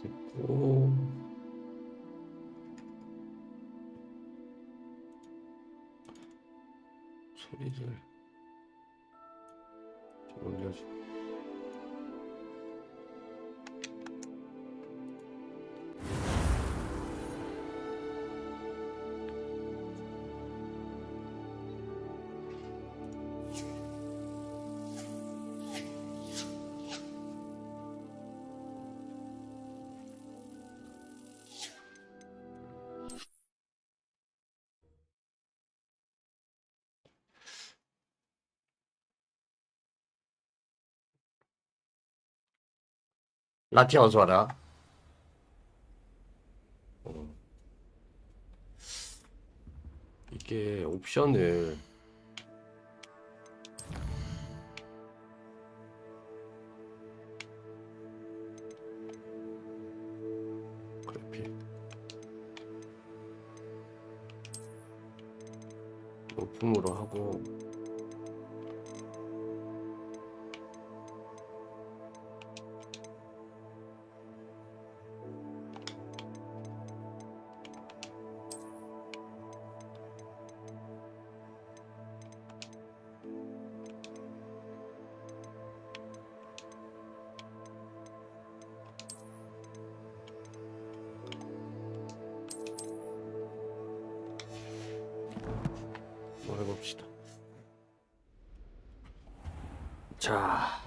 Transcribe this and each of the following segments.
됐고, 소리를 좀 올려줘. 라티야 어서 와라. 이게 옵션을 그래픽 높음으로 하고 뭐 해봅시다. 자,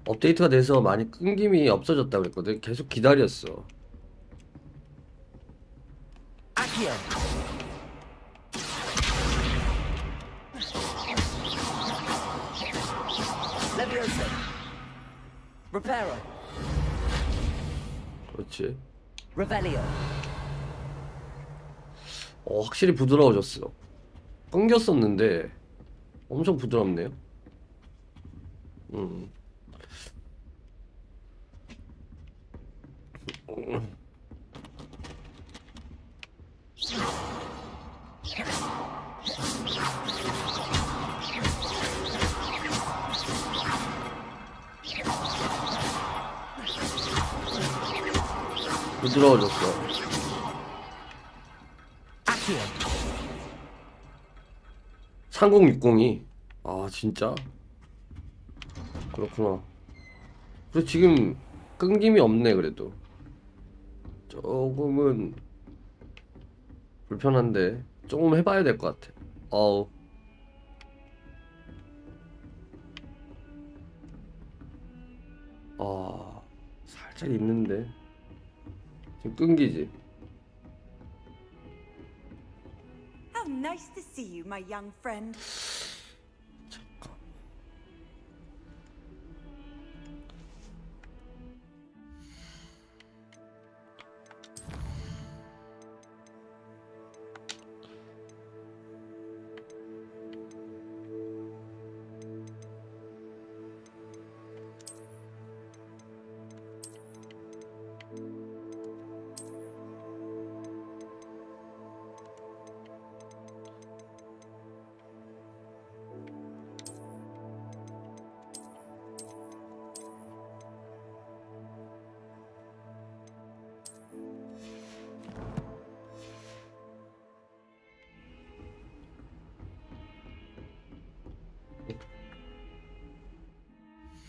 업데이트가 돼서 많이 끊김이 없어졌다 그랬거든. 계속 기다렸어. Accio. Leviosa. Reparo. 그렇지. Revelio. 확실히 부드러워졌어. 끊겼었는데 엄청 부드럽네요. 부드러워졌어. Accio. 3060이 진짜? 그렇구나. 그래서 지금 끊김이 없네. 그래도 조금은 불편한데 조금 해봐야 될 것 같아. 어우, 살짝 있는데 지금 끊기지. How nice to see you, my young friend.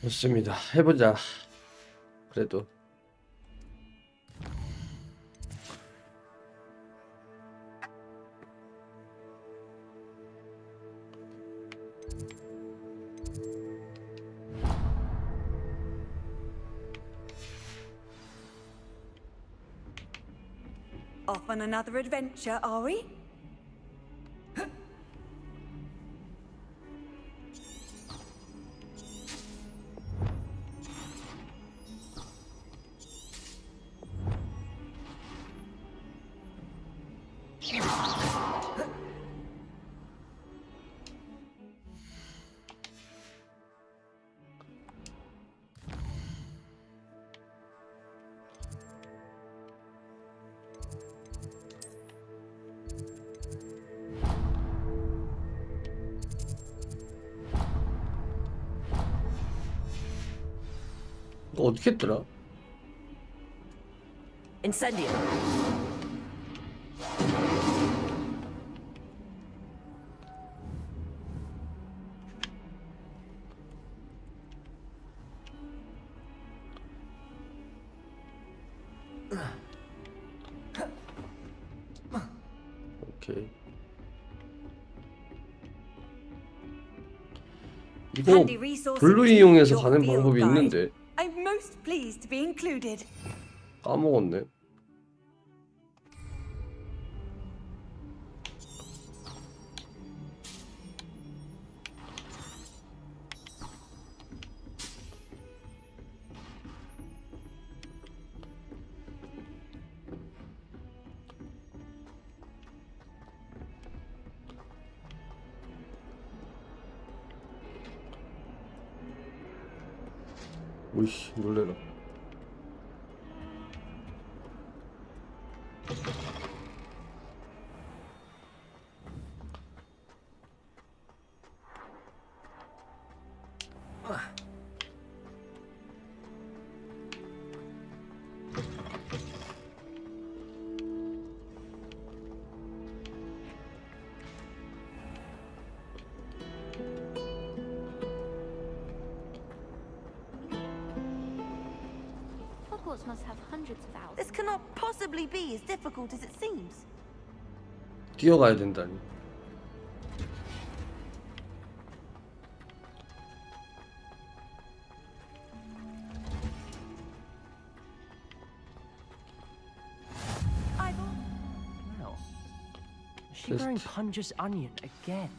좋습니다. 해보자. 그래도 Off on another adventure, are we? 그거 어떻게 했더라? Incendio. 오케이. 이거 Handy resource 블루 indeed, 이용해서 your 가는 field 방법이 guide. 있는데 I'm most pleased to be included. 까먹었네. 오이씨, 놀래라. Hogwarts must have hundreds of owls. This cannot possibly be as difficult as it seems. 뛰어가야 된다니. Wow. Is she growing Punja's onion again?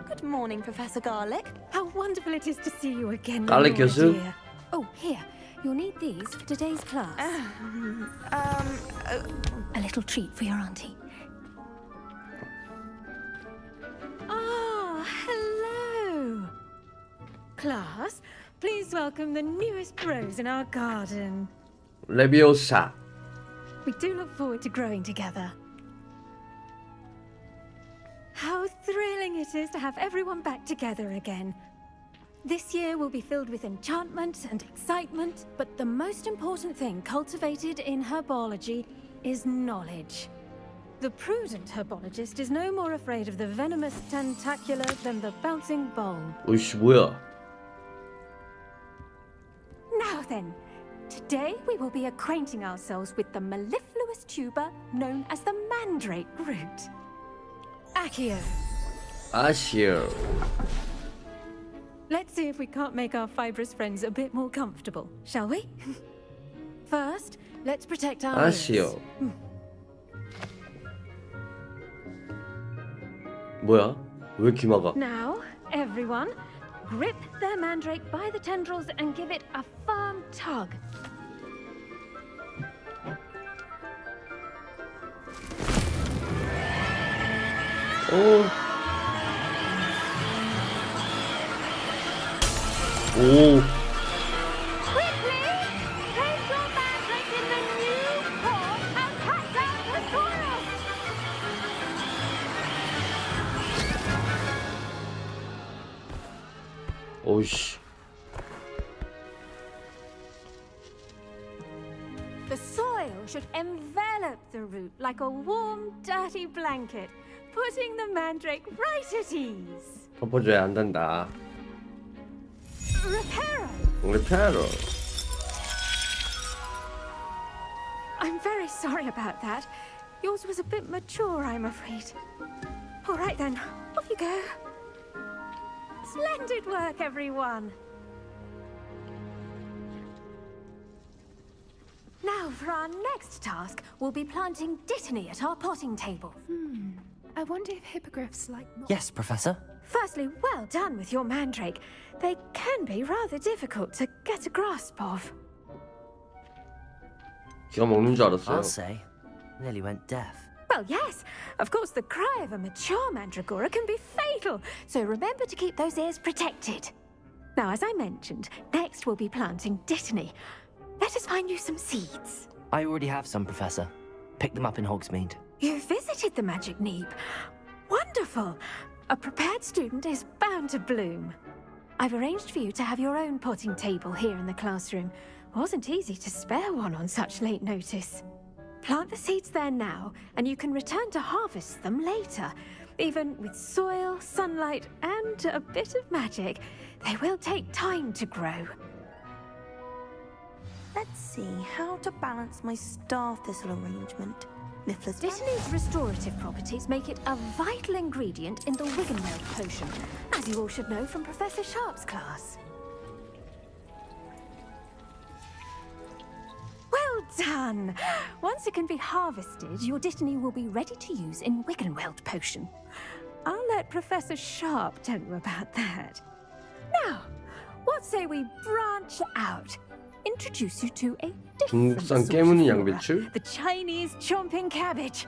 Good morning, Professor Garlick. How wonderful it is to see you again, Garlic Laura 교수. dear. Oh, here. You'll need these for today's class. A little treat for your auntie. Ah, hello. Class, please welcome the newest rose in our garden. 레비오사. We do look forward to growing together. How thrilling it is to have everyone back together again. This year will be filled with enchantment and excitement, but the most important thing cultivated in herbology is knowledge. The prudent herbologist is no more afraid of the venomous tentacula than the bouncing bulb. 오이씨, 뭐야? Now then, today we will be acquainting ourselves with the mellifluous tuber known as the mandrake root. Accio. 아시오. Let's see if we can't make our fibrous friends a bit more comfortable, shall we? First, let's protect our ears. 아시오. 뭐야? 왜 귀마가? Now, everyone, grip their mandrake by the tendrils and give it a firm tug. 오. 오. Quickly, place your mandrake in the new form and cut down the soil. 오이씨. The soil should envelop the root like a warm, dirty blanket, putting the mandrake right at ease. 덮어줘야 한단다. Reparo! 레타로. I'm very sorry about that. Yours was a bit mature, I'm afraid. All right then, off you go. Splendid work, everyone. Now, for our next task, we'll be planting dittany at our potting table. I wonder if hippogriffs like Yes, Professor. Firstly, well done with your mandrake. They can be rather difficult to get a grasp of. 기가 먹는 줄 알았어요. I'll say. Nearly went deaf. Well, yes, of course, the cry of a mature mandragora can be fatal, so remember to keep those ears protected. Now, as I mentioned, next we'll be planting dittany. Let us find you some seeds. I already have some, Professor. Pick them up in Hogsmeade. You've visited the Magic Neep. Wonderful! A prepared student is bound to bloom. I've arranged for you to have your own potting table here in the classroom. Wasn't easy to spare one on such late notice. Plant the seeds there now, and you can return to harvest them later. Even with soil, sunlight, and a bit of magic, they will take time to grow. Let's see how to balance my star thistle arrangement. Niffler's Dittany's restorative properties make it a vital ingredient in the Wiggenweld potion, as you all should know from Professor Sharp's class. Well done! Once it can be harvested, your Dittany will be ready to use in Wiggenweld potion. I'll let Professor Sharp tell you about that. Now, what say we branch out? Introduce you to a different 중국산 sort of 깨무는 flora, 양배추? the Chinese chomping cabbage.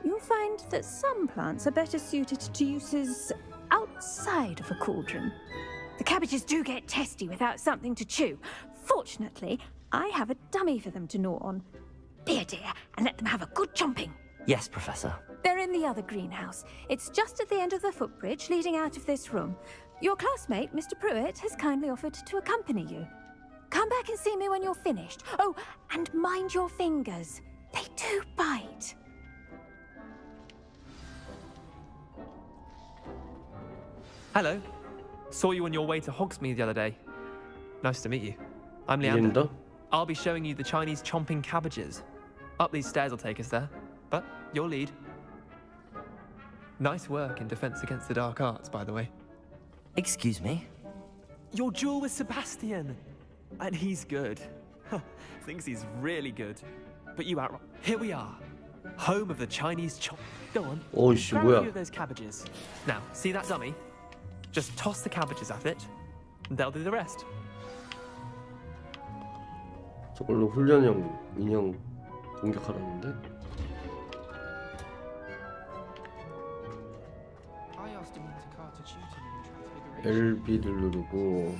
You'll find that some plants are better suited to uses outside of a cauldron. The cabbages do get testy without something to chew. Fortunately, I have a dummy for them to gnaw on. Be a dear and let them have a good chomping. Yes, Professor. They're in the other greenhouse. It's just at the end of the footbridge leading out of this room. Your classmate, Mr. Pruitt, has kindly offered to accompany you. Come back and see me when you're finished. Oh, and mind your fingers. They do bite. Hello. Saw you on your way to Hogsmeade the other day. Nice to meet you. I'm Leander. Leander? I'll be showing you the Chinese chomping cabbages. Up these stairs will take us there, but your lead. Nice work in Defense Against the Dark Arts, by the way. Excuse me? Your duel with Sebastian! And he's good. Thinks he's really good. But you outright. Here we are. Home of the Chinese chomp. Go on. 어이씨 Grab a few 뭐야? of those cabbages. Now, see that dummy? Just toss the cabbages at it, and they'll do the rest. 저걸로 훈련형 인형 공격하라는데? LB를 누르고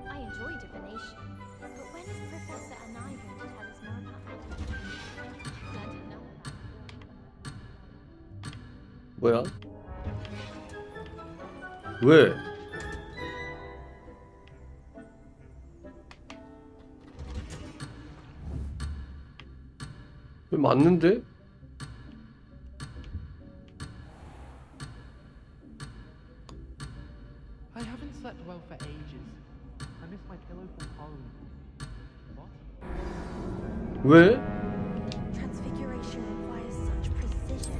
I enjoy divination, but when is Professor and I going to tell us more about magic? I didn't know about 뭐야? 왜? 왜 맞는데? I haven't slept well for ages. I miss my pillow from home. What? 왜? transfiguration requires such precision.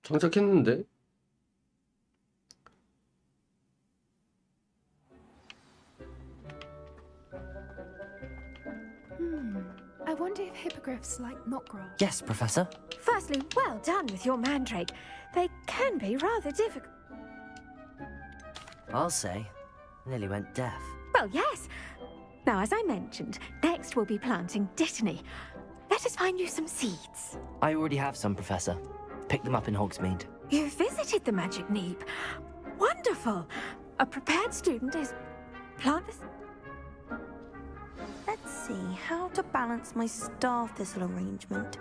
장착했는데? I wonder if hippogriffs like knotgrass. Yes, Professor. Firstly, well done with your mandrake. They can be rather difficult. I'll say. Nearly went deaf. Well, yes. Now, as I mentioned, next we'll be planting Dittany. Let us find you some seeds. I already have some, Professor. Picked them up in Hogsmeade. You've visited the Magic Neep. Wonderful. A prepared student is... Plant this... Let's see how to balance my star thistle arrangement.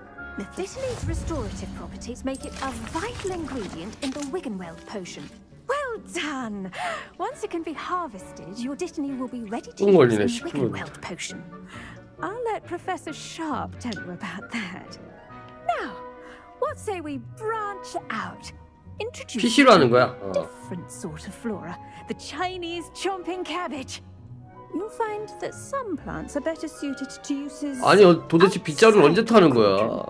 Dittany's restorative properties make it a vital ingredient in the Wiggenweld potion. Well done! Once it can be harvested, your Dittany will be ready to use in 십 분. Wiggenweld potion. I'll let Professor Sharp tell you about that. Now, what say we branch out? Introduce PC로 하는 거야? a different sort of flora, the Chinese chomping cabbage. You'll find that some plants are better suited to uses. 아니 도대체 빗자루를 언제 타는 거야?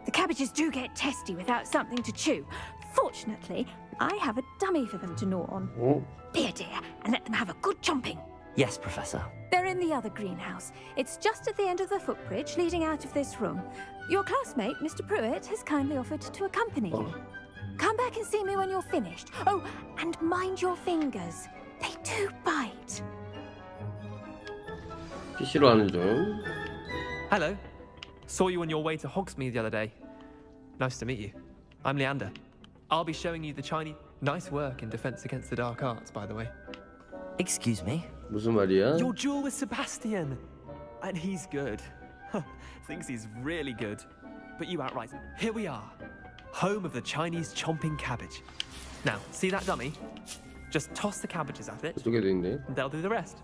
The cabbages do get testy without something to chew. Fortunately, I have a dummy for them to gnaw on. 어? Be a dear and let them have a good chomping. Yes, Professor. They're in the other greenhouse. It's just at the end of the footbridge leading out of this room. Your classmate, Mr. Pruitt, has kindly offered to accompany you. Come back and see me when you're finished. Oh, and mind your fingers. They do bite. PC로 하는 중. Hello. Saw you on your way to Hogsmeade the other day. Nice to meet you. I'm Leander. I'll be showing you the Chinese. Nice work in defense against the dark arts, by the way. Excuse me? 무슨 말이야? Your duel with Sebastian, and he's good. Thinks he's really good. But you outright. Here we are, home of the Chinese chomping cabbage. Now, see that dummy? Just toss the cabbages at it. 저쪽에도 있네. And they'll do the rest.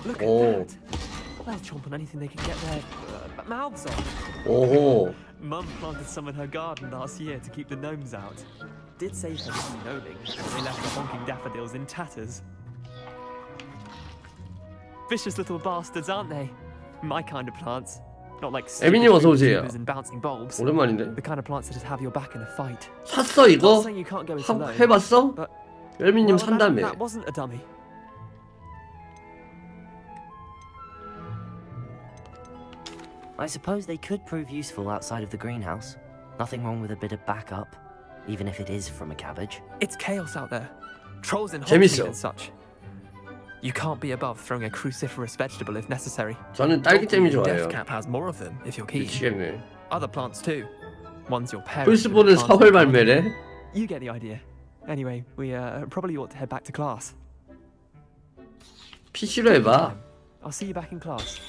Look at Oh. that. They'll chomp on anything they can get their mouths on. 오호. Mum planted some in her garden last year to keep the gnomes out. Did save her some gnoming. They left the honking daffodils in tatters. Vicious little bastards, aren't they? My kind of plants. Not like 에미님 어서 오세요. tubers and bouncing bulbs. 오랜만인데. The kind of plants that just have your back in a fight. 샀어 Not 이거? saying you can't go it alone. 해봤어? but- 열미님 Well, 산다며. that wasn't a dummy. I suppose they could prove useful outside of the greenhouse. Nothing wrong with a bit of backup, even if it is from a cabbage. It's chaos out there. Trolls and 재밌어. and such. You can't be above throwing a cruciferous vegetable if necessary. 저는 딸기잼이 좋아해요. Deathcap has more of them if you're keen. 미치겠네. Other plants too. Ones your parents. 플스본은 4월 발매래. You get the idea. Anyway, we probably ought to head back to class. PC로 해봐. I'll see you back in class.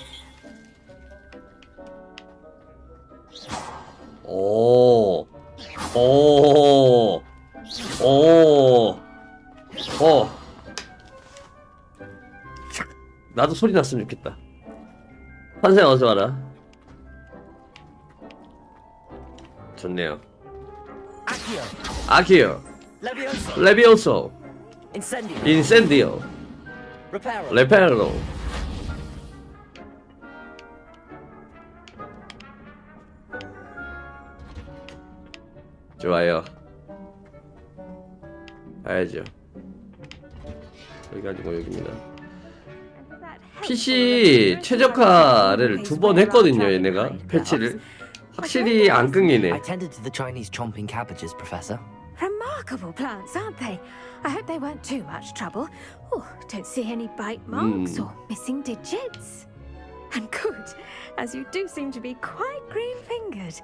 오. 오. 오. 어. 나도 소리 났으면 좋겠다. 환생 어서 와라. 좋네요. Accio! 아키요. Levioso! 레비오소. Incendio! 인센디오. Reparo! 레페로. 좋아요. 가야죠. 여기 가지고 여기입니다. PC 최적화를 2번 했거든요, 얘네가 패치를. 확실히 안 끊기네. I tended to the Chinese chomping cabbages, Professor. Remarkable plants, aren't they? I hope they weren't too much trouble. Oh, don't see any bite marks or missing digits. And good, as you do seem to be quite green-fingered.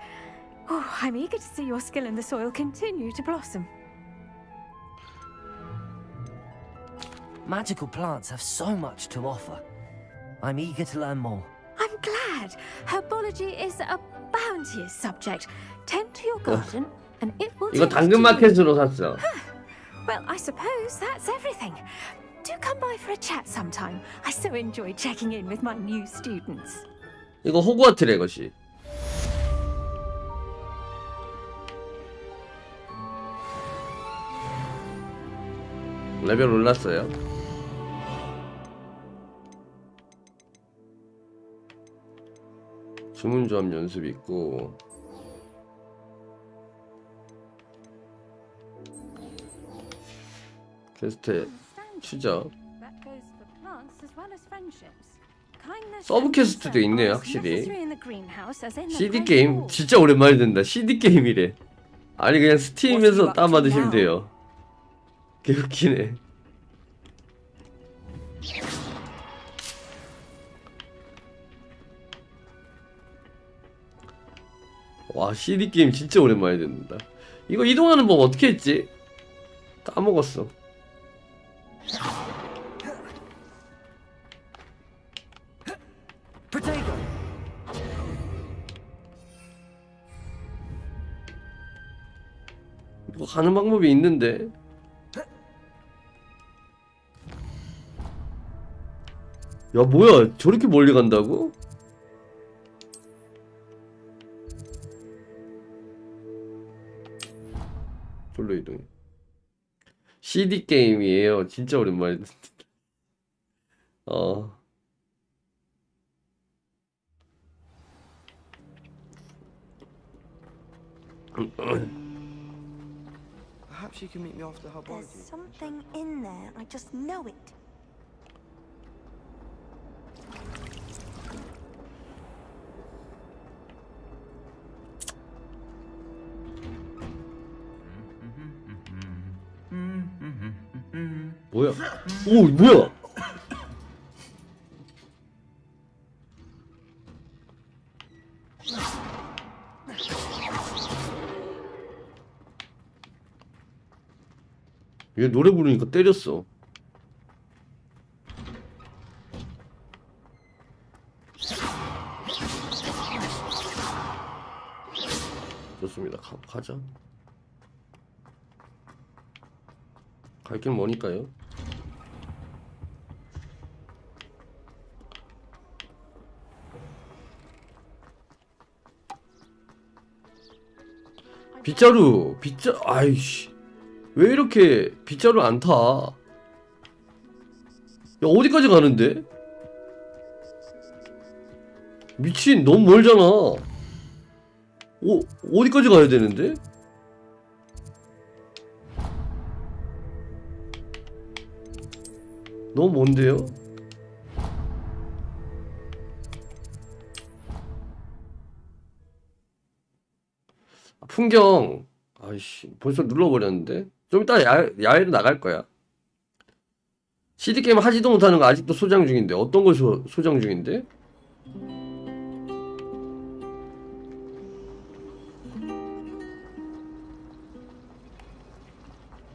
Oh, I'm eager to see your skill in the soil continue to blossom. Magical plants have so much to offer. I'm eager to learn more. I'm glad. Herbology is a bounteous subject. Tend to your garden, and it will 이거 tend to 당근마켓으로 샀어. Well, I suppose that's everything. Do come by for a chat sometime. I so enjoy checking in with my new students. 이거 호그와트래, 것이. 레벨 올랐어요. 주문 조합 연습 있고. 퀘스트 추적. That goes for plants as well as friendships. Kindness 서브 and 퀘스트도 concern 있네요, are as 확실히. necessary in the greenhouse as in the CD great 게임 hall. 진짜 오랜만에 듣는다. CD 게임이래. 아니 그냥 스팀에서 다운받으시면 돼요. 개웃기네. 와, CD 게임 진짜 오랜만에 듣는다. 이거 이동하는 법 어떻게 했지? 까먹었어. Potato! 이거 가는 방법이 있는데. 야, 뭐야? 저렇게 멀리 간다고? 돌로 이동해. CD 게임이에요. 진짜 오랜만에 듣는다. Perhaps you can meet me after her There's barbecue. something in there. I just know it. 뭐야? 오, 뭐야? 얘 노래 부르니까 때렸어. 좋습니다. 가자. 갈 길 뭐니까요? 빗자루, 아이씨. 왜 이렇게 빗자루 안 타? 야, 어디까지 가는데? 미친, 너무 멀잖아. 어디까지 가야 되는데? 너무 먼데요? 풍경. 아이씨, 벌써 눌러버렸는데? 좀 이따 야외로 나갈 거야. CD게임 하지도 못하는 거 아직도 소장 중인데. 어떤 거 소장 중인데?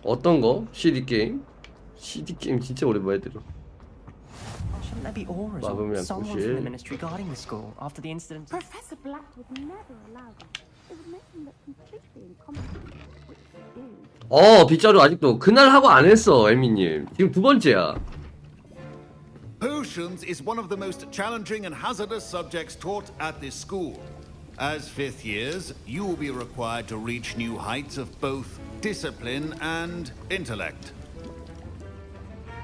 어떤 거? CD게임? CD게임 진짜 오랜만에 들어. Shouldn't there be auras or 막으면 someone 부실. from the ministry guarding the school after the incident? Professor Black would never allow that. It would make him look completely incompetent, which is. 빗자루 아직도 그날 하고 안 했어, 에미님. 지금 두 번째야. Potions is one of the most challenging and hazardous subjects taught at this school. As fifth years, you will be required to reach new heights of both discipline and intellect.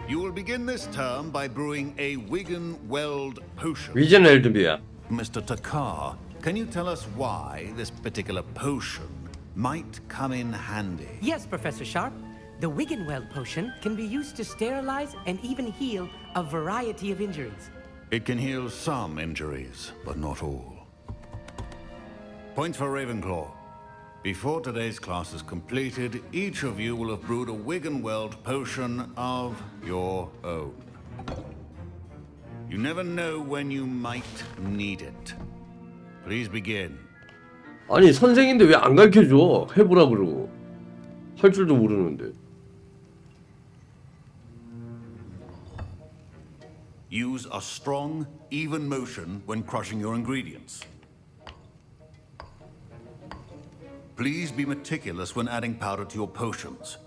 You will begin this term by brewing a Wigan-Weld potion. 위전 엘드비야. Mr. Takar, can you tell us why this particular potion might come in handy? Yes, Professor Sharp. The Wigan-Weld potion can be used to sterilize and even heal a variety of injuries. It can heal some injuries, but not all. Points for Ravenclaw. Before today's class is completed, each of you will have brewed a Wigan-Weld potion of your own. You never know when you might need it. Please begin. 아니, 선생인데 왜 안 가르쳐줘? 해보라 그러고. 할 줄도 모르는데. Use a strong, even motion when crushing your ingredients. Please be meticulous when adding powder to your potions.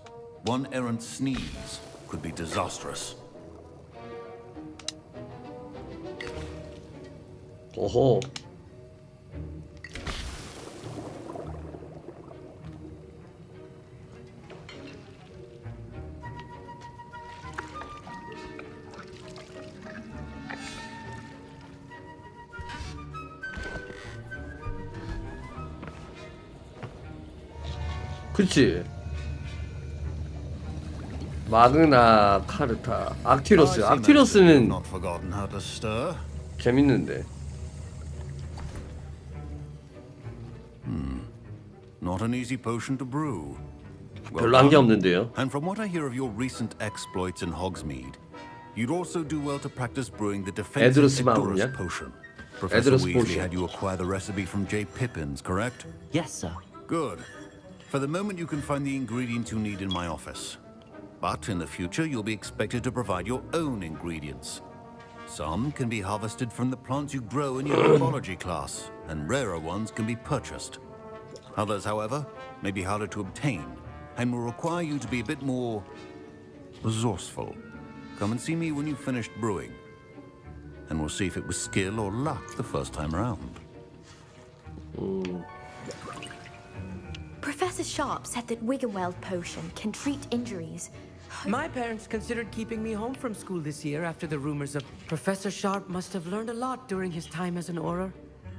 One errant sneeze could be disastrous. 어허. 그치. 마그나 카르타. 악티러스. 악티러스는 Not forgotten how to stir. 재밌는데. Not an easy potion to brew. 별로 한 게 없는데요. And from what I hear of your recent exploits in Hogsmeade, you'd also do well to practice brewing the defensive 에드러스 Edurus 마음이야? potion. Professor 에드러스 Weasley 포션. had you acquire the recipe from J. Pippin's, correct? Yes, sir. Good. For the moment, you can find the ingredients you need in my office. But in the future, you'll be expected to provide your own ingredients. Some can be harvested from the plants you grow in your ecology class, and rarer ones can be purchased. Others, however, may be harder to obtain, and will require you to be a bit more resourceful. Come and see me when you've finished brewing, and we'll see if it was skill or luck the first time around. Professor Sharp said that Wigan-Weld potion can treat injuries. My parents considered keeping me home from school this year after the rumors of Professor Sharp must have learned a lot during his time as an Auror.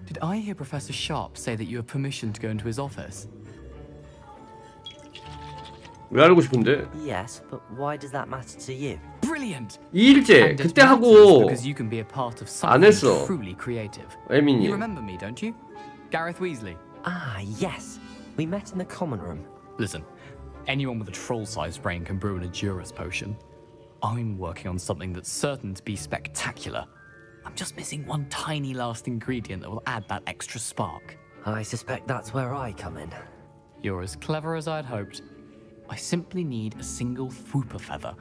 Did I hear Professor Sharp say that you have permission to go into his office? 왜 알고 싶은데? Yes, but why does that matter to you? Brilliant! 이 일제 And it 그때 matters 하고 because you can be a part of 안 something 했어. truly creative. 에미님. You remember me, don't you? Gareth Weasley. Ah, yes. We met in the common room. Listen, anyone with a troll-sized brain can brew an Edurus potion. I'm working on something that's certain to be spectacular. I'm just missing one tiny last ingredient that will add that extra spark. I suspect that's where I come in. You're as clever as I'd hoped. I simply need a single Fwooper feather.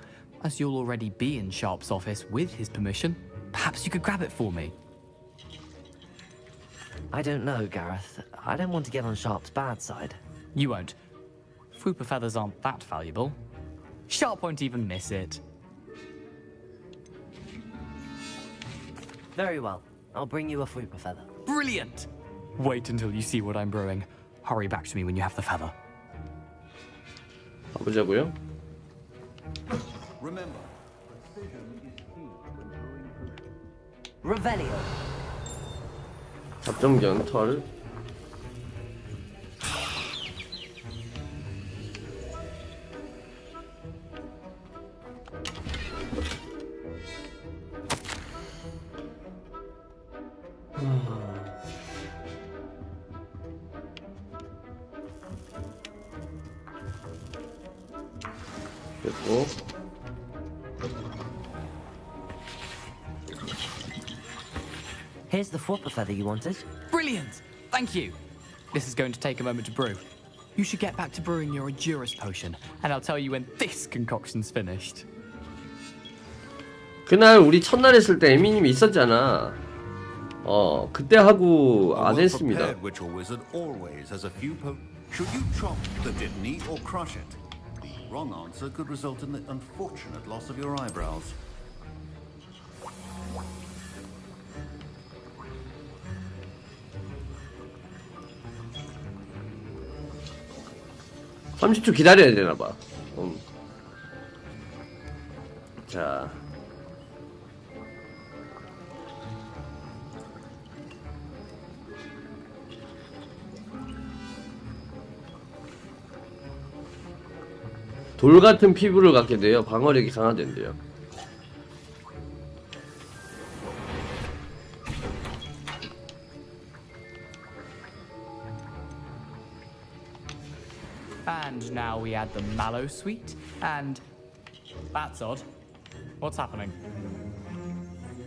As you'll already be in Sharp's office with his permission, perhaps you could grab it for me. I don't know, Gareth. I don't want to get on Sharp's bad side. You won't. Fwooper feathers aren't that valuable. Sharp won't even miss it. Very well. I'll bring you a Fwooper feather. Brilliant! Wait until you see what I'm brewing. Hurry back to me when you have the feather. 가보자고요. Remember, precision is key when brewing potions. Revelio. 잡정견 털. 됐고. Here's the Fwooper feather you wanted. Brilliant! Thank you! This is going to take a moment to brew. You should get back to brewing your Endurus potion, and I'll tell you when this concoction's finished. 그날 우리 첫날 했을 때 에미님이 있었잖아. 그때 하고 안 했습니다. A well-prepared ritual wizard always has a few Should you chop the dittany or crush it? The wrong answer could result in the unfortunate loss of your eyebrows. (30초) 기다려야 되나봐. 자, 돌 같은 피부를 갖게 돼요. 방어력이 강화된대요. And now we add the mallow sweet, and... That's odd. What's happening?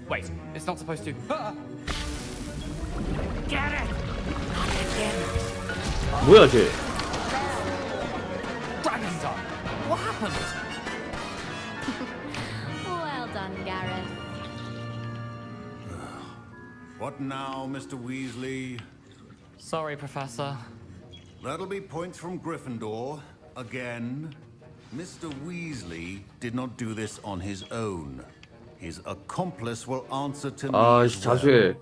Wait, it's not supposed to... Get it! 뭐야 쟤? Dragon's tongue! What happened? Well done, Gareth. What now, Mr. Weasley? Sorry, Professor. That'll be points from Gryffindor. Again. Mr. Weasley did not do this on his own. His accomplice will answer to me as well. 자수해.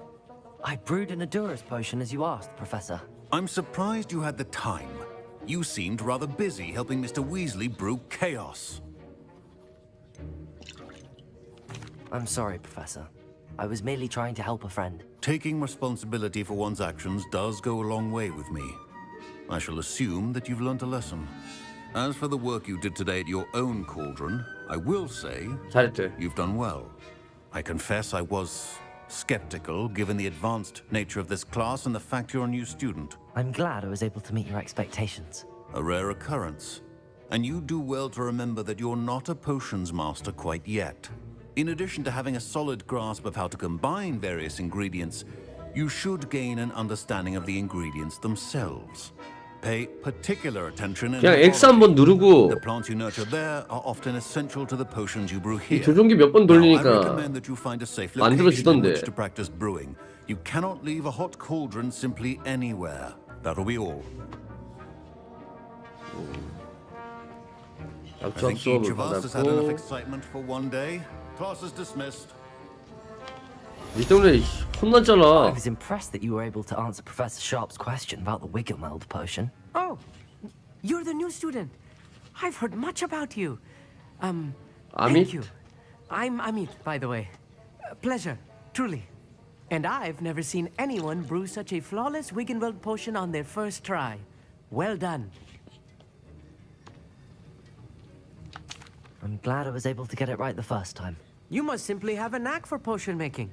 I brewed an Endurus potion as you asked, Professor. I'm surprised you had the time. You seemed rather busy helping Mr. Weasley brew chaos. I'm sorry, Professor. I was merely trying to help a friend. Taking responsibility for one's actions does go a long way with me. I shall assume that you've learnt a lesson. As for the work you did today at your own cauldron, I will say 잘했대. you've done well. I confess I was skeptical given the advanced nature of this class and the fact you're a new student. I'm glad I was able to meet your expectations. A rare occurrence. And you do well to remember that you're not a potions master quite yet. In addition to having a solid grasp of how to combine various ingredients, you should gain an understanding of the ingredients themselves. Pay particular attention in 그냥 X 한번 누르고 the plants you nurture there are often essential to the potions you brew here. 이 조종기 몇 번 Now, I 돌리니까 recommend that you find a safe location in 만들어지던데. which to practice brewing. You cannot leave a hot cauldron simply anywhere. That'll be all. I 약점 think each 수업을 of us has had enough 받았고 excitement for one day. Class is dismissed. 니 때문에 I 혼났잖아. was impressed that you were able to answer Professor Sharp's question about the Wiggelmeld potion. Oh, you're the new student. I've heard much about you. Thank Amit? you. I'm Amit, by the way. Pleasure, truly. And I've never seen anyone brew such a flawless Wiggenweld potion on their first try. Well done. I'm glad I was able to get it right the first time. You must simply have a knack for potion making.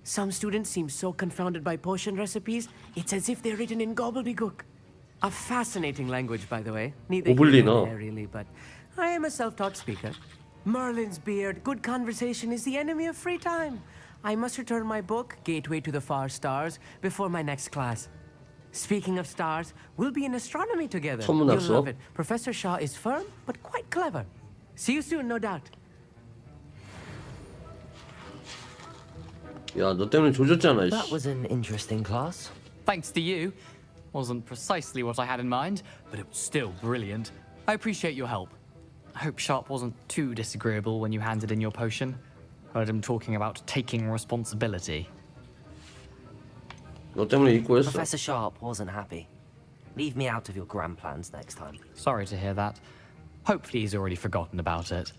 Some students seem so confounded by potion recipes, it's as if they're written in gobbledygook. A fascinating language, by the way. Neither here 오블리너. nor there, really, but I am a self-taught speaker. Merlin's beard. Good conversation is the enemy of free time. I must return my book, Gateway to the Far Stars, before my next class. Speaking of stars, we'll be in astronomy together. You'll 천문학수. love it. Professor Shaw is firm, but quite clever. See you soon, no doubt. 야, 너 때문에 조졌잖아. That was an interesting class. Thanks to you. Wasn't precisely what I had in mind, but it was still brilliant. I appreciate your help. I hope Sharp wasn't too disagreeable when you handed in your potion. Heard him talking about taking responsibility. 너 때문에 입고 했어. Professor Sharp wasn't happy. Leave me out of your grand plans next time. Sorry to hear that. Hopefully he's already forgotten about it.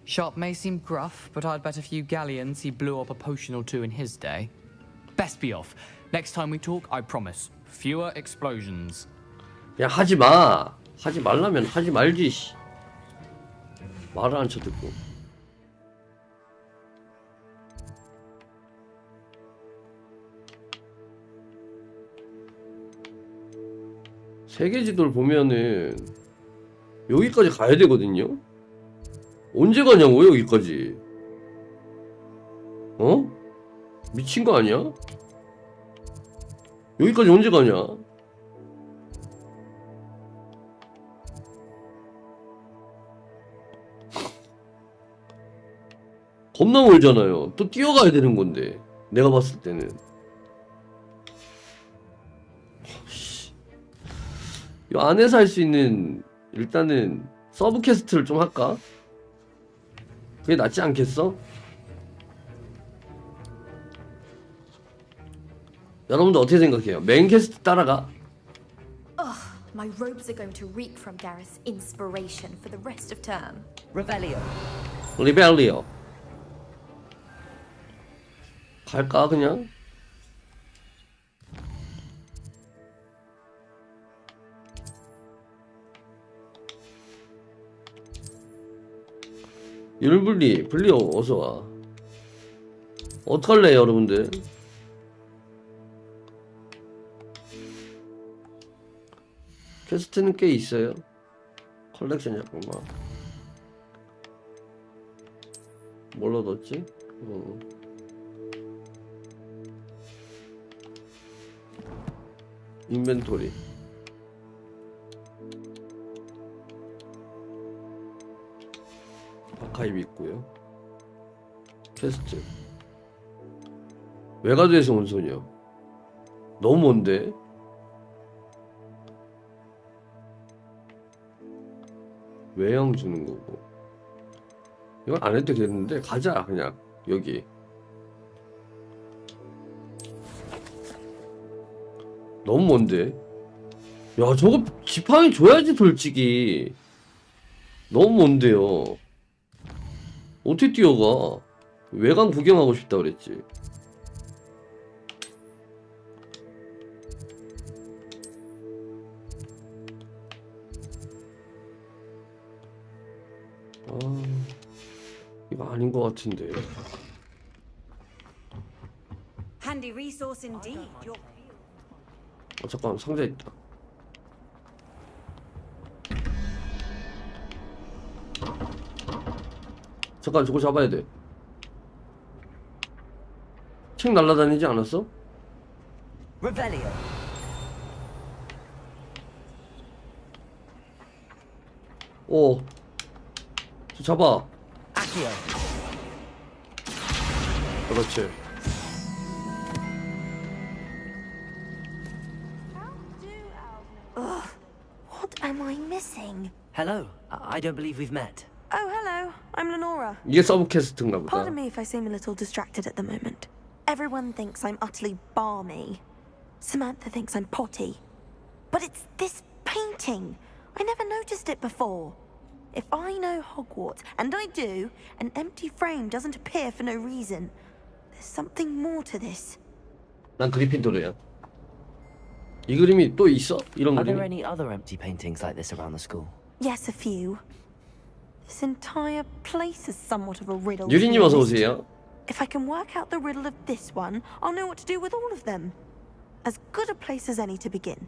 Sharp may seem gruff, but I'd bet a few galleons he blew up a potion or two in his day. Best be off. Next time we talk, I promise. Fewer explosions. 야, 하지 마. 하지 말라면 하지 말지. 씨. 말을 안 쳐듣고. 세계 지도를 보면은 여기까지 가야 되거든요. 언제 가냐고 여기까지. 어? 미친 거 아니야? 여기까지 언제 가냐? 겁나 멀잖아요. 또 뛰어가야 되는 건데 내가 봤을 때는. 이 안에서 할 수 있는 일단은 서브 퀘스트를 좀 할까? 그게 낫지 않겠어? 여러분들 어떻게 생각해요? 메인 퀘스트 따라가? Ugh, my robes are going to reek from Gareth's inspiration for the rest of term. Revelio. 리벨리오 갈까 그냥? 율블리 블리오 어서와. 어떡할래 여러분들? 퀘스트는 꽤 있어요. 컬렉션 잠깐만. 뭘 얻었지? 인벤토리. 아카이브 있고요. 퀘스트. 외가도에서 온 소녀. 너무 먼데? 외형 주는 거고. 이건 안 해도 되겠는데 가자 그냥 여기. 너무 먼데? 야 저거 지팡이 줘야지 솔직히. 너무 먼데요. 어떻게 뛰어가? 외관 구경하고 싶다 그랬지. 아, 이거 아닌 것 같은데. Handy resource indeed. 잠깐 상자 있다. 잠깐 저거 잡아야 돼. 책 날라다니지 않았어? Revelio. 오, 저 잡아. Accio. 그렇지. Ugh, what am I missing? Hello. I don't believe we've met. Oh, hello. I'm Lenora. 이게 서브 퀘스트인가 보다. Pardon me if I seem a little distracted at the moment. Everyone thinks I'm utterly balmy. Samantha thinks I'm potty. But it's this painting. I never noticed it before. If I know Hogwarts, and I do, an empty frame doesn't appear for no reason. There's something more to this. 난 그리핀도르야. 이 그림이 또 있어? 이런 Are there 그림이? any other empty paintings like this around the school? Yes, a few. This entire place is somewhat of a riddle. to 유리님 be 어서 honest. 오세요. If I can work out the riddle of this one, I'll know what to do with all of them. As good a place as any to begin.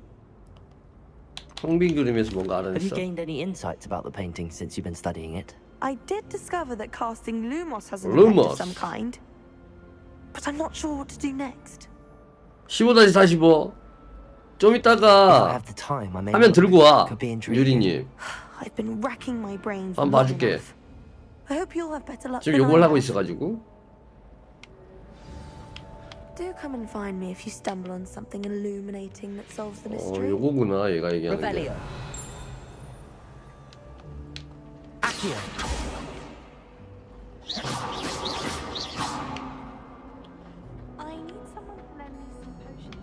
황빈 그림에서 뭔가 Have you 알아냈어. gained any insights about the painting since you've been studying it? I did discover that casting Lumos has an effect Lumos. of some kind. But I'm not sure what to do next. 15-45. 좀 If I 이따가 have the time, I may 화면 look. 들고 와. Could be intriguing. 유리님. I've been racking my brains 한번 long 봐줄게. enough. I hope you'll have better luck 지금 than I 요걸 하고 have. 있어가지고. Do come and find me if you stumble on something illuminating that solves the mystery. 요거구나 얘가 얘기하는 게. Revelio. Accio. I need someone to lend me some potions.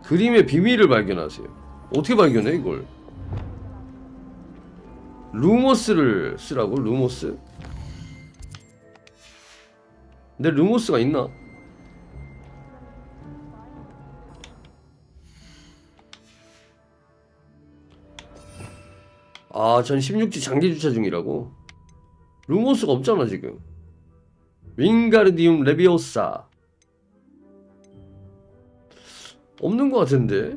그림의 비밀을 발견하세요. 어떻게 발견해 이걸? 루모스를 쓰라고? 루모스? 근데 루모스가 있나? 아, 전 16지 장기 주차 중이라고? 루모스가 없잖아 지금. 윙가르디움 레비오사 없는 것 같은데.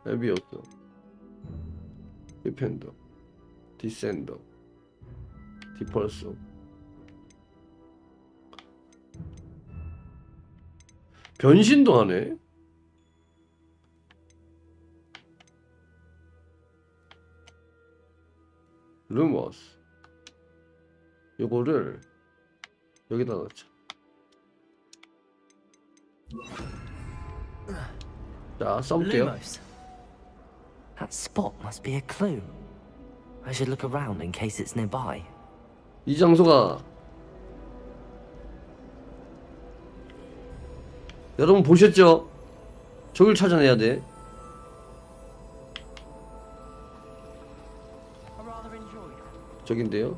레비오사, 디펜더, 디센더, 디펄소. 변신도 하네. 루머스. 요거를 여기다 넣자. 자, 써볼게요. Lumos. That spot must be a clue. I should look around in case it's nearby. 이 장소가 여러분 보셨죠? 저길 찾아내야 돼. 저긴데요.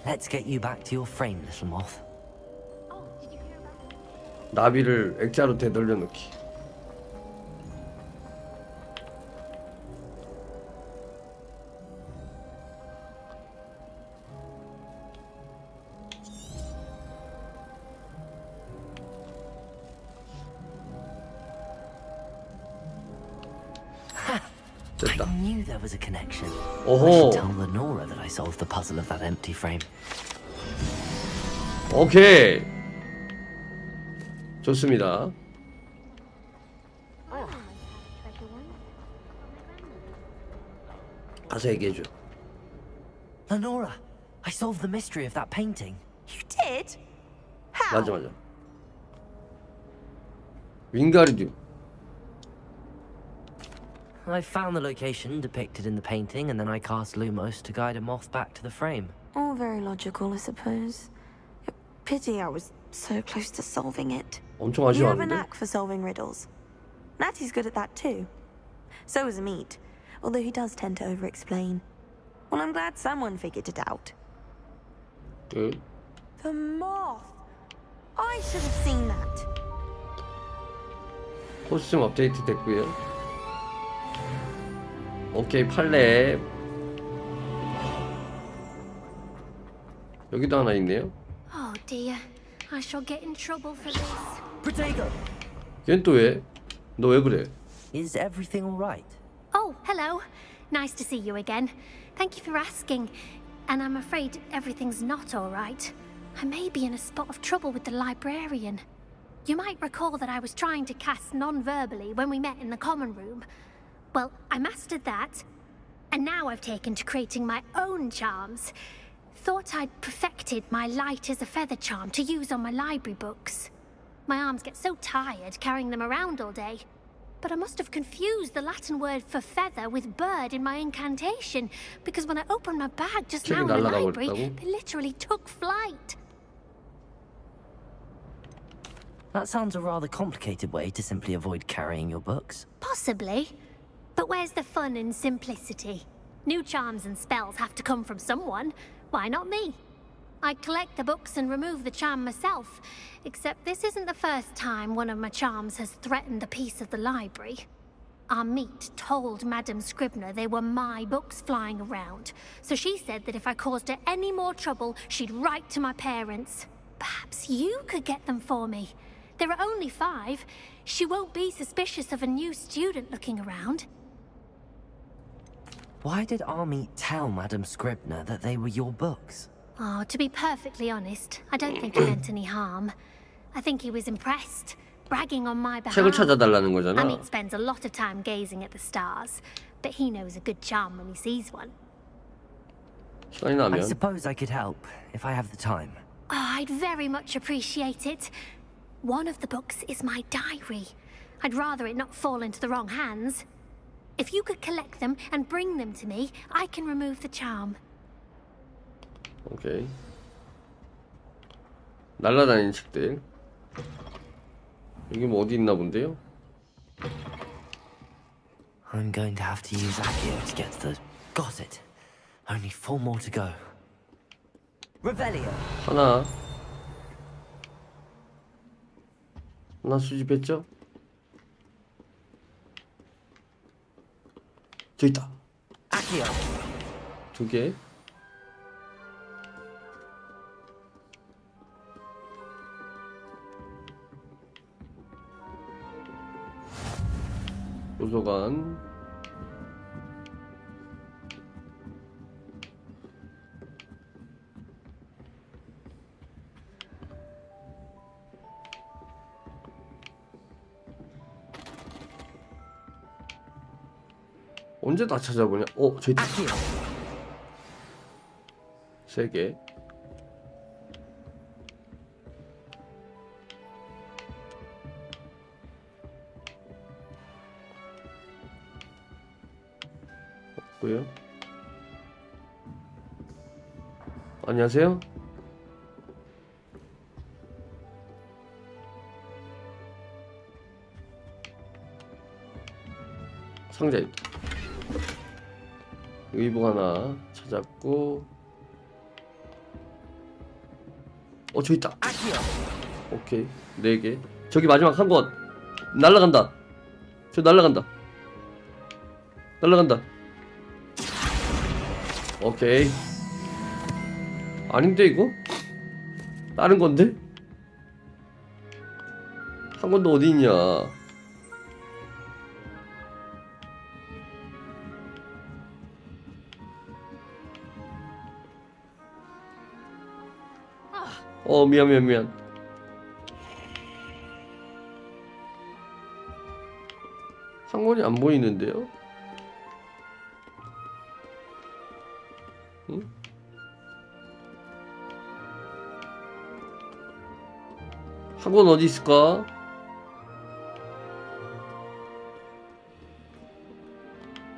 Let's get you back to your frame, little moth. 나비를 액자로 되돌려 놓기. 됐다. I knew there was a connection. I 오호. should tell Lenora that I solved the puzzle of that empty frame. 오케이. 좋습니다. 가서 얘기해줘. Lenora, I solved the mystery of that painting. You did? How? 맞아 맞아. 윙가르디움. I found the location depicted in the painting, and then I cast Lumos to guide a moth back to the frame. All very logical, I suppose. Pity I was so close to solving it. 엄청 You have a 아쉬워하는데. knack for solving riddles. Natty's good at that too. So is Amit, although he does tend to over-explain. Well, I'm glad someone figured it out. 그 The moth! I should have seen that. 코스튬 업데이트 됐고요. 오케이, 팔렙. 여기도 하나 있네요. Oh dear, I shall get in trouble for this. Protego! 걘 또 왜? 너 왜 그래? Is everything all right? Oh, hello. Nice to see you again. Thank you for asking. And I'm afraid everything's not all right. I may be in a spot of trouble with the librarian. You might recall that I was trying to cast non-verbally when we met in the common room. Well, I mastered that, and now I've taken to creating my own charms. Thought I'd perfected my light as a feather charm to use on my library books. My arms get so tired carrying them around all day. But I must have confused the Latin word for feather with bird in my incantation, because when I opened my bag just now in the 날아가 library, 버렸다고? they literally took flight. That sounds a rather complicated way to simply avoid carrying your books. Possibly. But where's the fun in simplicity? New charms and spells have to come from someone. Why not me? I collect the books and remove the charm myself. Except this isn't the first time one of my charms has threatened the peace of the library. Amit told Madame Scribner they were my books flying around. So she said that if I caused her any more trouble, she'd write to my parents. Perhaps you could get them for me. There are only 5. She won't be suspicious of a new student looking around. Why did Army tell Madame Scribner that they were your books? Oh, to be perfectly honest, I don't think he meant any harm. I think he was impressed, bragging on my behalf. 책을 찾아달라는 거잖아. Amit spends a lot of time gazing at the stars, but he knows a good charm when he sees one. 시간이 I 나면 suppose I could help if I have the time. Oh, I'd very much appreciate it. One of the books is my diary. I'd rather it not fall into the wrong hands. If you could collect them and bring them to me, I can remove the charm. 오케이. 날라다니는 책들. 여기 뭐 어디 있나 본데요? I'm going to have to use Accio to get to the... Got it. Only 4 more to go. Revelio. 하나 수집했죠? 저 있다. Accio. 2개. 도서관. 언제 다 찾아보냐? 저기 있다. 3개. 없고요. 안녕하세요. 상자 있다. 의복 하나 찾았고, 저기 있다. 오케이, 4개. 저기 마지막 한 권. 날라간다. 저 날라간다. 오케이. 아닌데 이거? 다른 건데? 한 권 더 어디 있냐? 미안. 상권이 안 보이는데요? 응? 상권 어디 있을까?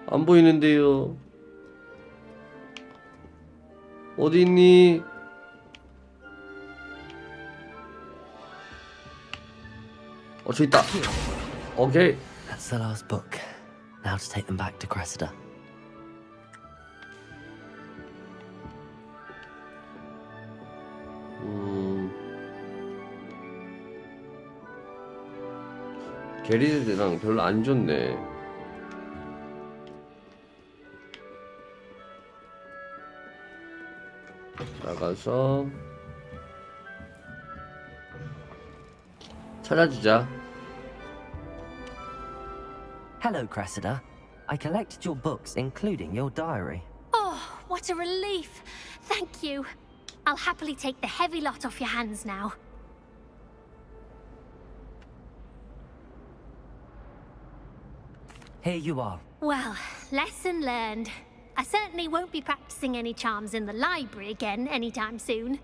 안 보이는데요. 어디 있니? 저기 있다. 오케이. That's the last book. Now to take them back to Cressida. 게리드랑 별로 안 좋네. 나가서 찾아주자. Hello, Cressida. I collected your books, including your diary. Oh, what a relief. Thank you. I'll happily take the heavy lot off your hands now. Here you are. Well, lesson learned. I certainly won't be practicing any charms in the library again anytime soon.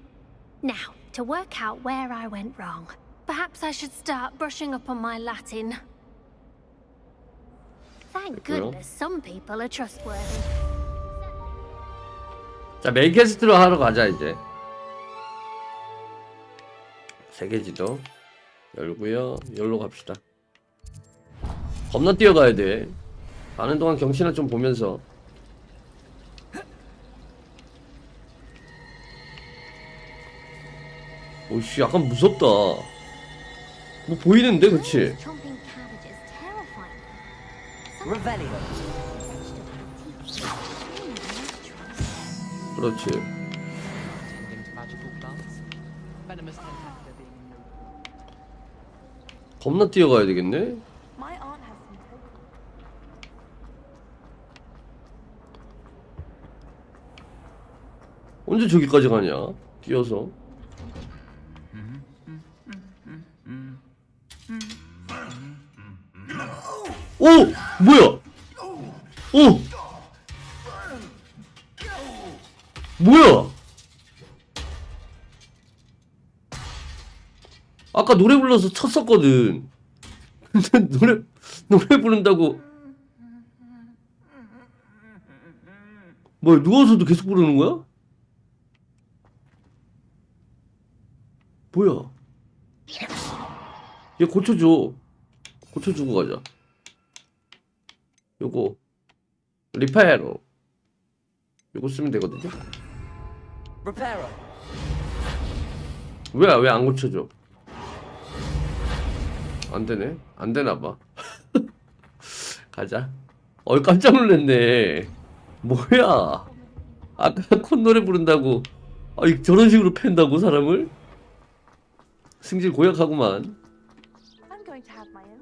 Now, to work out where I went wrong. Perhaps I should start brushing up on my Latin. Thank goodness some people are trustworthy. 자, 메인 퀘스트로 하러 가자 이제. 세계지도 열고요. 열로 갑시다. 겁나 뛰어가야 돼. 가는 동안 경치나 좀 보면서. 오씨, 약간 무섭다. 뭐 보이는데, 그치? Chomping cabbage is terrifying. Revelio. 그렇지. Tending to magical plants. Venomous tentacular being 겁나 뛰어가야 되겠네. My aunt has some 언제 저기까지 가냐? 뛰어서. 오! 뭐야? 오! 뭐야? 아까 노래 불러서 쳤었거든. 근데 노래 부른다고. 뭐야, 누워서도 계속 부르는 거야? 뭐야? 얘 고쳐줘. 고쳐주고 가자. 요거 리페어로 요거 쓰면 되거든요. 왜 안 고쳐줘? 안 되네. 안 되나 봐. 가자. 깜짝 놀랐네. 뭐야? 아까 콧노래 부른다고 저런 식으로 팬다고 사람을? 승질 고약하구만. I'm going to have my own.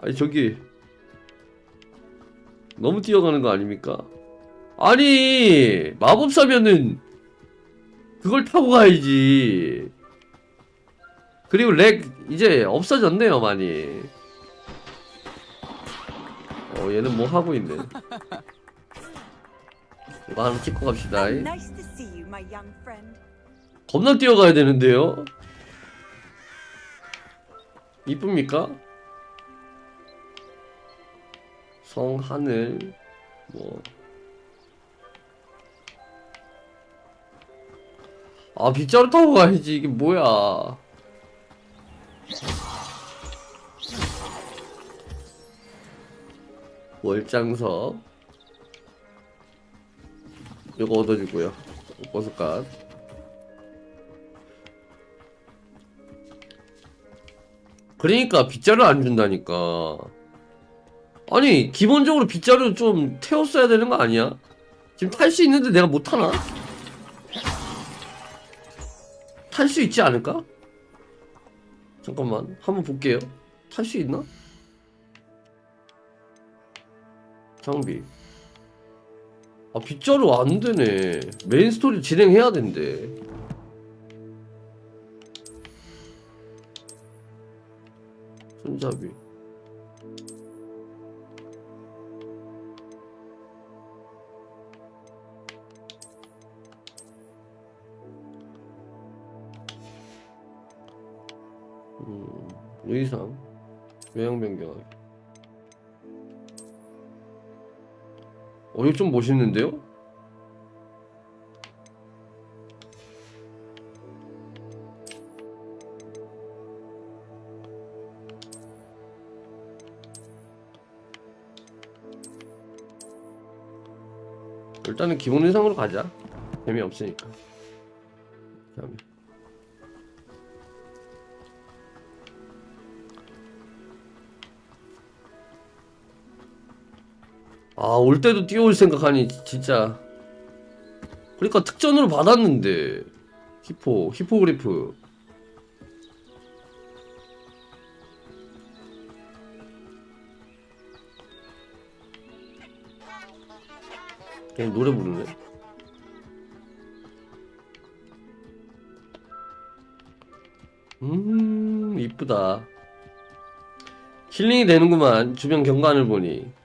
아니 저기 너무 뛰어가는 거 아닙니까? 아니 마법사면은 그걸 타고 가야지. 그리고 렉 이제 없어졌네요 많이. 얘는 뭐 하고 있네. 이거 하나 찍고 갑시다. Nice to see you, my young friend. 겁나 뛰어가야 되는데요. 이쁩니까? 성, 하늘, 뭐. 빗자루 타고 가야지. 이게 뭐야. 월장석. 이거 얻어주고요. 버섯갓. 그러니까 빗자루 안 준다니까. 아니 기본적으로 빗자루 좀 태웠어야 되는 거 아니야? 지금 탈 수 있는데 내가 못 타나? 탈 수 있지 않을까? 잠깐만 한번 볼게요. 탈 수 있나? 장비. 빗자루 안 되네. 메인 스토리 진행해야 된대. 손잡이. 의상. 외형 변경하기. 이거 좀 멋있는데요? 일단은 기본 의상으로 가자. 재미없으니까. 그다음에 올 때도 뛰어올 생각하니 진짜. 그러니까 특전으로 받았는데. 히포그리프. 그냥 노래 부르네. 이쁘다. 힐링이 되는구만. 주변 경관을 보니.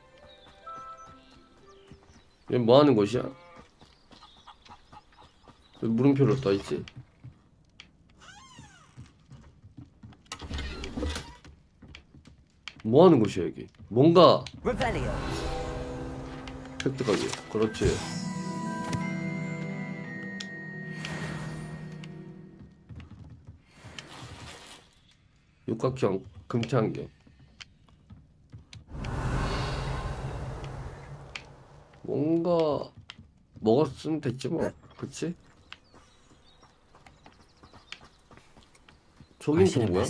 얘 뭐 하는 곳이야? 왜 물음표로 떠있지? 뭐 하는 곳이야 여기? 뭔가 획득하기. 그렇지. 육각형 금태안경. 뭔가 먹었으면 됐지 뭐. 그치? 저긴 또 뭐야?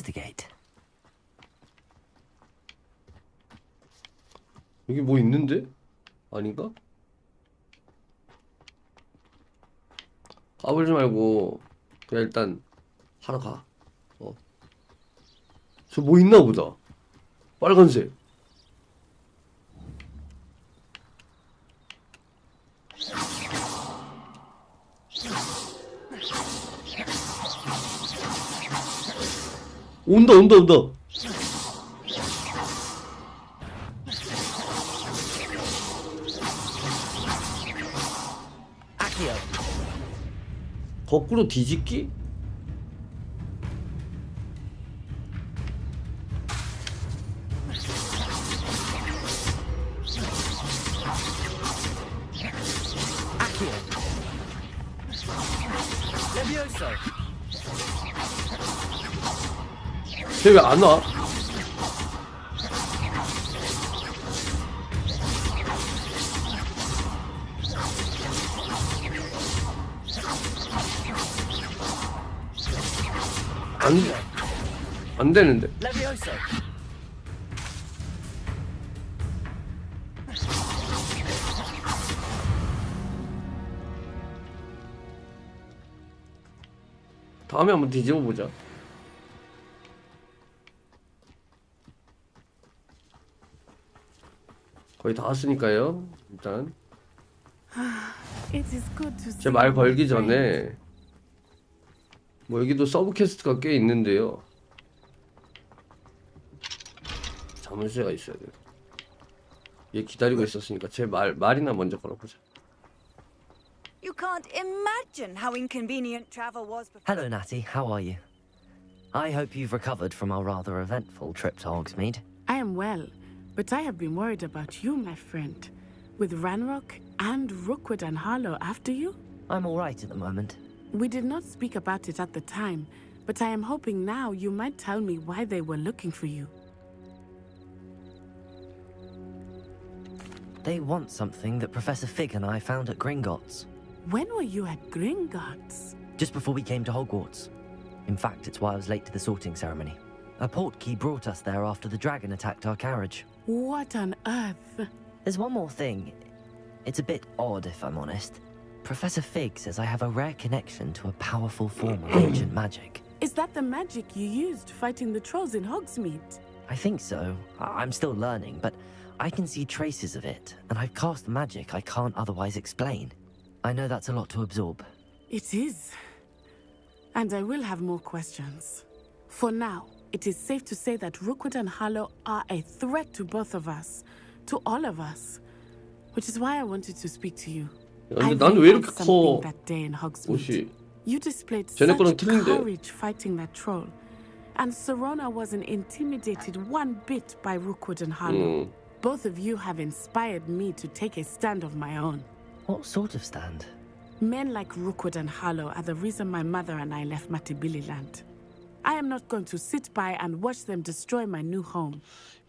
여기 뭐 있는데? 아닌가? 까불지 말고 그냥 일단 하러 가. 저 뭐 있나 보다. 빨간색. 온다. Accio. 거꾸로 뒤집기? Accio. Levioso. 쟤 왜 안 와? 안 되는데. Levioso. 다음에 한번 뒤집어 보자. 거의 다 왔으니까요. 일단 제 말 걸기 전에 뭐 여기도 서브 퀘스트가 꽤 있는데요. 자물쇠가 있어야 돼요. 얘 기다리고 있었으니까 제 말이나 먼저 걸어보자. You can't imagine how inconvenient travel was before. Hello, Natty. How are you? I hope you've recovered from our rather eventful trip to Hogsmeade. I am well, but I have been worried about you, my friend. With Ranrock and Rookwood and Harlow after you? I'm all right at the moment. We did not speak about it at the time, but I am hoping now you might tell me why they were looking for you. They want something that Professor Fig and I found at Gringotts. When were you at Gringotts? Just before we came to Hogwarts. In fact, it's why I was late to the sorting ceremony. A portkey brought us there after the dragon attacked our carriage. What on earth? There's one more thing. It's a bit odd, if I'm honest. Professor Fig says I have a rare connection to a powerful form of ancient magic. Is that the magic you used fighting the trolls in Hogsmeade? I think so. I'm still learning, but I can see traces of it, and I've cast magic I can't otherwise explain. I know that's a lot to absorb. It is. And I will have more questions. For now, it is safe to say that Rookwood and Harlow are a threat to both of us, to all of us. Which is why I wanted to speak to you. 근데 난 왜 이렇게 커? That day in 옷이 Hogsmeade. You displayed 쟤네 거랑 such 틀린데. courage fighting that troll. And Serona wasn't intimidated one bit by Rookwood and Harlow. Both of you have inspired me to take a stand of my own. What sort of stand? Men like Rookwood and Harlow are the reason my mother and I left Matibili land. I am not going to sit by and watch them destroy my new home.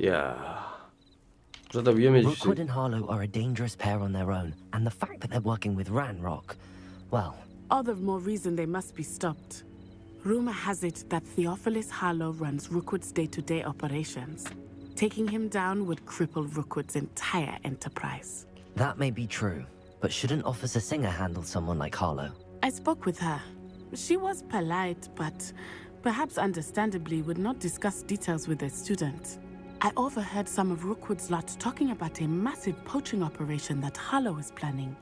야, 그러다 위험해질 수. Rookwood and Harlow are a dangerous pair on their own, and the fact that they're working with Ranrock, well... All the more reason they must be stopped. Rumor has it that Theophilus Harlow runs Rookwood's day-to-day operations. Taking him down would cripple Rookwood's entire enterprise. That may be true, but shouldn't Officer Singer handle someone like Harlow? I spoke with her. She was polite, but perhaps understandably would not discuss details with a student. I overheard some of Rookwood's lot talking about a massive poaching operation that Harlow is planning.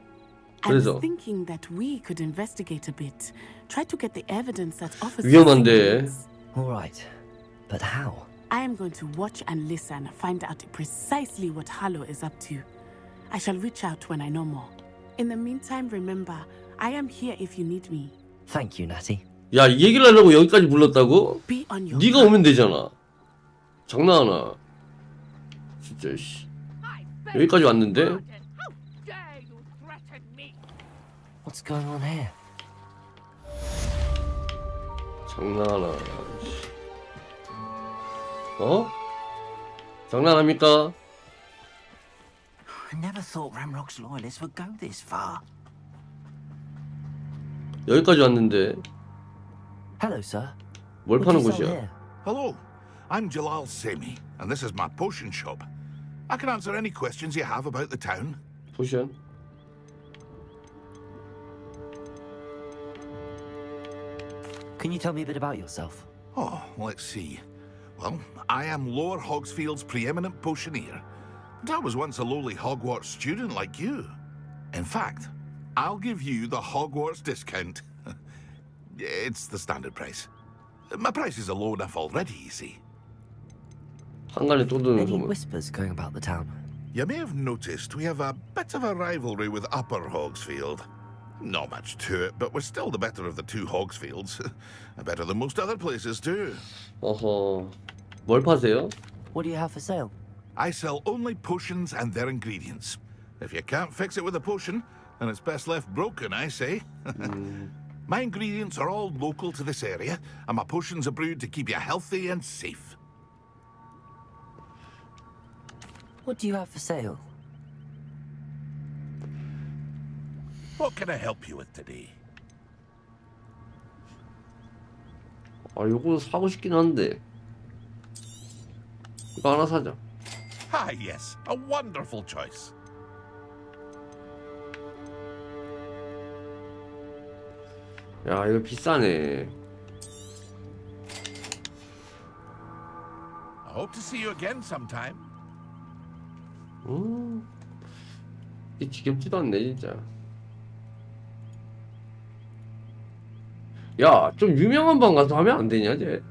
I was thinking that we could investigate a bit, try to get the evidence that Officer 위험한데. All right, but how? I am going to watch and listen, find out precisely what Harlow is up to. I shall reach out when I know more. In the meantime, remember, I am here if you need me. Thank you, Natty. 야, 이 얘기를 하려고 여기까지 불렀다고? Be on your 네가 오면 되잖아. 장난하나? 진짜 씨. 여기까지 왔는데? What's going on here? 장난하나? 어? 장난합니까? I never thought Ramrock's loyalists would go this far. 여기까지 왔는데. Hello, sir. 뭘 파는 곳이야? Hello, I'm Jalal Semi, and this is my potion shop. I can answer any questions you have about the town. 포션? Can you tell me a bit about yourself? Oh, let's see. Well, I am Lower Hogsfield's preeminent potioneer. But I was once a lowly Hogwarts student like you. In fact, I'll give you the Hogwarts discount. It's the standard price. My prices are low enough already, you see. 한간에 또 드는 Any 소문. whispers going about the town? You may have noticed we have a bit of a rivalry with Upper Hogsfield. Not much to it, but we're still the better of the two Hogsfields. Better than most other places too. 어허. 뭘 파세요? What do you have for sale? I sell only potions and their ingredients. If you can't fix it with a potion, then it's best left broken, I say. My ingredients are all local to this area, and my potions are brewed to keep you healthy and safe. What do you have for sale? What can I help you with today? 아, 요거 사고 싶긴 한데. 이거 하나 사자. Ah, yes, a wonderful choice. 야, 이거 비싸네. I hope to see you again sometime. 이게 지겹지도 않네, 진짜. 야, 좀 유명한 방 가서 하면 안 되냐, 쟤?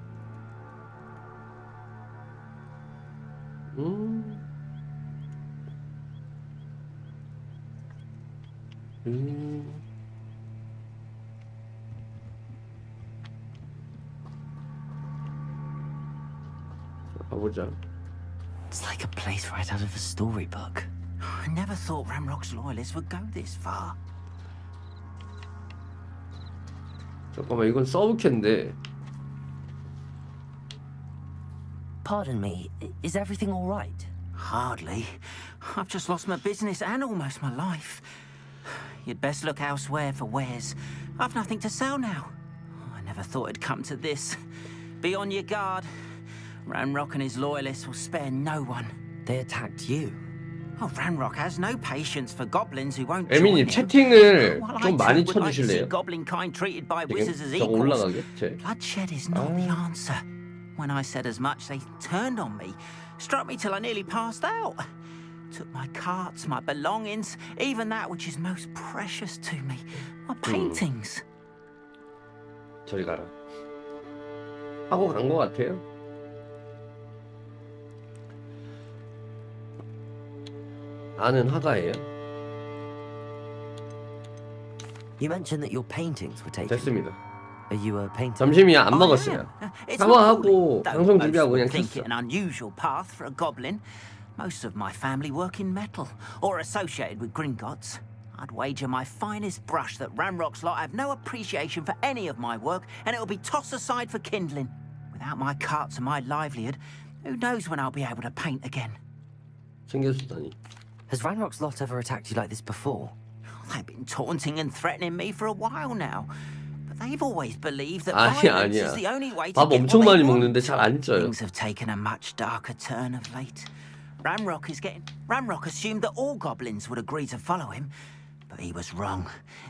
가보자. It's like a place right out of a storybook. I never thought Ramrock's loyalists would go this far. 잠깐만, 이건 서브캔데. Pardon me, is everything all right? Hardly. I've just lost my business and almost my life. You'd best look elsewhere for wares. I've nothing to sell now. I never thought it'd come to this. Be on your guard. Ranrock and his loyalists will spare no one. They attacked you. Oh, Ranrock has no patience for goblins who won't 에미님, join him. 채팅을 Well, 좀 I 많이 too would like to see 쳐주실래요? goblin kind treated by 되게 wizards as 저거 equals. 올라가게? Bloodshed is not the answer. When I said as much, they turned on me, struck me till I nearly passed out. Took my carts, my belongings, even that which is most precious to me, my paintings. 저리 가라. 하고 간 것 같아요. 나는 하가예요. You mentioned that your paintings were taken. 됐습니다. Are you a painter? 점심이 안 먹었어요. 샤워하고 Though 방송 most 준비하고 그냥 would think 켰어. it an unusual path for a goblin. Most of my family work in metal or associated with Gringotts. I'd wager my finest brush that Ranrock's lot have no appreciation for any of my work, and it'll be tossed aside for kindling. Without my carts and my livelihood, who knows when I'll be able to paint again? 챙겨주다니. Has Ranrock's lot ever attacked you like this before? They've been taunting and threatening me for a while now. But they've always believed that 아니야, violence 아니야. is the only way to 밥 get 엄청 what 많이 they want. 먹는데 잘 안 쪄요. Things have taken a much darker turn of late. Ranrock assumed that all goblins would agree to follow him, but he was wrong.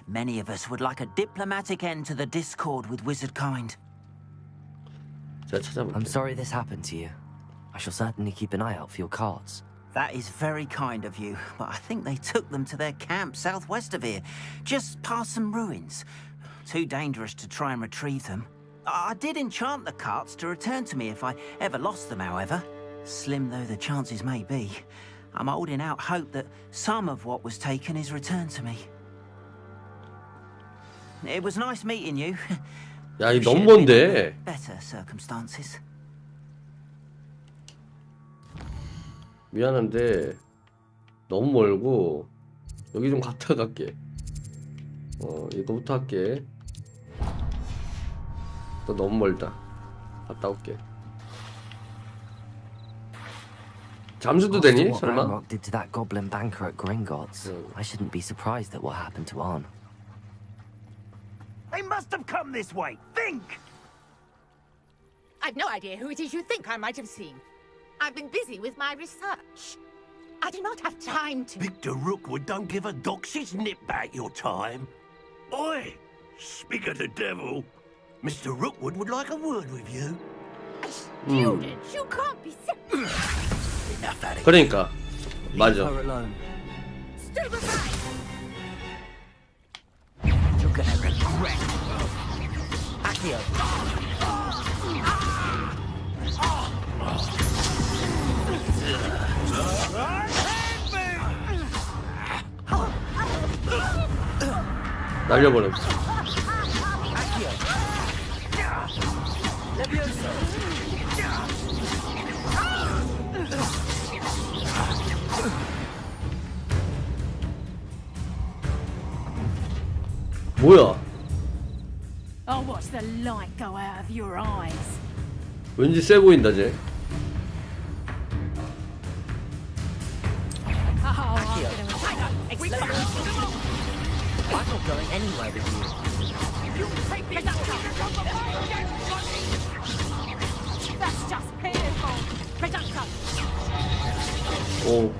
Many of us would like a diplomatic end to the discord with wizard kind. 제가 찾아볼게요. I'm sorry this happened to you. I shall certainly keep an eye out for your carts. That is very kind of you, but I think they took them to their camp southwest of here, just past some ruins. Too dangerous to try and retrieve them. I did enchant the carts to return to me if I ever lost them, however. Slim though the chances may be, I'm holding out hope that some of what was taken is returned to me. It was nice meeting you. 야, 이 Wish 너무 it had been 먼데. under better circumstances. 미안한데 너무 멀고 여기 좀 갔다 갈게. 이거부터 할게. 또 너무 멀다. 갔다 올게. 잠수도 After 되니? what 설마? Ranrock did to that goblin banker at Gringotts, I shouldn't be surprised at what happened to Arn. They must have come this way. Think! I've no idea who it is you think I might have seen. I've been busy with my research. I do not have time to... Victor Rookwood don't give a doxy's nip back your time. Oi! Speak of the devil. Mr. Rookwood would like a word with you. Students, you can't be serious. Enough out of 그러니까 맞아. her alone. Stupefy! You're gonna regret. Accio. 날려버려. 뭐야? I'll watch the light go out of your eyes. 왠지 세 보인다 쟤. Oh, I'm not going anywhere with you. That's just pitiful. Productive. 오.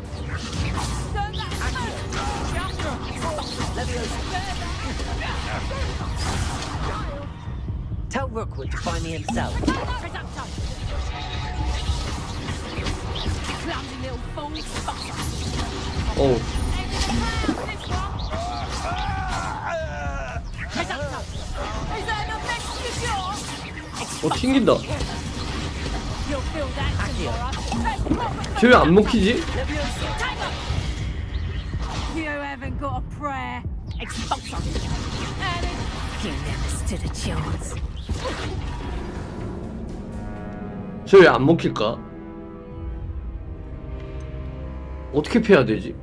Tell Rookwood to find me himself. Clumsy little fool. 오. Is that enough message of yours? 어 튕긴다. You'll feel that tomorrow. 쟤 왜 안 먹히지? You haven't got a prayer. Expulsion. You never stood a chance. 쟤 왜 안 먹힐까? 어떻게 패야 되지?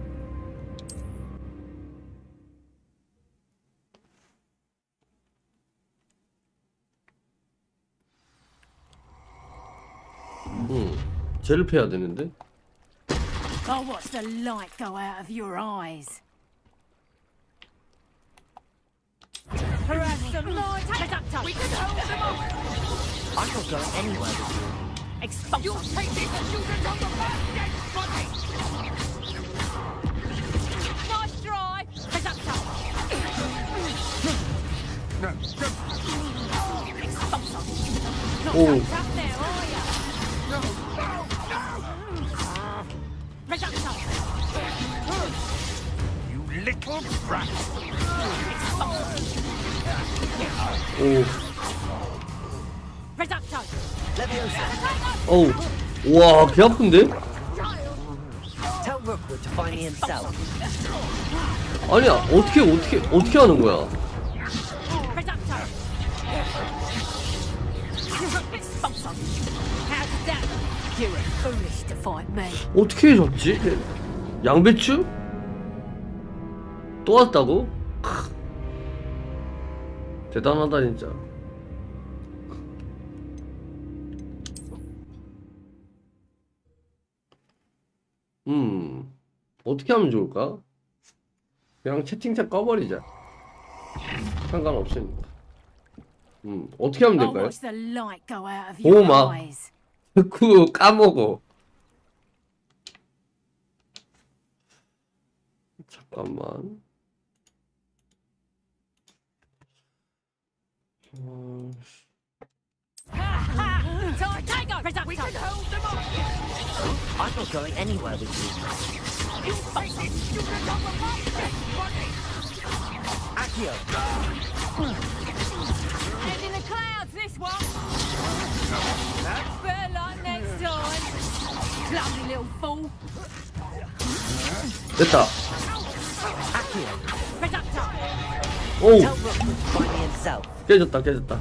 쟤를 패야 되는데? I'll watch the light go out of your eyes. Harass them, Lord. We can hold them off. I'm not going anywhere with you. Expulsion. You'll take these children on the back. Nice try. 오. You little brat. 오. 어우. 우와, 개 아픈데? Tell Rookwood to find me himself. 아니야, 어떻게 하는 거야? You were foolish to fight me. 어떻게 해줬지? 양배추? 또 왔다고? 크. 대단하다 진짜. 어떻게 하면 좋을까? 그냥 채팅창 꺼버리자. 상관없으니까. 어떻게 하면 I'll 될까요? watch the light go out of your 오마. eyes. 자꾸 까먹어. 잠깐만. We can hold them off. I'm not going anywhere with you. Accio. And in the clouds, this one. Fair luck next time. Clumsy little fool. 됐다. Accio. 오. Tell Rookwood to find me himself. 깨졌다.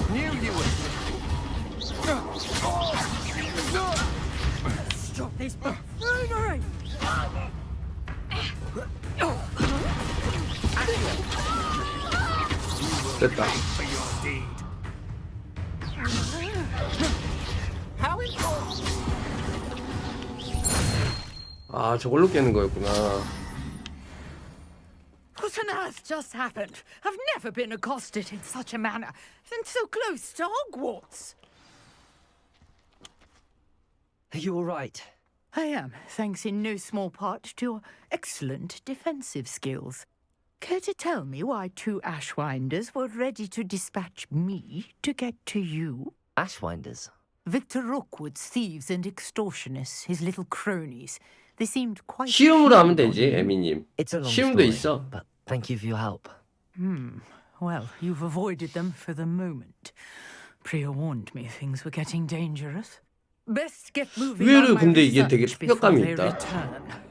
Knew you would. Stop this buffoonery. 됐다. For your deed. How important? 아, 저걸로 깨는 거였구나. What on earth just happened? I've never been accosted in such a manner, and so close to Hogwarts. Are you all right? I am, thanks in no small part to your excellent defensive skills. Care to tell me why 2 Ashwinders were ready to dispatch me to get to you? Ashwinders? Victor Rookwood's thieves and extortionists, his little cronies. They seemed quite... 시음으로 하면 되지, 에미님. It's a long 시음도 story, 있어. but thank you for your help. Well, you've avoided them for the moment. Priya warned me things were getting dangerous. Best get moving on 의외로 my 근데 이게 되게 research before 타격감이 they 있다. return.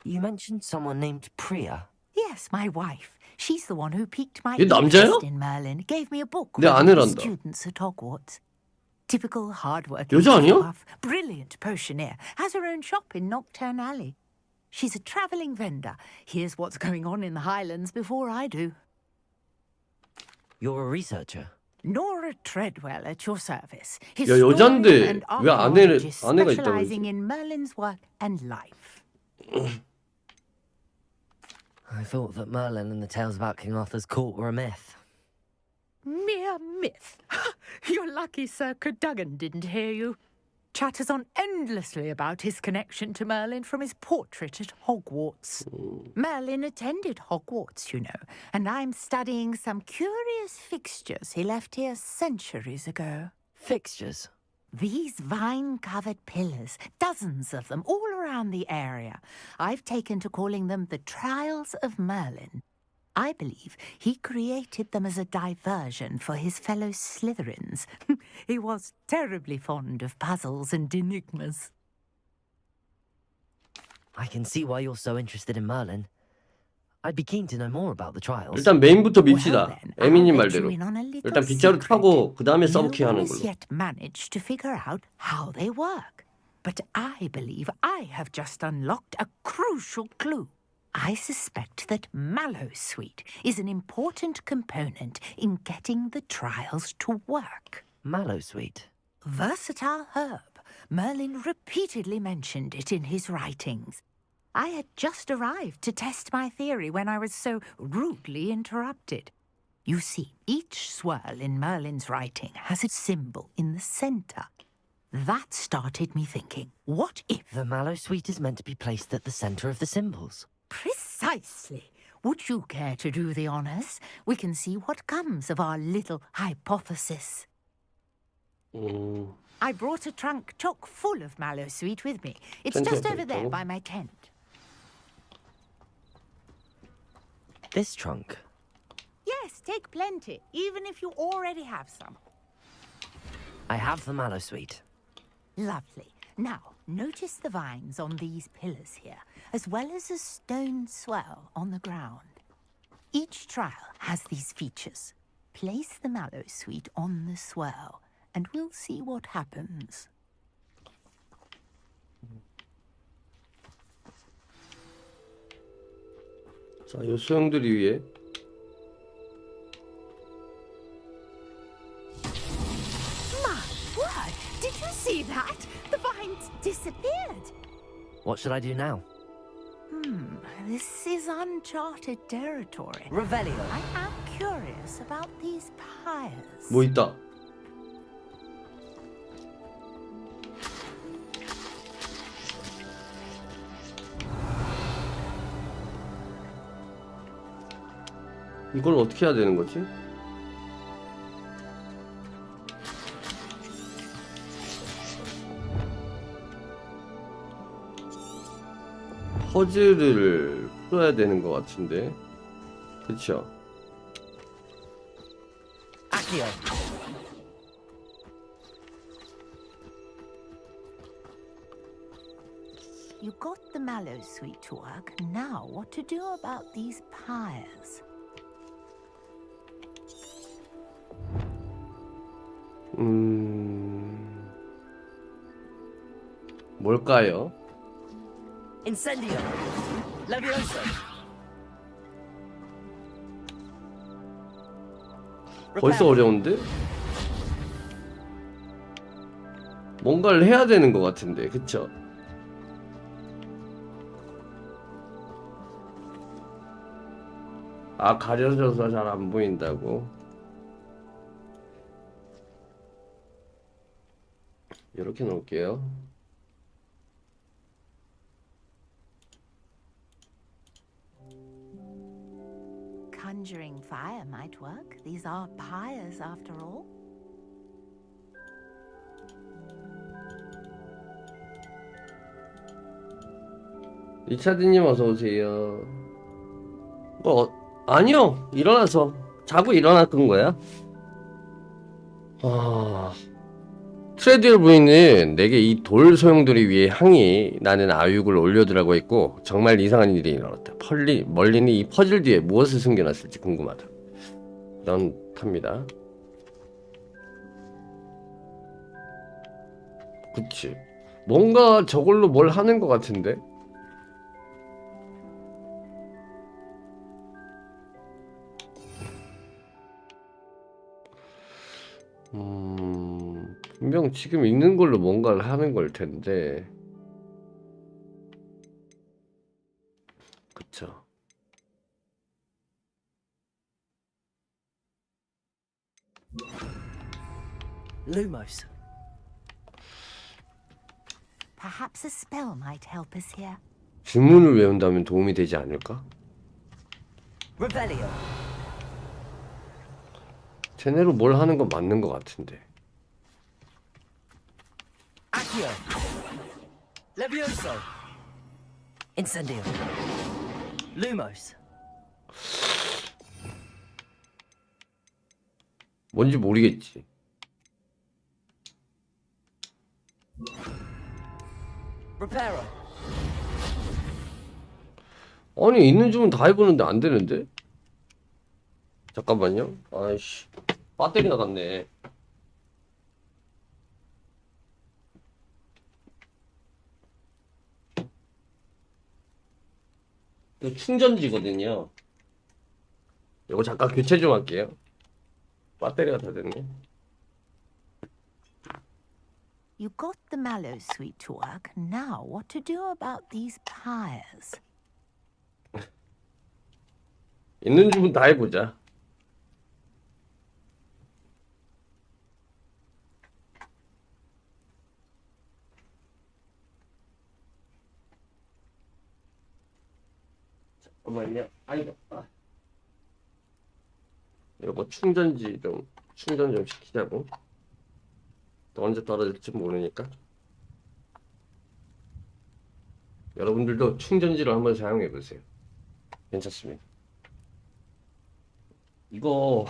You mentioned someone named Priya. Yes, my wife. She's the one who piqued my 얘 남자야? interest in Merlin. Gave me a book 내 on the 아내란다. students at Hogwarts. Typical hard-working, 여자 아니야? buff, brilliant potioneer. Has her own shop in Nocturne Alley. She's a travelling vendor. Hears what's going on in the Highlands before I do. You're a researcher. Nora Treadwell at your service. 야, 여잔데 and 왜 archaeologist 아내가 있다고 specializing 그러지? in Merlin's work and life. I thought that Merlin and the tales about King Arthur's court were a myth. Mere myth. You're lucky Sir Cadogan didn't hear you. Chatters on endlessly about his connection to Merlin from his portrait at Hogwarts. Merlin attended Hogwarts, you know, and I'm studying some curious fixtures he left here centuries ago. Fixtures? These vine-covered pillars, dozens of them all around the area. I've taken to calling them the Trials of Merlin. I believe he created them as a diversion for his fellow Slytherins. He was terribly fond of puzzles and enigmas. I can see why you're so interested in Merlin. I'd be keen to know more about the trials. 일단 메인부터 밉시다. 에미님 말대로. 일단 빗자루 타고 그 다음에 서브키 No one 하는 has 걸로. yet managed to figure out how they work. But I believe I have just unlocked a crucial clue. I suspect that Mallowsweet is an important component in getting the trials to work. Mallowsweet? Versatile herb. Merlin repeatedly mentioned it in his writings. I had just arrived to test my theory when I was so rudely interrupted. You see, each swirl in Merlin's writing has a symbol in the center. That started me thinking, what if... The Mallowsweet is meant to be placed at the center of the symbols. Precisely. Would you care to do the honors? We can see what comes of our little hypothesis. I brought a trunk chock full of Mallowsweet with me. It's just over there by my tent. This trunk? Yes, take plenty, even if you already have some. I have the Mallowsweet. Lovely. Now, notice the vines on these pillars here, as well as a stone swell on the ground. Each trial has these features. Place the Mallowsweet on the swell, and we'll see what happens. 자, 요 수영들이 위에. My word! Did you see that? The vines disappeared. What should I do now? This is uncharted territory. Revelio. I am curious about these pyres. 뭐 있다. 이걸 어떻게 해야 되는 거지? 퍼즐을 풀어야 되는 것 같은데, 그쵸? Accio. You got the Mallowsweet to work. Now, what to do about these pyres? 뭘까요? Incendio. Levioso. 벌써 어려운데? 뭔가를 해야 되는 것 같은데, 그쵸? 아, 가려져서 잘 안 보인다고. 이렇게 놓을게요. conjuring fire might work. These are pyres after all. 리차드님 어서 오세요. 아니요. 일어나서 자고 일어났던 거야. 트레디얼 부인은 내게 이 돌 소용돌이 위에 항이 나는 아육을 올려두라고 했고 정말 이상한 일이 일어났다. 멀리는 이 퍼즐 뒤에 무엇을 숨겨놨을지 궁금하다. 넌 탑니다. 그치. 뭔가 저걸로 뭘 하는 것 같은데? 분명 지금 있는 걸로 뭔가를 하는 걸 텐데. 그쵸. Lumos. Perhaps a spell might help us here. 주문을 외운다면 도움이 되지 않을까? Revelio. 쟤네로 뭘 하는 건 맞는 것 같은데. Accio. Levioso. Incendio. Lumos. 뭔지 모르겠지. Reparo. 아니 있는 주문 다 해보는데 안 되는데? 잠깐만요. 아이씨, 배터리 나갔네. 이거 충전지거든요. 이거 잠깐 교체 좀 할게요. 배터리가 다 됐네. You got the mallow sweet to work. Now, what to do about these pyres? 있는 주문 다 해보자. 잠깐만요. 아이고. 이거 충전 좀 시키자고. 또 언제 떨어질지 모르니까. 여러분들도 충전지를 한번 사용해 보세요. 괜찮습니다. 이거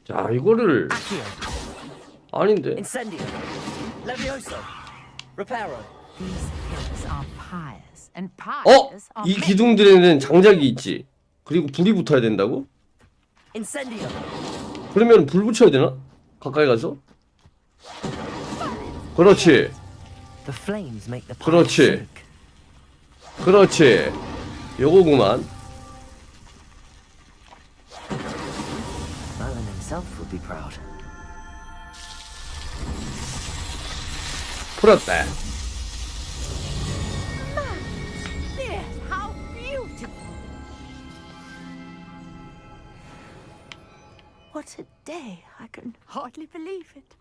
자 이거를 아닌데. Incendio. Levioso. Reparo. These pillars are pyres, and pyres are 이 기둥들에는 장작이 있지. 그리고 불이 붙어야 된다고? Incendio. 그러면 불 붙여야 되나? 가까이 가서? 그렇지. The flames make the pyres 그렇지. sink. 그렇지. 요거구만. Merlin himself would be proud. 풀었다. Yes, how beautiful! What a day! I can hardly believe it.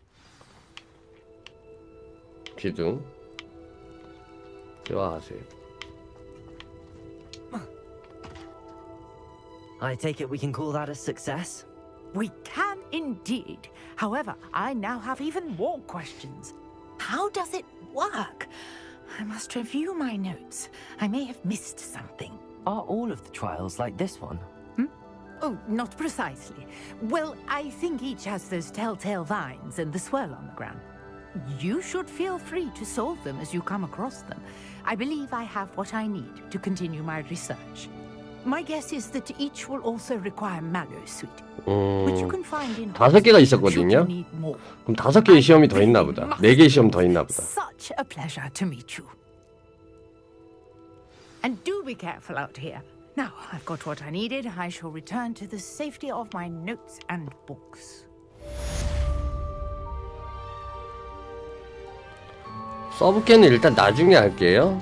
기둥. 대화하세요. I take it we can call that a success? We can indeed. However, I now have even more questions. How does it work? I must review my notes. I may have missed something. Are all of the trials like this one? Oh, not precisely. Well, I think each has those telltale vines and the swirl on the ground. You should feel free to solve them as you come across them. I believe I have what I need to continue my research. My guess is that each will also require mallow sweet, which you can find in 5개가 있었거든요. 그럼 5개의 시험이 더 있나 보다. 4개의 시험 더 있나 보다. Such a pleasure to meet you. And do be careful out here. Now, I've got what I needed. I shall return to the safety of my notes and books. 서브캐는 일단 나중에 할게요.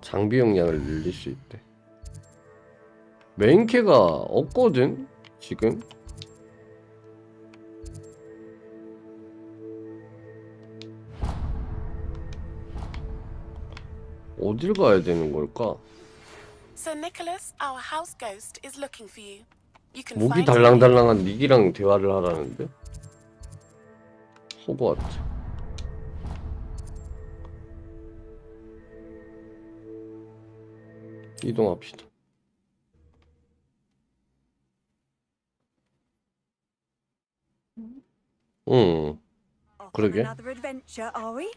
장비 용량을 늘릴 수 있대. 메인캐가 없거든 지금. 어딜 가야 되는 걸까? Sir Nicholas, our house ghost, is looking for you. You can 목이 find him. 달랑달랑한 닉이랑 대화를 하라는데? 호그와트. 이동합시다. 그러게. Another adventure, are we?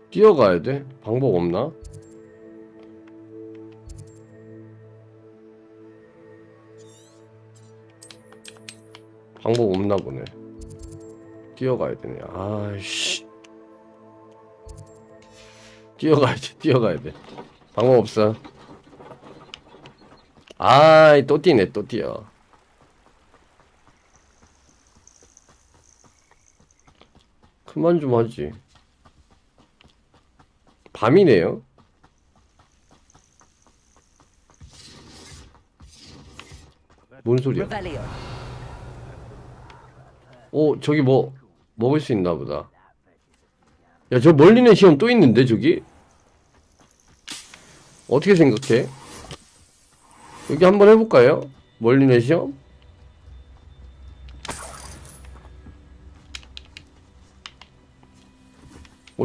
뛰어가야 돼? 방법 없나? 방법 없나 보네. 뛰어가야 되네. 아이씨. 뛰어가야 돼. 방법 없어. 아이, 또 뛰네, 또 뛰어. 그만 좀 하지. 밤이네요. 뭔 소리야? 저기 뭐 먹을 수 있나 보다. 야, 저 멀리 낸 시험 또 있는데 저기? 어떻게 생각해? 여기 한번 해볼까요? 멀리 낸 시험?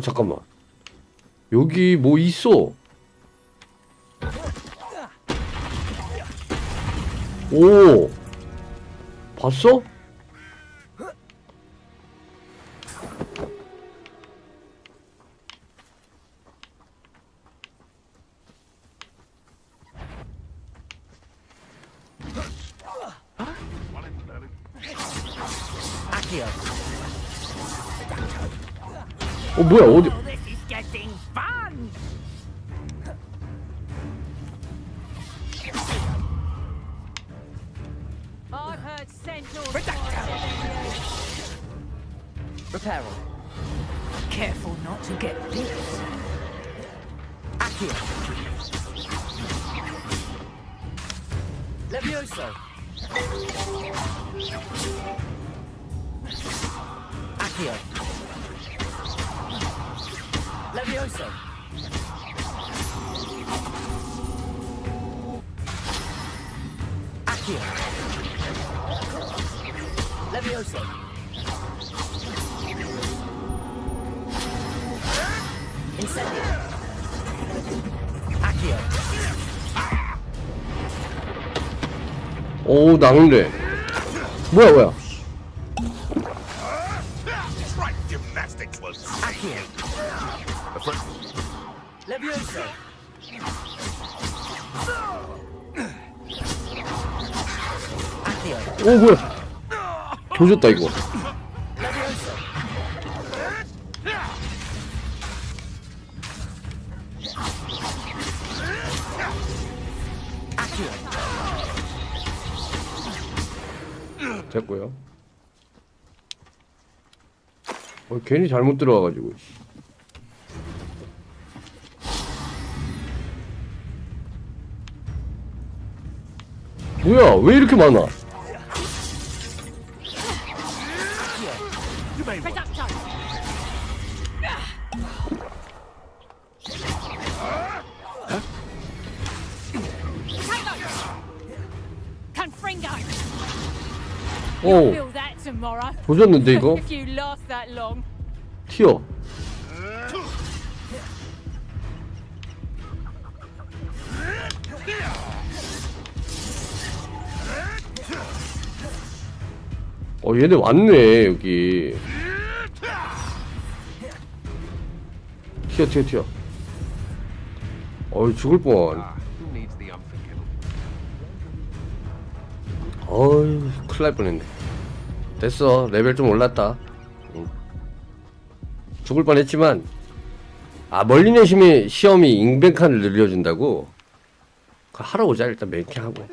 잠깐만. 여기 뭐 있어? 오, 봤어? 뭐야, 어디? This is getting fun. I've heard centaurs. Reparo. Careful not to get bit. Accio. Levioso. Accio. Levioso. Accio. Levioso. Incendio. Accio. 오, 낙뢰. 뭐야? Right, gymnastics will Accio. Levioso. Accio. 오, 뭐야? 조졌다 이거. Levioso. Accio. 됐고요. 괜히 잘못 들어와가지고. 뭐야? 왜 이렇게 많아? 오, 조졌는데 이거? 튀어. 얘네 왔네 여기. 튀어. 죽을 뻔. 큰일 날 뻔했네. 됐어, 레벨 좀 올랐다. 죽을 뻔했지만, 멀리 내심의 시험이 잉뱅칸을 늘려준다고? 그거 하러 오자. 일단 맹킹하고.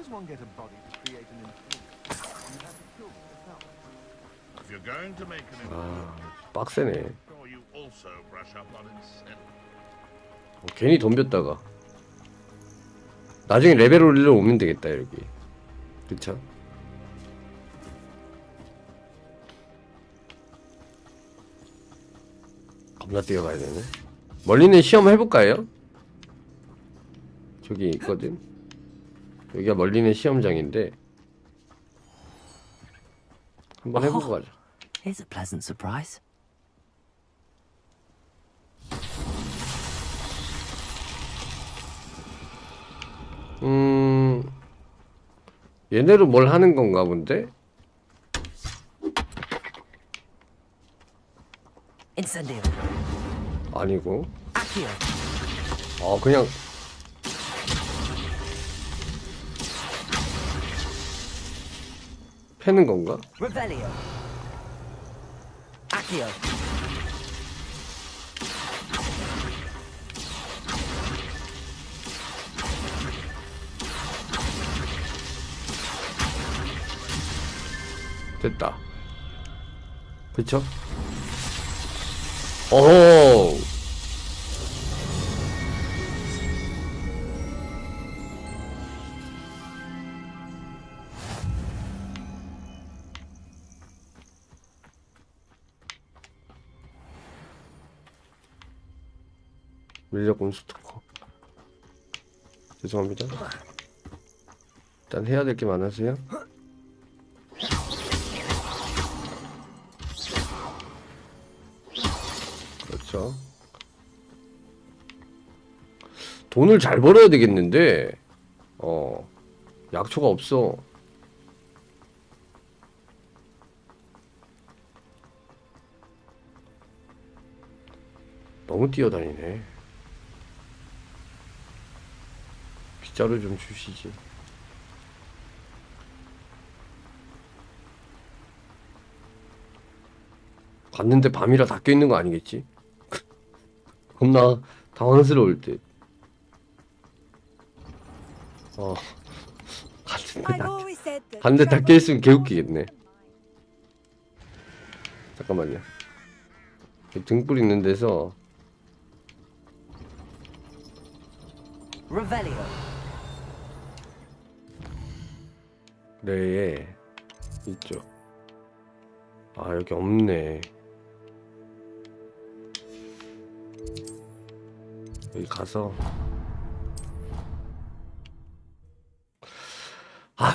빡세네. 괜히 덤볐다가 나중에 레벨 올리러 오면 되겠다. 여기 그쵸? 겁나 뛰어가야 되네. 멀리는 시험 해볼까요? 저기 있거든. 여기가 멀리는 시험장인데 한번 해보고 가자. Here's a pleasant surprise. 얘네로 뭘 하는 건가 본데? Incendio. 아니고. Accio. 그냥 패는 건가? Revelio. Accio. 됐다. 그쵸? 오. 밀려군 스토커. 죄송합니다. 일단 해야 될 게 많으세요? 그렇죠. 돈을 잘 벌어야 되겠는데 약초가 없어. 너무 뛰어다니네. 빗자루 좀 주시지. 갔는데 밤이라 닫혀 있는 거 아니겠지? 겁나 당황스러울 듯. 갔는데 닫혀 있으면 개웃기겠네. 잠깐만요. 등불 있는 데서 Revelio. 네, 있죠. 여기 없네. 여기 가서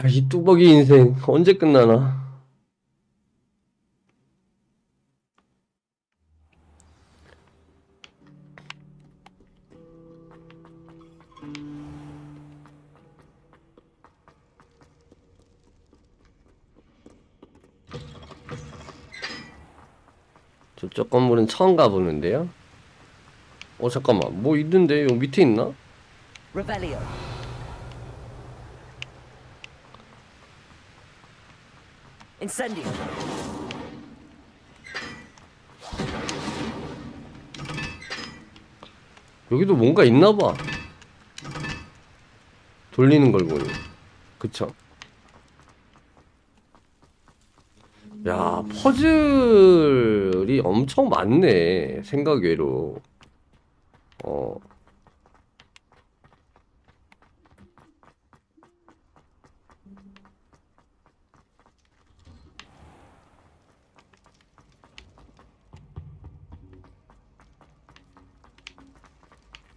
이 뚜벅이 인생 언제 끝나나. 저쪽 건물은 처음 가보는데요. 잠깐만, 뭐 있는데? 여기 밑에 있나? Revelio. Incendio. 여기도 뭔가 있나봐. 돌리는 걸 보니. 그쵸? 야, 퍼즐이 엄청 많네. 생각 외로.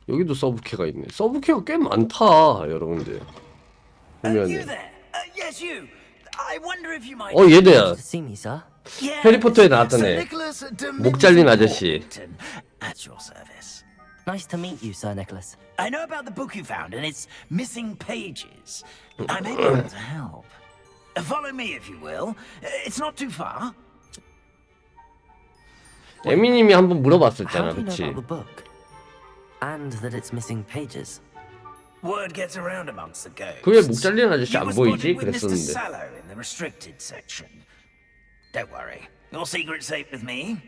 여기도 서브캐가 있네. 서브캐가 꽤 많다, 여러분들. 보면은. Yes, you. I wonder if you might. 얘네야. See me, sir? 해리포터에 나왔던 애. 목 잘린 아저씨. At your service. Nice to meet you, Sir Nicholas. I know about the book you found and its missing pages. I may be able to help. Follow me, if you will. It's not too far. 에미님이 한번 물어봤었잖아, How do you know 그치? about the book? And that it's missing pages. Word gets around amongst the ghosts. 그왜 목 잘린 아저씨 You 안 were 보이지? spotted with Mr. 그랬었는데. Sallow in the restricted section. Don't worry, your secret's safe with me.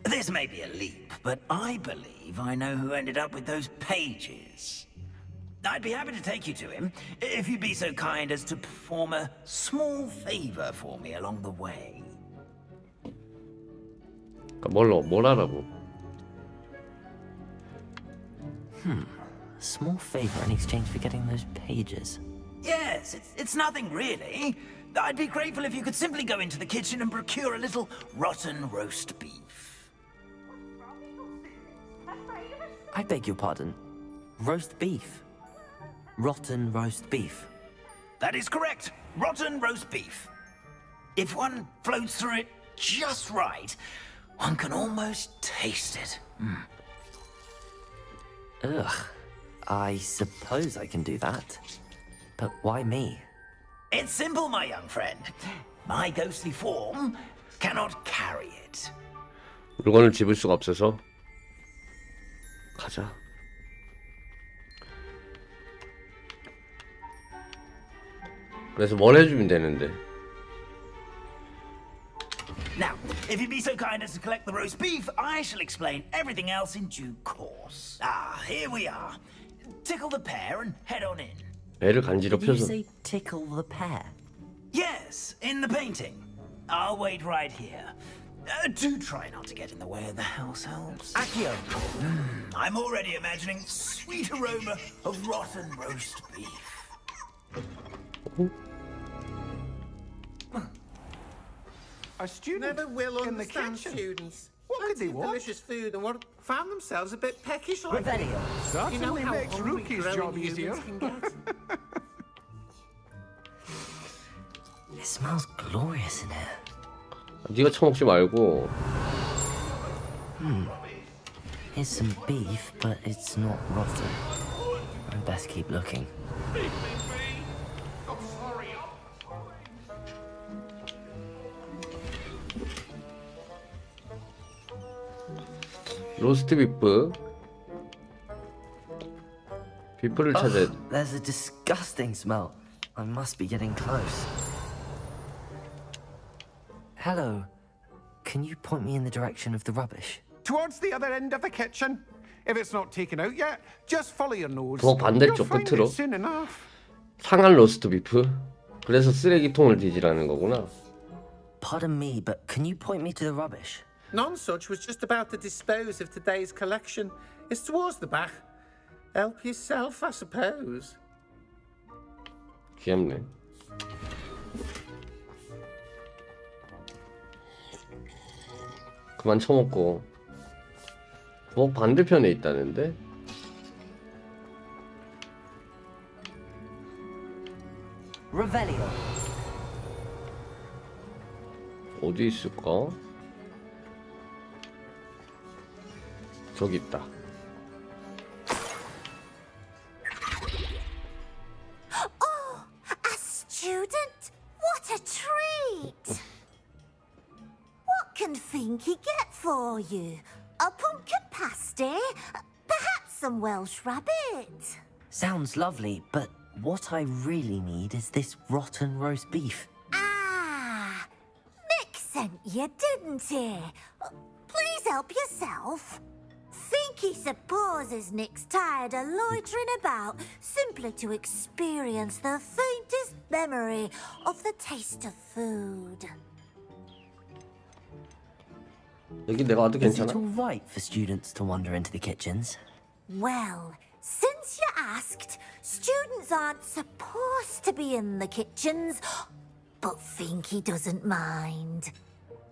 This may be a leap, but I believe I know who ended up with those pages. I'd be happy to take you to him, if you'd be so kind as to perform a small favor for me along the way. 뭘 하라고? A small favor in exchange for getting those pages. Yes, it's nothing really. I'd be grateful if you could simply go into the kitchen and procure a little rotten roast beef. I beg your pardon. Roast beef. Rotten roast beef. That is correct. Rotten roast beef. If one floats through it just right, one can almost taste it. Ugh. I suppose I can do that. But why me? It's simple, my young friend. My ghostly form cannot carry it. 물건을 집을 수가 없어서 가자. 그래서 뭘 해주면 되는데. Now, if you'd be so kind as to collect the roast beef, I shall explain everything else in due course. Ah, here we are. Tickle the pear and head on in. 배를 Did you 간지럽혀서. say tickle the pear? Yes, in the painting. I'll wait right here. Do try not to get in the way of the house helps. Accio. I'm already imagining sweet aroma of rotten roast beef. A student Never will in the understand kitchen. students. What could they Plenty of want? delicious food and what found themselves a bit peckish like Revelio. You know Certainly how makes hungry Rookie's growing job humans easier. can get. It smells glorious in here. 네가 처먹지 말고. Here's some beef, but it's not rotten. I'd best keep looking. 로스트 비프. 비프를 찾아야 돼. There's a disgusting smell. I must be getting close. Hello. Can you point me in the direction of the rubbish? Towards the other end of the kitchen. If it's not taken out yet, just follow your nose. 부엌 반대쪽 You'll find 끝으로. it soon enough. 상한 로스트 비프. 그래서 쓰레기통을 뒤지라는 거구나. Pardon me, but can you point me to the rubbish? Nonsuch was just about to dispose of today's collection. It's towards the back. Help yourself, I suppose. 귀엽네. 그만 처먹고. 부엌 반대편에 있다는데? Revelio. 어디 있을까? 저기 있다. Oh, a student? What a treat! What can Finky get for you? A pumpkin pasty? Perhaps some Welsh rabbit? Sounds lovely, but what I really need is this rotten roast beef. Ah, Nick sent you, didn't he? Please help yourself. Finky supposes Nick's tired of loitering about simply to experience the faintest memory of the taste of food. 여기 내가 와도 Is it 괜찮아? all right for students to wander into the kitchens? Well, since you asked, students aren't supposed to be in the kitchens, but Finky doesn't mind.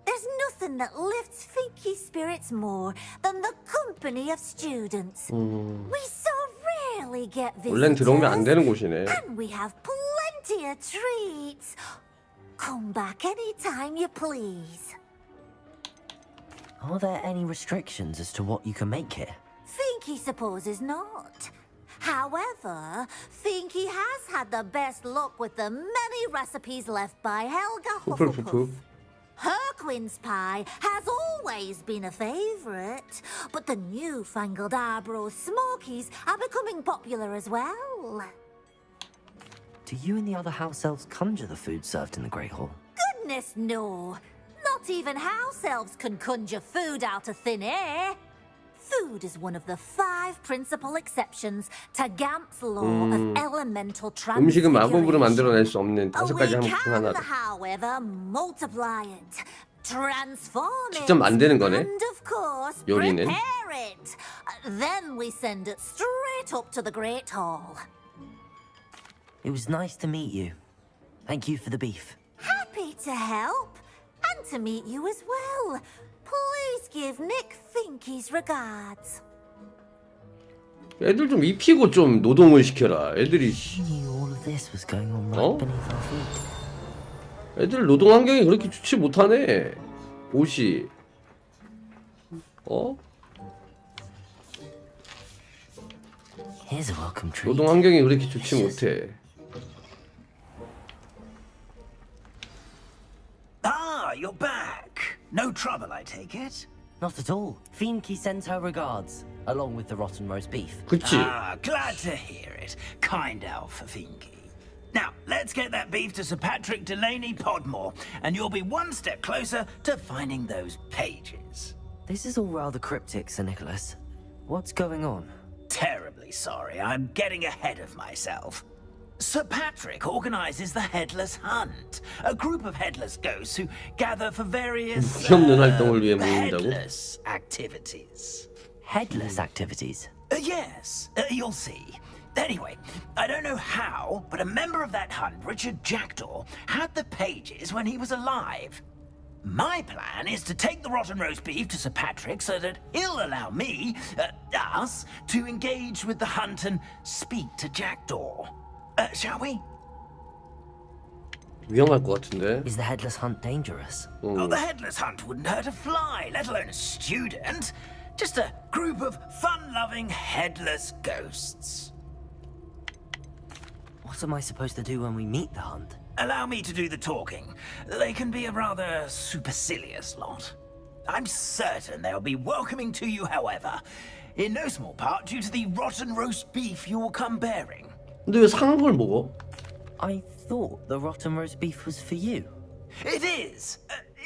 There's nothing that lifts Finky's spirits more than the company of students. We so rarely get 원래는 들어오면 안 visitors, 되는 곳이네. and we have plenty of treats. Come back anytime you please. Are there any restrictions as to what you can make here? Finky supposes not. However, Finky has had the best luck with the many recipes left by Helga Hufflepuff. Her quince pie has always been a favourite, but the newfangled Arborough Smokies are becoming popular as well. Do you and the other house elves conjure the food served in the Great Hall? Goodness no! Not even house elves can conjure food out of thin air. Food is one of the 5 principal exceptions to Gamp's law of elemental 음식은 마법으로 transfiguration. 만들어낼 수 없는 5가지 We 항목 중 can, 하나다. however, multiply it, transform 직접 it, 만드는 거네. and of course, 요리는. prepare it. Then we send it straight right up to the Great Hall. It was nice to meet you. Thank you for the beef. Happy to help. And to meet you as well. Please give Nick Finky's regards. 애들 좀 입히고 좀 노동을 시켜라. 애들이 All of this was going on right beneath our feet. 애들 노동 환경이 그렇게 좋지 못하네. 옷이 Here's a welcome treat. 노동 환경이 그렇게 좋지 못해. Ah, you're back. No trouble, I take it? Not at all. Finky sends her regards, along with the rotten roast beef. 그치? Ah, glad to hear it. Kind Alpha Finky. Now, let's get that beef to Sir Patrick Delaney Podmore, and you'll be one step closer to finding those pages. This is all rather cryptic, Sir Nicholas. What's going on? Terribly sorry, I'm getting ahead of myself. Sir Patrick organizes the Headless Hunt, a group of headless ghosts who gather for various 없는 활동을 위해 모인다고? headless activities. Headless activities? Yes, you'll see. Anyway, I don't know how, but a member of that hunt, Richard Jackdaw, had the pages when he was alive. My plan is to take the rotten roast beef to Sir Patrick so that he'll allow me, us, to engage with the hunt and speak to Jackdaw. Shall we? 위험할 것 같은데. Is the Headless Hunt dangerous? Oh, the Headless Hunt wouldn't hurt a fly, let alone a student. Just a group of fun-loving headless ghosts. What am I supposed to do when we meet the hunt? Allow me to do the talking. They can be a rather supercilious lot. I'm certain they'll be welcoming to you, however, in no small part due to the rotten roast beef you'll come bearing. 근데 왜 상한 걸 먹어? I thought the rotten roast beef was for you. It is,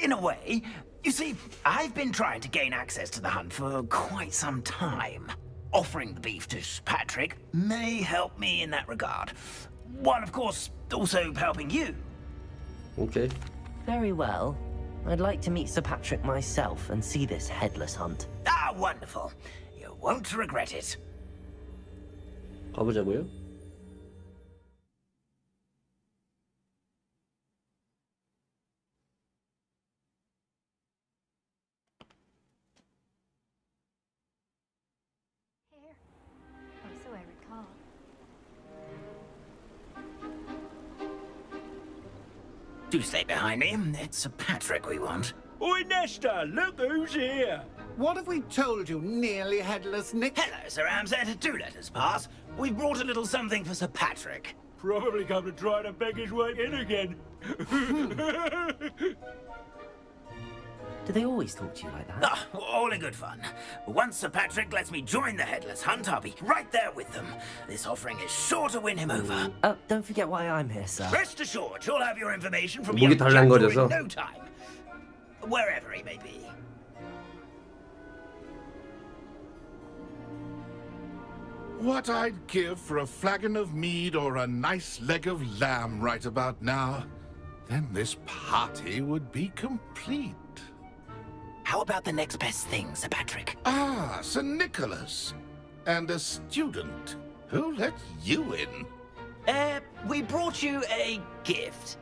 in a way. You see, I've been trying to gain access to the hunt for quite some time. Offering the beef to Patrick may help me in that regard. While, of course, also helping you. Okay. Very well. I'd like to meet Sir Patrick myself and see this Headless Hunt. Ah, wonderful. You won't regret it. 가보자고요? So I recall. Do stay behind me. It's Sir Patrick we want. Oi, Nesta, look who's here. What have we told you, nearly headless Nick? Hello, Sir Ramsay. Do let us pass. We've brought a little something for Sir Patrick. Probably come to try to beg his way in again. Do they always talk to you like that? Ah, all in good fun. Once Sir Patrick lets me join the Headless Hunt, I'll be right there with them. This offering is sure to win him over. Don't forget why I'm here, sir. Rest assured, you'll have your information from 목이 young Jackdaw 달랑거려서. in no time. Wherever he may be. What I'd give for a flagon of mead or a nice leg of lamb right about now. Then this party would be complete. How about the next best thing, Sir Patrick? Ah, Sir Nicholas. And a student. Who let you in? We brought you a gift.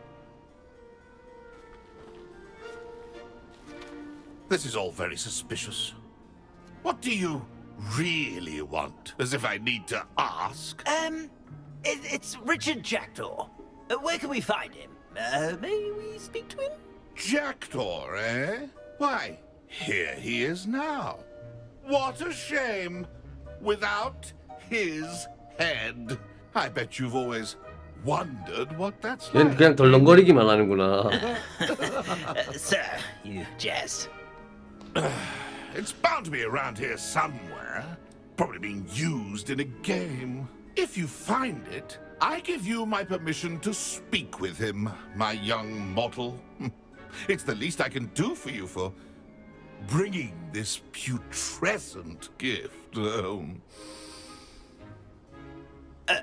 This is all very suspicious. What do you really want? As if I need to ask. It's Richard Jackdaw. Where can we find him? May we speak to him? Jackdaw, eh? Why, here he is now. What a shame. Without his head. I bet you've always wondered what that's 얘는 like. 그냥 덜렁거리기만 하는구나. Sir, you jest. It's bound to be around here somewhere. Probably being used in a game. If you find it, I give you my permission to speak with him, my young mortal. It's the least I can do for you for bringing this putrescent gift home.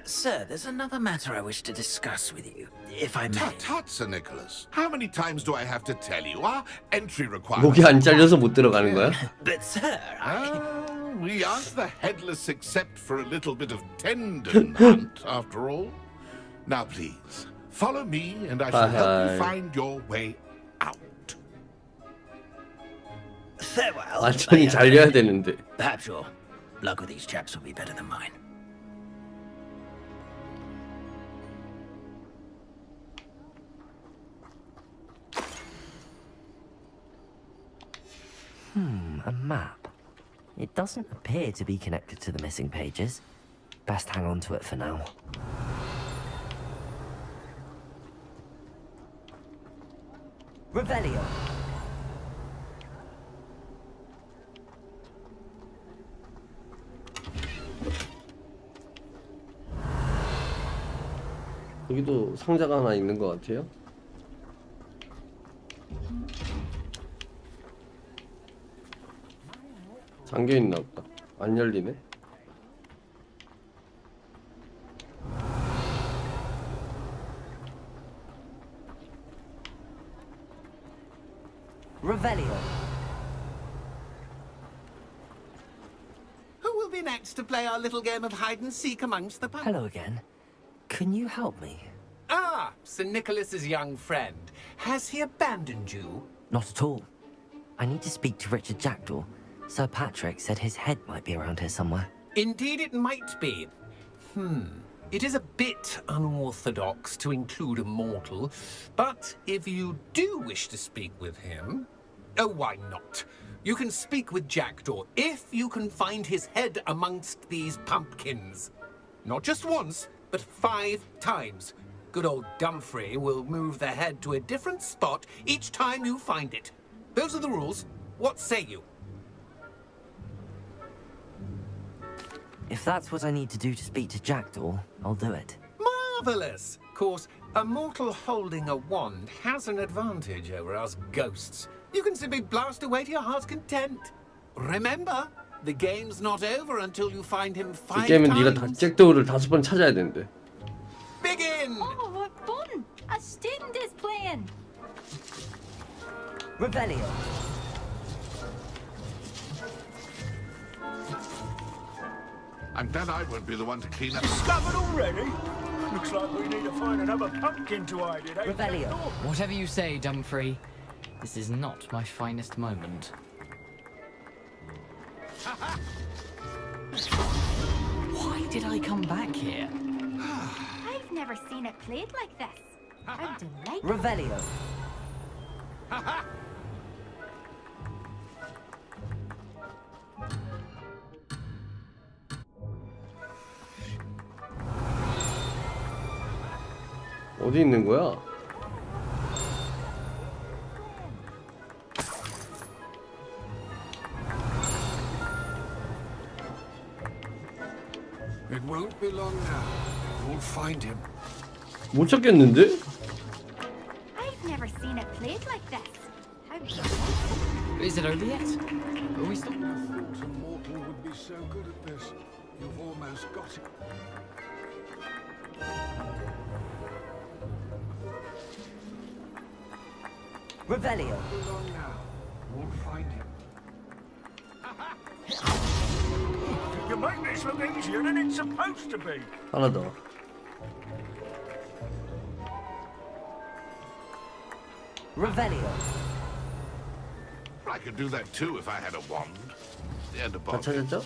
Sir, there's another matter I wish to discuss with you, if I may. Tut tut, Sir Nicholas. How many times do I have to tell you? Our entry requirements. 목이 안 잘려서 못 들어가는 거야? But sir, we aren't the headless except for a little bit of tendon hunt, after all. Now, please, follow me, and I shall help you find your way out. Farewell. 완전히 잘려야 되는데. Perhaps your luck with these chaps will be better than mine. A map. It doesn't appear to be connected to the missing pages. Best hang on to it for now. Revelio. 여기도 상자가 하나 있는 것 같아요. 잠겨 있나 보다. 안 열리네. Revelio. Who will be next to play our little game of hide and seek amongst the pumpkins? Hello again. Can you help me? Ah, Sir Nicholas's young friend. Has he abandoned you? Not at all. I need to speak to Richard Jackdaw. Sir Patrick said his head might be around here somewhere. Indeed it might be. It is a bit unorthodox to include a mortal, but if you do wish to speak with him... Oh, why not? You can speak with Jackdaw if you can find his head amongst these pumpkins. Not just once, but 5 times. Good old Dumfrey will move the head to a different spot each time you find it. Those are the rules. What say you? If that's what I need to do to speak to Jackdaw, I'll do it. Marvelous! Of course, a mortal holding a wand has an advantage over us ghosts. You can simply blast away to your heart's content. Remember, the game's not over until you find him 5 이 게임은 네가 times. 잭도우를 5번 찾아야 된대. Begin! Oh, what fun! A student is playing. Revelio. I'm glad I won't be the one to clean up. Discovered already? Looks like we need to find another pumpkin to hide it, eh? Revelio. Whatever you say, Dumfrey. This is not my finest moment. Why did I come back here? I've never seen it played like this. I'm delighted. Revelio. 어디 있는 거야? It won't be long now. We'll find him. 못 찾겠는데? I've never seen it played like this. How Is it over yet? Are we still... I thought a mortal would be so good at this. You've almost got it. Revelio. Be long now. We'll find him. You make this look easier than it's supposed to be. 하나 더. Revelio. I could do that too if I had a wand. And a 다 box. 찾았죠?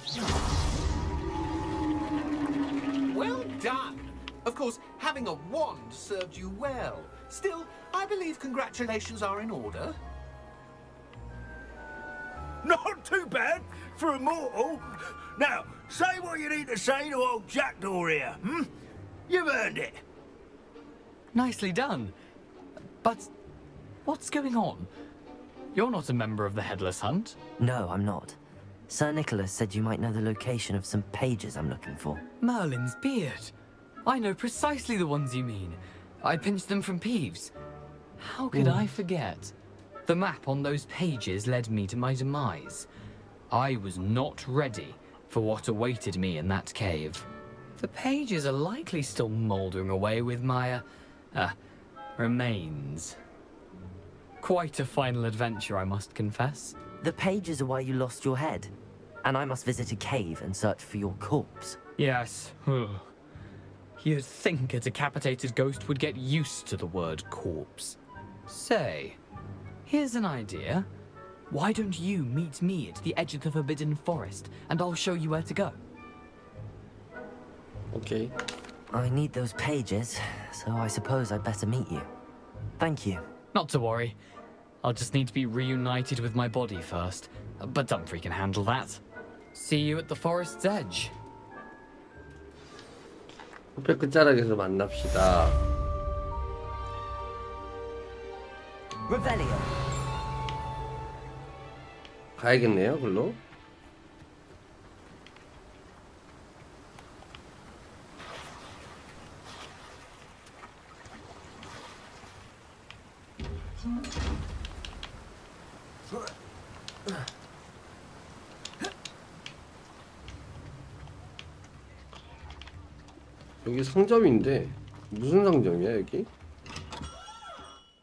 Well done! Of course, having a wand served you well. Still, I believe congratulations are in order. Not too bad for a mortal. Now, say what you need to say to old Jackdaw here, You've earned it. Nicely done. But what's going on? You're not a member of the Headless Hunt. No, I'm not. Sir Nicholas said you might know the location of some pages I'm looking for. Merlin's beard. I know precisely the ones you mean. I pinched them from Peeves. How could I forget? The map on those pages led me to my demise. I was not ready for what awaited me in that cave. The pages are likely still mouldering away with my, remains. Quite a final adventure, I must confess. The pages are why you lost your head, and I must visit a cave and search for your corpse. Yes. You'd think a decapitated ghost would get used to the word corpse. Say, here's an idea. Why don't you meet me at the edge of the Forbidden Forest, and I'll show you where to go? Okay. I need those pages, so I suppose I'd better meet you. Thank you. Not to worry. I'll just need to be reunited with my body first. But Dumfries can handle that. See you at the forest's edge. 호패 끝자락에서 만납시다. Revelio. 가야겠네요, 글로. 여기 상점인데 무슨 상점이야 여기?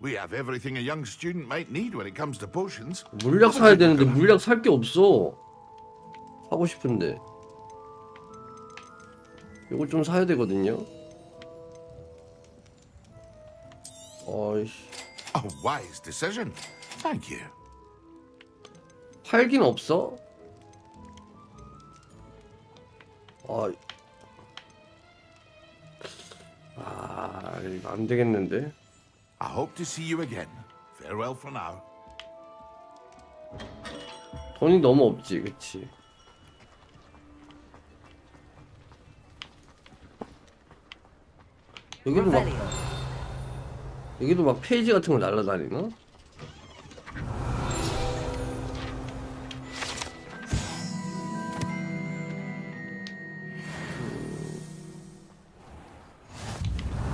We have everything a young student might need when it comes to potions. 물약 사야 되는데 물약 살 게 없어. 사고 싶은데. 이거 좀 사야 되거든요. 어이씨. A wise decision. Thank you. 팔긴 없어? 이거 안 되겠는데. I hope to see you again. Farewell for now. 돈이 너무 없지, 그치? 여기도 막 페이지 같은 거 날라다니나?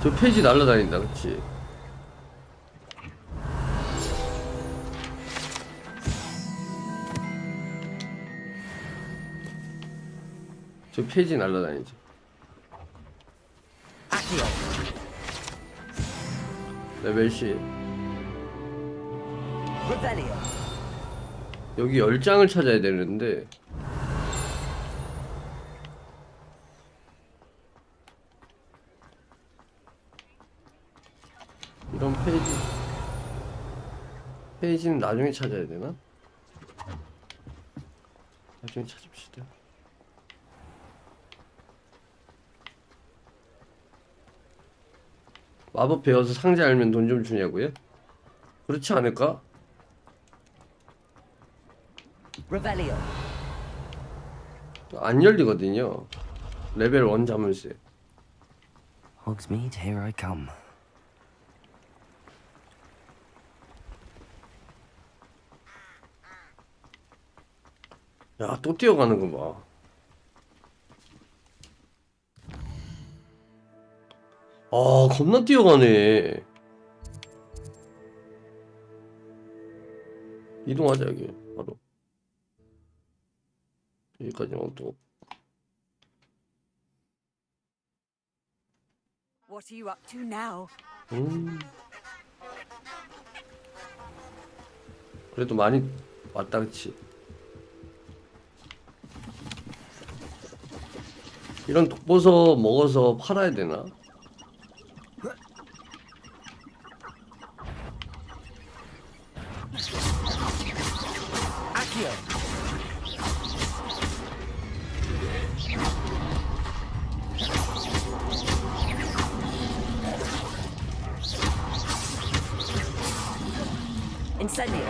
저 페이지 날라다닌다, 그치? 저 페이지 날라다니지. 레벨 10. 여기 10장을 찾아야 되는데 이런 페이지는 나중에 찾아야 되나? 나중에 찾읍시다. 마법 배워서 상자 열면 돈 좀 주냐고요? 그렇지 않을까? 안 열리거든요. 레벨 1 자물쇠. Hogsmeade, here I come. 야, 또 뛰어가는 거 봐. 겁나 뛰어가네. 이동하자, 여기. 바로. 여기까지만 또. What are you up to now? 그래도 많이 왔다, 그치? 이런 독보서 먹어서 팔아야 되나? Incendio.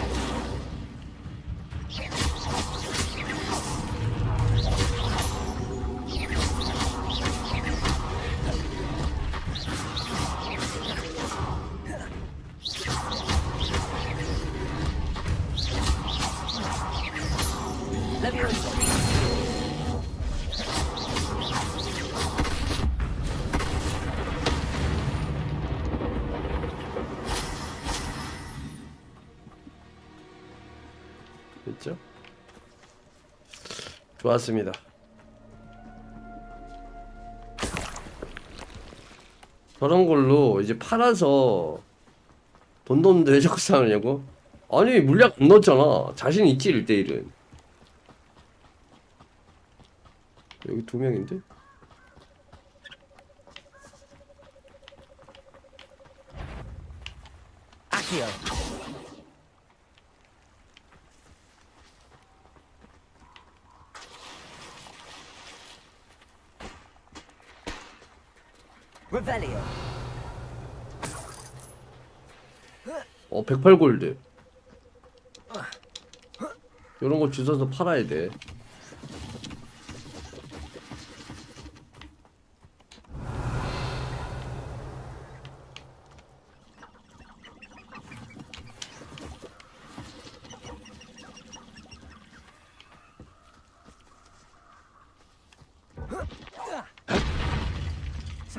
됐죠? 좋았습니다. 저런 걸로 이제 팔아서 돈 넣는데 왜 자꾸 싸우냐고? 아니 물약 안 넣었잖아. 자신 있지 1대1은. 여기 2명인데? Accio. Revelio. 108골드. 요런 거 주워서 팔아야 돼.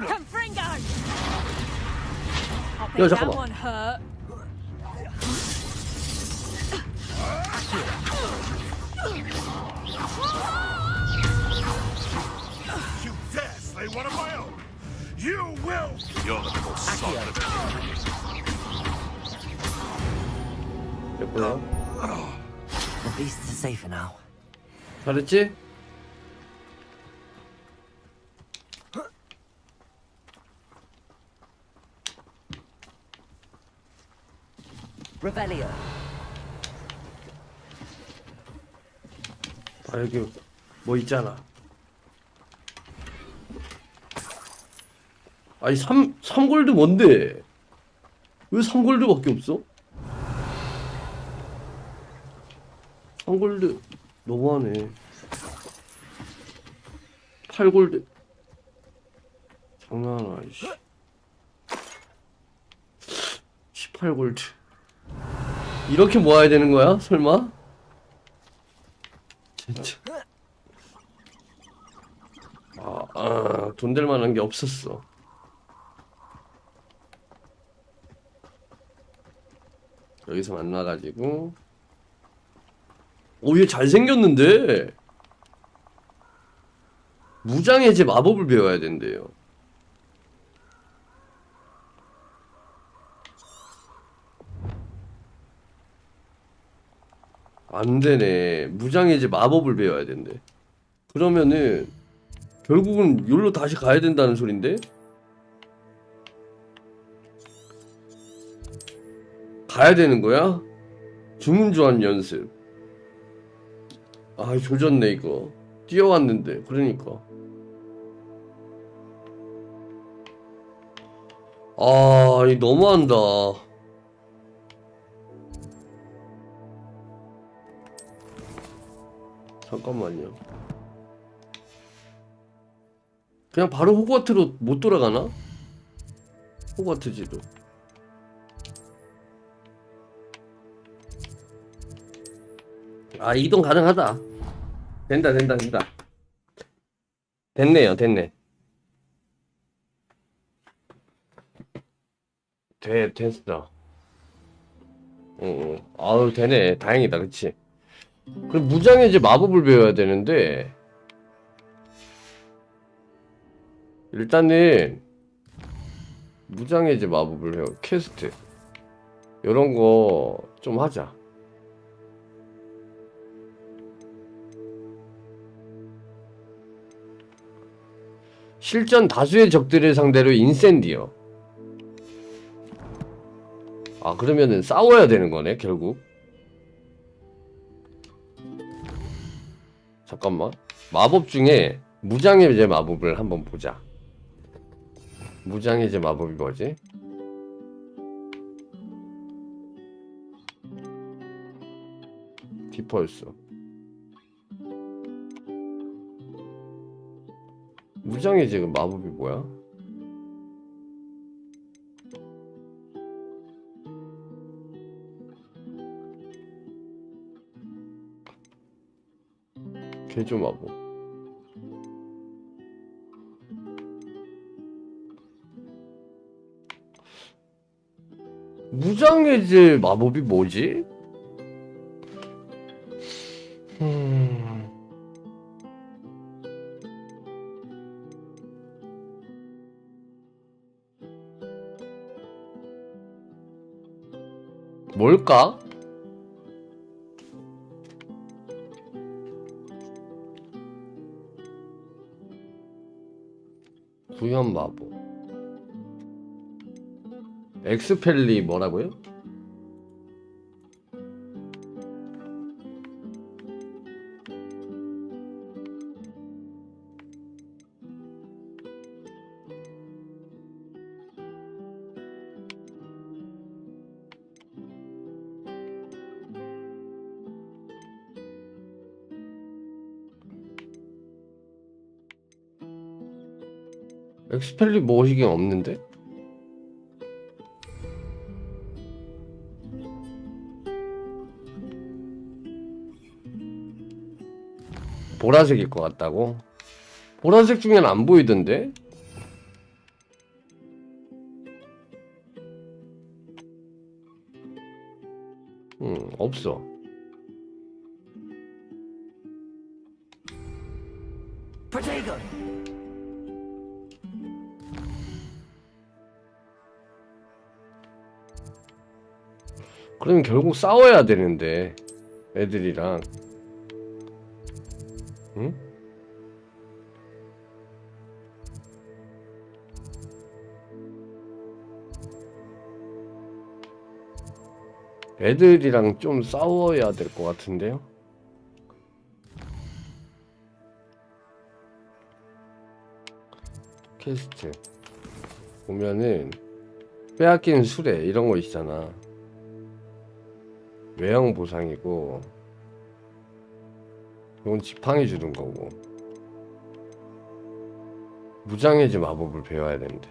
Confringo! I 야, bet that 잠깐만. one hurt. You dare slay one of my own! You will! You're the most son of 됐구나. The beasts are safer now. 잘했지? Revelio. 아 여기 뭐 있잖아. 아니 3골드 뭔데? 왜 3골드밖에 없어? 3골드 너무하네. 8골드 장난하나. 18골드 이렇게 모아야 되는 거야? 설마? 진짜 돈 될 만한 게 없었어. 여기서 만나가지고 오 얘 잘생겼는데 무장해제 마법을 배워야 된대요. 안되네. 무장해제 마법을 배워야 된대. 그러면은 결국은 여기로 다시 가야 된다는 소린데? 가야 되는 거야? 주문 교환 연습. 아 조졌네 이거. 뛰어왔는데 그러니까. 아 이 너무한다. 잠깐만요. 그냥 바로 호그와트로 못 돌아가나? 호그와트 지도. 아 이동 가능하다. 된다. 됐네요. 됐어. 아우 되네. 다행이다. 그치? 그럼 무장해제 마법을 배워야 되는데 일단은 무장해제 마법을 배워. 퀘스트 요런 거 좀 하자. 실전 다수의 적들을 상대로 인센디어. 아 그러면은 싸워야 되는 거네 결국. 잠깐만. 마법 중에 무장해제 마법을 한번 보자. 무장해제 마법이 뭐지? 디펄스. 무장해제 그 마법이 뭐야? 개조 마법. 무장해제 마법이 뭐지? 뭘까? 구현 마법. 엑스펠리 뭐라고요? 엑스펠리 머시기 없는데? 보라색일 것 같다고? 보라색 중엔 안 보이던데? 없어. Protego! 그럼 결국 싸워야 되는데 애들이랑. 응? 애들이랑 좀 싸워야 될 것 같은데요? 퀘스트 보면은 빼앗긴 수레 이런 거 있잖아. 외형 보상이고 이건 지팡이 주는 거고 무장해제 마법을 배워야 되는데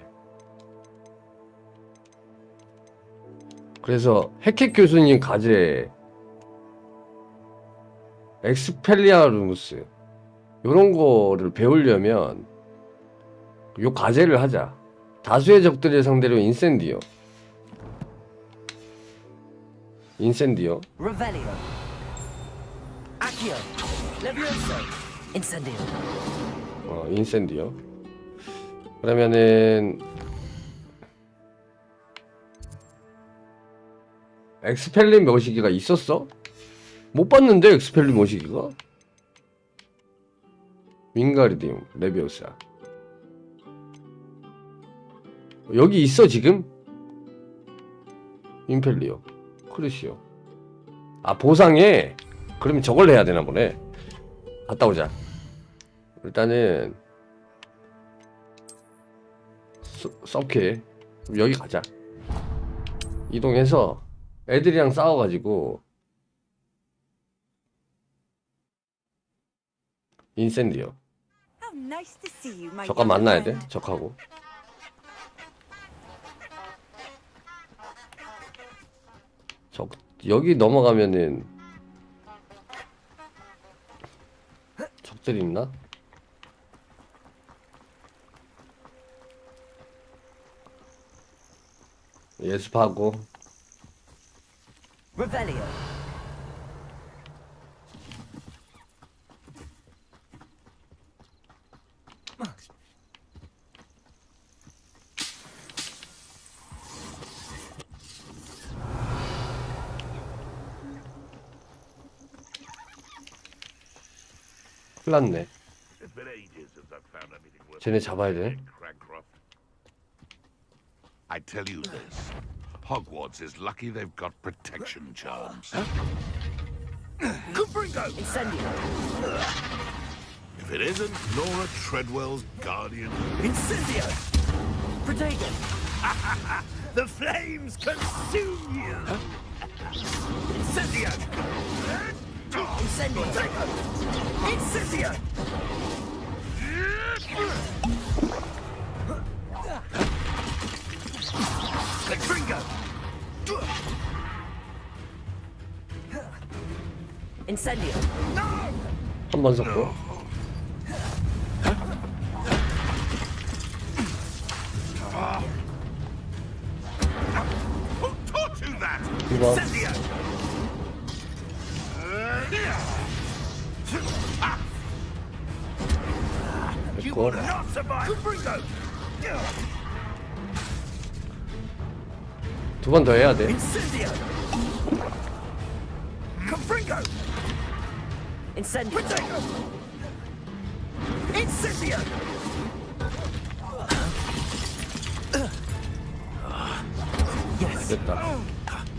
그래서 헤켓 교수님 과제 엑스펠리아루무스 요런 거를 배우려면 요 과제를 하자. 다수의 적들을 상대로 인센디오 Revelio. Accio. Levioso. Incendio. 인센디오. 그러면은 엑스펠리 머시기가 있었어? 못 봤는데 엑스펠리 머시기가? 윙가르디움 레비오사. 여기 있어 지금? 임펠리오 크루시오. 아 보상해? 그러면 저걸 해야 되나 보네. 갔다 오자. 일단은 썩해. 여기 가자. 이동해서 애들이랑 싸워가지고 인센디오. 적과 만나야 돼. 적하고. 여기 넘어가면은 적들이 있나? 예습하고. Revelio. 큰일났네. 쟤네 잡아야 돼. I tell you this, Hogwarts is lucky they've got protection charms. Incendio. If it isn't Nora Treadwell's guardian. Incendio. Protego. The flames consume you! Incendio! Incendio. Incendio! Catringo! Incendio. 한 번 섞고. 두 번. 됐고. 두 번 더 해야 돼. Confringo! Incendio! Potato! Incendio! Yes. 됐다.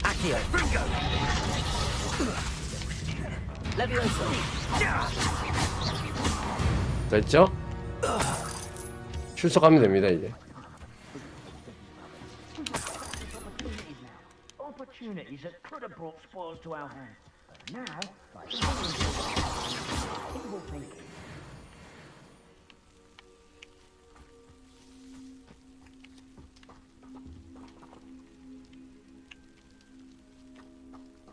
Accio. Fringo! Levioso. 됐죠? 출석하면 됩니다 이제. Opportunities that could have brought spoils to our hands. But now, by evil thinking.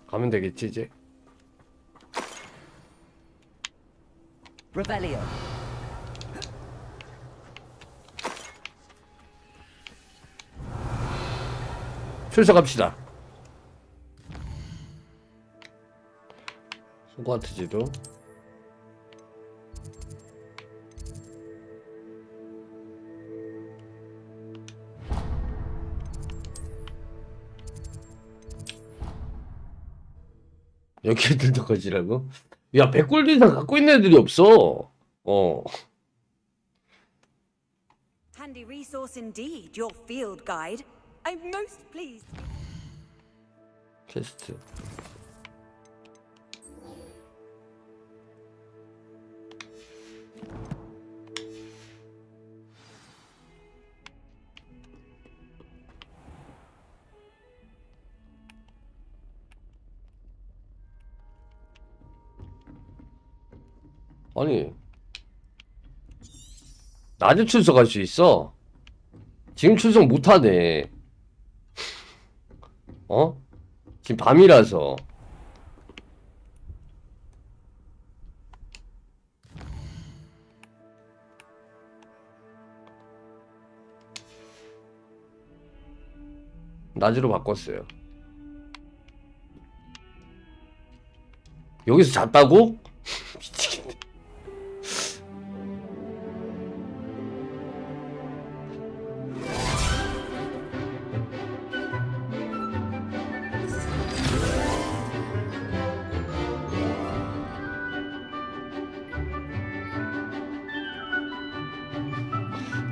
가면 되겠지 이제. Revelio. 출석합시다. 호그와트 지도. 여기 애들도 거지라고? 야, 100골드 이상 갖고 있는 애들이 없어. Handy resource indeed, your field guide. I'm most pleased. 퀘스트. 아니, 낮에 출석할 수 있어? 지금 출석 못하네. 지금 밤이라서. 낮으로 바꿨어요. 여기서 잤다고? 미치겠네.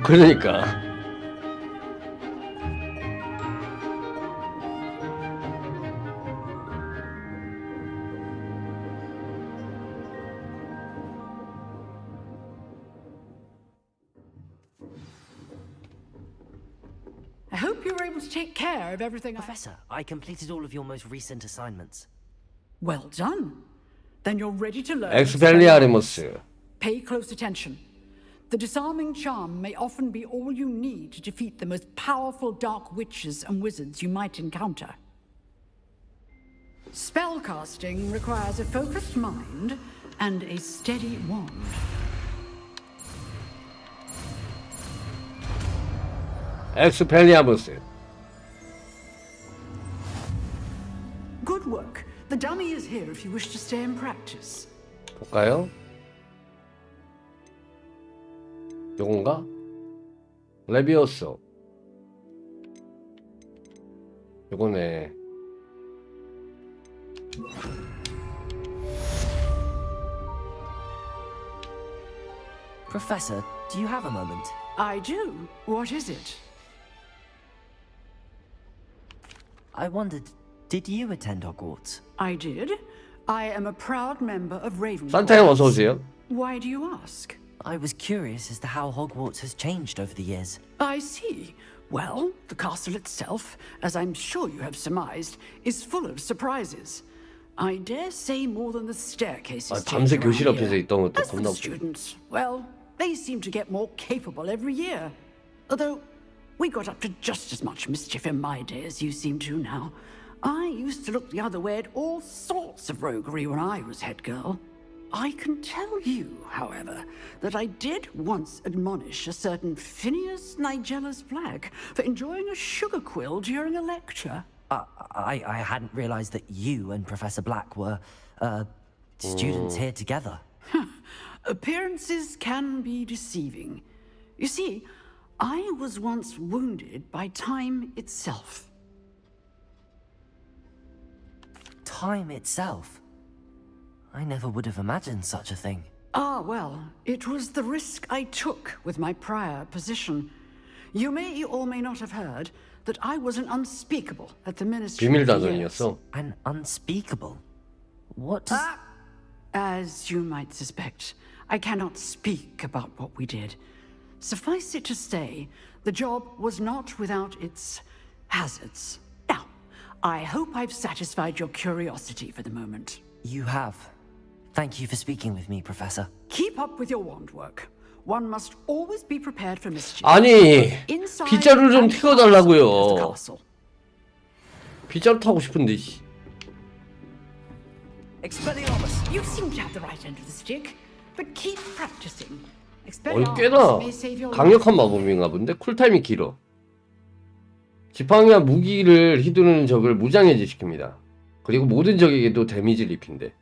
그러니까 I hope you were able to take care of everything. Professor, I completed all of your most recent assignments. Well done. Then you're ready to learn. 엑스펠리아리무스. Pay close attention. The disarming charm may often be all you need to defeat the most powerful dark witches and wizards you might encounter. Spellcasting requires a focused mind and a steady wand. 엑스펠리아리무스. Good work. The dummy is here if you wish to stay and practice. 볼까요? 요건가? 레비오소. 요거네. Professor, do you have a moment? I do. What is it? I wondered, did you attend Hogwarts? I did. I am a proud member of Ravenclaw. 산타형 어서 오세요. Why do you ask? I was curious as to how Hogwarts has changed over the years. I see. Well, the castle itself, as I'm sure you have surmised, is full of surprises. I dare say more than the staircases. 밤새 교실 앞에서 있던 것도 As for 겁나 the 웃겨. students, well, they seem to get more capable every year. Although, we got up to just as much mischief in my day as you seem to now. I used to look the other way at all sorts of roguery when I was head girl. I can tell you, however, that I did once admonish a certain Phineas Nigella's Black for enjoying a sugar quill during a lecture. I hadn't realized that you and Professor Black were, students here together. Appearances can be deceiving. You see, I was once wounded by time itself. Time itself. I never would have imagined such a thing. Ah, well, it was the risk I took with my prior position. You may or may not have heard that I was an unspeakable at the ministry. 비밀단원이었어. An unspeakable? What does... As you might suspect, I cannot speak about what we did. Suffice it to say, the job was not without its hazards. Now, I hope I've satisfied your curiosity for the moment. You have. Thank you for speaking with me, Professor. Keep up with your wand work. One must always be prepared for mischief. 아니, Inside 빗자루 좀 and 태워달라고요. outside of the castle. 빗자루 타고 싶은데. Expelliarmus, you seem to have the right end of the stick, but keep practicing. 꽤나 Expelliarmus may save your life. 강력한 마법인가 본데 쿨타임이 길어. 지팡이와 무기를 휘두르는 적을 무장해제시킵니다. 그리고 모든 적에게도 데미지를 입힌대.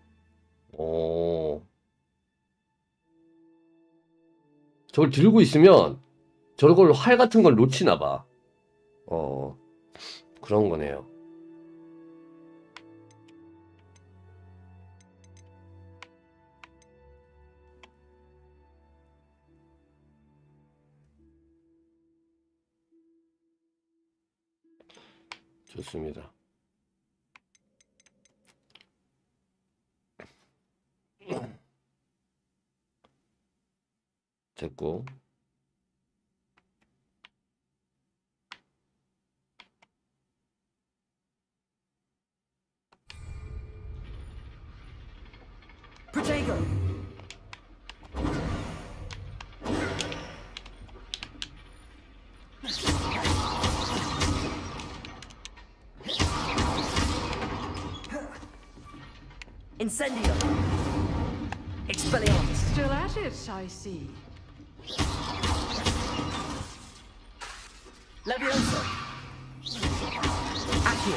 저걸 들고 있으면 저걸 활 같은 걸 놓치나 봐. 그런 거네요. 좋습니다. 됐고. Protego! Incendio! Expelliarmus! Still at it, I see. Levioso! Accio!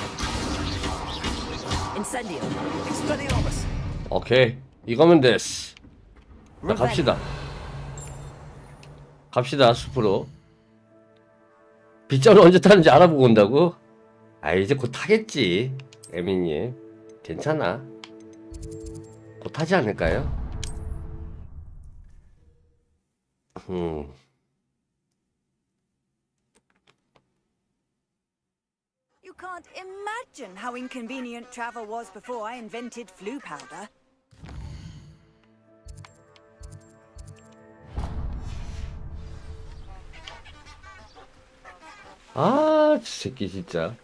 Incendio! Expelliarmus! 오케이, 이거면 됐어. 자, 갑시다. 갑시다, 숲으로. 빗자루 언제 타는지 알아보고 온다고? 아, 이제 곧 타겠지, 에미님. 괜찮아. 곧 타지 않을까요? You can't imagine how inconvenient travel was before I invented flu powder. 아, 저 새끼 진짜.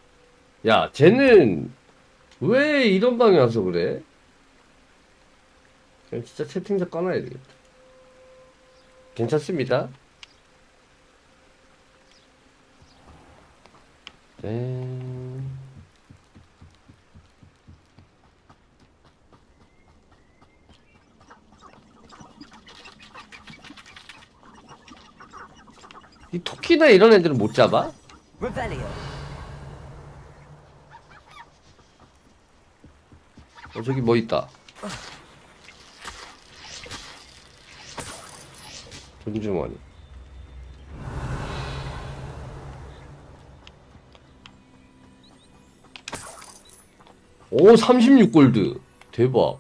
야, 쟤는 왜 이런 방에 와서 그래? 그냥 진짜 채팅창 꺼놔야 되겠다. 괜찮습니다. 이 토끼나 이런 애들은 못 잡아? Revelio! 저기 뭐 있다. 돈주머니. 오, 36골드. 대박.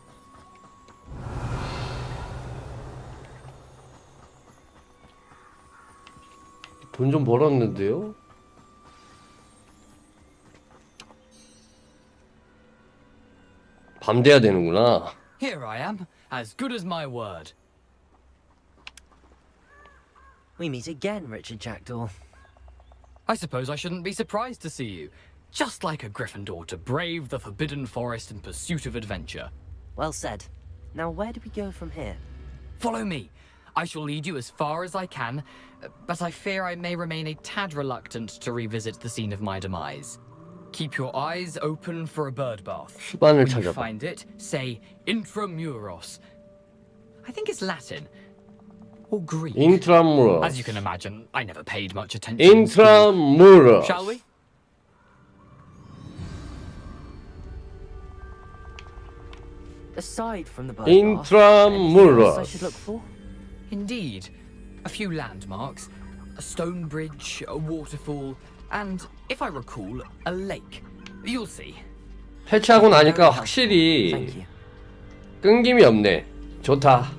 돈 좀 벌었는데요? 밤 돼야 되는구나. Here I am, as good as my word. We meet again, Richard Jackdaw. I suppose I shouldn't be surprised to see you. Just like a Gryffindor to brave the Forbidden Forest in pursuit of adventure. Well said. Now where do we go from here? Follow me. I shall lead you as far as I can, but I fear I may remain a tad reluctant to revisit the scene of my demise. Keep your eyes open for a bird bath. 수반을 When you 찾아봐. find it, say intramuros. I think it's Latin. Or Greek. Intramuros. As you can imagine, I never paid much attention in school. Intramuros. Shall we? Aside from the bird Intramuros. I should look for? Indeed. A few landmarks. A stone bridge, a waterfall, and, if I recall, a lake. You'll see. 해체하고 나니까 확실히 끊김이 없네. 좋다.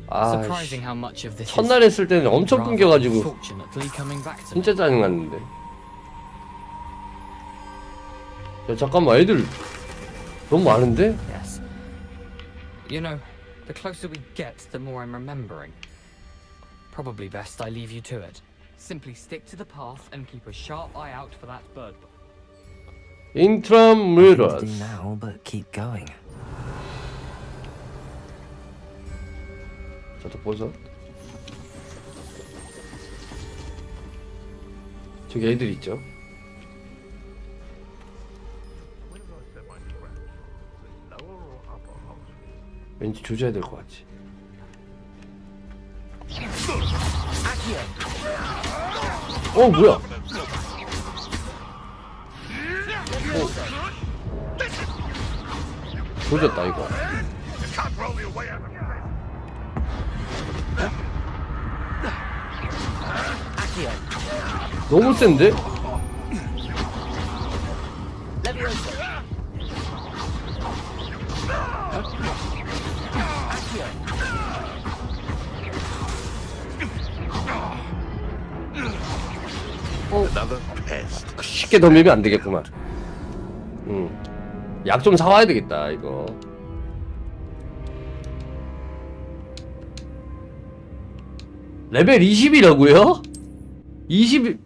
아, Surprising how much of this 첫날 했을 때는 엄청 rather 끊겨가지고 unfortunately coming back to me. 진짜 짜증났는데. 야 잠깐만, 애들 너무 많은데? Yes. You know, the closer we get, the more I'm remembering. Probably best I leave you to it. Simply stick to the path and keep a sharp eye out for that bird. 인트라무러스. Do now, but keep going. 저도 보소. 저기 애들 있죠? 왠지 조져야 될 것 같지. 뭐야? 조졌다 이거. 너무 센데? 쉽게 덤비면 안 되겠구만. 약 좀 사와야 되겠다 이거. 레벨 20이라고요? 20...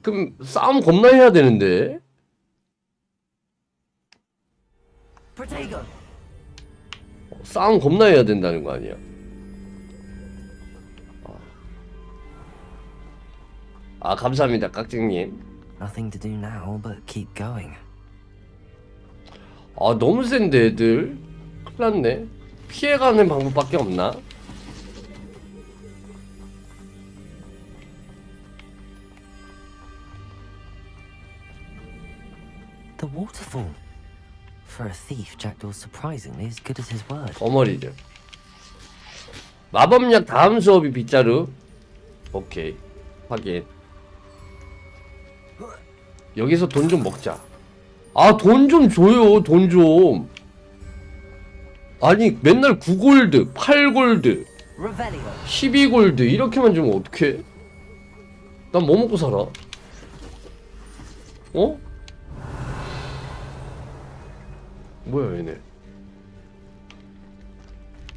그럼 싸움 겁나 해야 되는데. 싸움 겁나 해야 된다는 거 아니야? 아 감사합니다 깍쟁님. Nothing to do now, but keep going. 아 너무 센데 애들. 큰일 났네. 피해가는 방법밖에 없나? The waterfall. For a thief, Jackdaw's surprisingly as good as his word. 어머리죠. 마법약 다음 수업이 빗자루. 오케이. 확인. 여기서 돈 좀 먹자. 아, 돈 좀 줘요, 돈 좀. 아니, 맨날 9골드, 8골드, 12골드, 이렇게만 주면 어떡해? 난 뭐 먹고 살아? 어? 뭐야, 얘네.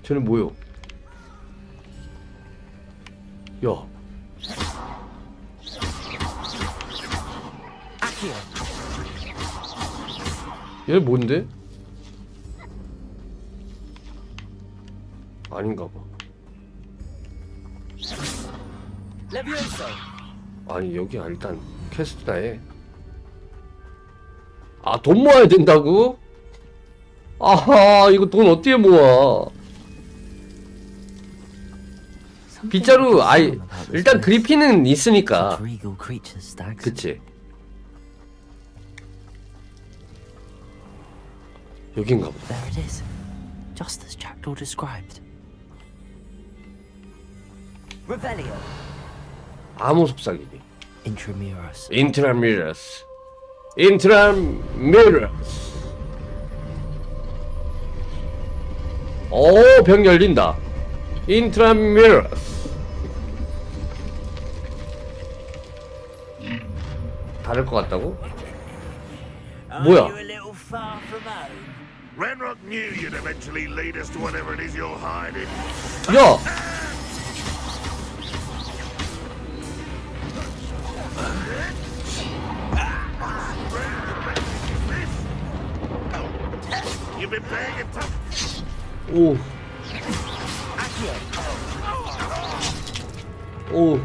쟤는 뭐요? 야. 얘 뭔데? 아닌가 봐. 아니 여기가 일단 퀘스트다 해. 아, 돈 모아야 된다고? 아하, 이거 돈 어떻게 모아? 빗자루, 아이, 일단 그리핀은 있으니까. 그치. 여긴가 보다. There it is. Just as Jackdaw described. Revelio. 암호 속삭이기. Intramuros. 인트라미러스. 인트라미러스. 오, 병 열린다. 인트라미러스. 다를 것 같다고? 뭐야? Renrock knew you'd eventually lead us to whatever it is you're hiding. 야! You've been paying attention. 오. 오.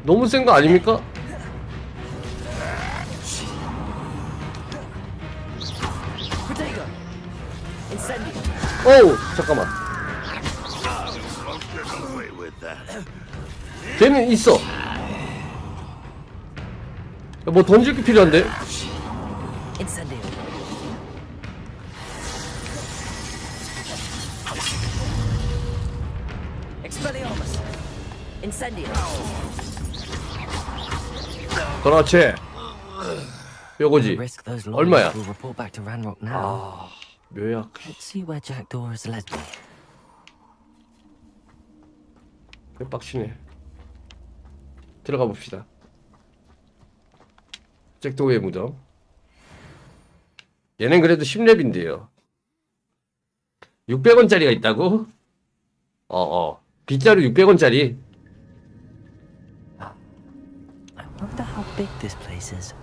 너무 센 거 아닙니까? 어우, 잠깐만. 걔는 있어. 뭐 던질 게 필요한데? 그렇지. 요거지. Risk those 얼마야? lawyers will report back to Ranrock now. 묘약. Let's see where Jackdaw has led me. 빡치네. 들어가 봅시다. 잭도우의 무덤. 얘는 그래도 10렙인데요. 600원짜리가 있다고? 빗자루 600원짜리. I wonder how big this place is.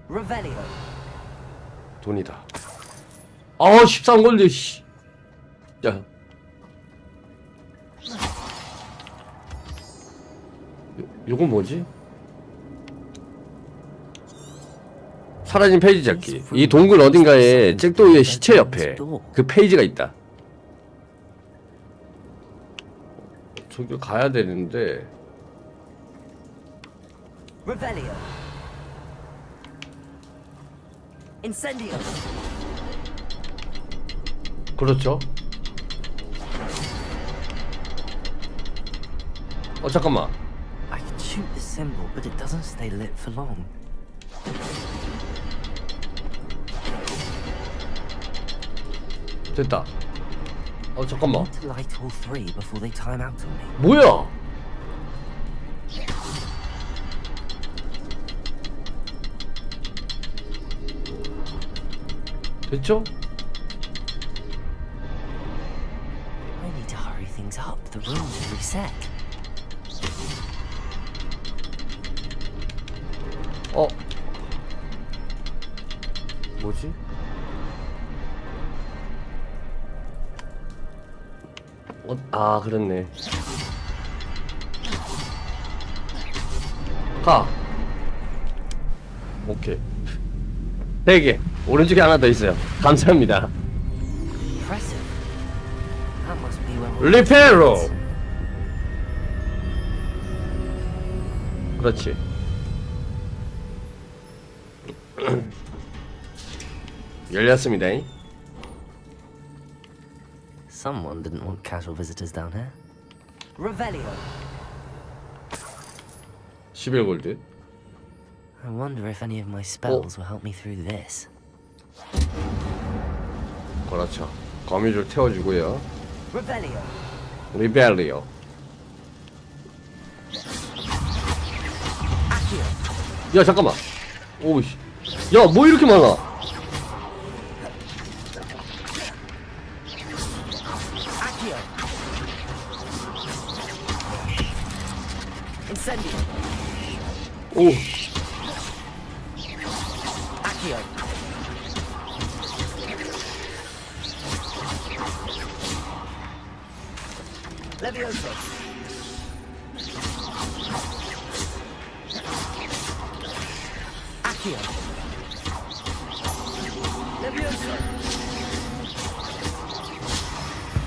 Revelio. 돈이다. 13골드, 씨. 야. 요건 뭐지? 사라진 페이지 찾기. 이 동굴 어딘가에 잭도우의 시체 옆에 그 페이지가 있다. 저기 가야 되는데. Revelio. Incendio. 그렇죠. 잠깐만. I can shoot the symbol, but it doesn't stay lit for long. 됐다. 잠깐만. To light all three before they time out on me. 뭐야? 됐죠? I need to hurry things up. The rooms are reset. 뭐지? 그렇네. 가. 오케이. 3개. 오른쪽에 하나 더 있어요. 감사합니다. Impressive. That must be where all 리페로. 그렇지. 열렸습니다. Someone didn't want casual visitors down here. Revelio. 11골드. I wonder if any of my spells will help me through this. 그렇죠. 거미줄 태워주고요. Revelio. 리벨리오. 야 잠깐만. 오우씨. 야 뭐 이렇게 많아? Incendio. 오. Accio. Levioso. Accio. Levioso.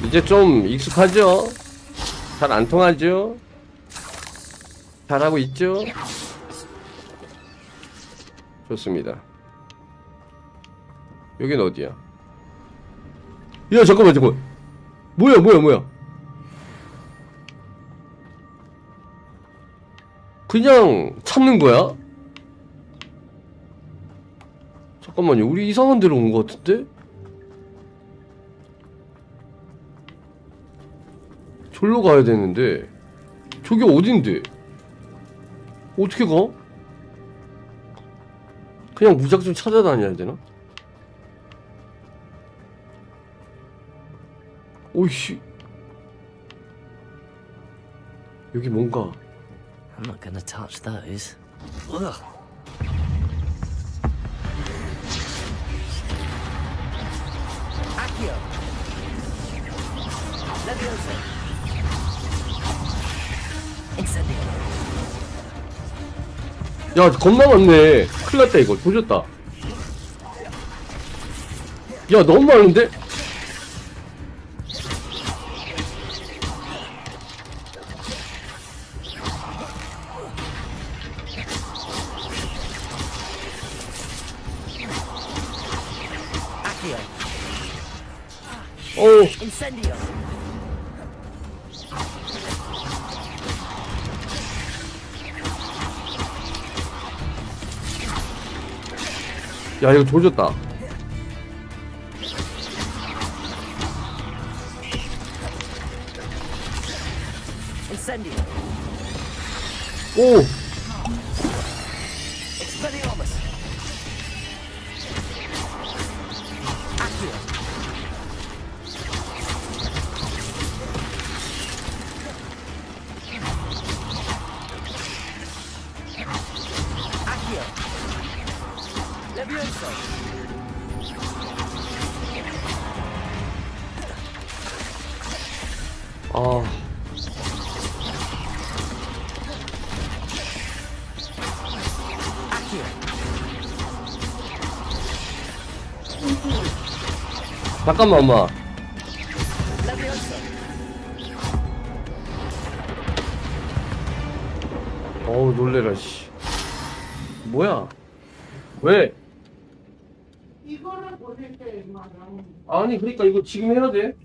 이제 좀 익숙하죠? 잘 안 통하죠? 잘하고 있죠? 좋습니다. 여긴 어디야? 야 잠깐만. 뭐야? 그냥 찾는 거야? 잠깐만요. 우리 이상한 데로 온 거 같은데? 절로 가야 되는데 저기 어딘데? 어떻게 가? 그냥 무작정 찾아다녀야 되나? 오이씨. 여기 뭔가. I'm not gonna touch those. Ugh. Accio. Levioso. Incendio. 야 겁나 많네. 큰일났다 이거. 조졌다. 야 너무 많은데? 오. Incendio. 야, 이거 조졌다. Incendio. 오. Expelliarmus. Accio. Accio. Levioso. 아. 잠깐만, 엄마. 어우, 놀래라, 씨. 뭐야? 왜? 이거를 보낼게, 아니, 그러니까 이거 지금 해야 돼?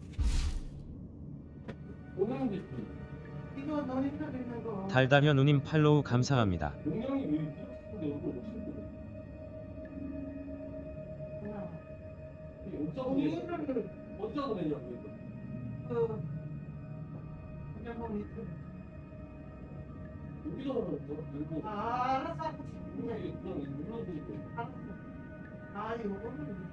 오늘은 됐지. 이거 너 인터넷 거. 달다며 누님 팔로우 감사합니다. 용량이 왜 이렇게 근데 이거 못 어디서 보내냐고 이거. 여기서 보냈어? 알았어. 그냥 눌러주니까. 아, 요거는.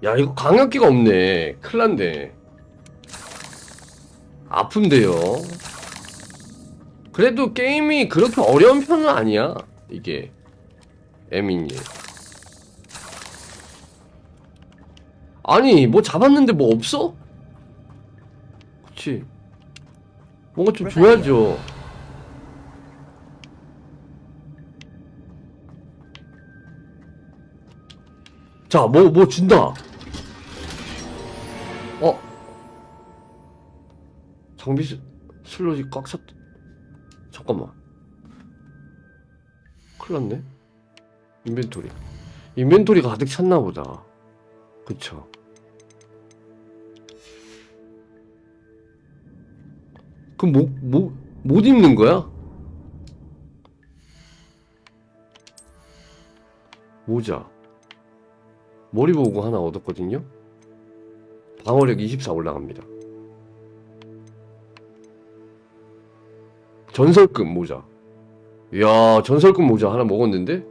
야, 이거 강력기가 없네. 큰일 났네. 아픈데요. 그래도 게임이 그렇게 어려운 편은 아니야. 이게 에미니. 아니, 뭐 잡았는데 뭐 없어? 그치. 뭔가 좀 줘야죠. 자, 뭐 준다. 장비 슬롯이 꽉 찼다. 잠깐만. 큰일 났네. 인벤토리가 가득 찼나 보다. 그쵸. 그럼 못 입는 거야? 모자. 머리 보고 하나 얻었거든요? 방어력 24 올라갑니다. 전설급 모자. 이야, 전설급 모자 하나 먹었는데?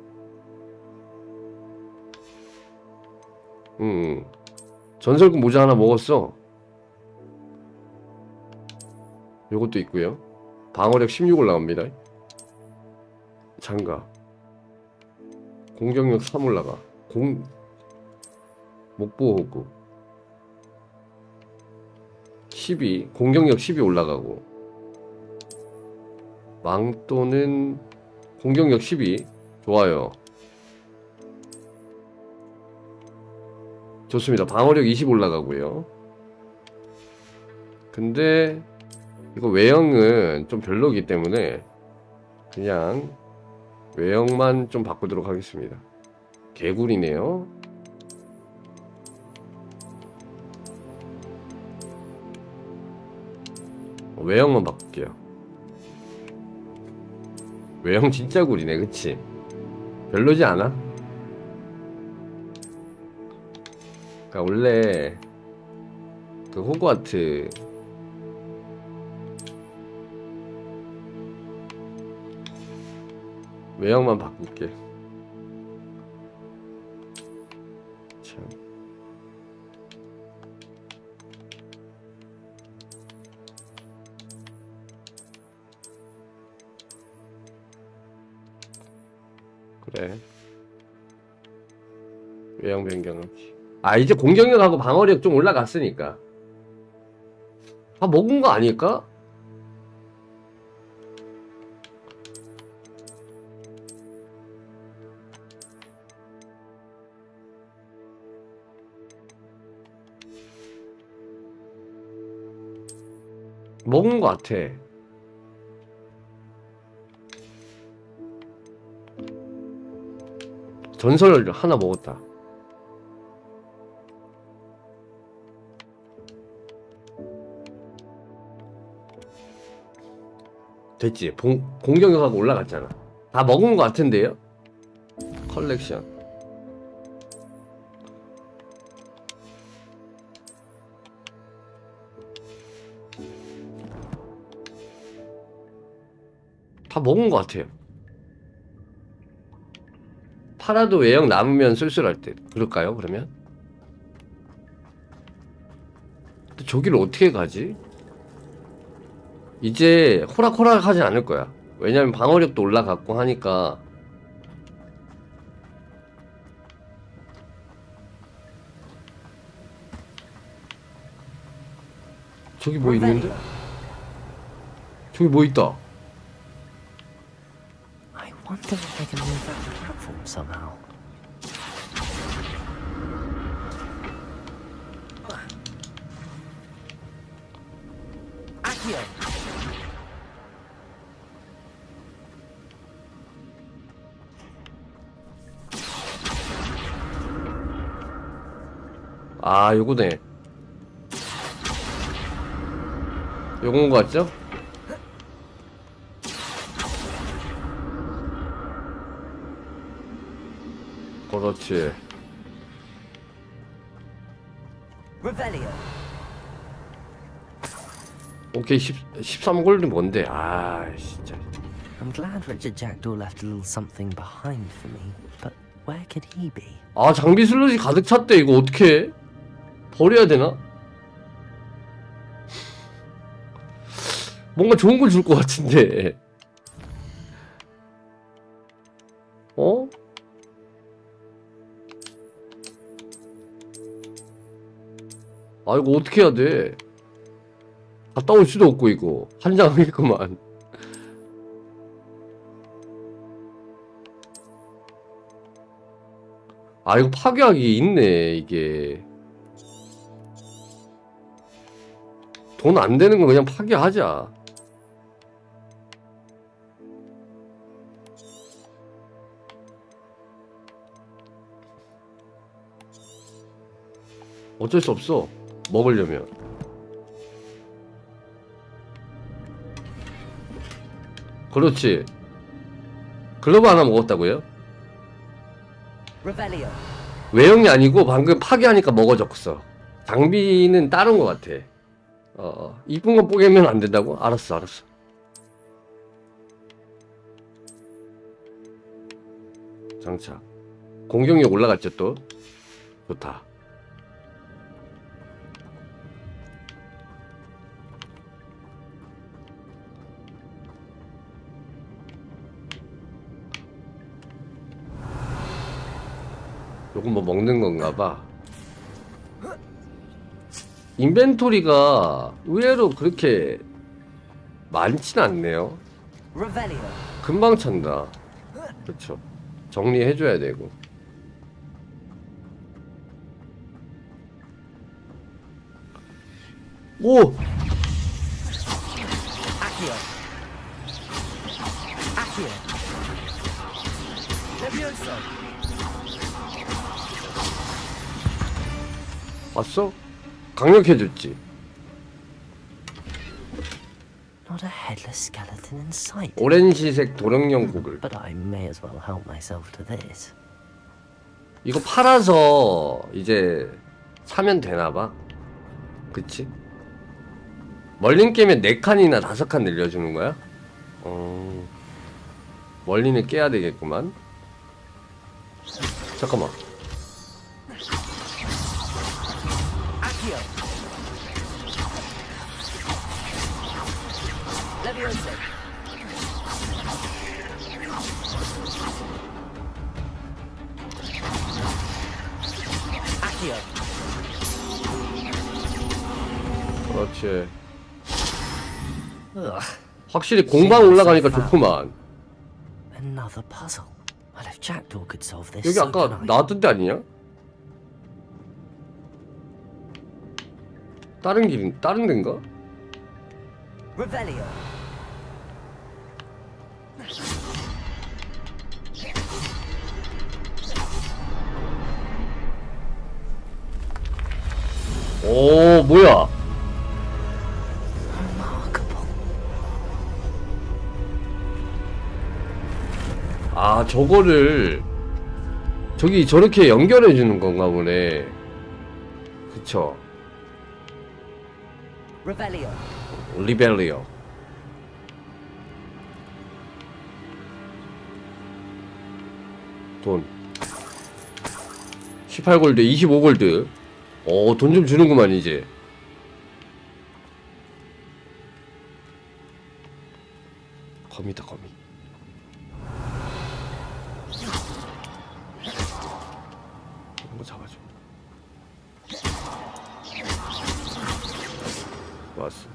전설급 모자 하나 먹었어. 요것도 있고요. 방어력 16 올라갑니다. 장갑. 공격력 3 올라가. 목보호구 12. 공격력 12 올라가고. 망토는 공격력 12. 좋아요. 좋습니다. 방어력 20 올라가고요. 근데 이거 외형은 좀 별로기 때문에 그냥 외형만 좀 바꾸도록 하겠습니다. 개구리네요. 외형만 바꿀게요. 외형 진짜 구리네, 그치? 별로지 않아? 그러니까 원래 그 호그와트 외형만 바꿀게. 참. 그래. 외형 변경하기. 아, 이제 공격력하고 방어력 좀 올라갔으니까. 아, 먹은 거 아닐까? 먹은 거 같아. 전설 하나 먹었다. 됐지. 공격력하고 올라갔잖아. 다 먹은 것 같은데요? 컬렉션. 다 먹은 것 같아요. 팔아도 외형 남으면 쓸쓸할 듯. 그럴까요, 그러면? 근데 저기를 어떻게 가지? 이제 호락호락 하진 않을 거야. 왜냐면 방어력도 올라갔고 하니까. 저기 뭐 있는데? 저기 뭐 있다. I wonder if they can move that platform somehow. 아, 요거네. 요건 거 같죠? 그렇지. 오케이, 13골드 뭔데? 아, 진짜. I'm glad Richard Jackdaw left a little something behind for me, but where could he be? 아, 장비 슬롯이 가득 찼대. 이거 어떻게? 버려야 되나? 뭔가 좋은 걸 줄 것 같은데. 어? 아, 이거 어떻게 해야 돼? 갔다 올 수도 없고, 이거. 한 장이구만. 아, 이거 파괴하기 있네, 이게. 돈 안 되는 거 그냥 파괴하자. 어쩔 수 없어. 먹으려면. 그렇지. 글러브 하나 먹었다고요? 외형이 아니고 방금 파괴하니까 먹어졌어. 장비는 다른 것 같아. 이쁜 거 뽀개면 안 된다고? 알았어, 알았어. 장착. 공격력 올라갔죠, 또? 좋다. 요건 뭐 먹는 건가 봐. 인벤토리가 의외로 그렇게 많진 않네요. 금방 찬다. 그렇죠. 정리해줘야 되고. 오! 봤어? 강력해졌지. Not a headless skeleton in sight. 오렌지색 도령령 고글. But I may as well help myself to this. 이거 팔아서 이제 사면 되나봐. 그치? 멀린 깨면 4칸이나 5칸 늘려주는 거야? 멀리는 깨야 되겠구만. 잠깐만. 그렇지. 확실히 공방 올라가니까 좋구만. Another puzzle. Well, if Jackdaw could solve this, 여기 so 아까 can I. 나왔던 데 아니냐? 다른 길, 다른 데인가? Revelio. 오, 뭐야? 아, 저거를 저기 저렇게 연결해 주는 건가 보네. 그쵸? 리벨리오. 돈 18골드 25골드. 돈 좀 주는구만 이제. 거미다 거미. 이런 거 잡아줘. 왔어.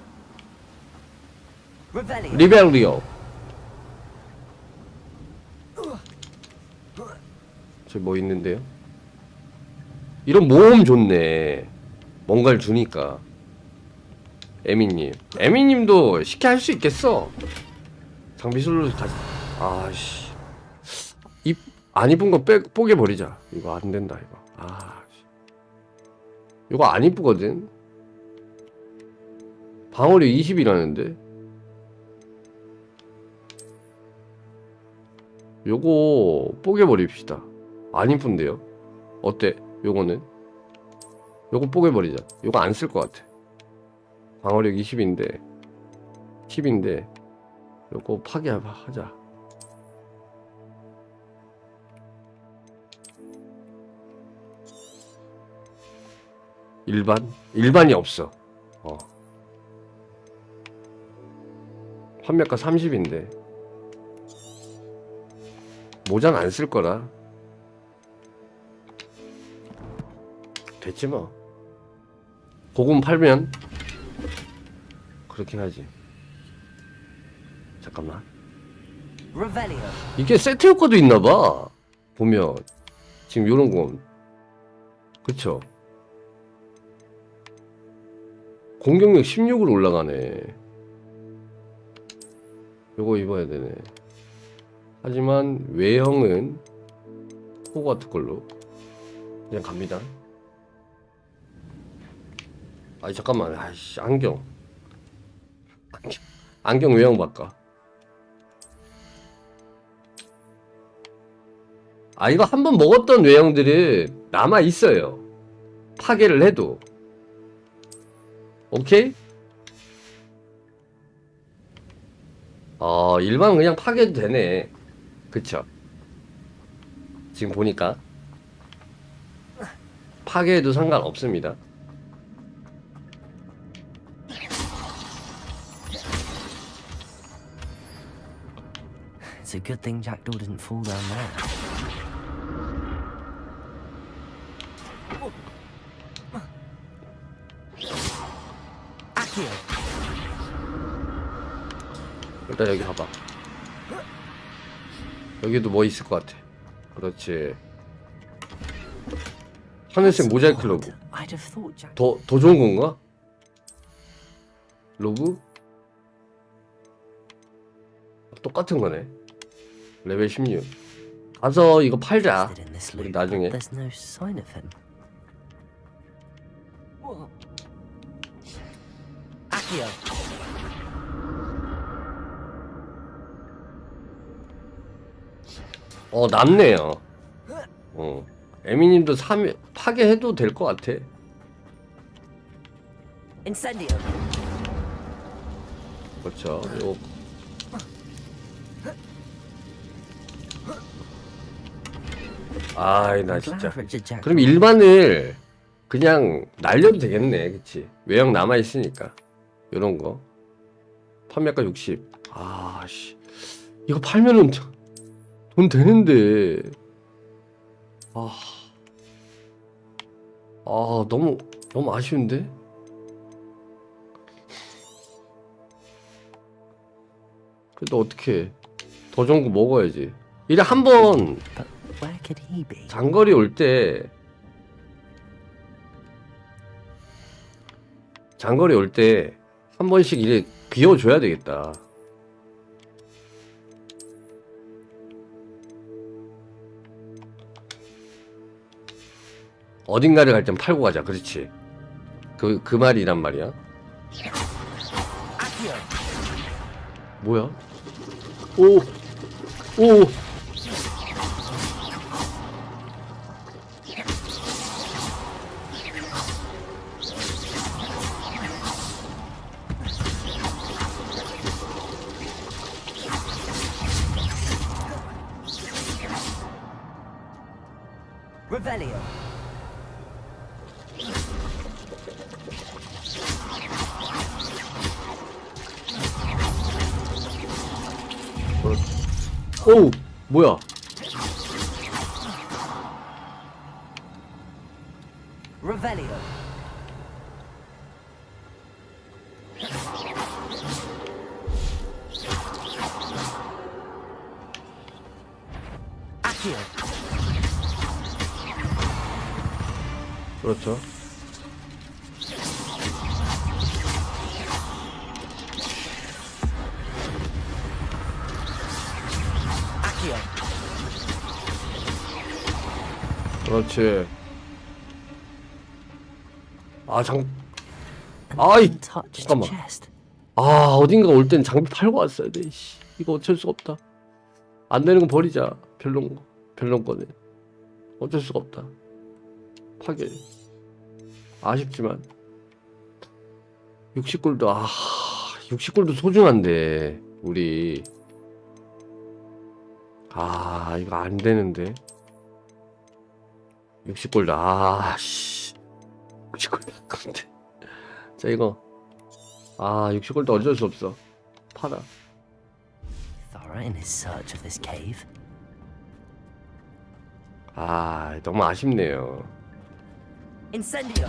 리벨리오. 저기 뭐 있는데요? 이런 모험 좋네. 뭔가를 주니까. 에미님. 에미님도 쉽게 할 수 있겠어. 장비술로 다시. 아씨. 안 입은 거 뽀개버리자. 이거 안 된다, 이거. 이거 안 이쁘거든? 방어력 20이라는데? 요거 뽀개버립시다. 안 이쁜데요? 어때? 요거는? 요거 뽀개버리자. 요거 안 쓸 것 같아. 방어력 20인데 10인데 요거 파괴하자. 일반이 없어. 판매가 30인데 모자는 안 쓸 거라. 됐지 뭐. 고금 팔면 그렇게 하지. 잠깐만. 이게 세트 효과도 있나봐. 보면 지금 요런 건 그쵸? 공격력 16으로 올라가네. 요거 입어야 되네. 하지만 외형은 호그와트 걸로 그냥 갑니다. 아니 잠깐만. 아이씨, 안경 외형 바꿔. 이거 한번 먹었던 외형들은 남아 있어요. 파괴를 해도. 오케이? 일반은 그냥 파괴해도 되네. 그쵸? 지금 보니까 파괴해도 상관없습니다. It's a good thing Jackdaw didn't fall down there. 일단 여기 가봐. 여기도 뭐 있을 것 같아. 그렇지. 하늘색 모자이크 로브. 더 좋은 건가? 로브? 똑같은 거네. 레벨 16. 가서 이거 팔자. 우리 나중에. 남네요. 에미님도 파괴해도 될 것 같아. 그렇죠. 요. 나 진짜. 그럼 일반을 그냥 날려도 되겠네. 그치? 외형 남아있으니까. 요런 거. 판매가 60. 씨. 이거 팔면은 돈 되는데. 너무 아쉬운데? 그래도 어떡해. 더 좋은 거 먹어야지. 이래 한번 장거리 올 때 한 번씩 이래 비워줘야 되겠다. 어딘가를 갈 땐 팔고 가자. 그렇지. 그 말이란 말이야. 뭐야? 오! 오! Revelio. 오! 뭐야? Revelio. Accio. 그렇죠. Accio. 그렇지. 아이, 잠깐만. 아, 어딘가 올 땐 장비 팔고 왔어야 돼. 씨, 이거 어쩔 수가 없다. 안 되는 건 버리자. 별론 거는. 어쩔 수가 없다. 파괴. 아쉽지만 60골도 60골도 소중한데 우리 이거 안 되는데 60골도 씨 60골도 아까운데. 자 이거 60골도 어쩔 수 없어. 팔아. Thora in his search of this cave. 너무 아쉽네요. Incendio.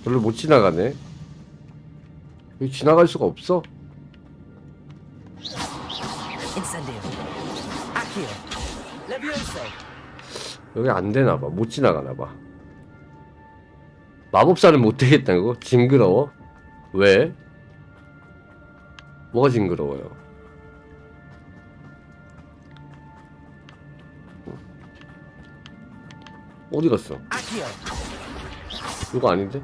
별로 못 지나가네. 여기 지나갈 수가 없어. Incendio. Accio. Levioso. 여기 안 되나봐. 못 지나가나봐. 마법사는 못 되겠다고? 징그러워? 왜? 뭐가 징그러워요? 어디 갔어? Accio. 이거 아닌데?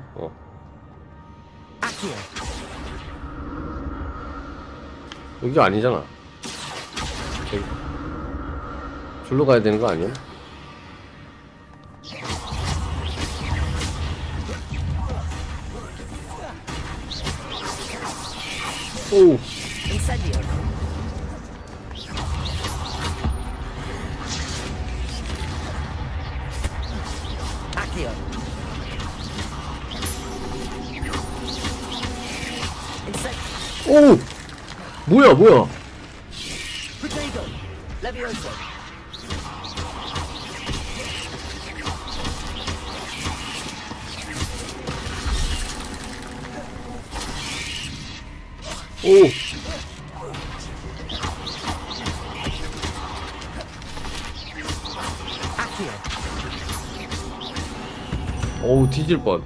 Accio. 여기가 아니잖아. 여기. 줄로 가야 되는 거 아니야? 오. Incendio. Accio. 오! 뭐야? Potato. Levioso. 오! 어우, 뒤질 뻔.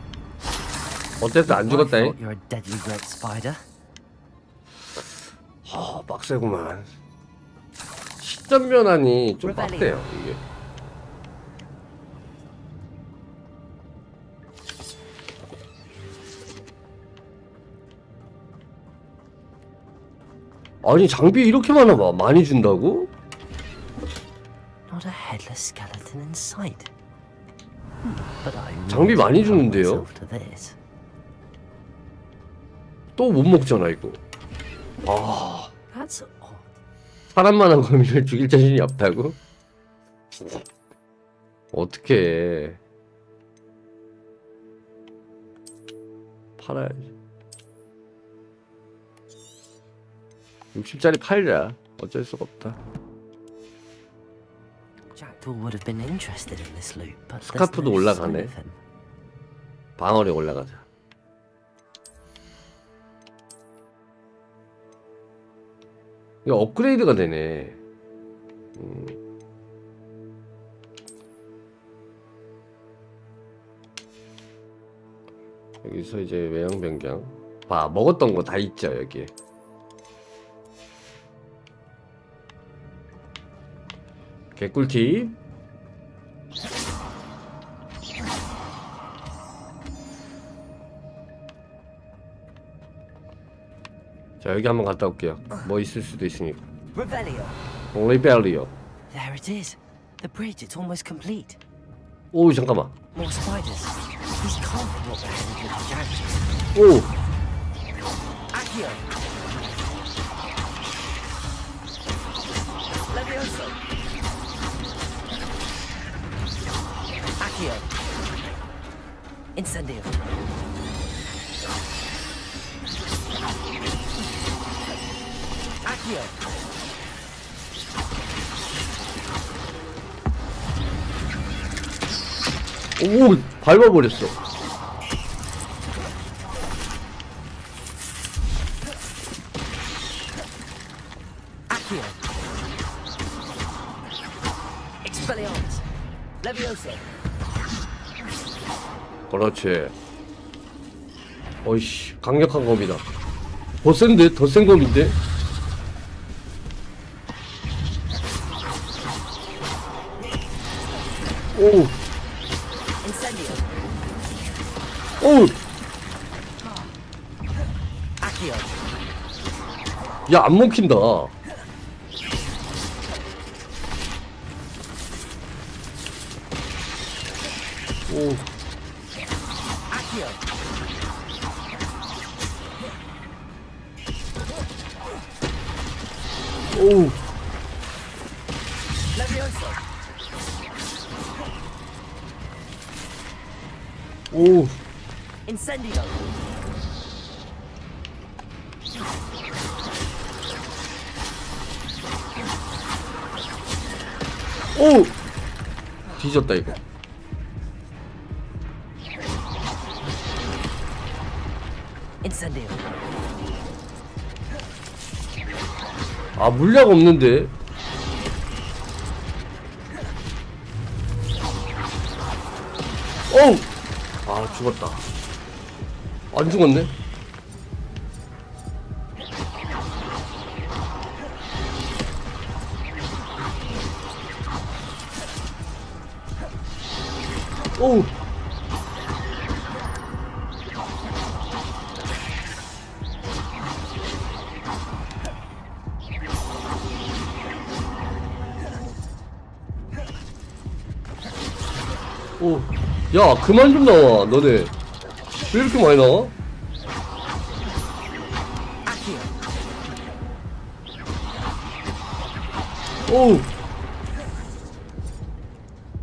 어쨌든 안 죽었다잉. You're a deadly great spider. 빡세구만. 시점 변환이 좀 빡세요, 이게. 아니, 장비 이렇게 많이 준다고? Not a headless skeleton in sight. But I 장비 많이 주는데요? 또 못 먹잖아, 이거. That's odd. 사람만한 거미를 죽일 자신이 없다고? 어떡해. 팔아야지. 60짜리 팔자. 어쩔 수가 없다. Jackdaw would have been interested in this loot, but there's 스카프도 no sign 올라가네. of him. 방어력 올라가자. 이거 업그레이드가 되네. 여기서 이제 외형 변경. 먹었던 거 다 있죠, 여기에. 개꿀팁. 자 여기 한번 갔다 올게요. 뭐 있을 수도 있으니까. Revelio. 리벨리오. There it is. The bridge, it's almost complete. 오 잠깐만. More spiders. These can't be what the hell with the jagged. 오. Accio. Levioso. Accio. Incendio. Accio. 오 밟아버렸어. Accio. Expelliarmus. Levioso. 그렇지. 어이씨 강력한 검이다. 더 센데? 더 센 검인데? 오. Incendio. 오. Accio. 야 안 먹힌다. 오. Accio. 오. Levioso. 오. Incendio. 오. 뒤졌다 이거. Incendio. 아 물약 없는데. 어우. 아 죽었다. 안 죽었네. 어우. 오, 야 그만 좀 나와 너네. 왜 이렇게 많이 나와? 오,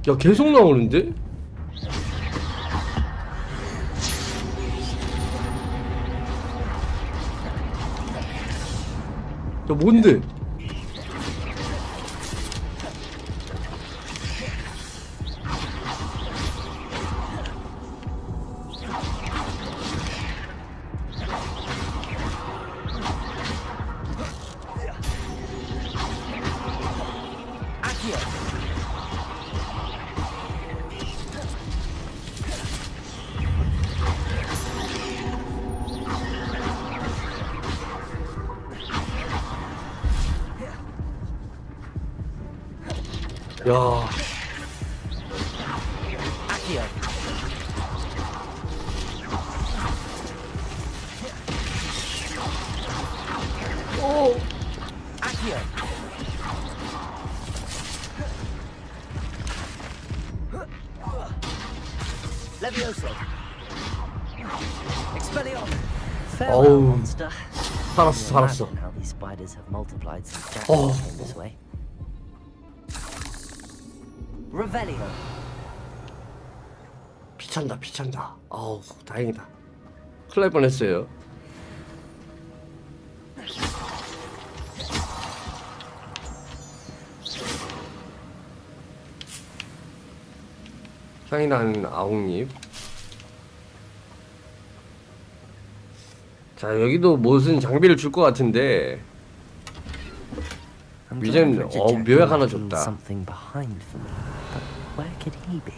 야 계속 나오는데? 야 뭔데? 야. Accio. 오. Accio. Levioso. Expelliarmus. Farewell, 어우. monster. 살았어 살았어. Imagine how these spiders have multiplied since Jack Oh. came this way. Revelio. 피찬다 피찬다. 아우 다행이다. 큰일 날 뻔했어요. 향이 나는 아웅잎. 자 여기도 무슨 장비를 줄 것 같은데 이젠 묘약 하나 줬다. Something behind for me, but where could he be?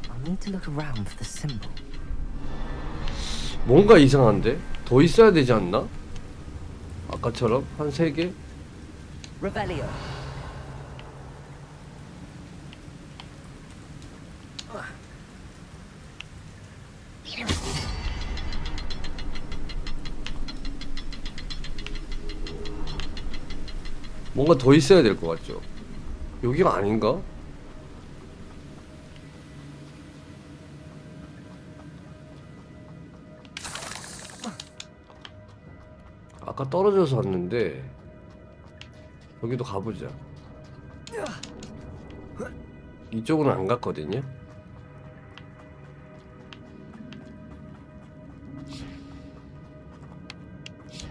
I'll need to look around for the symbol. 뭔가 이상한데? 더 있어야 되지 않나? 아까처럼 한 3개? Revelio. 뭔가 더 있어야 될 것 같죠? 여기가 아닌가? 아까 떨어져서 왔는데 여기도 가보자. 이쪽은 안 갔거든요?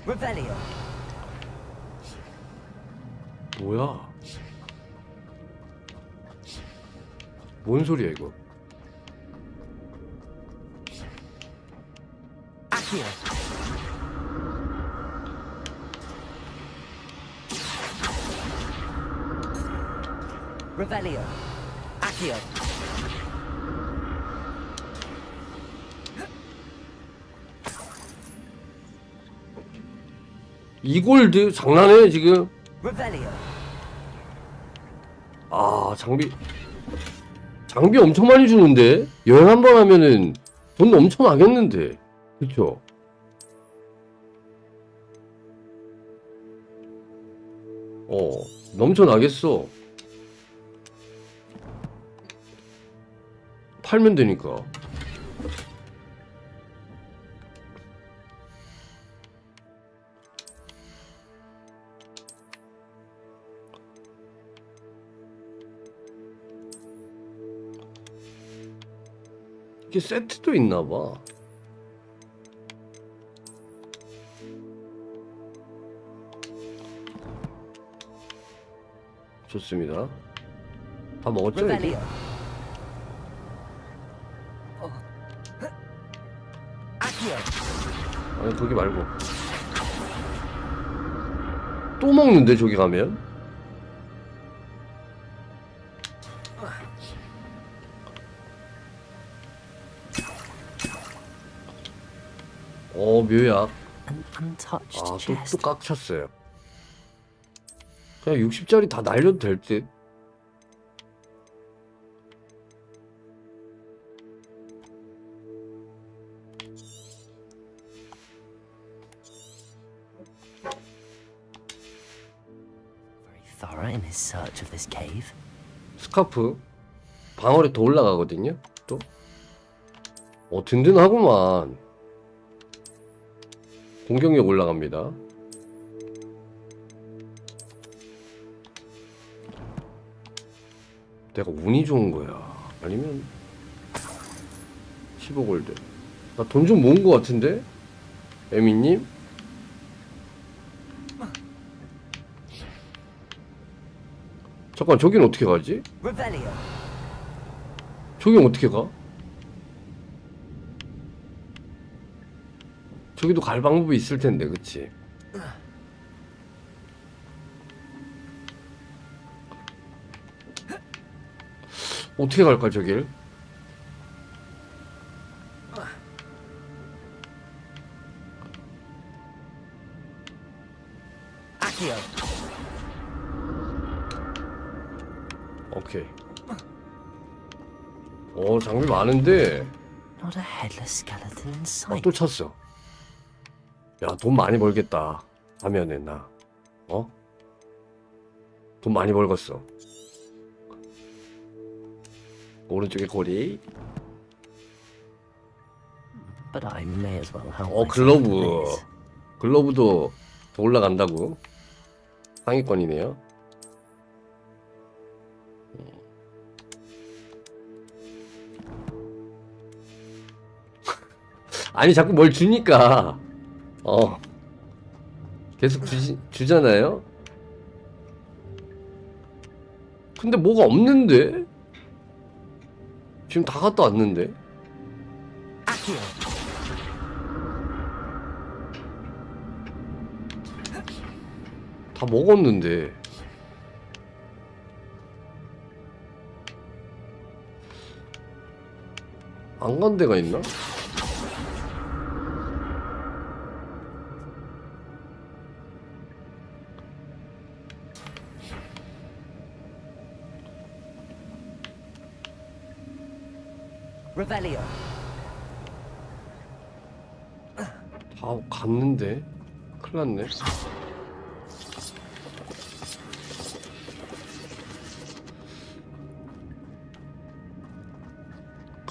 Revelio. 뭐야? 뭔 소리야 이거? Accio. Revelio. Accio. 이골드 장난해 지금? Revelio. 아 장비 엄청 많이 주는데 여행 한 번 하면은 돈 엄청 나겠는데 그쵸? 넘쳐나겠어. 팔면 되니까. 이게 세트도 있나봐. 좋습니다. 다 먹었죠? 이제? 아니 거기 말고 또 먹는데 저기 가면? 묘약. 또 깍쳤어요. 그냥 60짜리 다 날려도 될 듯. Thorough in his search of this cave. 스카프. 방어력 더 올라가거든요. 또. 든든하구만. 공격력 올라갑니다. 내가 운이 좋은 거야. 아니면 15골드. 나 돈 좀 모은 거 같은데? 에미님? 잠깐 저긴 어떻게 가지? 저긴 어떻게 가? 저기도 갈 방법이 있을 텐데, 그치? 어떻게 갈까, 저길? 오케이. 장비 많은데. Not a headless skeleton in sight. 또 쳤어. 야, 돈 많이 벌겠다. 하면은 나. 돈 많이 벌겠어. 오른쪽에 고리. But I may as well help myself to 글러브. this. 글러브도 더 올라간다고. 상위권이네요. 아니 자꾸 뭘 주니까 계속 주잖아요. 근데 뭐가 없는데? 지금 다 갔다 왔는데? 다 먹었는데. 안 간 데가 있나? Revelio. 다 갔는데? 큰일 났네.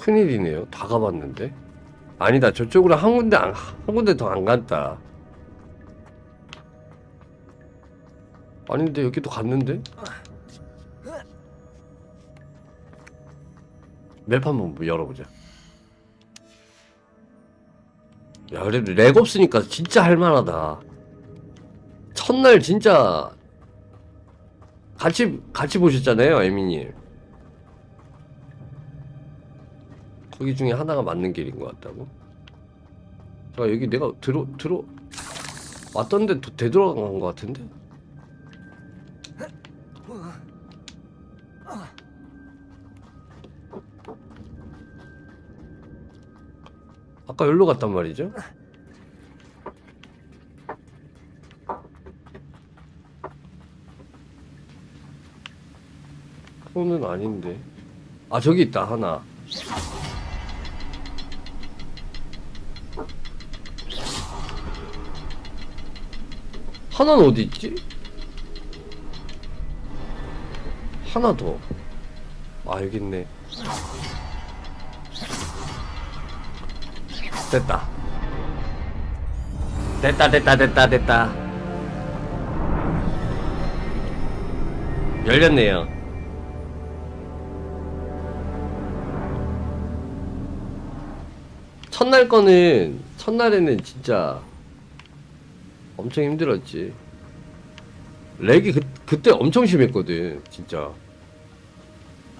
큰일이네요. 다 가봤는데. 아니다. 저쪽으로 한 군데 더 안 갔다. 아닌데 여기도 갔는데? 맵 한번 열어보자. 야, 그래도 렉 없으니까 진짜 할만하다. 첫날 진짜 같이 보셨잖아요, 에미님. 거기 중에 하나가 맞는 길인 것 같다고? 자, 여기 내가 왔던데 되돌아간 것 같은데? 아까 여기로 갔단 말이죠? 그거는 아닌데. 아, 저기 있다, 하나. 하나는 어디 있지? 하나 더. 아, 여기 있네. 됐다. 됐다. 열렸네요. 첫날에는 진짜 엄청 힘들었지. 렉이 그때 엄청 심했거든, 진짜.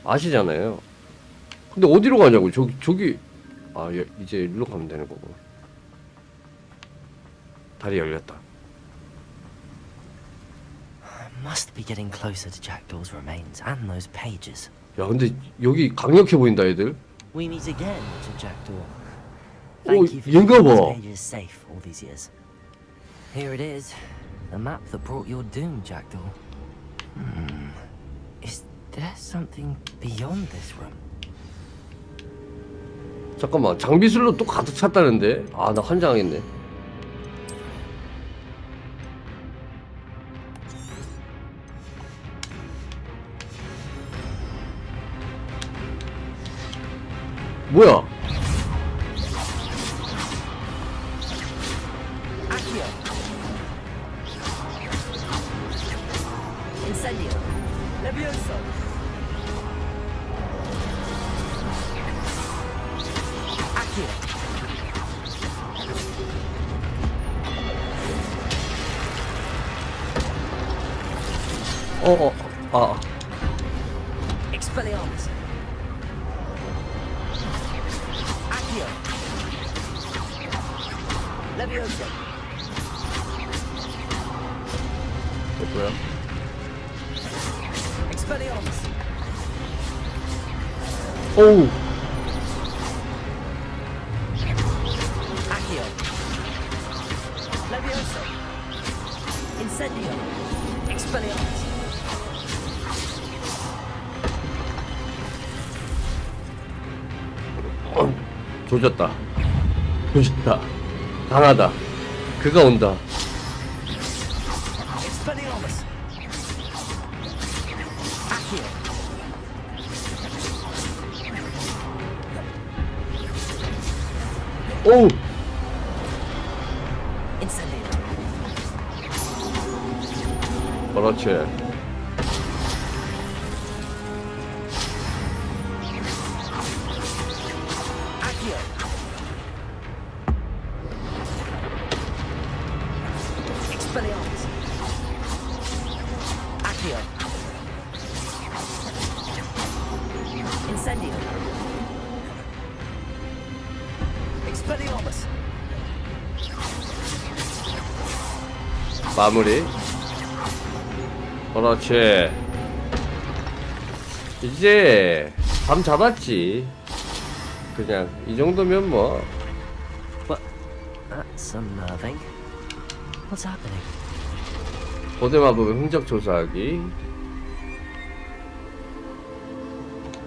아시잖아요. 근데 어디로 가냐고. 저기 아, 이제 일로 가면 되는 거고. 다리 열렸다. Must be getting closer to Jackdaw's remains and those pages. 야, 근데 여기 강력해 보인다, 애들. We meet again to Jackdaw. 오, Thank you for 얘가 keeping those 봐. pages safe all these years. Here it is, the map that brought your doom, Jackdaw. Is there something beyond this room? 잠깐만, 장비술로 또 가득 찼다는데? 아, 나 환장하겠네. 뭐야? Accio. Incendio. Levioso. Accio. Expelliarmus. Accio. Levioso. 뭐야? Expelliarmus. 오우. Accio. Levioso. Incendio. Expelliarmus. 조졌다. 강하다. 그가 온다. Expelliarmus. Accio. 오우. Incendio. 그렇지. Accio. Expelliarmus. Accio. Incendio. Expelliarmus. 마무리. 그렇지. 이제 감 잡았지. 그냥 이 정도면 뭐. That's unnerving. What's happening? 고대 마법의 흔적 조사하기.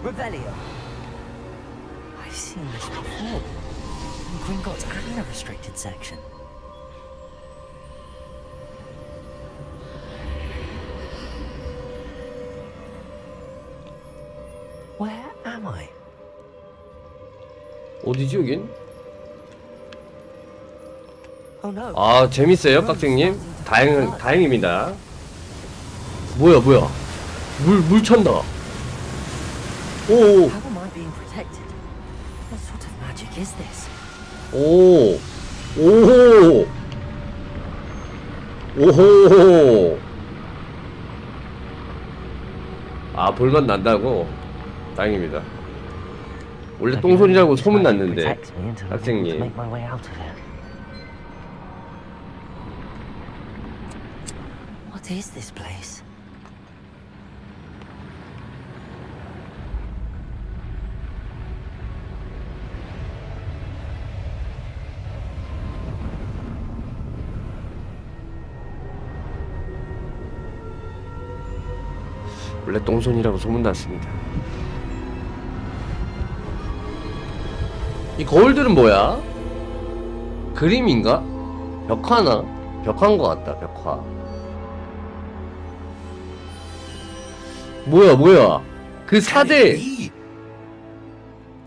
Revelio. I've seen this before. In Gringotts and a restricted section. Where am I? 어디지 여긴? Oh no. 아 재밌어요 깍쟁님? 다행입니다. 뭐야 물 찬다. 오. How am I being protected? What sort of magic is this? 오. 오호. 오호. 아 볼맛 난다고? 다행입니다. 원래 똥손이라고 소문 났는데 학생님. What is this place? 원래 똥손이라고 소문났습니다. 이 거울들은 뭐야? 그림인가? 벽화나? 벽화인 것 같다. 벽화. 뭐야? 그 4대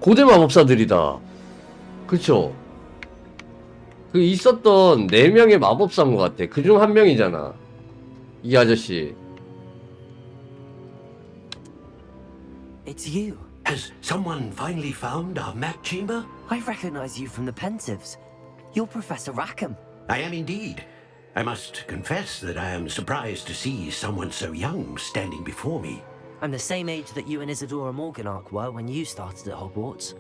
고대 마법사들이다. 그쵸? 그 있었던 4명의 마법사인 것 같아. 그중 1명이잖아. 이 아저씨. It's you. Has someone finally found our map chamber? I recognize you from the Pensieves. You're Professor Rackham. I am indeed. I must confess that I am surprised to see someone so young standing before me. I'm the same age that you and Isadora Morganach were when you started at Hogwarts.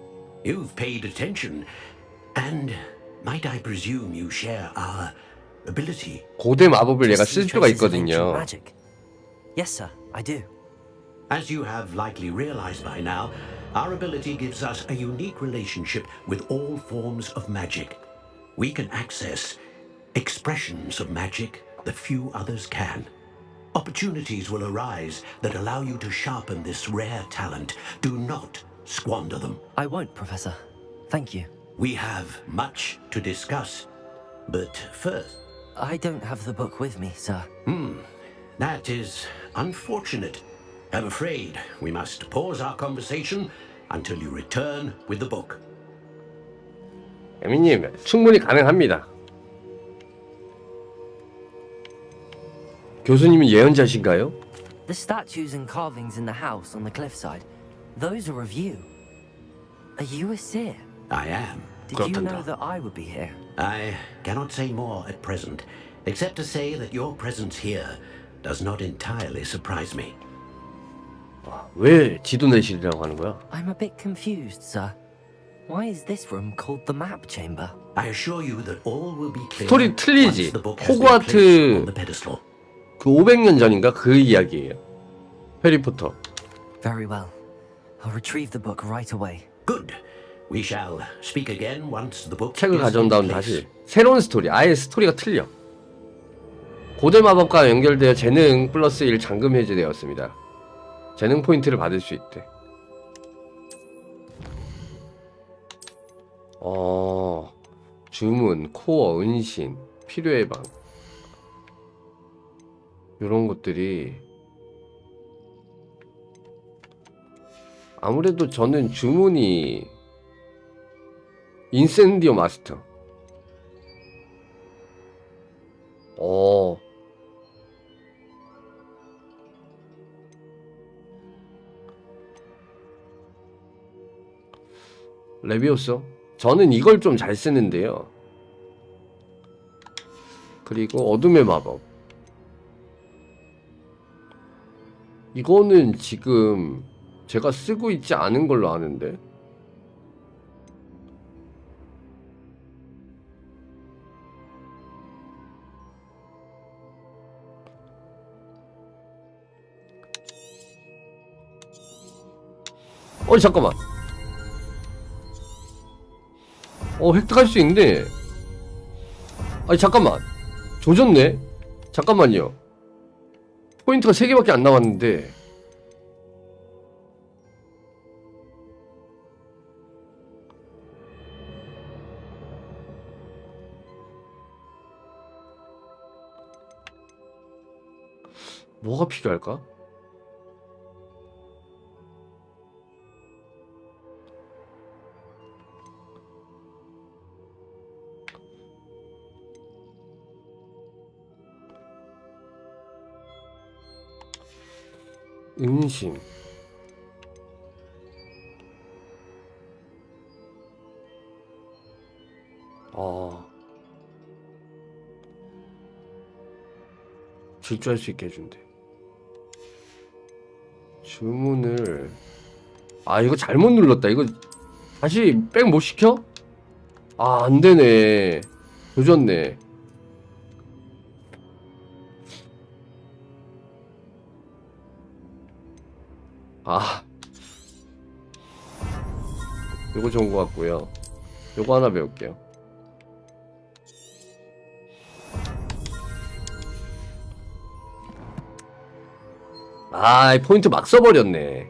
You've paid attention, and might I presume you share our ability? 고대 마법을 얘가 쓸 수가 있거든요. Magic. Yes, sir, I do. As you have likely realized by now, our ability gives us a unique relationship with all forms of magic. We can access expressions of magic that few others can. Opportunities will arise that allow you to sharpen this rare talent. Do not squander them. I won't, Professor. Thank you. We have much to discuss, but first... I don't have the book with me, sir. That is unfortunate. I'm afraid we must pause our conversation until you return with the book. 에미님, 충분히 가능합니다. 교수님은 예언자신가요? The statues and carvings in the house on the cliffside, those are of you. Are you a seer? I am. Did you know that I would be here? I cannot say more at present, except to say that your presence here does not entirely surprise me. 왜 지도 내실이라고 하는 거야? I'm a bit confused, sir. Why is this room called the map chamber? I assure you that all will be clear. 스토리 틀리지. once the book has been placed 호그와트 on the pedestal. 그 500년 전인가 그 이야기예요. 해리포터. Very well. I'll retrieve the book right away. Good. We shall speak again once the book 책을 is 가져온 in 다음 place. 다시 새로운 스토리. 아예 스토리가 틀려. 고대 마법과 연결되어 재능 플러스 1 잠금 해제되었습니다. 재능 포인트를 받을 수 있대. 주문, 코어, 은신, 필요의 방 이런 것들이 아무래도 저는 주문이 인센디오 마스터. 레비오서? 저는 이걸 좀 잘 쓰는데요. 그리고 어둠의 마법. 이거는 지금 제가 쓰고 있지 않은 걸로 아는데. 잠깐만. 획득할 수 있는데. 아니 잠깐만. 조졌네. 잠깐만요. 포인트가 3개밖에 안 남았는데. 뭐가 필요할까? 은신. 질주할 수 있게 해준대. 주문을 이거 잘못 눌렀다. 이거 다시 백 못 시켜? 안 되네. 조졌네. 요거 좋은 것 같고요. 요거 하나 배울게요. 포인트 막 써버렸네.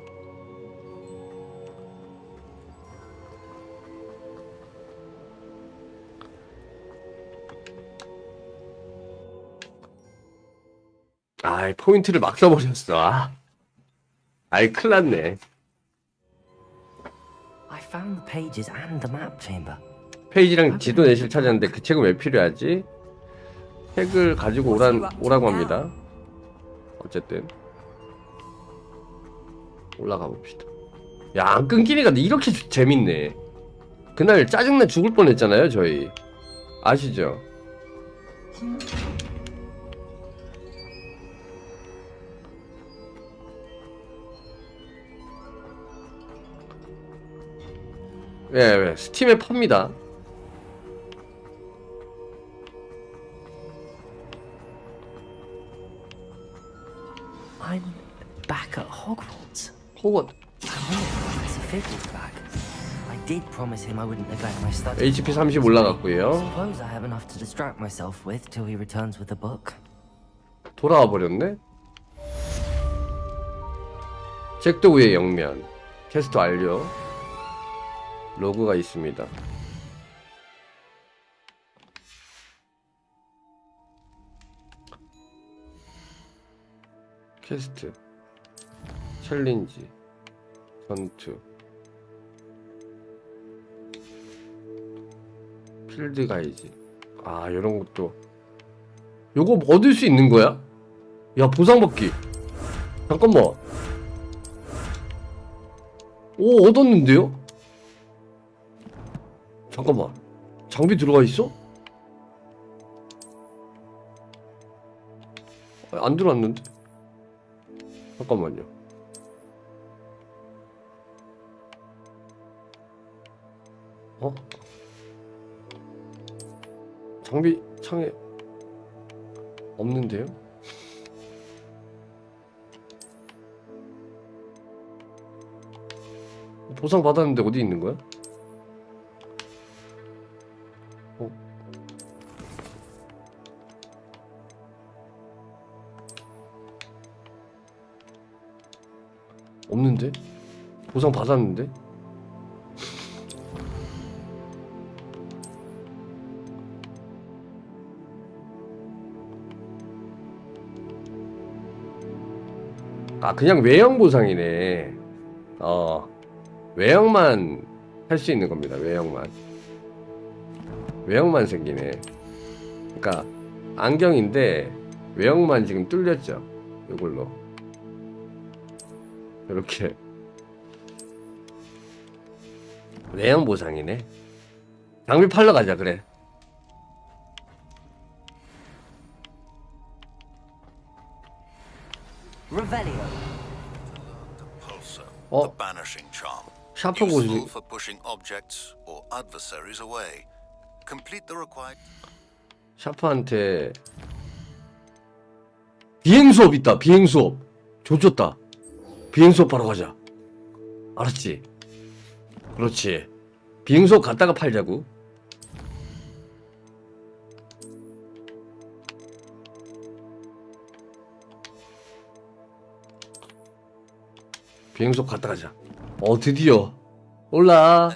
포인트를 막 써버렸어. 큰일 났네. I found the pages and the map chamber. 페이지랑 지도 내실 찾았는데 그 책은 왜 필요하지? 책을 가지고 오라고 합니다. 어쨌든 올라가 봅시다. 야, 안 끊기니까 이렇게 재밌네. 그날 짜증나 죽을 뻔했잖아요, 저희. 아시죠? 예, 스팀에 팝니다. I'm back at Hogwarts. 호그와트. I wonder if Professor Fiddle's back. I did promise him I wouldn't neglect my studies. HP 30 올라갔고요. Suppose I have enough to distract myself with till he returns with the book. 돌아와 버렸네. 책도 위에 영면. 퀘스트 완료. 로그가 있습니다. 퀘스트, 챌린지, 전투, 필드 가이지. 이런 것도. 요거 얻을 수 있는 거야? 야, 보상 받기. 잠깐만. 오, 얻었는데요? 잠깐만. 장비 들어가 있어? 안 들어왔는데? 잠깐만요. 장비 창에 없는데요? 보상 받았는데 어디 있는 거야? 없는데? 보상 받았는데? 그냥 외형 보상이네. 외형만 할 수 있는 겁니다. 외형만 생기네. 그러니까 안경인데 외형만 지금 뚫렸죠. 이걸로 이렇게 외형 보상이네. 장비 팔러 가자. 그래. 샤프 고지. 샤프한테 비행 수업 있다. 비행 수업. 조졌다. 비행 수업 바로 가자. 알았지? 그렇지. 비행 수업 갔다가 팔자고. 비행 수업 갔다 가자. 드디어. 올라.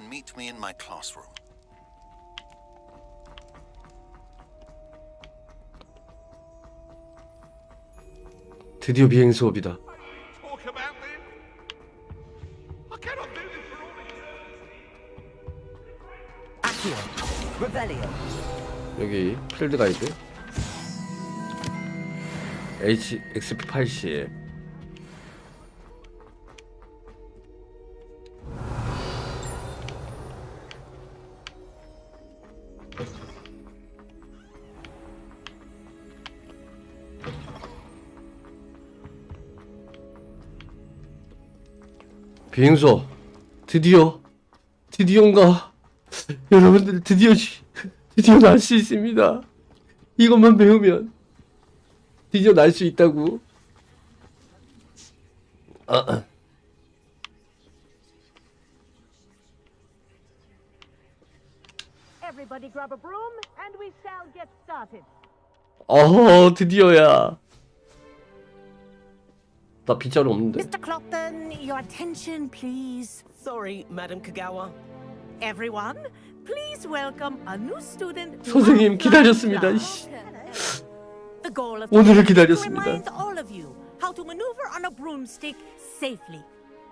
드디어 비행 수업이다. 여기 필드 가이드. XP80. 비행소 드디어인가? 여러분들 드디어 날 수 있습니다. 이것만 배우면 드디어 날 수 있다고. Everybody grab a broom and we shall get started. 드디어야. 나 빗자루 없는데. Mr. Clopton, your attention, please. Sorry, Madam Kagawa. Everyone, please welcome a new student. 선생님 기다렸습니다. The goal of 오늘을 today is to 기다렸습니다. remind all of you how to maneuver on a broomstick safely.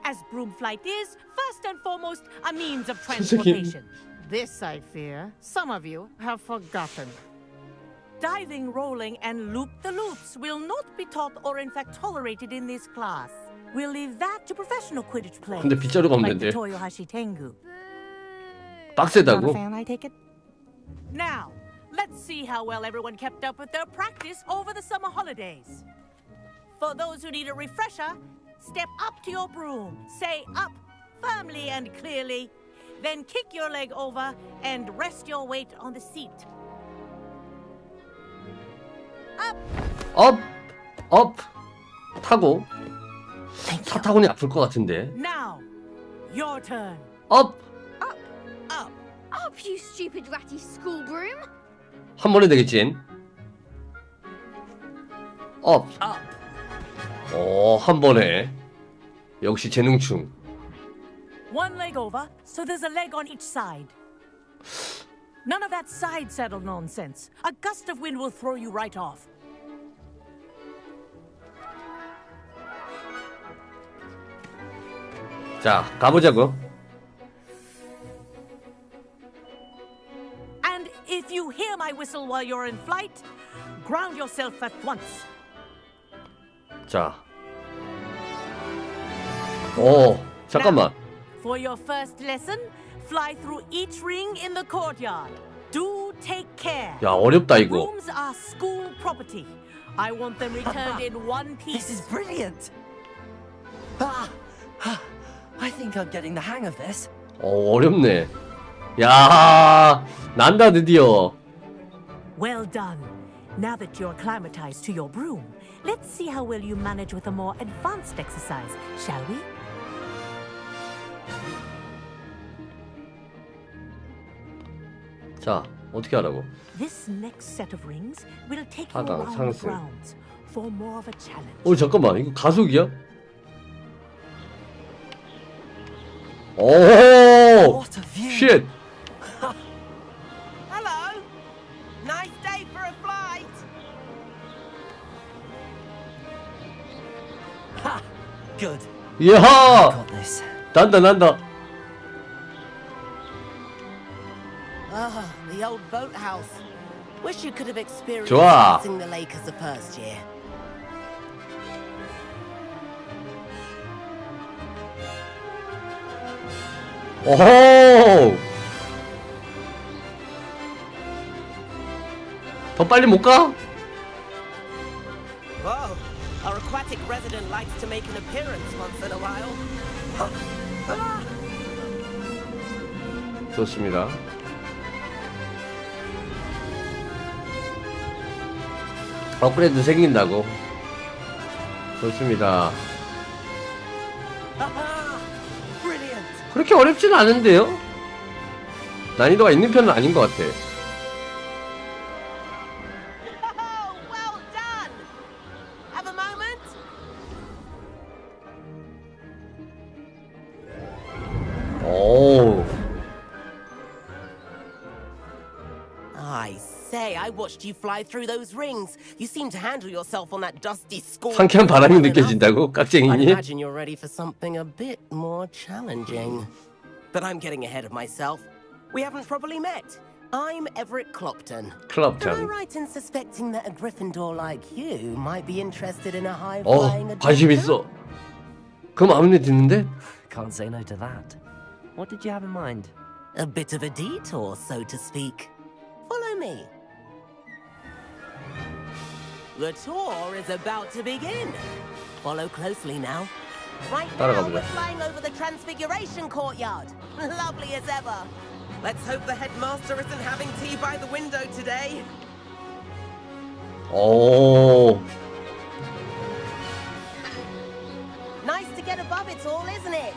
As broom flight is, first and foremost, a means of transportation. This, I fear, some of you have forgotten. Diving, rolling, and loop-the-loops will not be taught or in fact tolerated in this class. We'll leave that to professional Quidditch players. 근데 빗자루가 like 없는데. the Toyohashi Tengu. 빡세다고? Not a fan, I take it? Now, let's see how well everyone kept up with their practice over the summer holidays. For those who need a refresher, step up to your broom, say up firmly and clearly, then kick your leg over and rest your weight on the seat. 업 타고 사타구니 아플 것 같은데. Now, your turn. 업 Up, you stupid ratty school broom! 한 번에 되겠지. 업. 한 번에. 역시 재능충. One leg over, so there's a leg on each side. None of that side saddle nonsense. A gust of wind will throw you right off. 자, 가보자고. And if you hear my whistle while you're in flight, ground yourself at once. 자. 잠깐만. For your first lesson, fly through each ring in the courtyard. Do take care. 야, 어렵다 이거. Rooms are school property. I want them returned in one piece. This is brilliant. I think I'm getting the hang of this. 어렵네. 야, 난다 드디어. Well done. Now that you're acclimatized to your broom, let's see how well you manage with a more advanced exercise, shall we? 자, 어떻게 하라고? This next set of rings will take you 하강, around the 상승. grounds for more of a challenge. 잠깐만. 이거 가속이야? 오! 쉣! Hello. Nice day for a flight. Ha! Good. 이야! Got this. 난다. Ah, the old boathouse. Wish you could have experienced 좋아. crossing the lake as a first year. 오호! 더 빨리 못 가? Whoa, our aquatic resident likes to make an appearance once in a while. 좋습니다. 업그레이드 생긴다고. 좋습니다. 그렇게 어렵지는 않은데요? 난이도가 있는 편은 아닌 것 같아. Have a moment? 오. I say, I watched you fly through those rings. You seem to handle yourself on that dusty score. 상쾌한 바람이 느껴진다고? I 깍쟁이니? imagine you're ready for something a bit more challenging. But I'm getting ahead of myself. We haven't properly met. I'm Everett Clopton. Clopton. Am I right in suspecting that a Gryffindor like you might be interested in a high-flying 관심 있어. 그럼 마음에 드는데? Can't say no to that. What did you have in mind? A bit of a detour, so to speak. Follow me. The tour is about to begin. Follow closely now. Right 따라가 now, 보자. we're flying over the Transfiguration Courtyard. Lovely as ever. Let's hope the headmaster isn't having tea by the window today. 오. Nice to get above it all, isn't it?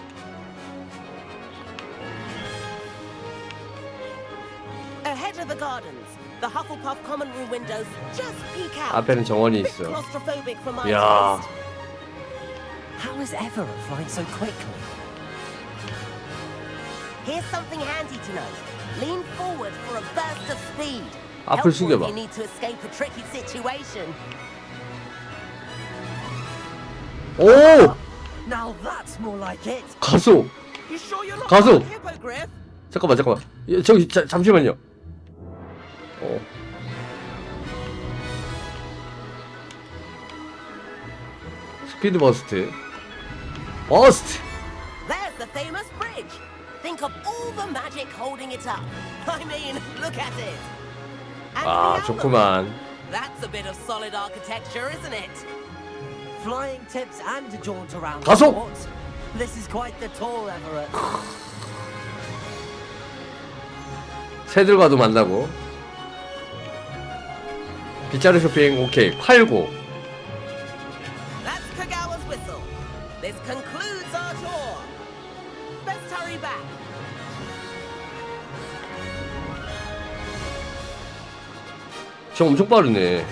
Ahead of the gardens, the Hufflepuff common room windows just peek out. 앞에는 정원이 있어. Claustrophobic for my 야. taste. How is Everett flying so quickly? Here's something handy to know. Lean forward for a burst of speed. 앞을 Helpful if 숙여봐. you need to escape a tricky situation. 오! Now that's more like it. 가속. You sure you're not 가속. a hippogriff? 잠깐만. 저기 잠시만요. 스피드 버스트. 버스트. There's the famous bridge. Think of all the magic holding it up. I mean, look at it. And 아, the album. 좋구만. That's a bit of solid architecture, isn't it? Flying tips and a jaunt around. 가속! the court. This is quite the tour, Everett. 새들과도 만나고. 빗자루 쇼핑 오케이. 팔고. That's Kagawa's whistle. This concludes our tour. Best hurry back. 저 엄청 빠르네.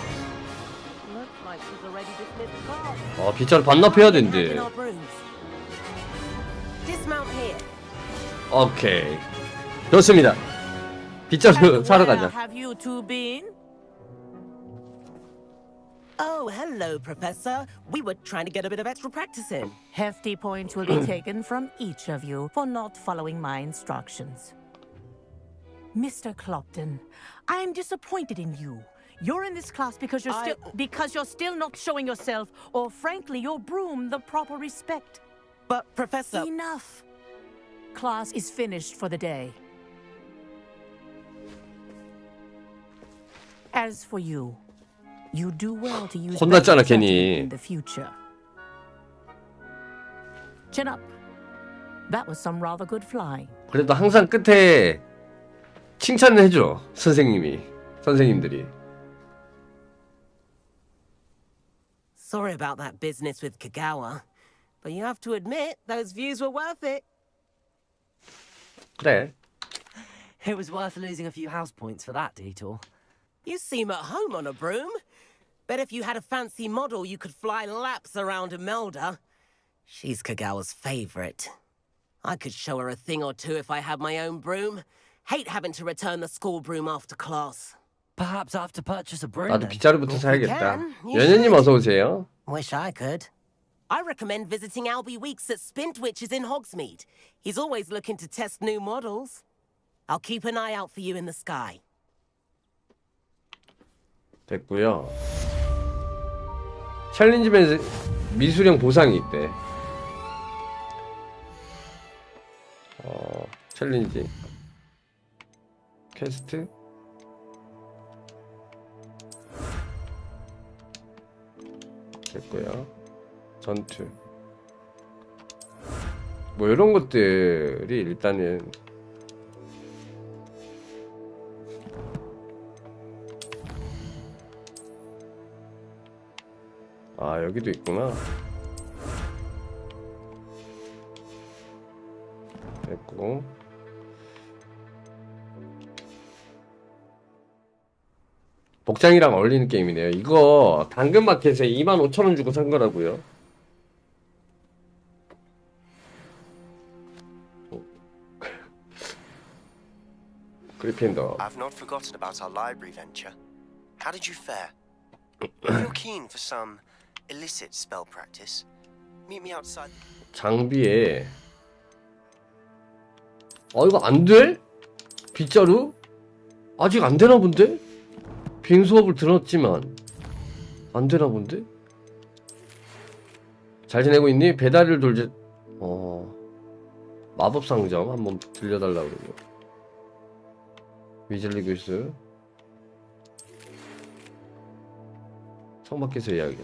Looks like she's already dismissed class. 아, 빗자루 반납해야 된대. In our brooms. Dismount here. 오케이. 좋습니다. 빗자루 사러 Where 가자. have you two been? Oh, hello, Professor. We were trying to get a bit of extra practice in. Hefty points will be taken from each of you for not following my instructions. Mr. Clopton, I'm disappointed in you. You're in this class because you're still not showing yourself, or frankly, your broom the proper respect. But, Professor... Enough. Class is finished for the day. As for you, you do well to use 혼났잖아, better judgment 괜히. in the future. Chin up. That was some rather good flying. 그래도 항상 끝에 칭찬을 해줘. 선생님들이. Sorry about that business with Kagawa, but you have to admit those views were worth it. 그래. It was worth losing a few house points for that detour. You seem at home on a broom. Bet if you had a fancy model, you could fly laps around Imelda. She's Kagawa's favorite. I could show her a thing or two if I had my own broom. Hate having to return the school broom after class. Perhaps I have to purchase a broom. 나도 빗자루부터 사야겠다. you 연연님 should. 어서 오세요. Wish I could. I recommend visiting Albie Weeks at Spintwitches in Hogsmeade. He's always looking to test new models. I'll keep an eye out for you in the sky. 됐고요. 챌린지맨 미수령 보상이 있대. 챌린지 퀘스트 됐고요. 전투 뭐 이런 것들이 일단은 아 여기도 있구나. 됐고 복장이랑 어울리는 게임이네요. 이거 당근마켓에 25,000원 주고 산 거라고요. 그리핀더. I've not forgotten about our library venture. How did you fare? If you're keen for some illicit spell practice, meet me outside. 장비에 이거 안 돼? 빗자루? 아직 안 되나 본데? 빈 수업을 들었지만 안 되나 본데? 잘 지내고 있니? 배달을 돌지 마법 상점 한번 들려달라고 그러고 위즐리 교수 청밖에서 이야기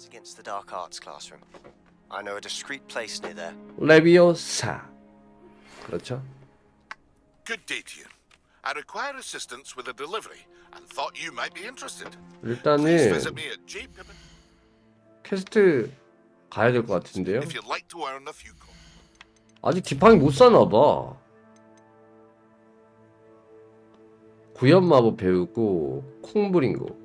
It's against the dark arts classroom. I know a discreet place near there. 레비오사. 그렇죠. Good day to you. I require assistance with a delivery and thought you might be interested. Please 일단은 visit me at J. Pippin. 퀘스트 가야 될 것 같은데요. If you'd like to earn a few coins. 아직 지팡이 못 사나 봐. 구현 마법 배우고 콩부린 거.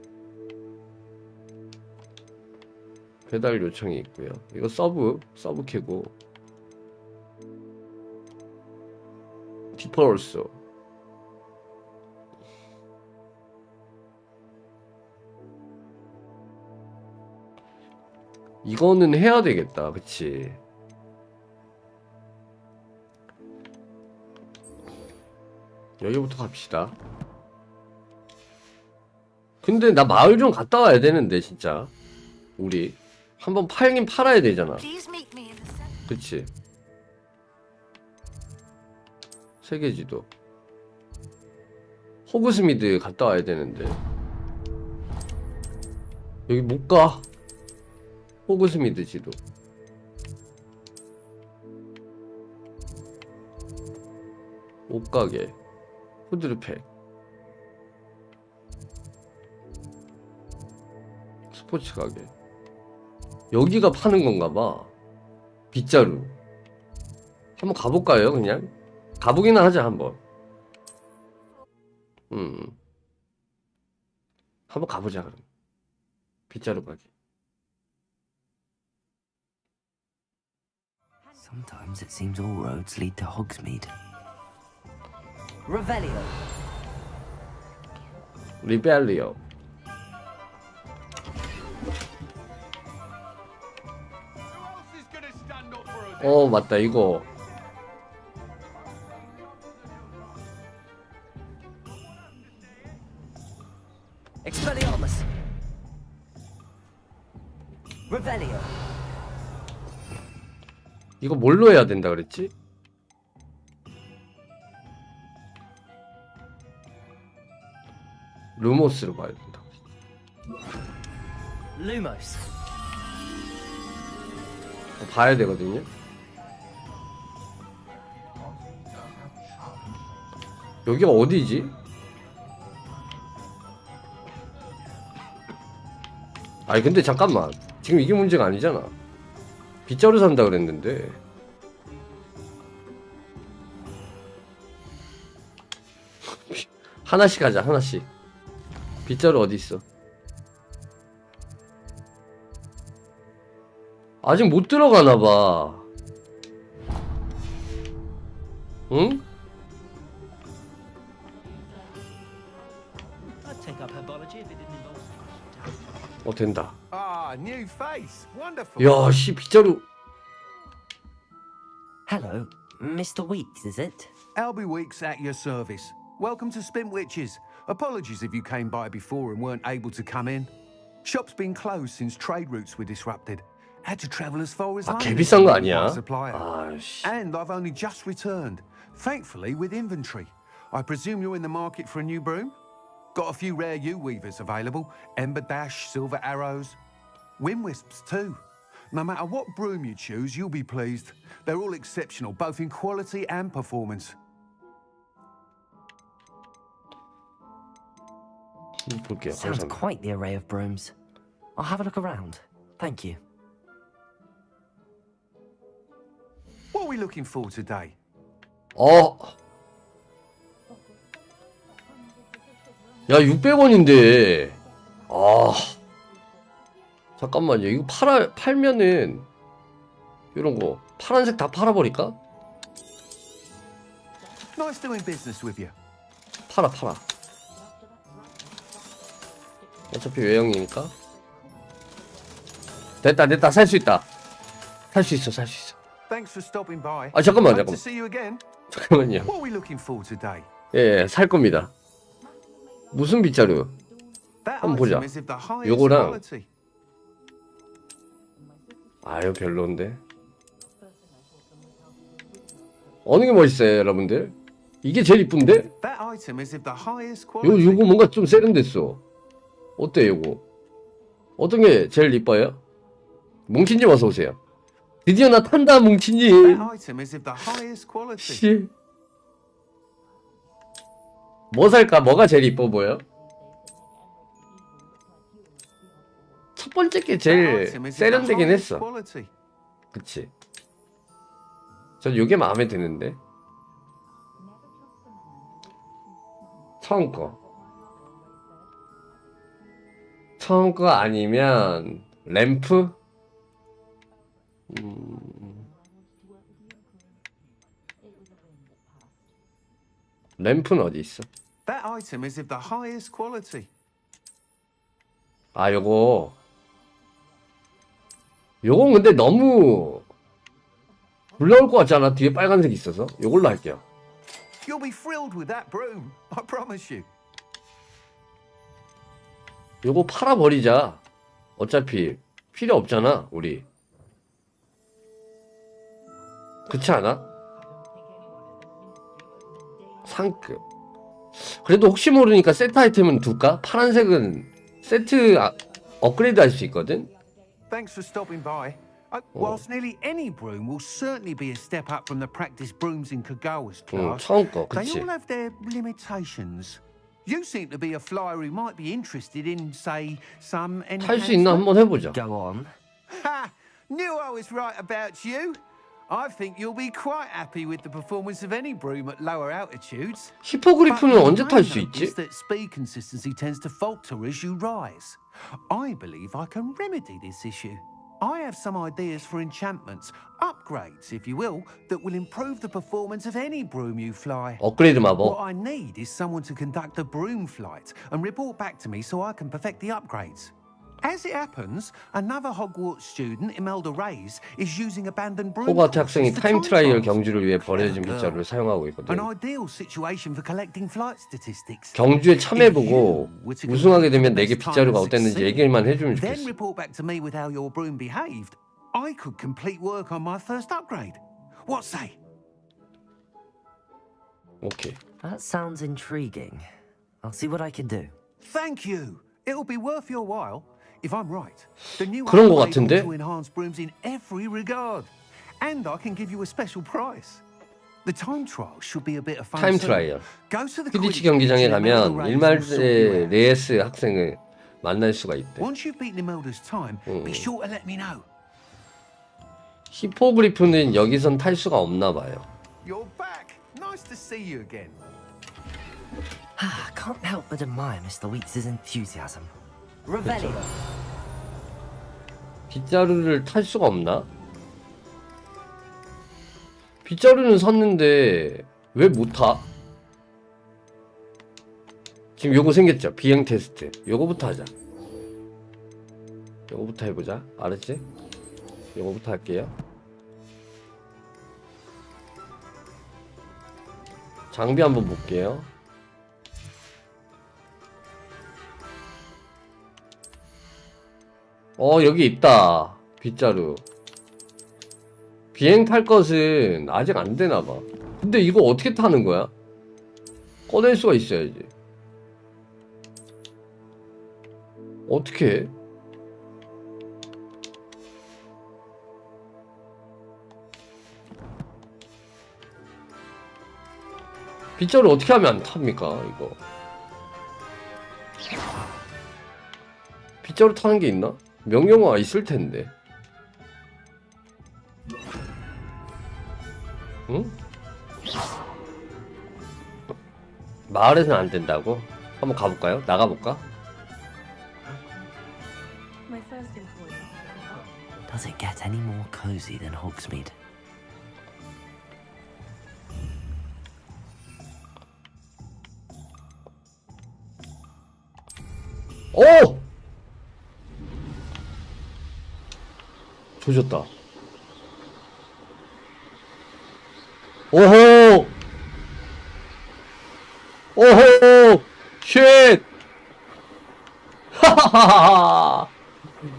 배달 요청이 있고요. 이거 서브 캐고. 디퍼럴소. 이거는 해야 되겠다. 그치? 여기부터 갑시다. 근데 나 마을 좀 갔다 와야 되는데 진짜. 우리 한번 팔긴 팔아야 되잖아. 그치? 세계지도. 호그스미드 갔다 와야 되는데 여기 못 가. 호그스미드 지도. 옷가게. 후드르팩. 스포츠 가게. 여기가 파는 건가 봐. 빗자루. 한번 가볼까요, 그냥? 가보기나 하자, 한번. 한번 가보자, 그럼. 빗자루 가게. Sometimes it seems all roads lead to Hogsmeade. Revelio. 리벨리오. 맞다, 이거. Expelliarmus. Revelio. 이거 뭘로 해야 된다 그랬지? 루모스로 봐야 된다. Lumos. 봐야 되거든요. 여기가 어디지? 아니 근데 잠깐만, 지금 이게 문제가 아니잖아. 빗자루 산다 그랬는데. 하나씩 하자, 하나씩. 빗자루 어디 있어? 아직 못 들어가나 봐. 응? 된다. Ah, new face. Wonderful. 야, 씨, 빗자루. Hello, Mr. Weeks, is it? Albie Weeks at your service. Welcome to Spintwitches. Apologies if you came by before and weren't able to come in. Shop's been closed since trade routes were disrupted. Had to travel as far as 개 비싼 거 아니야? And I've only just returned, thankfully with inventory. I presume you're in the market for a new broom? Got a few rare U-weavers available. Ember Dash, Silver Arrows. Wind Wisps too. No matter what broom you choose, you'll be pleased. They're all exceptional, both in quality and performance. Sounds quite the array of brooms. I'll have a look around. Thank you. What are we looking for today? 야, 600원인데. 잠깐만요. 이거 팔면은 이런 거 파란색 다 팔아버릴까? Nice doing business with you. 팔아. 어차피 외형이니까. 됐다. 살 수 있다. 살 수 있어. Thanks for stopping by. 잠깐만. Hope to see you again. 잠깐만요. What are we looking for today? 예, 살 겁니다. 무슨 빗자루? 한번 보자. 요거랑. 이거 별로인데. 어느 게 멋있어요, 여러분들? 이게 제일 이쁜데? 요거 뭔가 좀 세련됐어. 어때, 요거? 어떤 게 제일 이뻐요? 뭉친님 어서 오세요. 드디어 나 탄다 뭉친님. That item is of the highest quality. 씨. 뭐 살까? 뭐가 제일 이뻐 보여? 첫 번째 게 제일 세련되긴 했어. 그치. 전 요게 마음에 드는데. 처음 거. 처음 거 아니면 램프? 램프는 어디 있어? That item is of the highest quality. 아, 요건 근데 너무 불러올 것 같지 않아? 뒤에 빨간색 있어서. 요걸로 할게요. You'll be thrilled with that broom. I promise you. 요거 팔아버리자. 어차피 필요 없잖아, 우리. 그렇지 않아? 상급. 그래도 혹시 모르니까 세트 아이템은 둘까? 파란색은 세트 업그레이드 할 수 있거든? Thanks for stopping by. Whilst nearly any broom will certainly be a step up from the practice brooms in Kagawa's class, 처음 거, they 그치? all have their limitations. You seem to be a flyer who might be interested in, say, some 탈 수 있나 한번 해보자. Go on. Ha! Knew I was right about you. I think you'll be quite happy with the performance of any broom at lower altitudes. 히포그리프는 언제 탈 수 있지? Is that speed consistency tends to falter as you rise. I believe I can remedy this issue. I have some ideas for enchantments, upgrades, if you will, that will improve the performance of any broom you fly. 업그레이드 마법. What I need is someone to conduct a broom flight and report back to me so I can perfect the upgrades. As it happens, another Hogwarts student, Imelda Reyes, is using abandoned broom. 호그와트 학생이 타임 트라이얼 경주를 위해 버려진 빗자루를 사용하고 있거든. An ideal situation for collecting flight statistics. 경주에 참여해보고 우승하게 되면 내게 빗자루가 어땠는지 얘기만 해주면 Then 좋겠어. report back to me with how your broom behaved. I could complete work on my first upgrade. What say? 오케이. That sounds intriguing. I'll see what I can do. Thank you. It'll be worth your while. If I'm right, the new 그런 거 upgrade 같은데? ought to enhance brooms in every regard. And I can give you a special price. The time trial should be a bit of fun. 타임 too. 트라이얼. Go to the 퀴디치 quiz 경기장에 and Imelda 가면 Reyes will sort you out. 레이스 학생을 만날 수가 있대. Once you've beaten Imelda's time, be sure to let me know. 히포그리프는 여기선 탈 수가 없나 봐요. You're back. Nice to see you again. I can't help but admire Mr. Weeks' enthusiasm. Revelio. 빗자루를 탈 수가 없나? 빗자루는 섰는데 왜 못 타? 지금 요거 생겼죠? 비행 테스트. 요거부터 하자. 요거부터 해보자. 알았지? 요거부터 할게요. 장비 한번 볼게요. 여기 있다. 빗자루. 비행 탈 것은 아직 안 되나봐. 근데 이거 어떻게 타는 거야? 꺼낼 수가 있어야지. 어떻게 해? 빗자루 어떻게 하면 안 탑니까, 이거? 빗자루 타는 게 있나? 명령어가 있을 텐데. 응? 마을에서는 안 된다고? 한번 가볼까요? 나가볼까? Does it get any more cozy than Hogsmeade? 오! 조졌다. 오호! 오호! 쉣! 하하하하!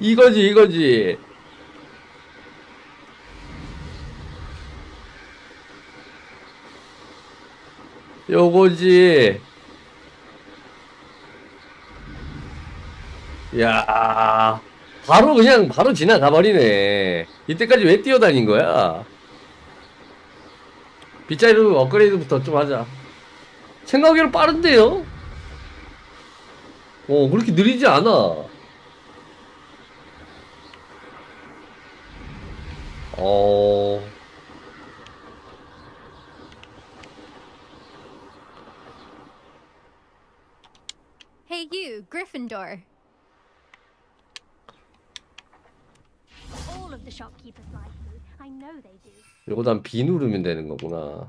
이거지. 요거지. 야, 바로 지나가 버리네. 이때까지 왜 뛰어다닌 거야? 빗자루 업그레이드부터 좀 하자. 생각외로 빠른데요? 그렇게 느리지 않아. Hey you, Gryffindor. All of the shopkeepers like me. I know they do. 이거 단 B 누르면 되는 거구나.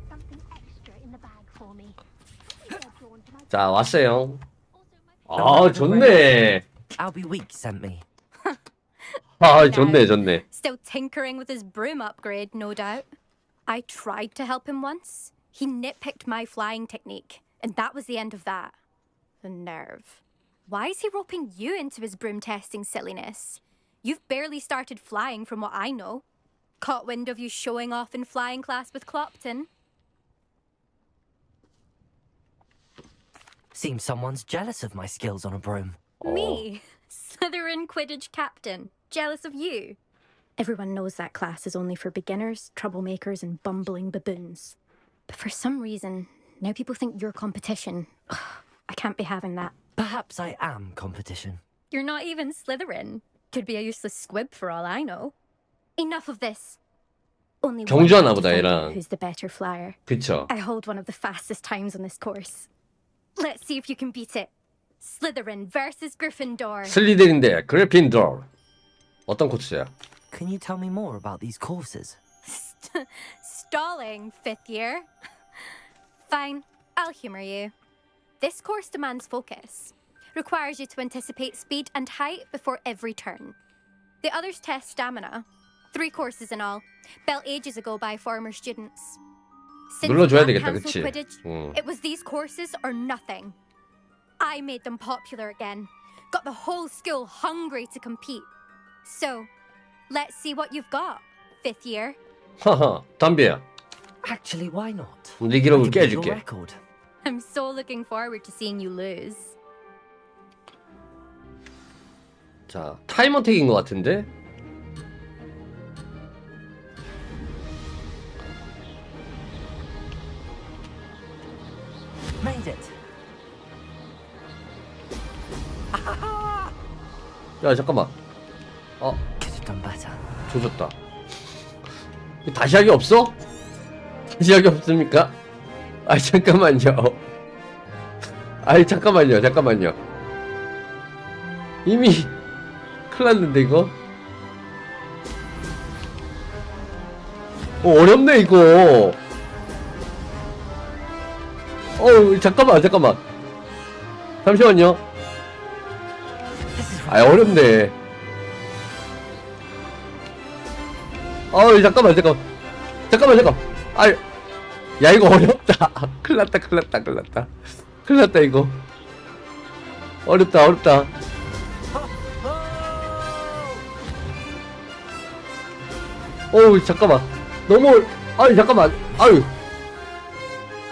Something extra in the bag for me. 자, 왔어요. 아, 좋네. Albie Week sent me. 아, 좋네. Still tinkering with his broom upgrade, no doubt. I tried to help him once. He nitpicked my flying technique, and that was the end of that. The nerve. Why is he roping you into his broom testing silliness? You've barely started flying from what I know. Caught wind of you showing off in flying class with Clopton. Seems someone's jealous of my skills on a broom. Me? Slytherin Quidditch captain. Jealous of you? Everyone knows that class is only for beginners, troublemakers, and bumbling baboons. But for some reason, now people think you're competition. I can't be having that. Perhaps I am competition. You're not even Slytherin. Could be a useless squib for all I know. Enough of this. Only one 경주하나 has to 보다, find 얘랑. out who's the better flyer. 그쵸. I hold one of the fastest times on this course. Let's see if you can beat it. Slytherin versus Gryffindor. 슬리데린 대 그리핀도어. 어떤 코스야? Can you tell me more about these courses? Stalling, 5th year. Fine, I'll humor you. This course demands focus. Requires you to anticipate speed and height before every turn. The others test stamina. 3 courses in all, built ages ago by former students. Since 눌러줘야 we 되겠다, cancelled 그치? Quidditch, it was these courses or nothing. I made them popular again. Got the whole school hungry to compete. So, let's see what you've got, 5th year. 하하, 담배야. Actually, why not? 네 기록을 I can beat your 깨줄게. record. I'm so looking forward to seeing you lose. 자, 타임어택인 것 같은데? Made it. 야, 잠깐만. Could have done better. 조졌다. 다시 하기 없어? 다시 하기 없습니까? 아, 잠깐만요. 아이, 잠깐만요. 이미 큰일 났는데, 이거? 어렵네, 이거. 잠깐만. 잠시만요. 아, 어렵네. 잠깐만. 아, 야, 이거 어렵다. 큰일 났다, 이거. 어렵다. 잠깐만. 잠깐만.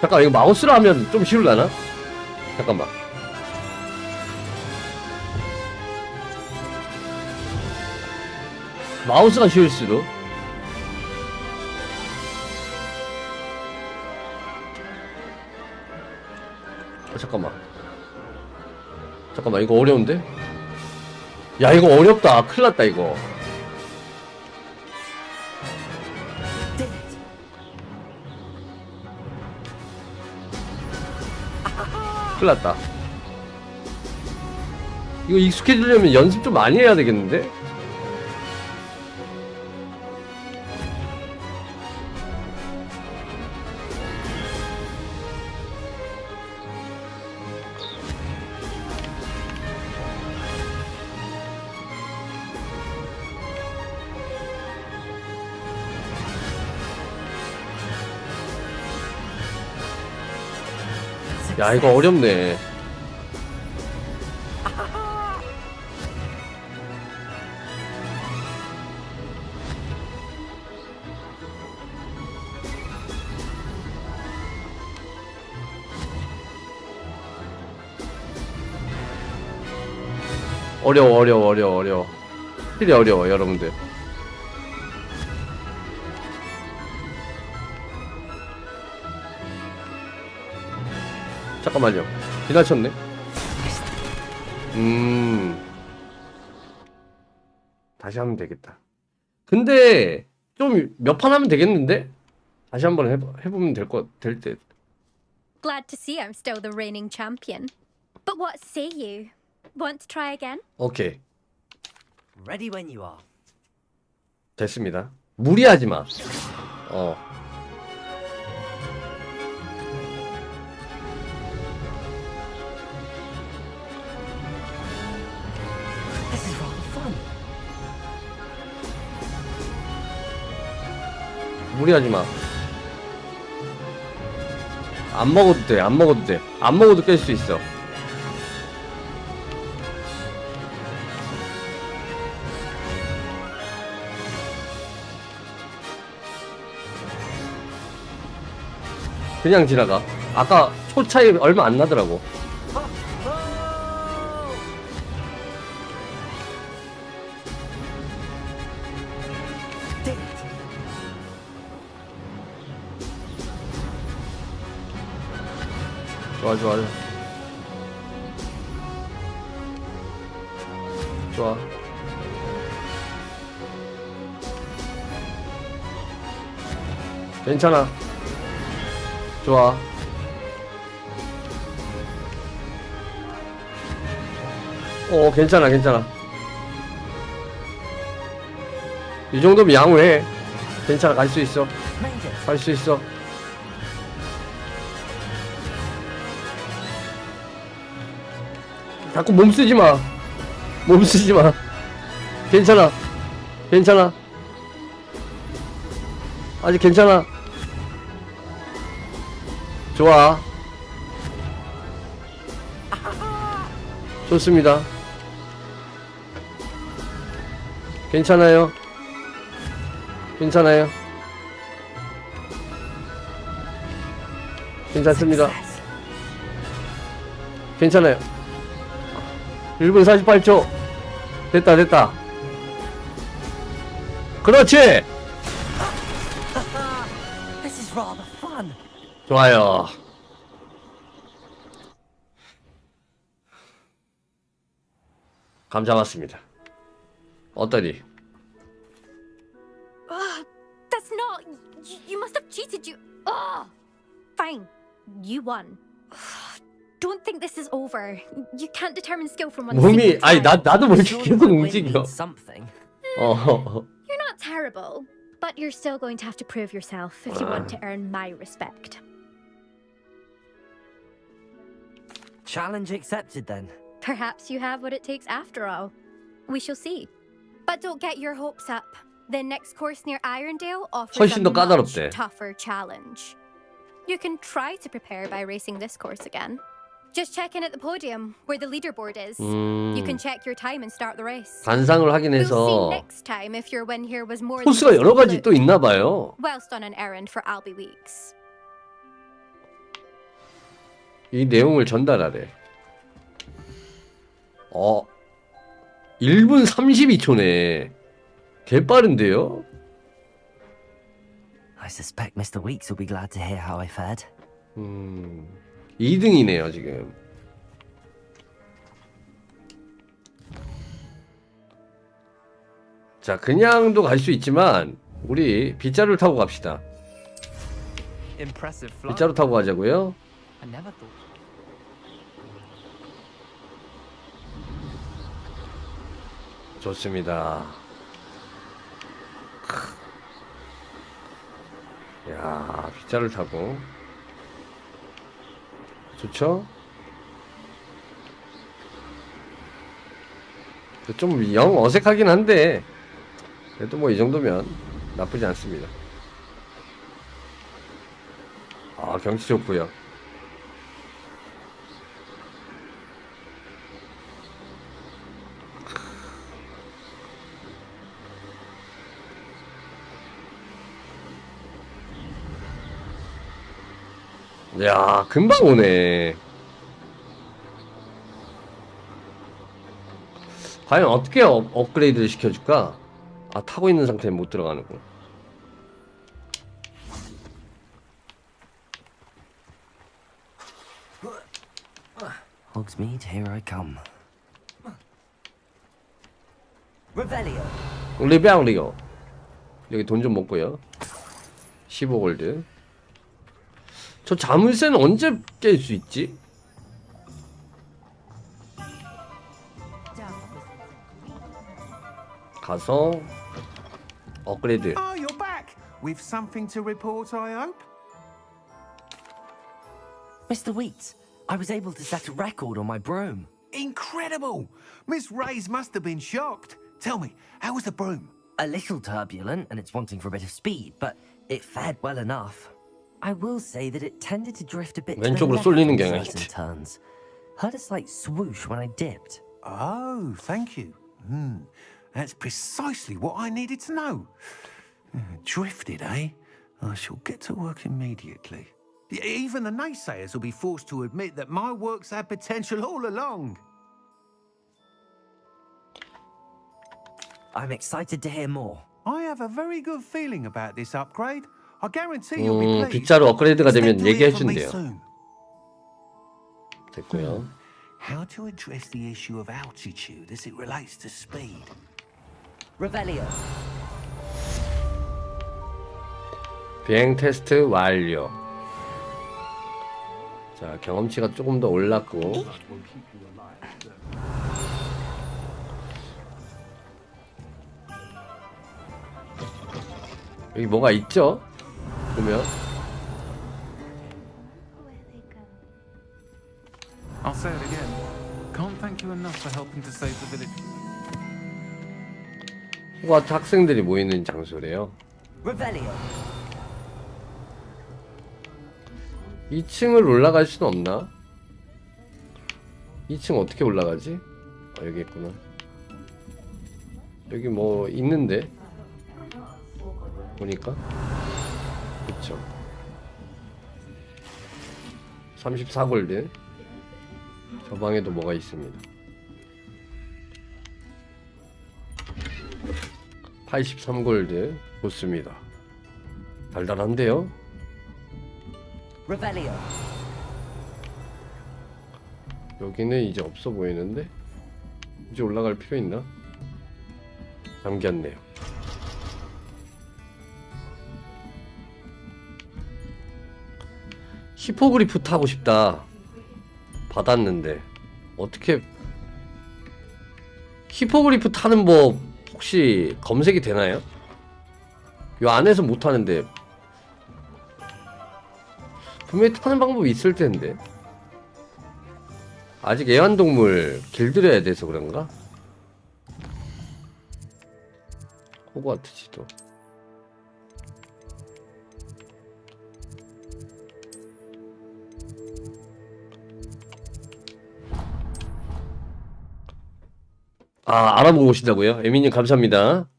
잠깐만, 이거 마우스로 하면 좀 쉬울라나? 잠깐만. 마우스가 쉬울수록. 잠깐만, 이거 어려운데? 야, 이거 어렵다. 큰일 났다, 이거. 큰일 났다. 이거 익숙해지려면 연습 좀 많이 해야 되겠는데? 야, 이거 어렵네. 어려워. 필이 어려워, 여러분들. 잠깐만요. 지나쳤네. 다시 하면 되겠다. 근데 좀 몇 판 하면 되겠는데? 다시 한번 해보면 될 듯. Glad to see I'm still the reigning champion. But what say you? Want to try again? 오케이. Ready when you are. 됐습니다. 무리하지 마. This is rather fun. 무리하지 마. 안 먹어도 돼. 안 먹어도 깰 수 있어. 그냥 지나가. 아까 초 차이 얼마 안 나더라고. 좋아. 괜찮아. 좋아. 괜찮아. 이 정도면 양호해. 괜찮아. 갈 수 있어. 자꾸 몸 쓰지 마. 괜찮아. 아직 괜찮아. 좋아. 좋습니다. 괜찮아요. 괜찮습니다. 괜찮아요. 1분 48초. 됐다. 그렇지. This is rather fun. 좋아요. 감 잡았습니다. 어떠니? That's not. You must have cheated. Fine. You won. Don't think this is over. You can't determine skill from one 몸이 single time. 나도 뭐 이렇게 계속 움직여. Something. You're not terrible, but you're still going to have to prove yourself if you want to earn my respect. Challenge accepted then. Perhaps you have what it takes after all. We shall see. But don't get your hopes up. The next course near Irondale offers 훨씬 더 a much 까다롭대. tougher challenge. You can try to prepare by racing this course again. Just check in at the podium where the leaderboard is. You can check your time and start the race. 단상을 We'll 확인해서 see next time if your win here was more than 코스가 just 여러 a 가지 fluke. 또 있나 봐요. Whilst on an errand for Albie Weeks. 이 내용을 전달하래. 1분 32초네. 개 빠른데요? I suspect Mr. Weeks will be glad to hear how I fared. 2등이네요, 지금. 자, 그냥도 갈 수 있지만 우리 빗자루를 타고 갑시다. Impressive flight. 빗자루 타고 가자고요. I never thought. 좋습니다. 야, 빗자루를 타고 좋죠? 좀 영 어색하긴 한데 그래도 뭐 이 정도면 나쁘지 않습니다. 아, 경치 좋고요. 야, 금방 오네. 과연 어떻게 업그레이드를 시켜줄까? 아, 타고 있는 상태는 못 들어가는군. Hogsmeade, here I come. Revelio. 리베앙리오. 여기 돈 좀 먹고요. 15골드. 저 자물쇠는 언제 깰 수 있지? 가서 업그레이드. Oh, you're back. With something to report, I hope? Mr. Wheats, I was able to set a record on my broom. Incredible! Miss Ray's must have been shocked. Tell me, how was the broom? A little turbulent, and it's wanting for a bit of speed, but it fared well enough. I will say that it tended to drift a bit to the 왼쪽으로 left 쏠리는 on 경향이 certain 있지. turns. Heard a slight swoosh when I dipped. Oh, thank you. That's precisely what I needed to know. Drifted, eh? I shall get to work immediately. Even the naysayers will be forced to admit that my work's had potential all along. I'm excited to hear more. I have a very good feeling about this upgrade. I guarantee you'll be pleased. 빗자루 업그레이드가 되면 Expect to hear 얘기해 from me 준대요. soon. 됐고요. How to address the issue of altitude as it relates to speed. Revelio. 비행 테스트 완료. 자, 경험치가 조금 더 올랐고. 여기 뭐가 있죠? 보면 I'll say it again. Can't thank you enough for helping to save the village. 호그와트 학생들이 모이는 장소래요. Revelio. 2층을 올라갈 수는 없나? 2층 어떻게 올라가지? 아, 여기 있구나. 여기 뭐 있는데? 보니까 그쵸. 34골드. 저 방에도 뭐가 있습니다. 83골드 좋습니다. 달달한데요? Revelio. 여기는 이제 없어 보이는데? 이제 올라갈 필요 있나? 잠겼네요. 히포그리프 타고 싶다. 받았는데 어떻게 히포그리프 타는 법 혹시 검색이 되나요? 요 안에서 못 타는데 분명히 타는 방법이 있을 텐데 아직 애완동물 길들여야 돼서 그런가? 호그와트 지도. 아, 알아보고 오신다고요? 에미님 감사합니다.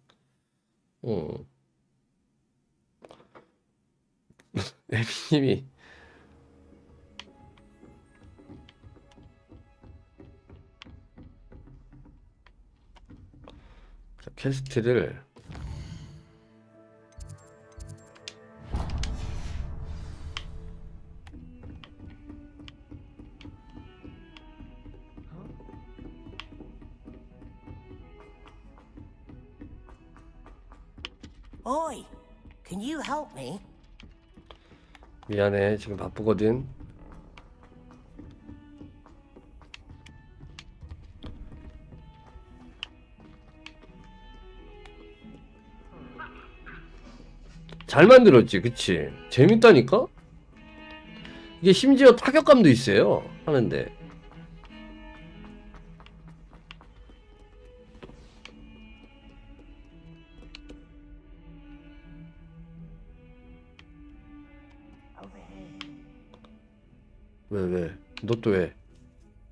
에미님이 자, 퀘스트를 Oi, can you help me? 미안해 지금 바쁘거든. 잘 만들었지 그치? 재밌다니까? 이게 심지어 타격감도 있어요 하는데 왜? 너 또 왜?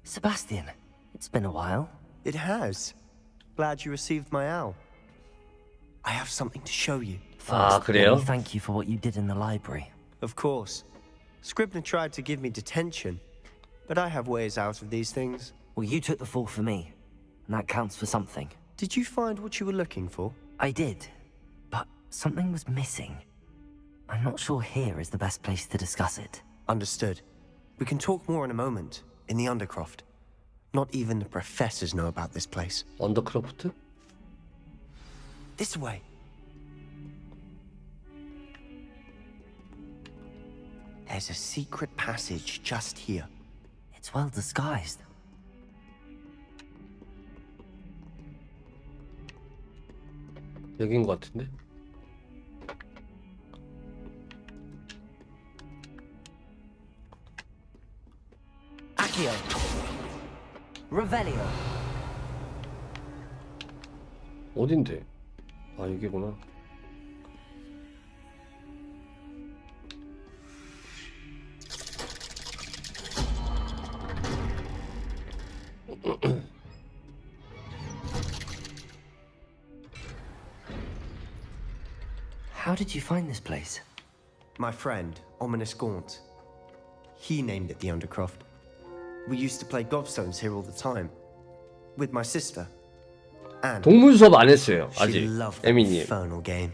Sebastian, it's been a while. It has. Glad you received my owl. I have something to show you. First, 그래요? let me thank you for what you did in the library. Of course. Scribner tried to give me detention, but I have ways out of these things. Well, you took the fall for me. and that counts for something. Did you find what you were looking for? I did, but something was missing. I'm not sure here is the best place to discuss it. Understood. We can talk more in a moment, in the Undercroft. Not even the professors know about this place. 언더크로프트? This way. There's a secret passage just here. It's well disguised. 여긴 것 같은데? Accio. Revelio. 어딘데? 아 여기구나. How did you find this place? My friend, Ominous Gaunt. He named it the Undercroft. We used to play gobstones here all the time. With my sister. And 동물 수업 안 했어요. she 아직. loved that 에미님. infernal game.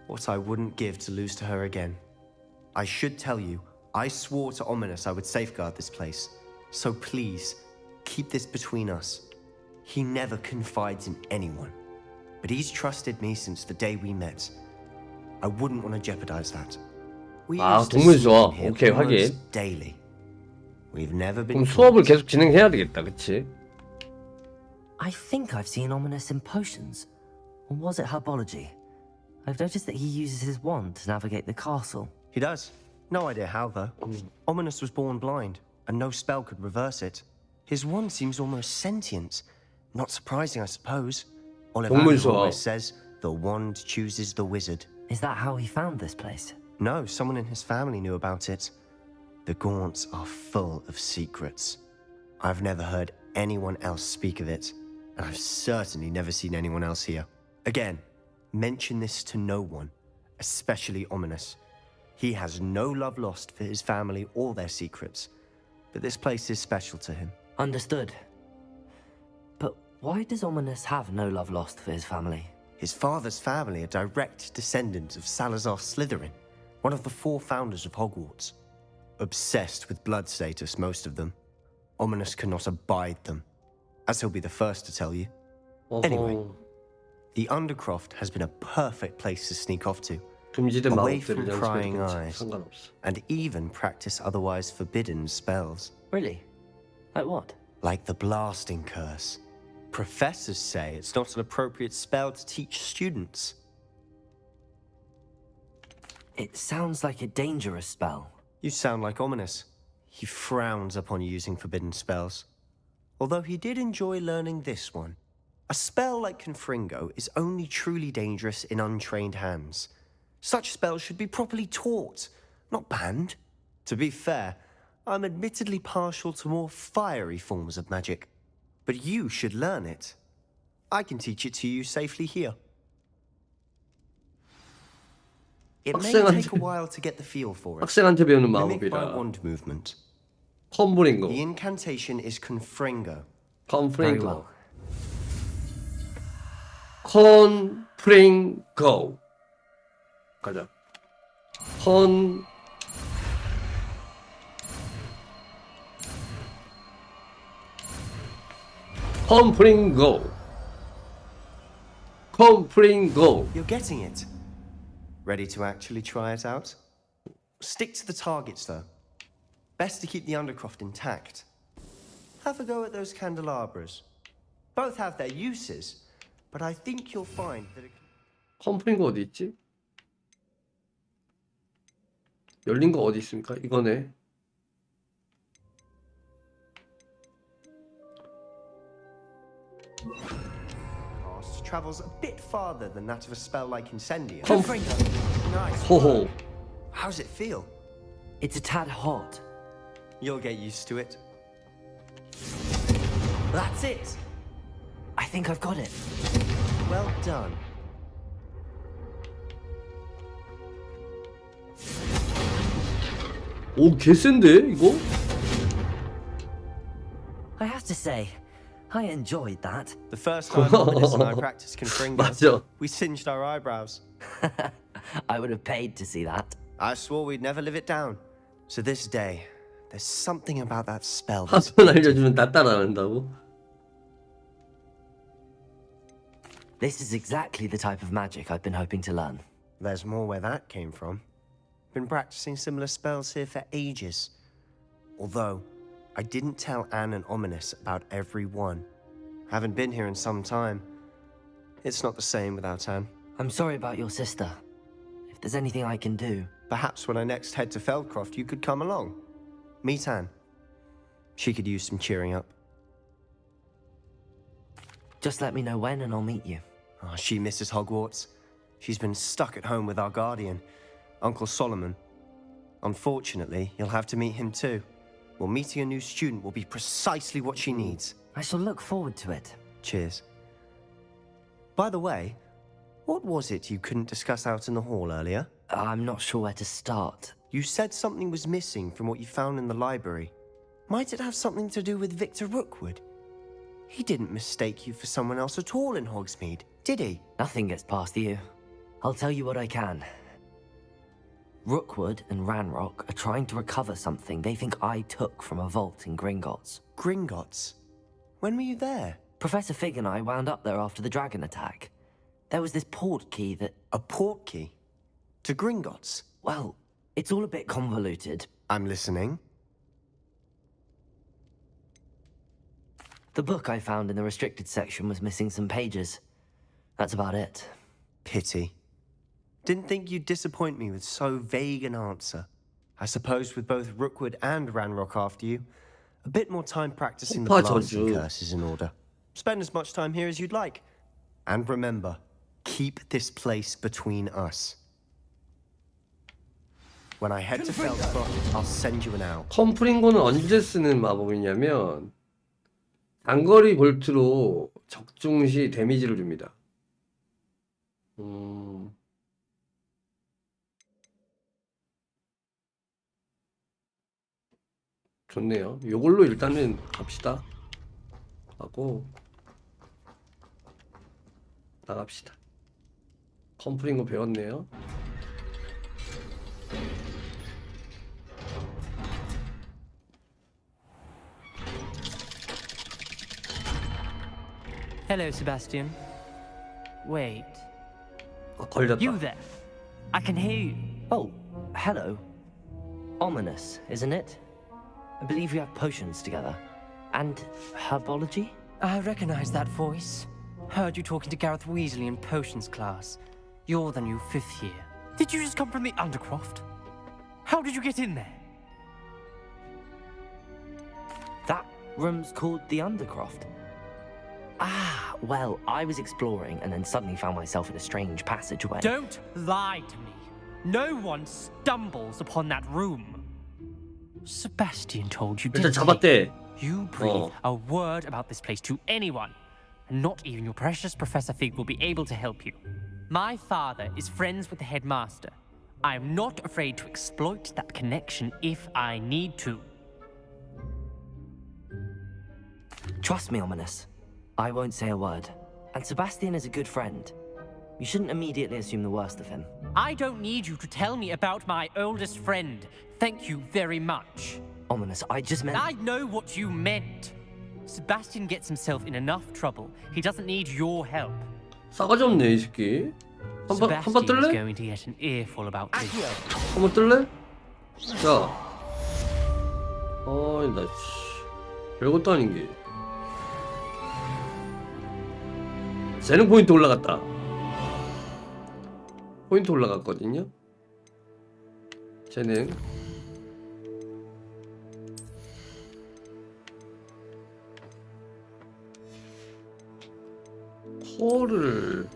What I wouldn't give to lose to her again. I should tell you, I swore to Ominous I would safeguard this place. So please, keep this between us. He never confides in anyone. But he's trusted me since the day we met. I wouldn't want to jeopardize that. We 아, used to 동물 see 수업. him here 오케이, 확인. almost daily. We've never been 그럼 수업을 계속 진행해야 되겠다, 그치? I think I've seen Ominous in potions. Or was it herbology? I've noticed that he uses his wand to navigate the castle. He does. No idea how, though. Ominous was born blind, and no spell could reverse it. His wand seems almost sentient. Not surprising, I suppose. 동물 Oliver 수업. always says, the wand chooses the wizard. Is that how he found this place? No, someone in his family knew about it. The Gaunts are full of secrets. I've never heard anyone else speak of it, and I've certainly never seen anyone else here. Again, mention this to no one, especially Ominous. He has no love lost for his family or their secrets, but this place is special to him. Understood. But why does Ominous have no love lost for his family? His father's family are direct descendants of Salazar Slytherin, one of the 4 founders of Hogwarts. Obsessed with blood status, most of them. Ominous cannot abide them, as he'll be the first to tell you. Anyway, the Undercroft has been a perfect place to sneak off to, 금지된 away 마법들을 from prying 연습해도 eyes, 상관없어. and even practice otherwise forbidden spells. Really? Like what? Like the blasting curse. Professors say it's not an appropriate spell to teach students. It sounds like a dangerous spell. You sound like Ominous. He frowns upon using forbidden spells. Although he did enjoy learning this one. A spell like Confringo is only truly dangerous in untrained hands. Such spells should be properly taught, not banned. To be fair, I'm admittedly partial to more fiery forms of magic. But you should learn it. I can teach it to you safely here. It may take a while to get the feel for it. 학생한테 배우는 Mimic by 마법이라. wand movement. 컴브링고. The incantation is Confringo. 컴프링고. 컴프링고. 가자. 컴프링고. 컴프링고. You're getting it. Ready to actually try it out? Stick to the targets, though. Best to keep the Undercroft intact. Have a go at those candelabras. Both have their uses, but I think you'll find that it... 컴프링고 어디 있지? 열린 거 어디 있습니까? 이거네. Cast travels a bit farther than that of a spell like Incendium. Nice. 호호. How's it feel? It's a tad hot. You'll get used to it. That's it. I think I've got it. Well done. 오, 개센데 이거? I have to say, I enjoyed that. The first time Ominous and I practiced Confringo, 맞아. we singed our eyebrows. I would have paid to see that. I swore we'd never live it down. So this day, there's something about that spell 한 that's 번 알려주면 다 따라한다고? This is exactly the type of magic I've been hoping to learn. There's more where that came from. Been practicing similar spells here for ages. Although, I didn't tell Anne and Ominous about every one. Haven't been here in some time. It's not the same without Anne. I'm sorry about your sister. If there's anything I can do... Perhaps when I next head to Feldcroft, you could come along. Meet Anne. She could use some cheering up. Just let me know when and I'll meet you. Oh, she misses Hogwarts. She's been stuck at home with our guardian, Uncle Solomon. Unfortunately, you'll have to meet him too. Well, meeting a new student will be precisely what she needs. I shall look forward to it. Cheers. By the way, what was it you couldn't discuss out in the hall earlier? I'm not sure where to start. You said something was missing from what you found in the library. Might it have something to do with Victor Rookwood? He didn't mistake you for someone else at all in Hogsmeade, did he? Nothing gets past you. I'll tell you what I can. Rookwood and Ranrock are trying to recover something they think I took from a vault in Gringotts. Gringotts? When were you there? Professor Fig and I wound up there after the dragon attack. There was this port key that... A port key? To Gringotts? Well, it's all a bit convoluted. I'm listening. The book I found in the restricted section was missing some pages. That's about it. Pity. Didn't think you'd disappoint me with so vague an answer. I suppose with both Rookwood and Ranrock after you, a bit more time practicing the blasting curse is in order. Spend as much time here as you'd like. And remember, keep this place between us. When I head to Feldcroft, I'll send you an owl. 컴프링고는 언제 쓰는 마법이냐면 단거리 볼트로 적중 시 데미지를 줍니다. 좋네요. 요걸로 일단은 갑시다. 하고 나갑시다. 컴프링고 배웠네요. Hello, Sebastian. Wait. 걸렸다. You there? I can hear you. Oh, hello. Ominous, isn't it? I believe we have potions together. And herbology? I recognize that voice. Heard you talking to Gareth Weasley in potions class. You're the new 5th year. Did you just come from the Undercroft? How did you get in there? That room's called the Undercroft. Ah, well, I was exploring and then suddenly found myself in a strange passageway. Don't lie to me. No one stumbles upon that room. Sebastian told you, 일단 didn't 잡았대. he? You breathe a word about this place to anyone, and not even your precious Professor Fig will be able to help you. My father is friends with the headmaster. I am not afraid to exploit that connection if I need to. Trust me, Ominous. I won't say a word. And Sebastian is a good friend. You shouldn't immediately assume the worst of him. I don't need you to tell me about my oldest friend. Thank you very much. Ominous, I just meant... I know what you meant. Sebastian gets himself in enough trouble. He doesn't need your help. 싸가지 없네 이 새끼. 한번 Sebastian is 뜰래? going to get an earful about this. 한번 뜰래? 자. 어이 나 씨. 별것도 아닌 게. 재능 포인트 올라갔다. 포인트 올라갔거든요. 재능. 코어를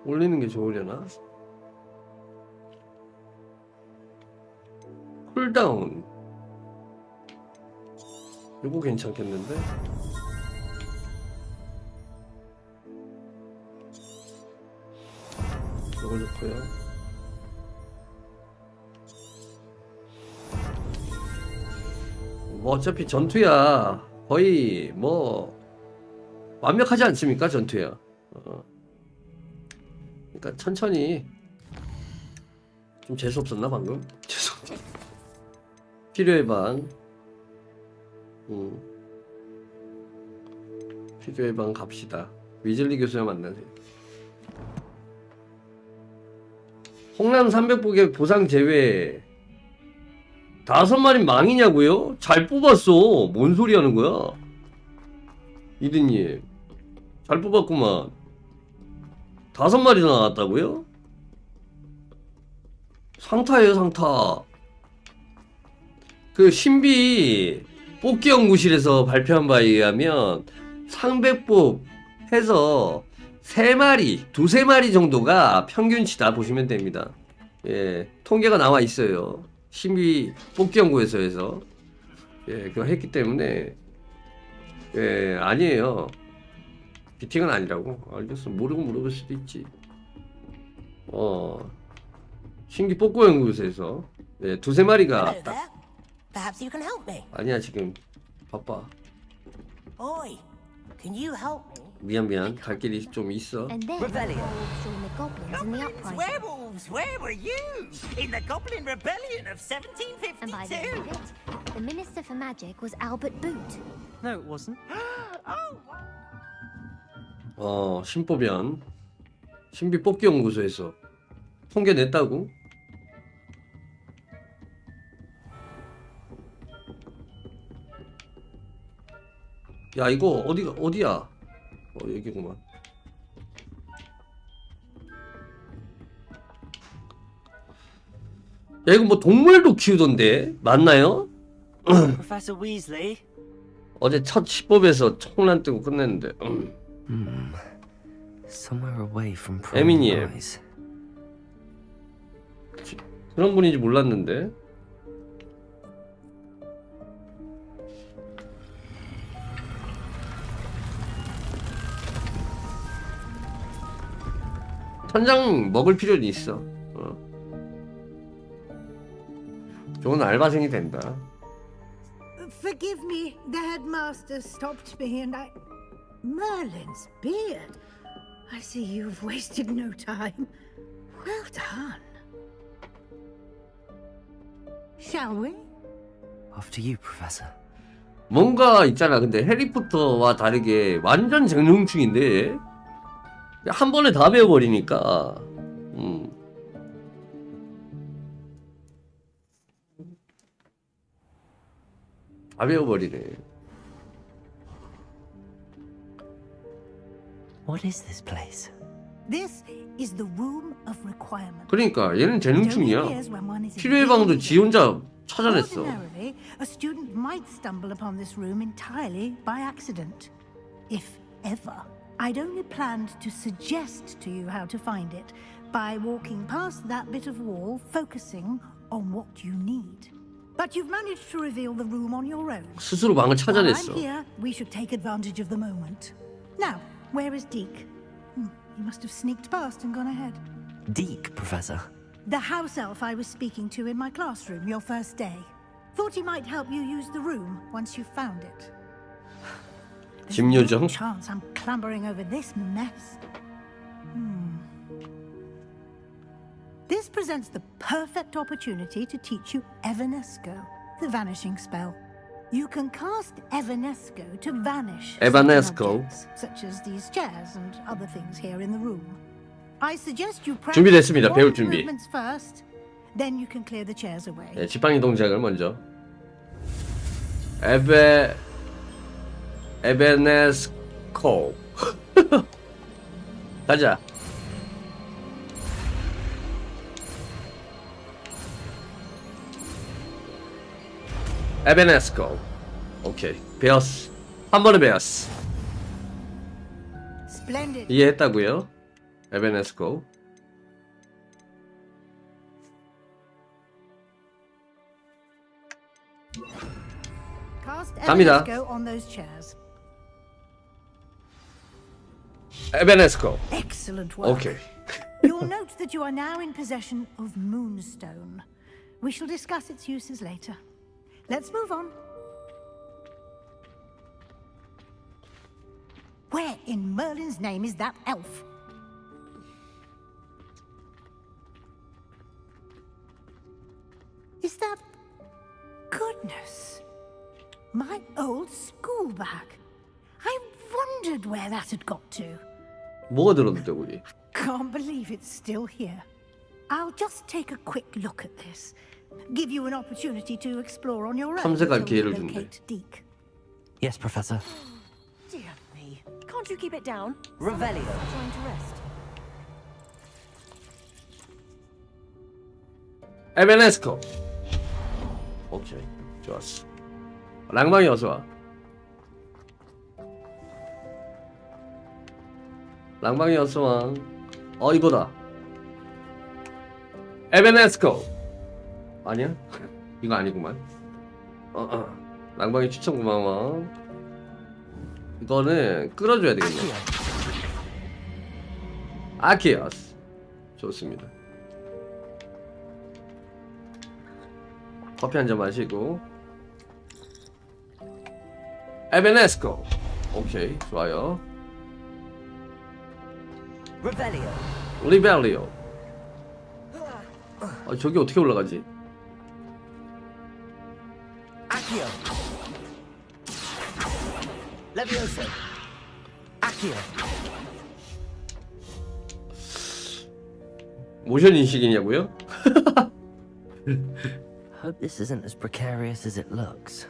올리는 게 좋으려나? 쿨다운. 이거 괜찮겠는데? 이거 좋고요. 뭐 어차피 전투야. 거의 뭐 완벽하지 않습니까 전투야. 그러니까 천천히. 좀 재수 없었나 방금? 죄송. 필요의 방. 필요의 방 갑시다. 위즐리 교수와 만나세요. 홍남 300복의 보상 제외. 5마리 망이냐고요? 잘 뽑았어. 뭔 소리 하는 거야? 이드님 잘 뽑았구만. 5마리나 나왔다고요? 상타예요 상타. 그 신비 뽑기 연구실에서 발표한 바에 의하면 상백복 해서 3마리, 2~3마리 정도가 평균치다 보시면 됩니다. 예, 통계가 나와 있어요. 신비 뽑기 연구소에서 예, 그거 했기 때문에 예, 아니에요. 비팅은 아니라고. 알겠어. 모르고 물어볼 수도 있지. 신기 뽑기 연구소에서 예, 2~3마리가 딱. Perhaps you can help me. 아니야 지금 바빠. Oi, can you help me? 미안 갈 길이 좀 있어. And then Rebellion. join the goblins in the uprising. Werewolves, where were you? In the Goblin Rebellion of And by the end 1752? of it, the Minister for Magic was Albert Boot. No, it wasn't. 신보변 신비 뽑기 연구소에서 통계 냈다고? 야 이거 어디야? 여기구만. 야 이거 뭐 동물도 키우던데 맞나요? Professor Weasley? 어제 첫 시법에서 총란 뜨고 끝냈는데. Somewhere away from 에미님. prying eyes. 그런 분인지 몰랐는데. 천장 먹을 필요는 있어. 좋은 알바생이 된다. Forgive me, the headmaster stopped me and I... Merlin's beard. I see you've wasted no time. Well done. Shall we? After you, Professor. 뭔가 있잖아. 근데 해리포터와 다르게 완전 정령충인데 한 번에 다 배워버리니까. 다 배워버리네. What is this place? This is the room of requirement. 그러니까 얘는 재능충이야. 필요의 방도 지 혼자 찾아냈어. Ordinarily, a student might stumble upon this room entirely by accident. If ever. I'd only planned to suggest to you how to find it by walking past that bit of wall, focusing on what you need. But you've managed to reveal the room on your own. 스스로 방을 While 찾아냈어. I'm here, we should take advantage of the moment. Now, where is Deke? He must have sneaked past and gone ahead. Deke, Professor. The house elf I was speaking to in my classroom your first day. Thought he might help you use the room once you found it. 김요정. Chance I'm clambering over this mess. This presents the perfect opportunity to teach you Evanesco, the vanishing spell. You can cast Evanesco to vanish Evanesco. objects, such as these chairs and other things here in the room. I suggest you practice 준비됐습니다. 배울 one 준비. movements first, then you can clear the chairs away. 네, 지팡이 동작을 먼저. 에베네스코. 가자. 에베네스코. 오케이. 배웠어. 한 번에 배웠어. Splendid. 이해했다고요? 에베네스코. Cast 갑니다. Evanesco on those chairs. 에베네스코. Excellent work. 오케이. You'll note that you are now in possession of Moonstone. We shall discuss its uses later. Let's move on. Where in Merlin's name is that elf? Is that... Goodness. My old school bag. I wondered where that had got to. 뭐가 들었는데 거기? Can't believe it's still here. I'll just take a quick look at this. Give you an opportunity to explore on your own. 탐색할 until we 기회를 준대. locate Deke. Yes, Professor. Dear me. Can't you keep it down? Revelio. Trying to rest. 에베네스코. 오케이, 좋았어. 랑방이 어서 와. 랑방이 어서 와. 이거다. 에베네스코. 아니야? 이거 아니구만. 랑방이 추천 고마워. 이거는 끌어줘야 되겠네. 아키아스. 좋습니다. 커피 한 잔 마시고. 에베네스코. 오케이, 좋아요. 리벨리오. 저기 어떻게 올라가지? Accio. Levioso. Accio. 모션 인식이냐고요? Hope this isn't as precarious as it looks.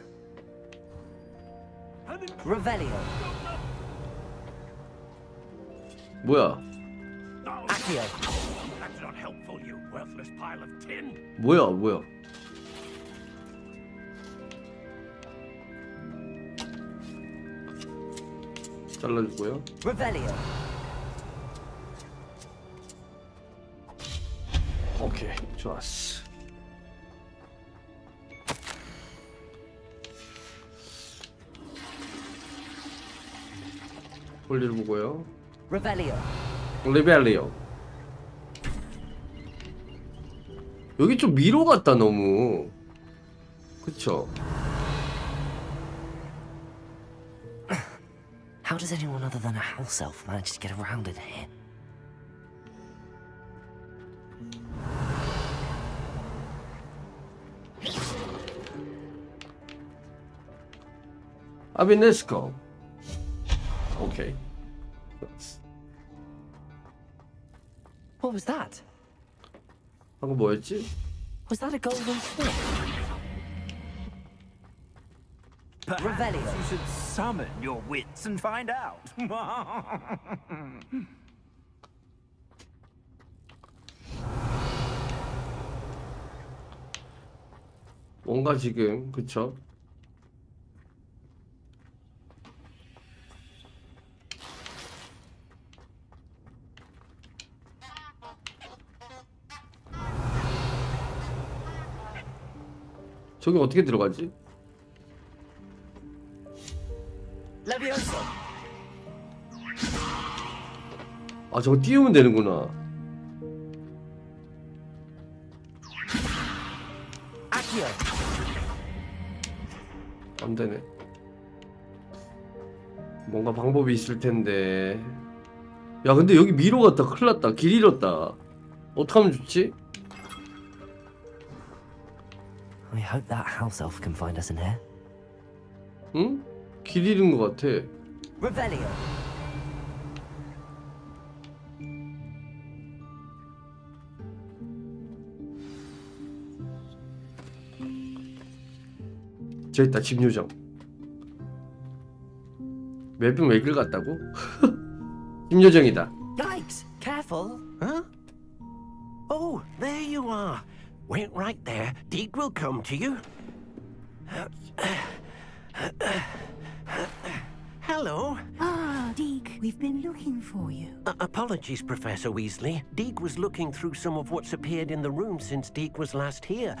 Revelio. 뭐야? Accio. That's not helpful, you worthless pile of tin. 뭐야? 잘라주고요. Revelio. 오케이, 좋았어. 볼일 보고요. Revelio. 리벨리오. 여기 좀 미로 같다 너무. 그쵸? How does anyone other than a house elf manage to get around in here? 아비네스코. 오케이. What was that? 방금 뭐였지? Was that a golden stick? Perhaps you should summon your wits and find out. 뭔가 지금 그쵸? 저기 어떻게 들어가지? Levioso. 저거 띄우면 되는구나. Accio. 안 되네. 뭔가 방법이 있을 텐데. 야, 근데 여기 미로 갔다. 큰일 났다. 길 잃었다. 어떡하면 좋지? I hope that house elf can find us in here. 응? 길 잃은 것 같아. Revelio. 저 있다, 집 요정. 맵은 왜 길 갔다고? 집 요정이다. Yikes! Careful. Huh? Oh, there you are. Wait right there. Deke will come to you. Hello. Ah, Deke, we've been looking for you. Apologies, Professor Weasley. Deke was looking through some of what's appeared in the room since Deke was last here.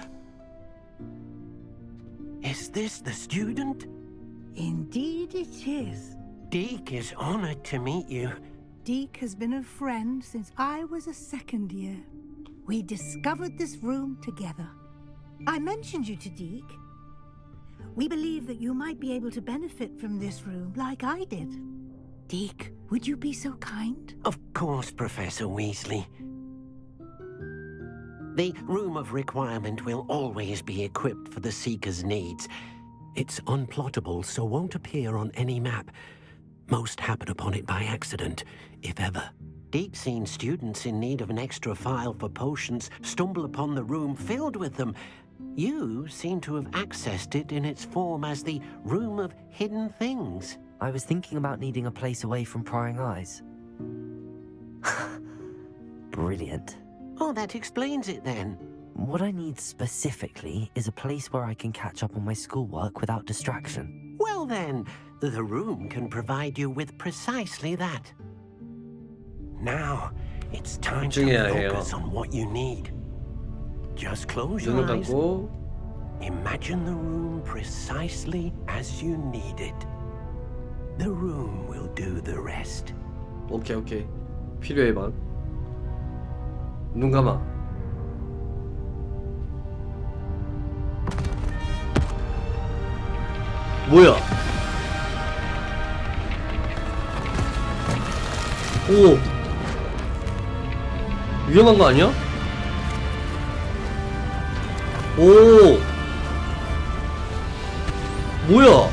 Is this the student? Indeed it is. Deke is honored to meet you. Deke has been a friend since I was a second year. We discovered this room together. I mentioned you to Deke. We believe that you might be able to benefit from this room like I did. Deke, would you be so kind? Of course, Professor Weasley. The Room of Requirement will always be equipped for the Seeker's needs. It's unplottable, so won't appear on any map. Most happen upon it by accident, if ever. Deke's seen students in need of an extra file for potions stumble upon the room filled with them. You seem to have accessed it in its form as the Room of Hidden Things. I was thinking about needing a place away from prying eyes. Brilliant. Oh, that explains it then. What I need specifically is a place where I can catch up on my schoolwork without distraction. Well then, the room can provide you with precisely that. Now, it's time to focus on what you need. Just close your eyes. Imagine the room precisely as you need it. The room will do the rest. 오케이. 필요해 봐. 눈 감아. 뭐야? 오. 위험한 거 아니야? 오. 뭐야?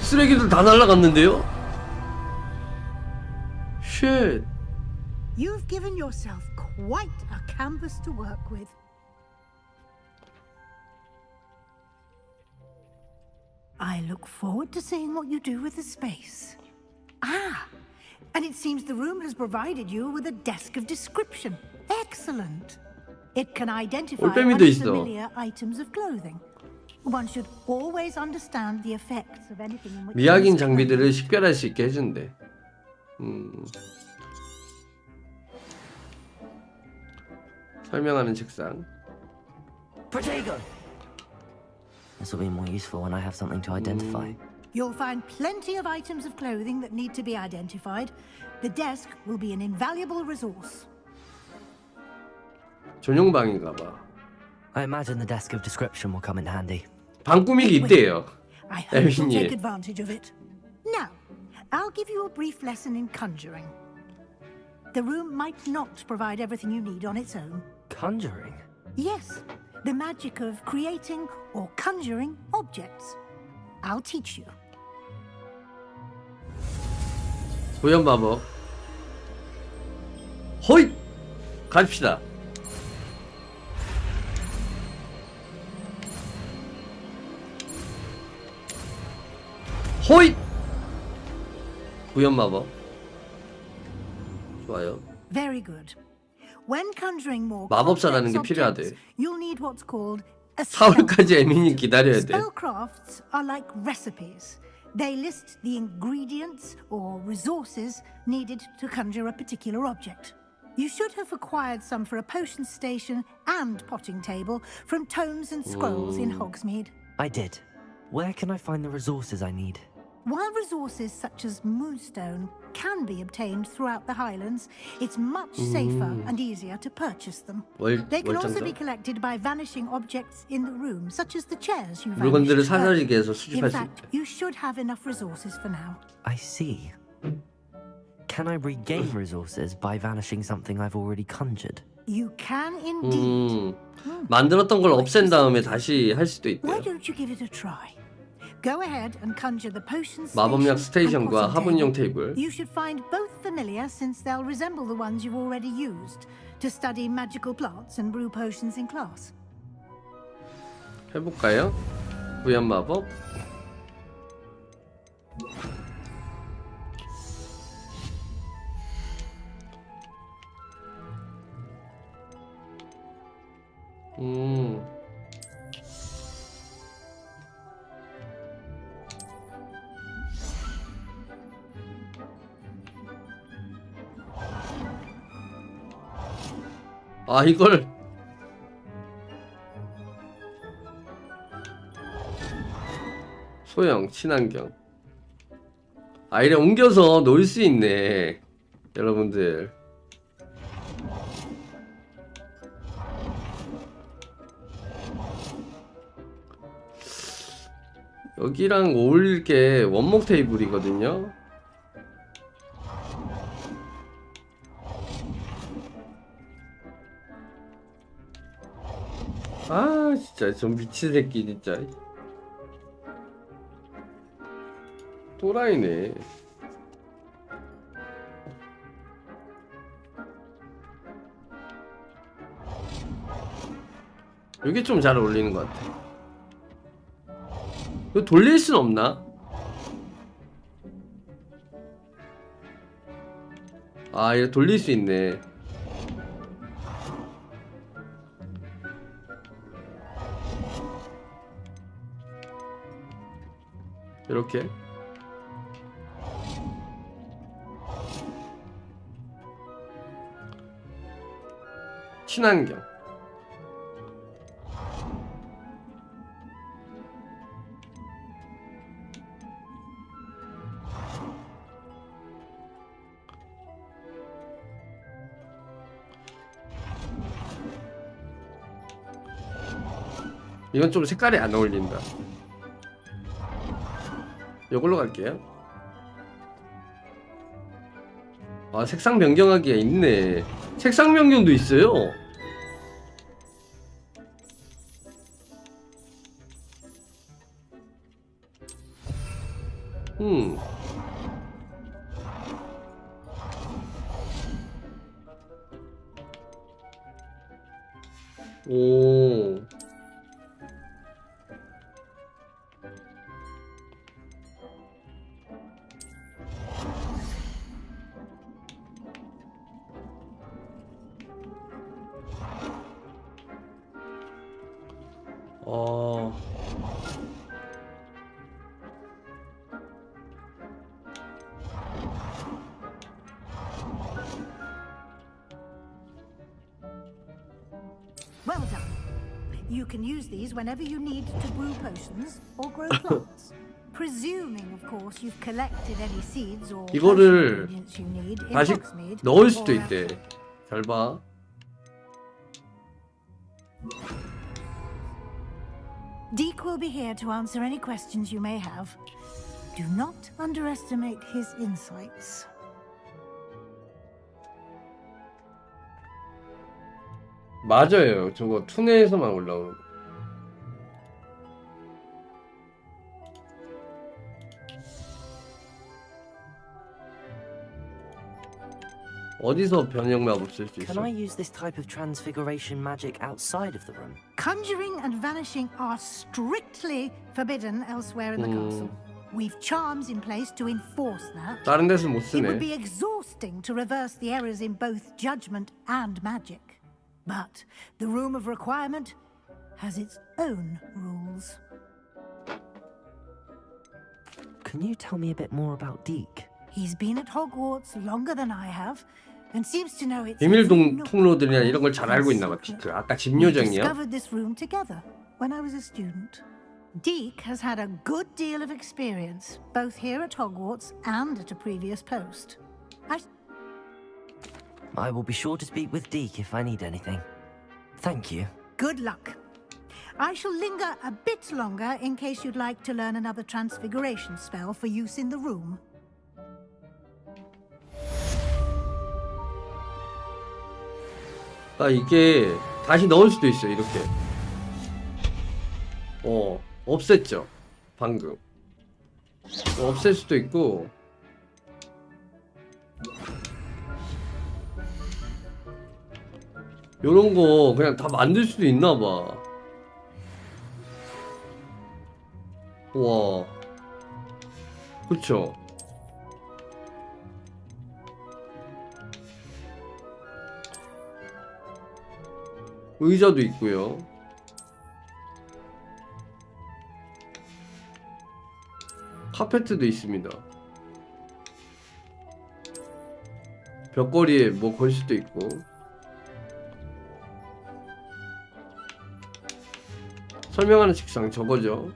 쓰레기들 다 날라갔는데요? 쉣. You've given yourself quite a canvas to work with. I look forward to seeing what you do with the space. Ah, and it seems the room has provided you with a desk of description. Excellent. It can identify unfamiliar items of clothing. One should always understand the effects of anything in which 미확인 장비들을 식별할 수 있게 해준대. 설명하는 책상. Protego! This will be more useful when I have something to identify. You'll find plenty of items of clothing that need to be identified. The desk will be an invaluable resource. 전용방인가 봐. I imagine the desk of description will come in handy. 방 꾸미기 있대요. I hope you'll take 에미님. advantage of it. Now, I'll give you a brief lesson in conjuring. The room might not provide everything you need on its own. Conjuring? Yes, the magic of creating or conjuring objects. I'll teach you. 고연 마법. 호잇! 갑시다. 호잇! 구현 마법. 좋아요. Very good. When conjuring more 마법사라는 게 complex 필요하대. objects, you'll need what's called a spell. 4월까지 에미님 기다려야 돼. Spellcrafts are like recipes. They list the ingredients or resources needed to conjure a particular object. You should have acquired some for a potion station and potting table from tomes and scrolls in Hogsmeade. I did. Where can I find the resources I need? While resources such as moonstone can be obtained throughout the Highlands, it's much safer and easier to purchase them. They can also be collected by vanishing objects in the room, such as the chairs you 물건들을 vanished 사라지게 해서 earlier. 수집할 In 수 fact, 있대. you should have enough resources for now. I see. Can I regain resources by vanishing something I've already conjured? You can indeed. 만들었던 걸 없앤 다음에 다시 할 수도 Why 있대요. don't you give it a try? Go ahead and conjure the potion 마법약 station and 스테이션과 potting 화분용 table. 테이블. You should find both familiar since they'll resemble the ones you've already used to study magical plants and brew potions in class. 해볼까요? 구현 마법. 아 이걸 소형 친환경 아이를 옮겨서 놓을 수 있네 여러분들. 여기랑 어울릴 게 원목 테이블이거든요. 아 진짜 저 미친 새끼 진짜 또라이네. 여기 좀 잘 어울리는 것 같아. 이거 돌릴 순 없나? 아 이거 돌릴 수 있네. 이렇게 친환경 이건 좀 색깔이 안 어울린다. 이걸로 갈게요. 아 색상 변경하기가 있네. 색상 변경도 있어요. 오. Well done. You can use these whenever you need to brew potions or grow plants. Presuming, of course, you've collected any seeds or 이거를 ingredients you need in 다시 Hogsmeade 넣을 수도 or 있대. 잘 봐. Deke will be here to answer any questions you may have. Do not underestimate his insights. 맞아요. 저거 투네에서만 올라오는 거. 어디서 변형 마법 쓸 수 Can 있어? I use this type of transfiguration magic outside of the room? Conjuring and vanishing are strictly forbidden elsewhere in the castle. We've charms in place to enforce that. 다른 데서 못 It would 쓰네. be exhausting to reverse the errors in both judgment and magic. But the Room of Requirement has its own rules. Can you tell me a bit more about Deke? He's been at Hogwarts longer than I have, and seems to know its 비밀동 통로들이나 이런 걸 잘 알고 있나 봐. 그 아까 집 We 요정이요? discovered this room together when I was a student. Deke has had a good deal of experience, both here at Hogwarts and at a previous post. I will be sure to speak with Deke if I need anything. Thank you. Good luck. I shall linger a bit longer in case you'd like to learn another transfiguration spell for use in the room. 아 이게 다시 넣을 수도 있어요. 이렇게. 없앴죠. 방금. 없앨 수도 있고. 요런 거 그냥 다 만들 수도 있나 봐. 와. 그쵸? 의자도 있고요. 카페트도 있습니다. 벽걸이에 뭐 걸 수도 있고. 설명하는 책상 저거죠.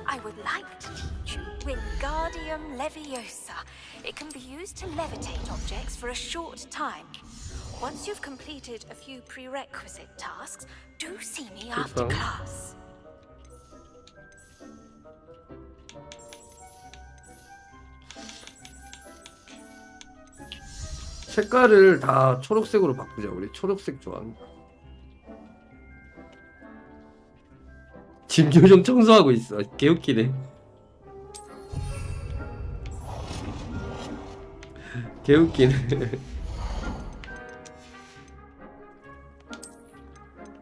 I would like to teach you Wingardium Leviosa. It can be used to levitate objects for a short time, Once you've completed a few prerequisite tasks, do see me after 세상. class. 색깔을 다 초록색으로 바꾸자. 우리 초록색 좋아한다. 집 요정 청소하고 있어. 개웃기네. 개웃기네.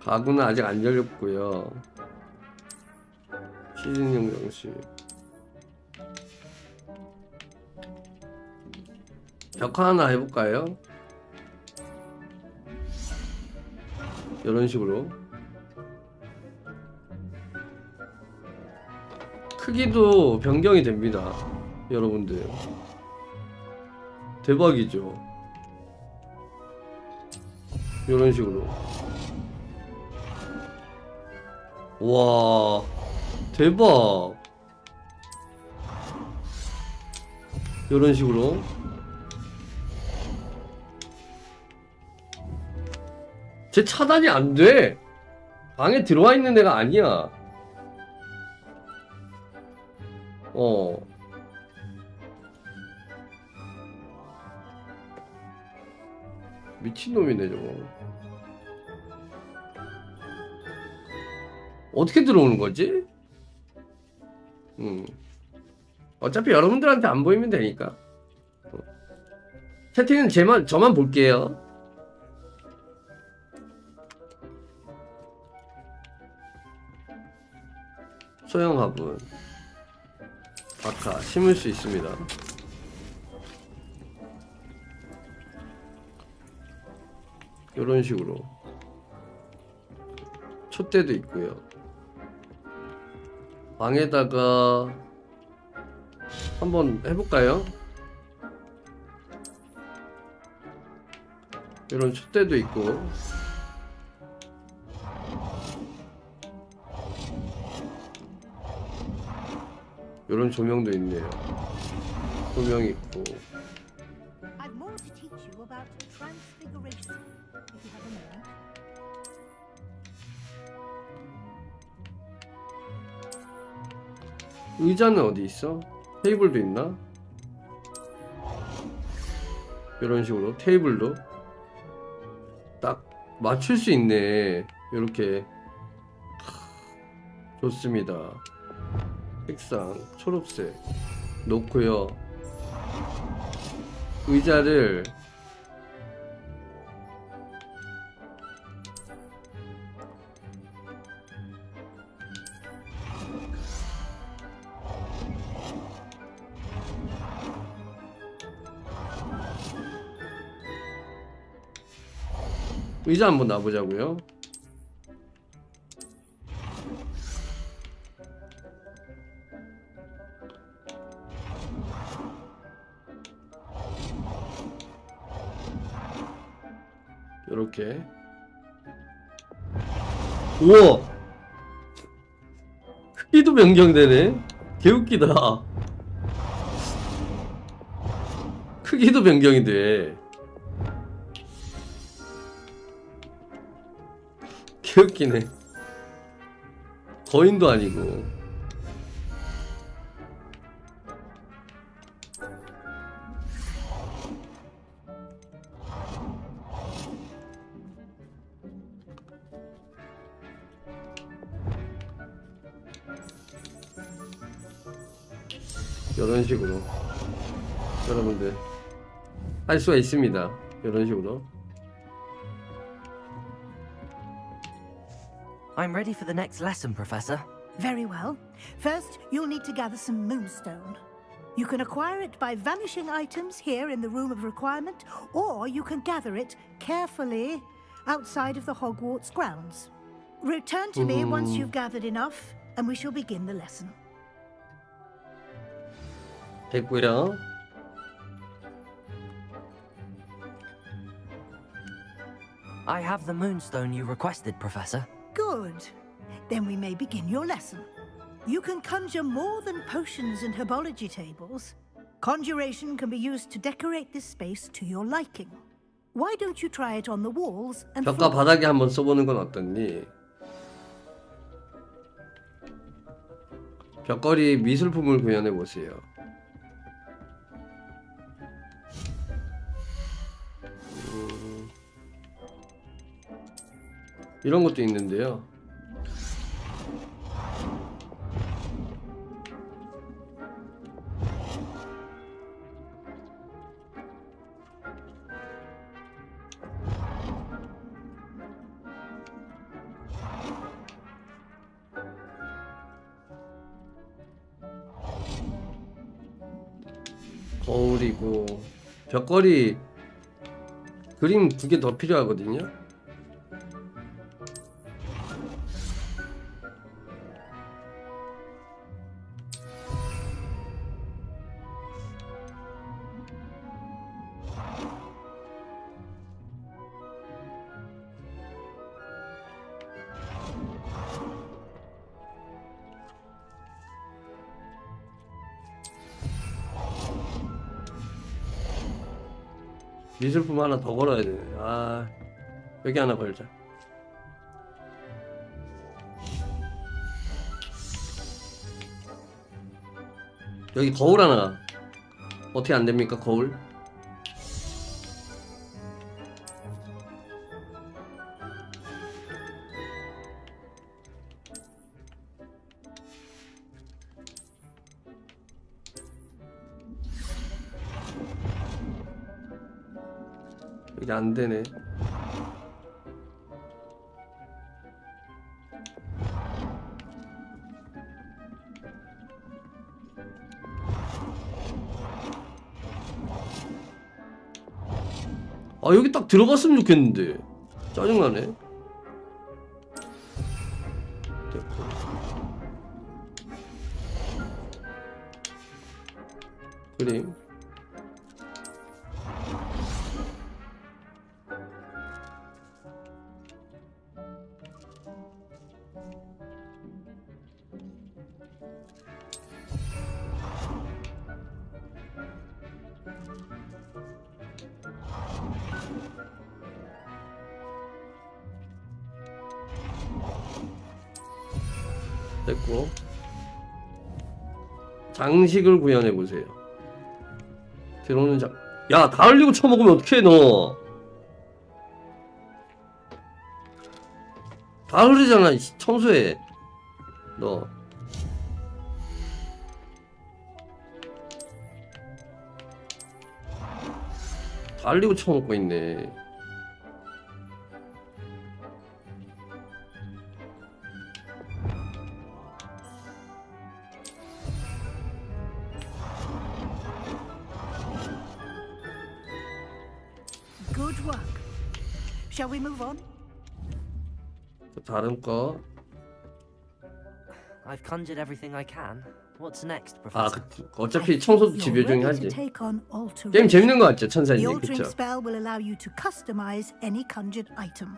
가구는 아직 안 열렸고요. 시즌용 장식. 벽화 하나 해볼까요? 이런 식으로. 크기도 변경이 됩니다, 여러분들. 대박이죠. 이런 식으로. 와, 대박. 이런 식으로. 제 차단이 안 돼. 방에 들어와 있는 애가 아니야. 미친놈이네 저거. 어떻게 들어오는 거지? 어차피 여러분들한테 안 보이면 되니까. 채팅은 저만 볼게요. 소형 화분 아까 심을 수 있습니다. 이런 식으로 촛대도 있고요. 방에다가 한번 해볼까요? 이런 촛대도 있고. 이런 조명도 있네요. 조명 있고. I've more to teach you about transfiguration. If you have a moment. 의자는 어디 있어? 테이블도 있나? 이런 식으로 테이블도 딱 맞출 수 있네. 이렇게. 좋습니다. 색상 초록색 놓고요. 의자를 의자 한번 놔보자고요. 이렇게. 우와, 크기도 변경되네. 개웃기다. 크기도 변경이 돼. 개웃기네. 거인도 아니고. 이런 식으로 여러분들 할 수가 있습니다. 이런 식으로. I'm ready for the next lesson, Professor. Very well. First, you'll need to gather some moonstone. You can acquire it by vanishing items here in the room of requirement, or you can gather it carefully outside of the Hogwarts grounds. Return to me once you've gathered enough, and we shall begin the lesson. 됐고요. I have the moonstone you requested, Professor. Good. Then we may begin your lesson. You can conjure more than potions and herbology tables. Conjuration can be used to decorate this space to your liking. Why don't you try it on the walls and 벽과 floor? 바닥에 한번 써보는 건 어떻니? 벽걸이 미술품을 구현해 보세요. 이런 것도 있는데요. 거울이고 벽걸이 그림 2개 더 필요하거든요. 미술품 하나 더 걸어야 되네. 아, 여기 하나 걸자. 여기 거울 하나. 어떻게 안 됩니까, 거울? 이게 안 되네. 아, 여기 딱 들어갔으면 좋겠는데. 짜증나네. 됐고. 그림. 됐고, 장식을 구현해 보세요. 들어오는 야, 다 흘리고 쳐먹으면 어떡해 너. 다 흐르잖아. 청소해 너. 다 흘리고 쳐먹고 있네. Good work. Shall we move on? 다른 거. I've conjured everything I can. What's next, 아, Professor? 어차피 청소도 You're 집요 중에 ready to 하지. take on 게임 alteration. 재밌는 거 같죠, The 천사님? altering 그쵸? spell will allow you to customize any conjured item.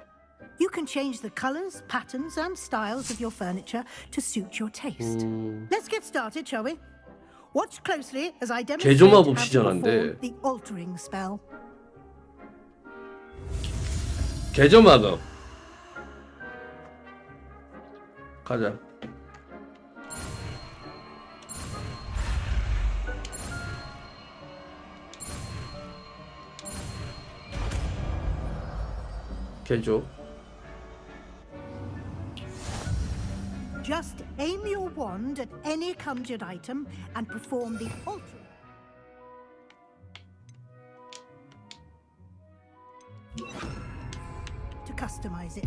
You can change the colors, patterns, and styles of your furniture to suit your taste. Let's get started, shall we? Watch closely as I demonstrate how 개조마법 to 시전한데. perform the altering spell. 개조마법. 가자. 개조. Just aim your wand at any conjured item and perform the altering. To customize it.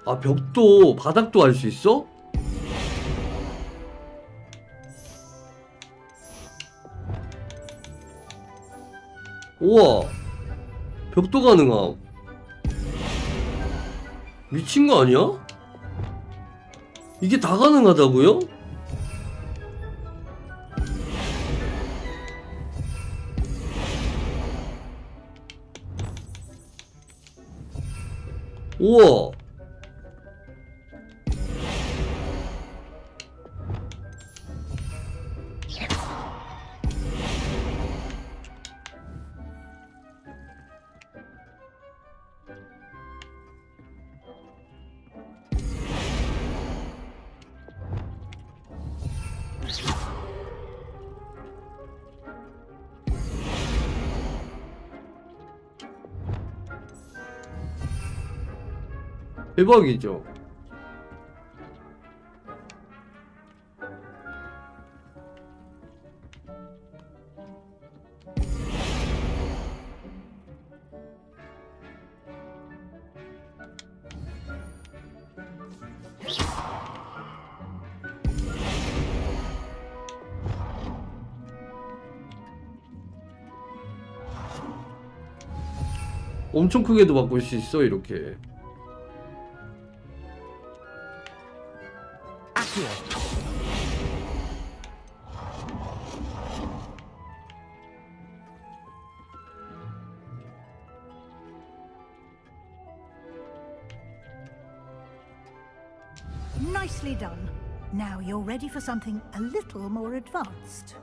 아, 벽도 바닥도 할 수 있어? 우와, 벽도 가능함. 미친 거 아니야? 이게 다 가능하다고요? 우와. 대박이죠. 엄청 크게도 바꿀 수 있어 이렇게. Nicely done. Now you're ready for something a little more advanced.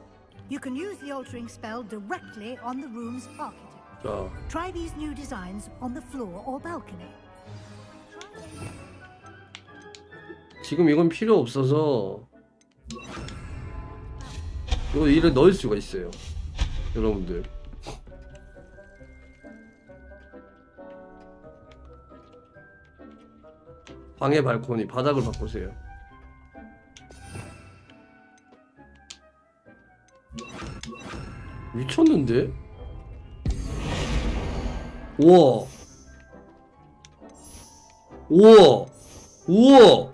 You can use the altering spell directly on the room's architect. 자, Try these new designs on the floor or balcony. 지금 이건 필요 없어서 이거 이를 넣을 수가 있어요, 여러분들. 방의 발코니 바닥을 바꾸세요. 미쳤는데? 우와. 우와. 우와.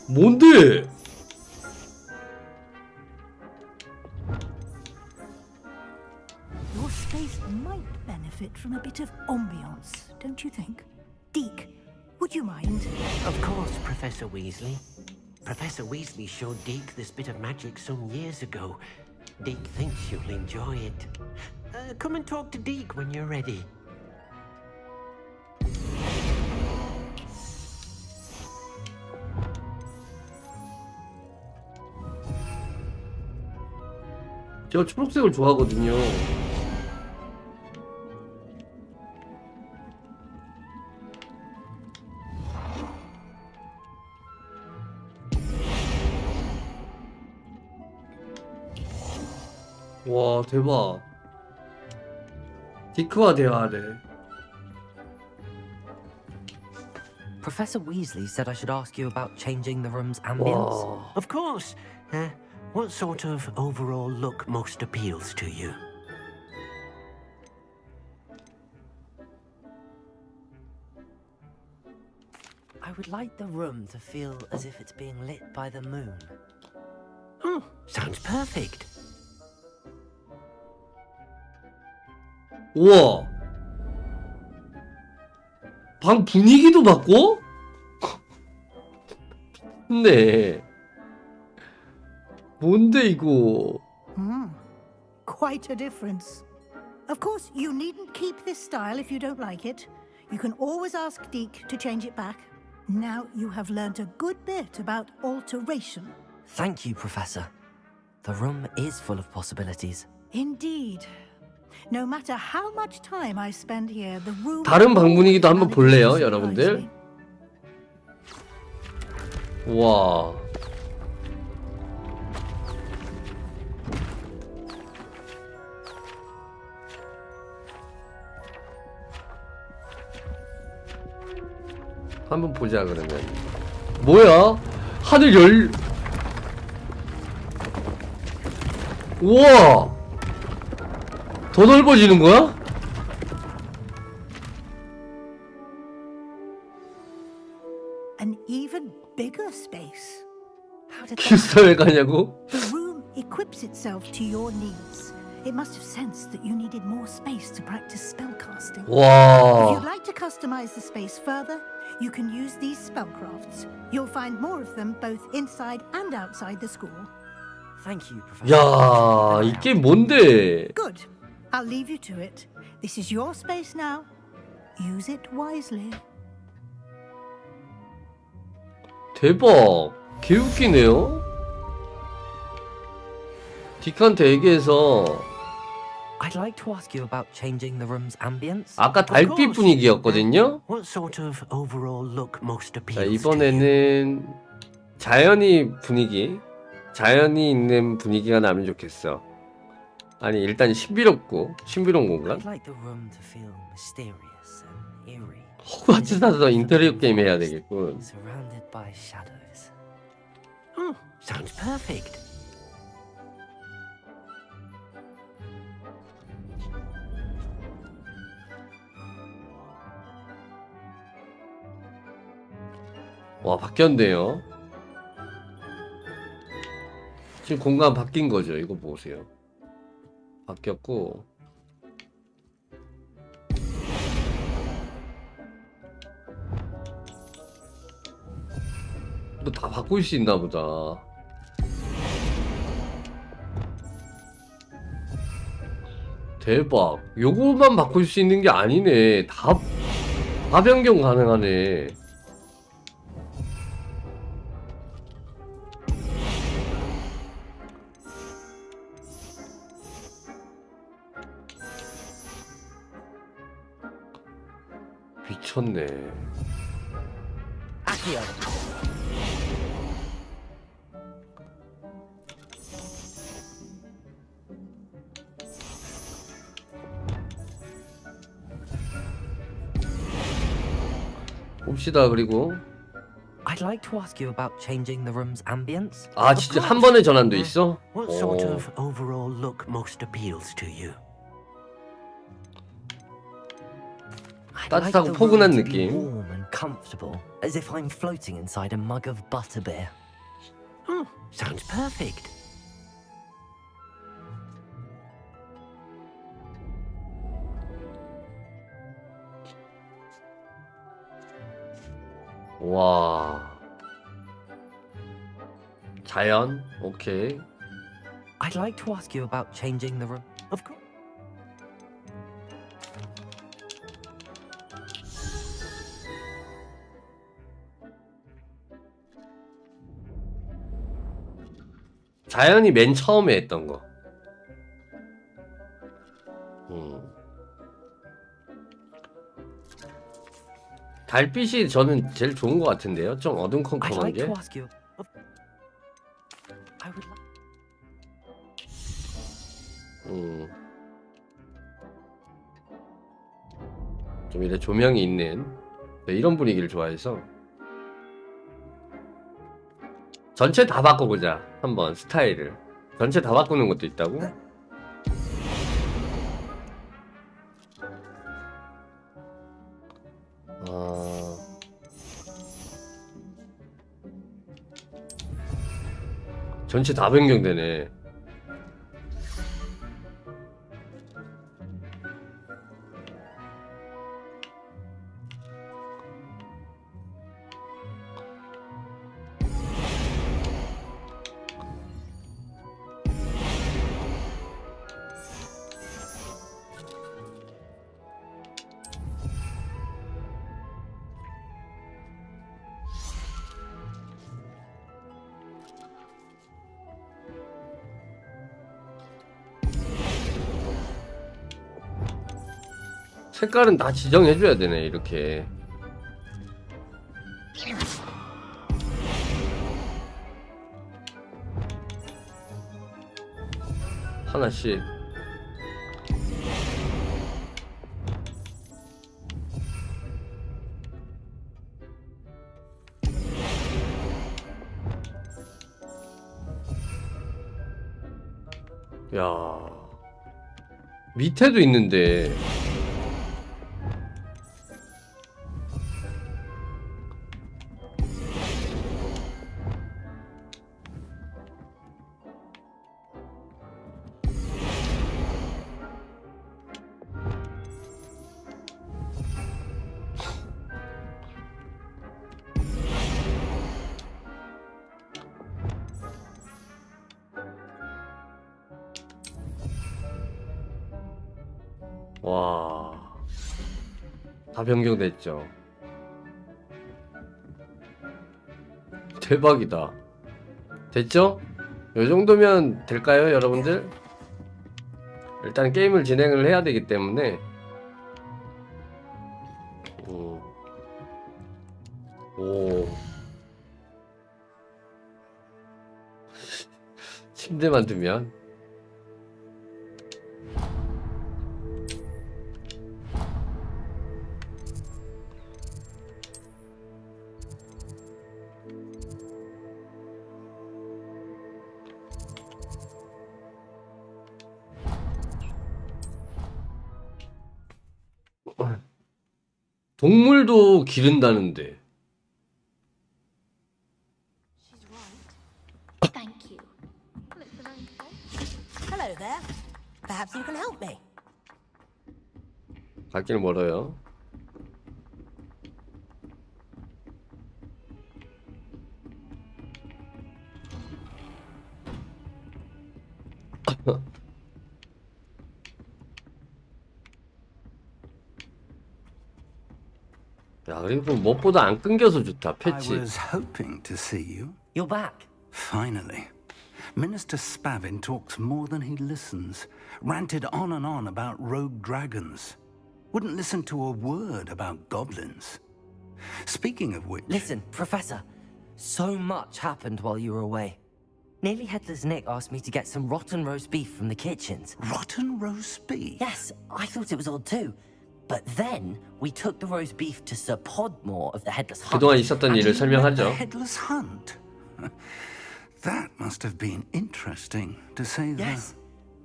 뭔데? Your space might benefit from a bit of ambiance, don't you think? Deke, would you mind? Of course, Professor Weasley. Professor Weasley showed Deke this bit of magic some years ago. Deke thinks you'll enjoy it. Come and talk to Deke when you're ready. 제가 초록색을 좋아하거든요. 와, 대박. 디크와 대화하래. Professor Weasley said I should ask you about changing the room's ambience. 와. Of course. What sort of overall look most appeals to you? I would like the room to feel as if it's being lit by the moon. Oh, sounds perfect. 우와. 방 분위기도 바꿔? 네. 뭔데 이거? Quite a difference. Of course, you needn't keep this style if you don't like it. You can always ask Deke to change it back. Now you have learnt a good bit about alteration. Thank you, Professor. The room is full of possibilities. Indeed. No matter how much time I spend here, the room. 다른 방 분위기도 한번 볼래요, 여러분들? 와. 한번 보자 그러면. 뭐야? 하늘 열. 우와. 더 넓어지는 거야? An even bigger space. How did 기숙사 왜 가냐고? The room equips itself to your needs. It must have sensed that you needed more space to practice spellcasting. 와. If you'd like to customize the space further, you can use these spellcrafts. You'll find more of them both inside and outside the school. Thank you, Professor. 야, 이게 뭔데? Good. I'll leave you to it. This is your space now, Use it wisely. 대박. 개웃기네요. 딕한테 얘기해서 I'd like to ask you about changing the room's ambience. 아까 달빛 분위기였거든요. What sort of overall look most 자, appeals to you? 이번에는 자연이 있는 분위기가 나면 좋겠어. 아니, 일단 신비로운 건가? I'd like the room to feel mysterious and eerie. 호그와트 사서 인테리어 게임 해야 되겠군. Surrounded by shadows. Sounds perfect. 와, 바뀌었네요. 지금 공간 바뀐 거죠. 이거 보세요. 바뀌었고. 또 다 바꿀 수 있나 보다. 대박. 요거만 바꿀 수 있는 게 아니네. 다 변경 가능하네. 미쳤네. 봅시다. 그리고 I'd like to ask you about changing the room's ambience. 아, 진짜 한 번에 전환도 있어? What sort of overall look most appeals to you? 따뜻하고 포근한 느낌. Warm and comfortable, as if I'm floating inside a mug of butterbeer. Sounds perfect. 와. 자연? 오케이. I'd like to ask you about changing the room. Of course. 자연이 맨 처음에 했던 거. 달빛이 저는 제일 좋은 것 같은데요. 좀 I'd 어둠컴컴한 like 게. to ask you. I would like. 좀 이래 조명이 있는, 네, 이런 분위기를 좋아해서 전체 다 바꿔보자. 한번 스타일을 전체 다 바꾸는 것도 있다고? 전체 다 변경되네. 색깔은 다 지정해줘야 되네. 이렇게 하나씩. 야, 밑에도 있는데. 와. 다 변경됐죠. 대박이다. 됐죠? 요 정도면 될까요, 여러분들? 일단 게임을 진행을 해야 되기 때문에 오. 침대만 두면 동물도 기른다는데. Thank you. Hello there. Perhaps you can help me. 갈 길 멀어요. 야, 그리고 무엇보다 안 끊겨서 좋다. I 패치. was hoping to see you. You're back. Finally. Minister Spavin talks more than he listens. Ranted on and on about rogue dragons. Wouldn't listen to a word about goblins. Speaking of which... Listen, Professor. So much happened while you were away. Nearly Headless Nick asked me to get some rotten roast beef from the kitchens. Rotten roast beef? Yes, I thought it was odd too. But then we took the roast beef to Sir Podmore of the Headless Hunt. 그동안 있었던 일을 설명하죠. Headless Hunt? That must have been interesting, to say the... Yes.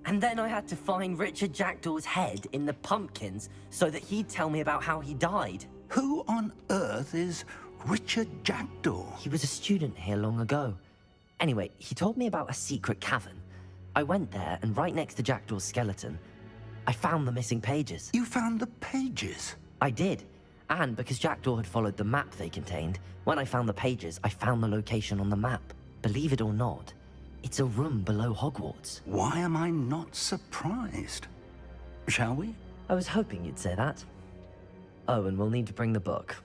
And then I had to find Richard Jackdaw's head in the pumpkins so that he'd tell me about how he died. Who on earth is Richard Jackdaw? He was a student here long ago. Anyway, he told me about a secret cavern. I went there, and right next to Jackdaw's skeleton, I found the missing pages. You found the pages? I did. And because Jackdaw had followed the map they contained, when I found the pages, I found the location on the map. Believe it or not, it's a room below Hogwarts. Why am I not surprised? Shall we? I was hoping you'd say that. Oh, and we'll need to bring the book.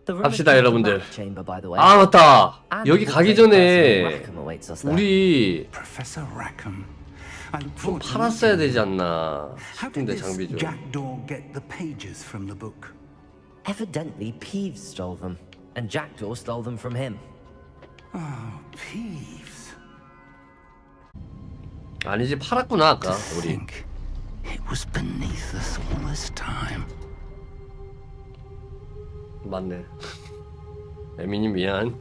합시다, 여러분들. Chamber, by the way. 아, 맞다. And 여기 the 가기 great 전에 Rackham awaits us there. 우리 Professor Rackham. I look 좀 forward to 팔았어야 meeting 되지 you. 않나 How did 싶은데 this 장비 좀. Jackdaw get the pages from the book? Evidently, Peeves stole them, and Jackdaw stole them from him. Oh, Peeves. 아니지, 팔았구나 아까 우리. It was beneath us all this time. 맞네. 에미님 미안.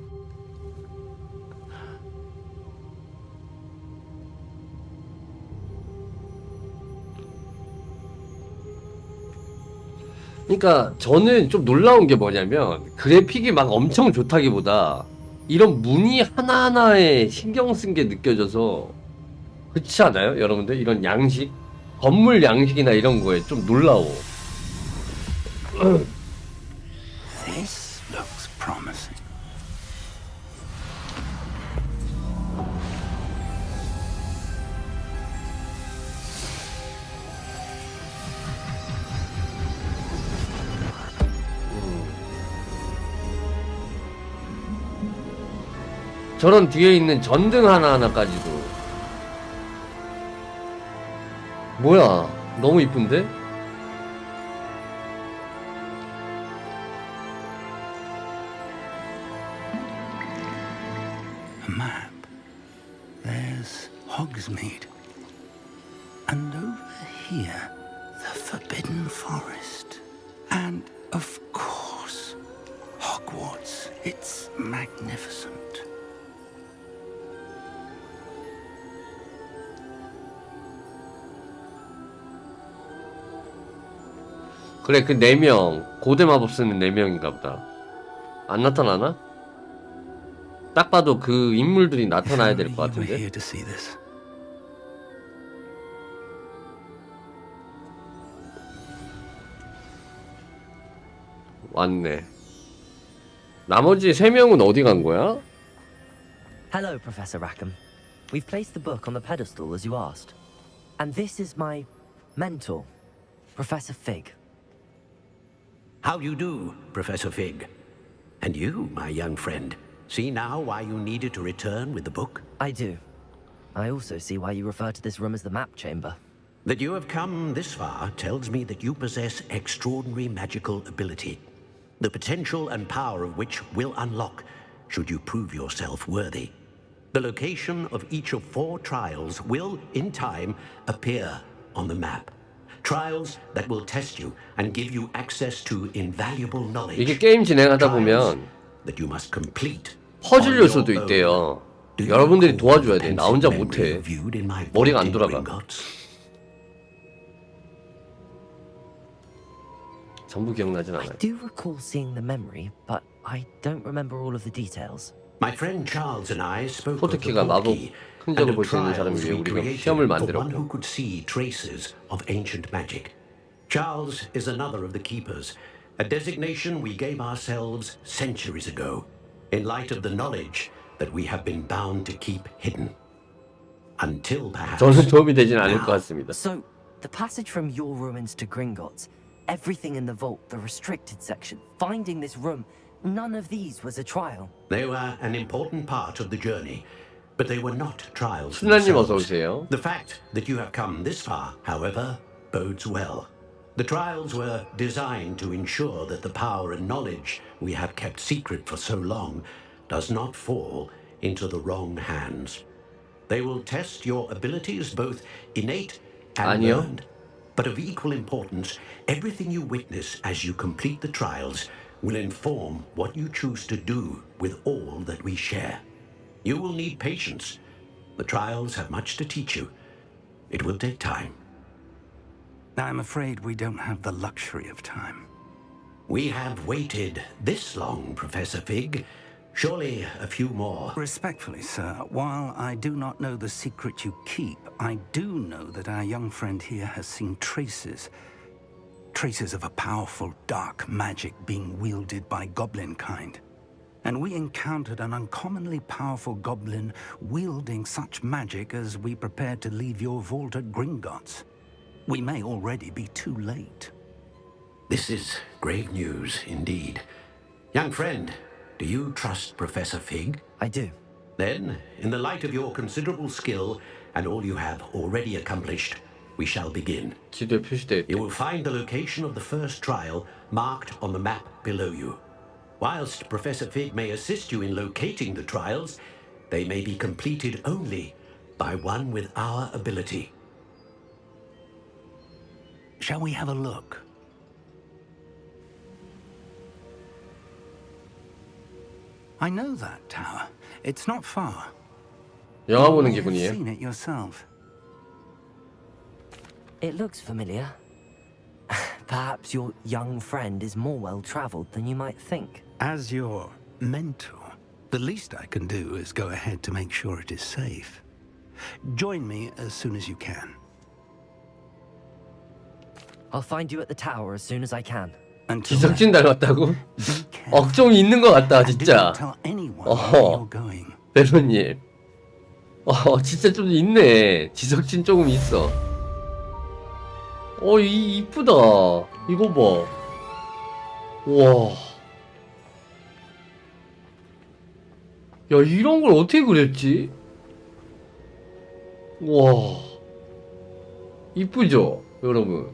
그러니까 저는 좀 놀라운 게 뭐냐면 그래픽이 막 엄청 좋다기보다 이런 무늬 하나하나에 신경 쓴 게 느껴져서 그렇지 않아요? 여러분들 이런 양식? 건물 양식이나 이런 거에 좀 놀라워. This looks promising. 저런 뒤에 있는 전등 하나하나까지도 뭐야, 너무 이쁜데? A map. There's Hogsmeade. And over here, the Forbidden Forest. And, of course, Hogwarts. It's magnificent. 그래, 그 4명 고대 마법 쓰는 4명인가 보다. 안 나타나나? 딱 봐도 그 인물들이 나타나야 될 것 We're 같은데. here to see this. 왔네. 나머지 3명은 어디 간 거야? Hello, Professor Rackham. We've placed the book on the pedestal as you asked. And this is my mentor, Professor Fig. How do you do, Professor Fig? And you, my young friend, see now why you needed to return with the book? I do. I also see why you refer to this room as the map chamber. That you have come this far tells me that you possess extraordinary magical ability, the potential and power of which will unlock should you prove yourself worthy. The location of each of 4 trials will, in time, appear on the map. Trials that will test you and give you access to invaluable knowledge. 이게 게임 진행하다 보면 that you must complete. 퍼즐 요소도 있대요. 여러분들이 도와줘야 돼. 나 혼자 못해. 머리가 안 돌아가. 전부 기억나진 않아요. I do recall seeing the memory, but I don't remember all of the details. My friend Charles and I spoke 포트키가 of the 마법 portkey and 흔적을 of 볼 수 있는 사람을 trials 위해 우리가 recreated 시험을 for one who 만들었고 could see traces of ancient magic. Charles is another of the keepers, a designation we gave ourselves centuries ago, in light of the knowledge that we have been bound to keep hidden. Until perhaps. 저는 도움이 되진 않을 것 같습니다. So, the passage from your ruins to Gringotts, everything in the vault, the restricted section, finding this room, none of these was a trial. They were an important part of the journey, but they were not trials 순나님 어서 themselves. 오세요. The fact that you have come this far, however, bodes well. The trials were designed to ensure that the power and knowledge we have kept secret for so long does not fall into the wrong hands. They will test your abilities, both innate and 아니요. learned. But of equal importance, everything you witness as you complete the trials will inform what you choose to do with all that we share. You will need patience. The trials have much to teach you. It will take time. I'm afraid we don't have the luxury of time. We have waited this long, Professor Fig. Surely a few more. Respectfully, sir, while I do not know the secret you keep, I do know that our young friend here has seen traces of a powerful dark magic being wielded by goblin kind. And we encountered an uncommonly powerful goblin wielding such magic as we prepared to leave your vault at Gringotts. We may already be too late. This is grave news indeed. Young friend, do you trust Professor Fig? I do. Then, in the light of your considerable skill and all you have already accomplished, we shall begin. 지도에 표시되어 You will find the location of the first trial marked on the map below you. Whilst Professor Fig may assist you in locating the trials, they may be completed only by one with our ability. Shall we have a look? I know that tower. It's not far. 영화 보는 You may have 기분이에요. seen it yourself. It looks familiar. Perhaps your young friend is more well-traveled than you might think. As your mentor, the least I can do is go ahead to make sure it is safe. Join me as soon as you can. I'll find you at the tower as soon as I can. 지석진 닮았다고? 좀 있는 것 같다 진짜. 배로님. 진짜 좀 있네. 지석진 조금 있어. 이쁘다. 이거 봐. 와. 야, 이런 걸 어떻게 그렸지? 와. 이쁘죠, 여러분?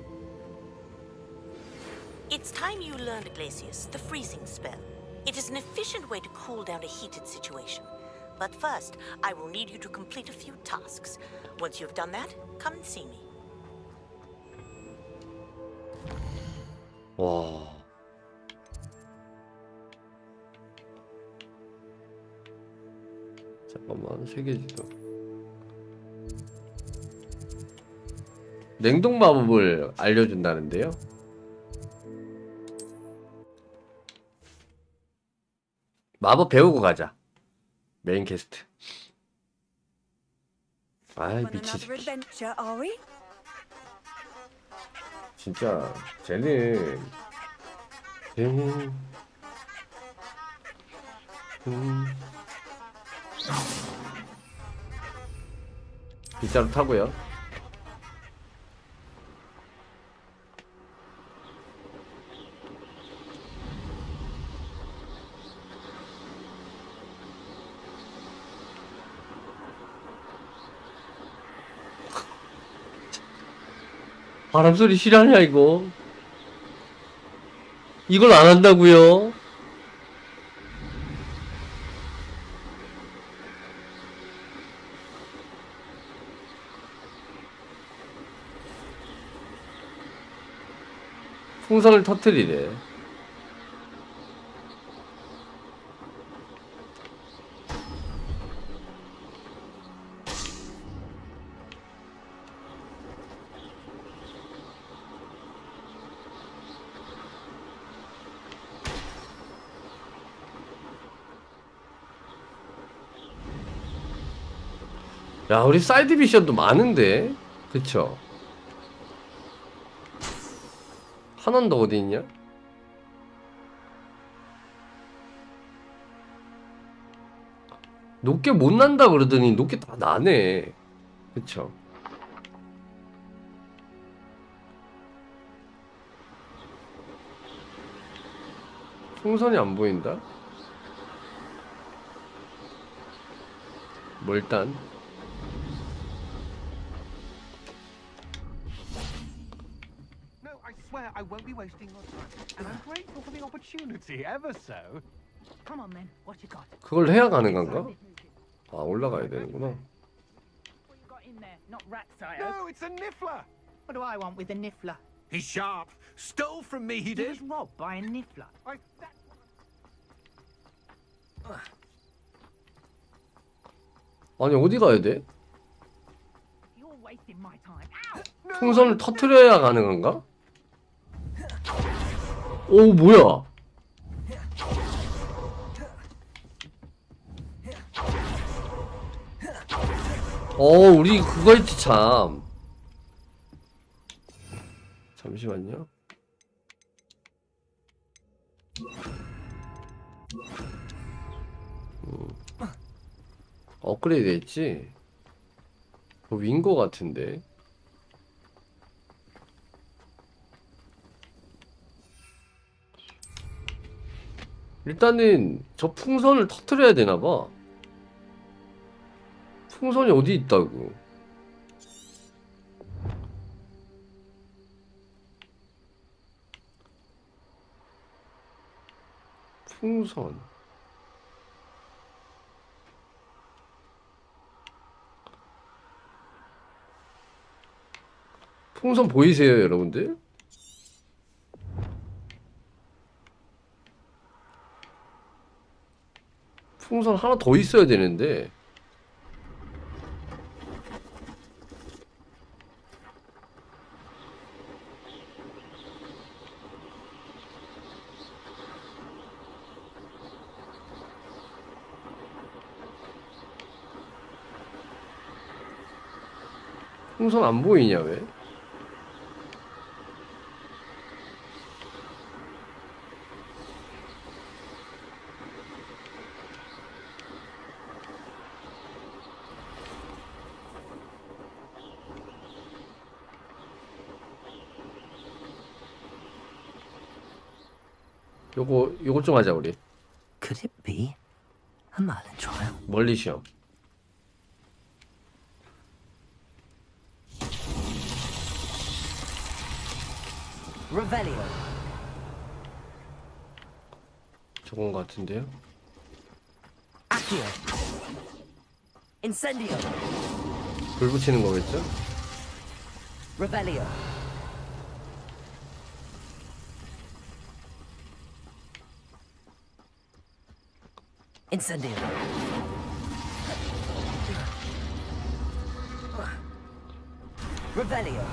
It's time you learned, Glacius, the freezing spell. It is an efficient way to cool down a heated situation. But first, I will need you to complete a few tasks. Once you've done that, come and see me. 와. 잠깐만, 세계지도. 냉동 마법을 알려준다는데요? 마법 배우고 가자. 메인 캐스트. 아이, 미치지. Another adventure, are we? 진짜 쟤는 빗자루 타고요. 바람소리 실화냐 이거? 이걸 안 한다고요? 풍선을 터뜨리래. 야, 우리 사이드 미션도 많은데? 그쵸? 하나는 더 어디 있냐? 높게 못 난다 그러더니 높게 다 나네. 그쵸? 풍선이 안 보인다? 뭐 일단 I won't be wasting your time, and I'm grateful for the opportunity, ever so. Come on, then. What you got? 그걸 해야 가능한가? 아, 올라가야 되는구나. What you got in there? Not rats, I hope. No, it's a niffler. What do I want with a niffler? He's sharp. Stole from me, he He did. was robbed by a niffler. 아니, 어디 가야 돼? You're wasting my time. 풍선을 터트려야 가능한가? 오, 뭐야? 우리 그거 있지 참. 잠시만요. 업그레이드 했지? 윈거 같은데. 일단은 저 풍선을 터트려야 되나봐. 풍선이 어디 있다고. 풍선. 풍선 보이세요, 여러분들? 풍선 하나 더 있어야 되는데. 풍선 안 보이냐 왜? 요거 좀 하자 우리. Could it be a Merlin trial? 멀리 시험. Revelio. 저건 같은데요? Accio. Incendio. 불 붙이는 거겠죠? Revelio. Incendio. Revelio.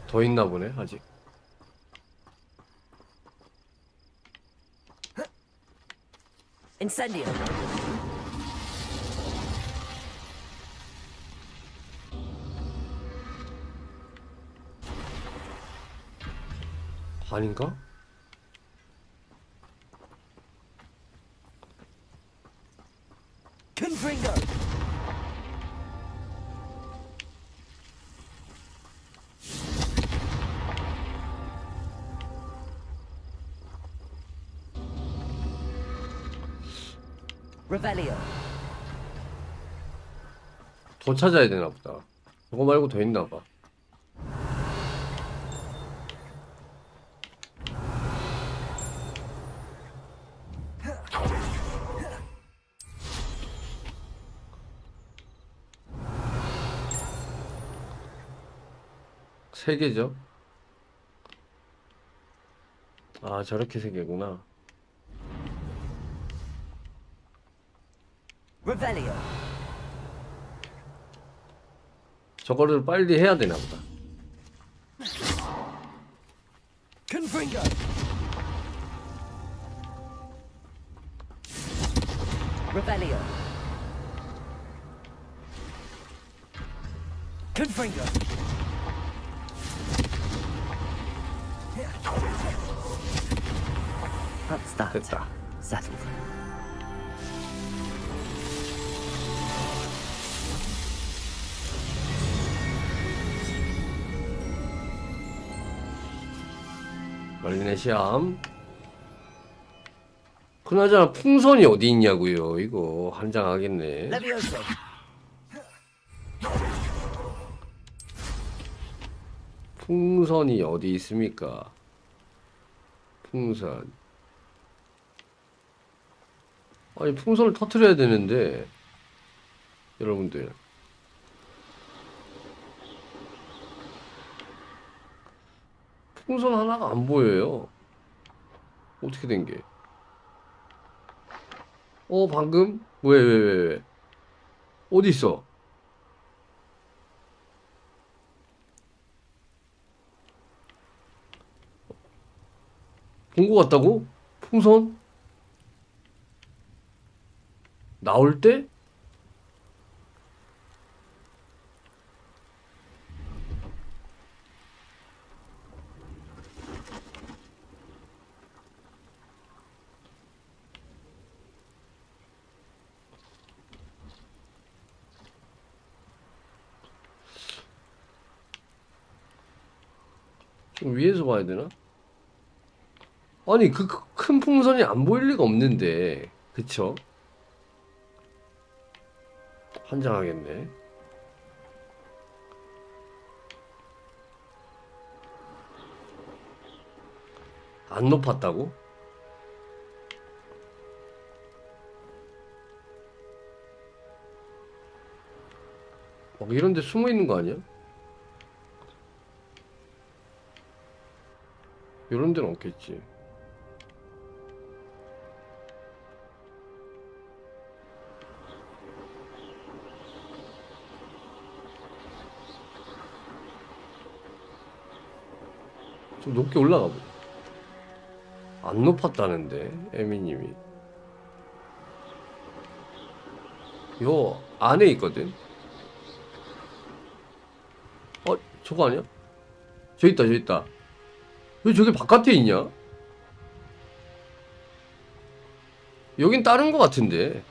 더 있나 보네 아직. Incendio. 아닌가? Confringo. Revelio. 더 찾아야 되나 보다. 저거 말고 더 있나 봐. 3개죠? 아, 저렇게 3개구나. Revelio. 저거를 빨리 해야 되나 보다. Confringo. Revelio. Confringo. That's that. 됐다. Settled. 멀린의 시험. 그나저나 풍선이 어디 있냐고요. 이거 한장하겠네. Levioso. 풍선이 어디 있습니까? 풍선. 아니, 풍선을 터트려야 되는데, 여러분들. 풍선 하나가 안 보여요. 어떻게 된 게? 방금? 왜? 어디 있어? 본 거 같다고? 풍선? 나올 때? 좀 위에서 봐야 되나? 아니, 그 큰 풍선이 안 보일 리가 없는데, 그쵸? 환장하겠네. 안 높았다고? 막 이런 데 숨어 있는 거 아니야? 이런 데는 없겠지. 좀 높게 올라가 보자. 안 높았다는데, 에미님이. 요 안에 있거든? 저거 아니야? 저기 있다. 왜 저기 바깥에 있냐? 여긴 다른 거 같은데.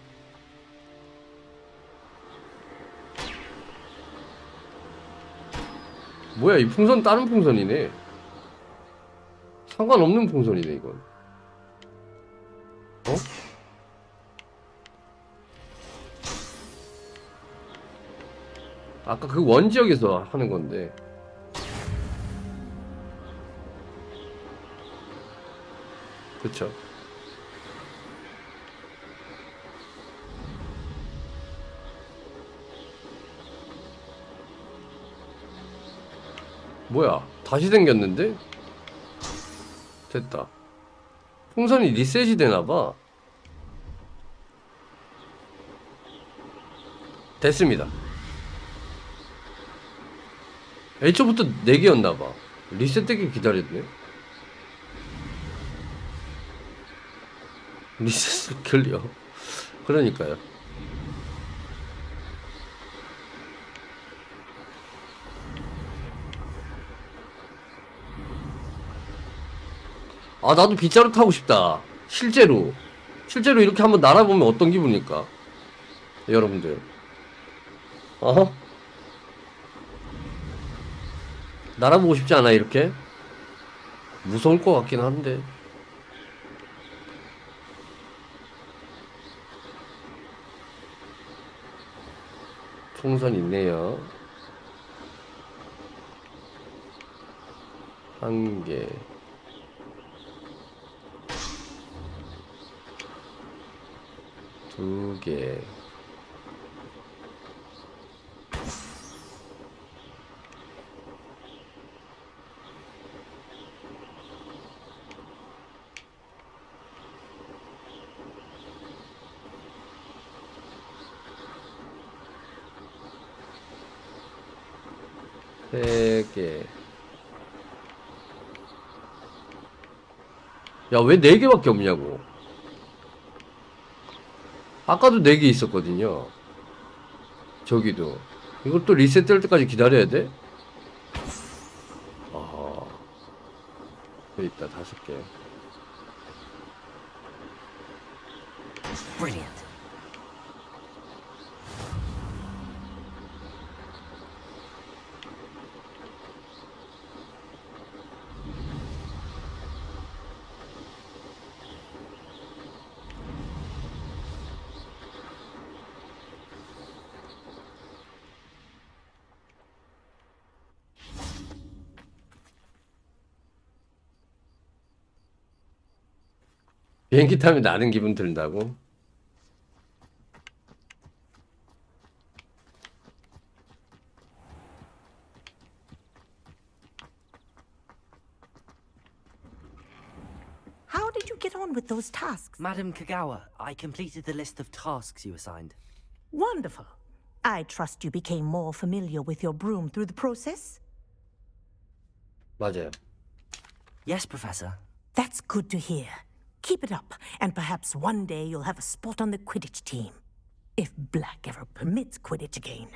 뭐야, 이 풍선 다른 풍선이네. 상관없는 풍선이네, 이건. 아까 그 원지역에서 하는 건데. 그쵸. 뭐야, 다시 생겼는데? 됐다. 풍선이 리셋이 되나봐. 됐습니다. 애초부터 4개였나봐. 리셋되길 기다렸네. 리셋을 클리어. 그러니까요. 아, 나도 빗자루 타고 싶다. 실제로 이렇게 한번 날아보면 어떤 기분일까? 여러분들. 날아보고 싶지 않아, 이렇게? 무서울 것 같긴 한데. 풍선 있네요. 1개. 2개. 3개. 야, 왜 4개밖에 없냐고. 아까도 4개 있었거든요. 저기도. 이걸 또 리셋될 때까지 기다려야 돼? 아하. 여기 있다, 5개. Brilliant. 비행기 타면 나는 기분 든다고? How did you get on with those tasks? Madam Kagawa, I completed the list of tasks you assigned. Wonderful. I trust you became more familiar with your broom through the process? 맞아요. Yes, Professor. That's good to hear. Keep it up, and perhaps one day you'll have a spot on the Quidditch team. If Black ever permits Quidditch again.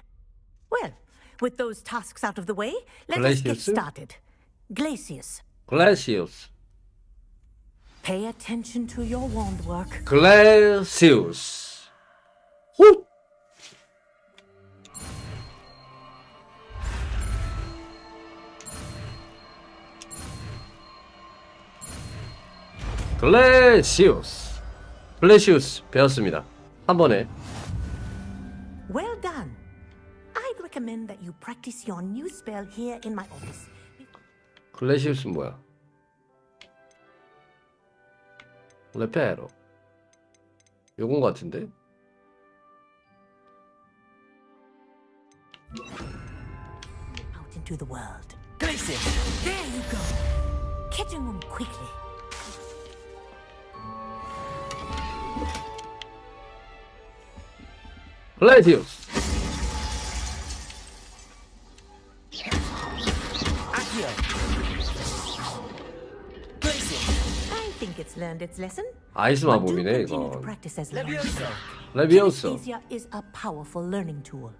Well, with those tasks out of the way, let us get Glacius? started. Glacius, 글라시우스. pay attention to your wand work. 글라시우스. 호! 글래시우스. 글래시우스 배웠습니다. 한 번에. Well done. I'd recommend that you practice your new spell here in my office. 글래시우스 뭐야? 레페로. 요건 것 같은데? Out into the world. Glacius! There you go. Catching them quickly. 글래시우스. Accio! Glacius! I think it's learned its lesson. 아이스 But do 마법이네 continue to 이거. practice as long. Levioso! 레비오스. Kinesthesia is a powerful learning tool.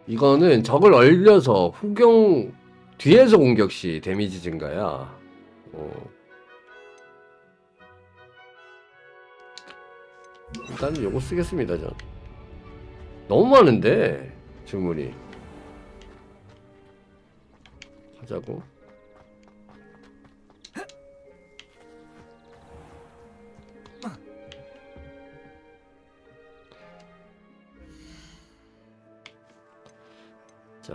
이거는 적을 얼려서 후경 뒤에서 공격 시 데미지 증가야. 일단 요거 쓰겠습니다 전. 너무 많은데 주문이. 하자고. 자.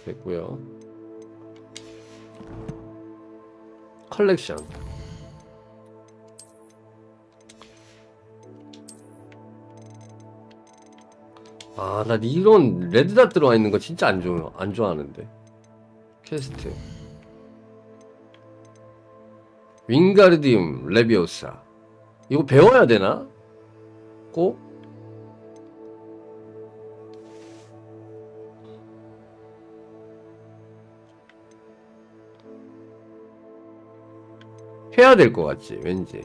됐고요. 컬렉션. 아, 나 이런 레드닷 들어와 있는 거 진짜 안 좋아하는데. 퀘스트. 윙가르디움 레비오사. 이거 배워야 되나? 꼭? 해야 될 것 같지, 왠지.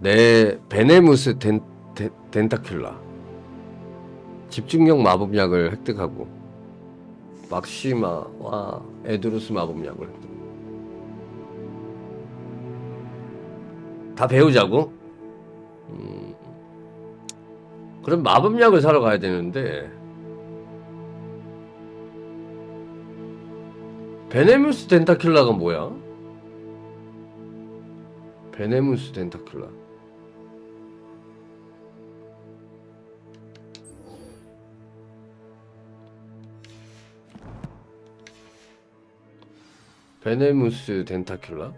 내 베네무스 덴타큘라. 집중력 마법약을 획득하고 막시마와 에드루스 마법약을 획득. 다 배우자고? 그럼 마법약을 사러 가야 되는데 베네무스 덴타큘라가 뭐야? 베네무스 덴타큘라. 베네무스 덴타큘라?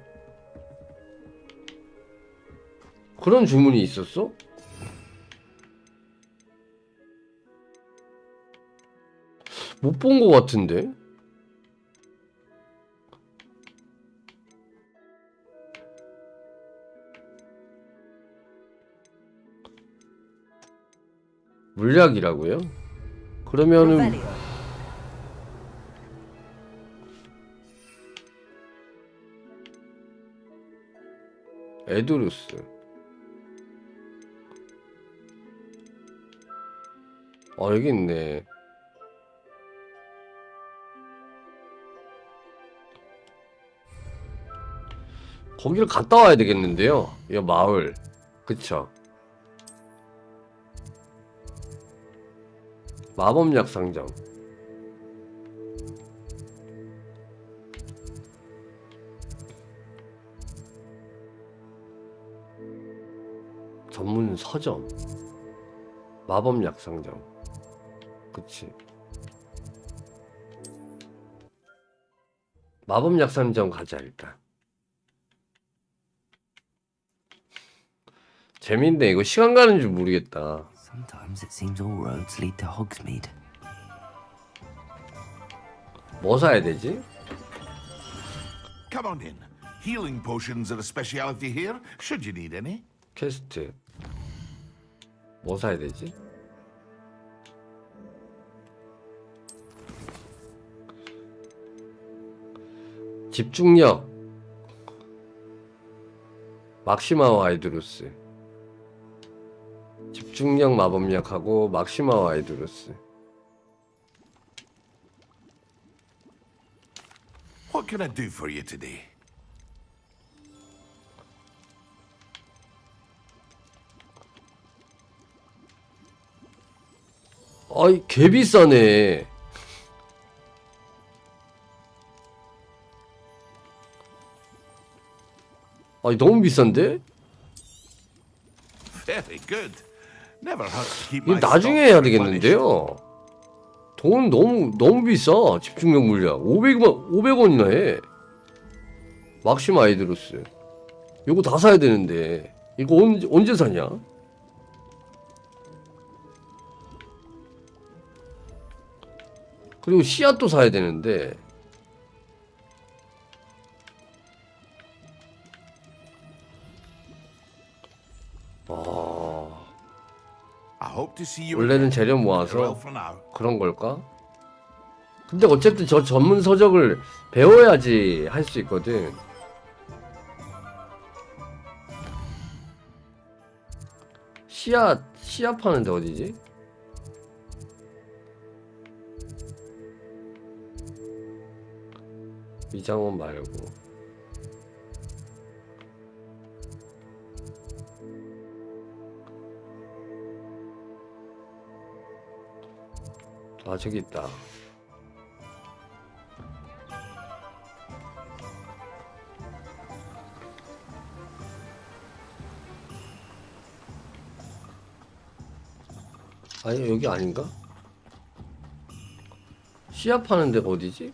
그런 주문이 있었어? 못 본 것 같은데? 물약이라고요? 그러면은 에두루스. 여기 있네. 거기를 갔다 와야 되겠는데요. 이 마을. 그쵸? 마법약 상점. 전문 서점. 마법약 상점. 그치. 마법약 상점 가자 일단. 재밌네. 이거 시간 가는 줄 모르겠다. Sometimes it seems all roads lead to Hogsmeade. 뭐 사야 되지? Come on in. Healing potions are a speciality here, should you need any. 퀘스트. 뭐 사야 되지? 집중력. 막시마와 아이드루스. 집중력 마법약하고 막시마와 아이드루스. What can I do for you today? 아이 개 비싸네. 아니 너무 비싼데? Very good. Never hurts to keep 이거 my 나중에 stock 해야 replenished. 되겠는데요. 돈 너무 비싸. 집중력 물약 500원이나 해. 막시마 아이드루스. 이거 다 사야 되는데 이거 언제 사냐? 그리고 씨앗도 사야 되는데. 원래는 재료 모아서 그런 걸까? 근데 어쨌든 저 전문 서적을 배워야지 할 수 있거든. 씨앗 파는데 어디지? 위장원 말고. 아 저기 있다. 아니 여기 아닌가? 씨앗 파는 데가 어디지?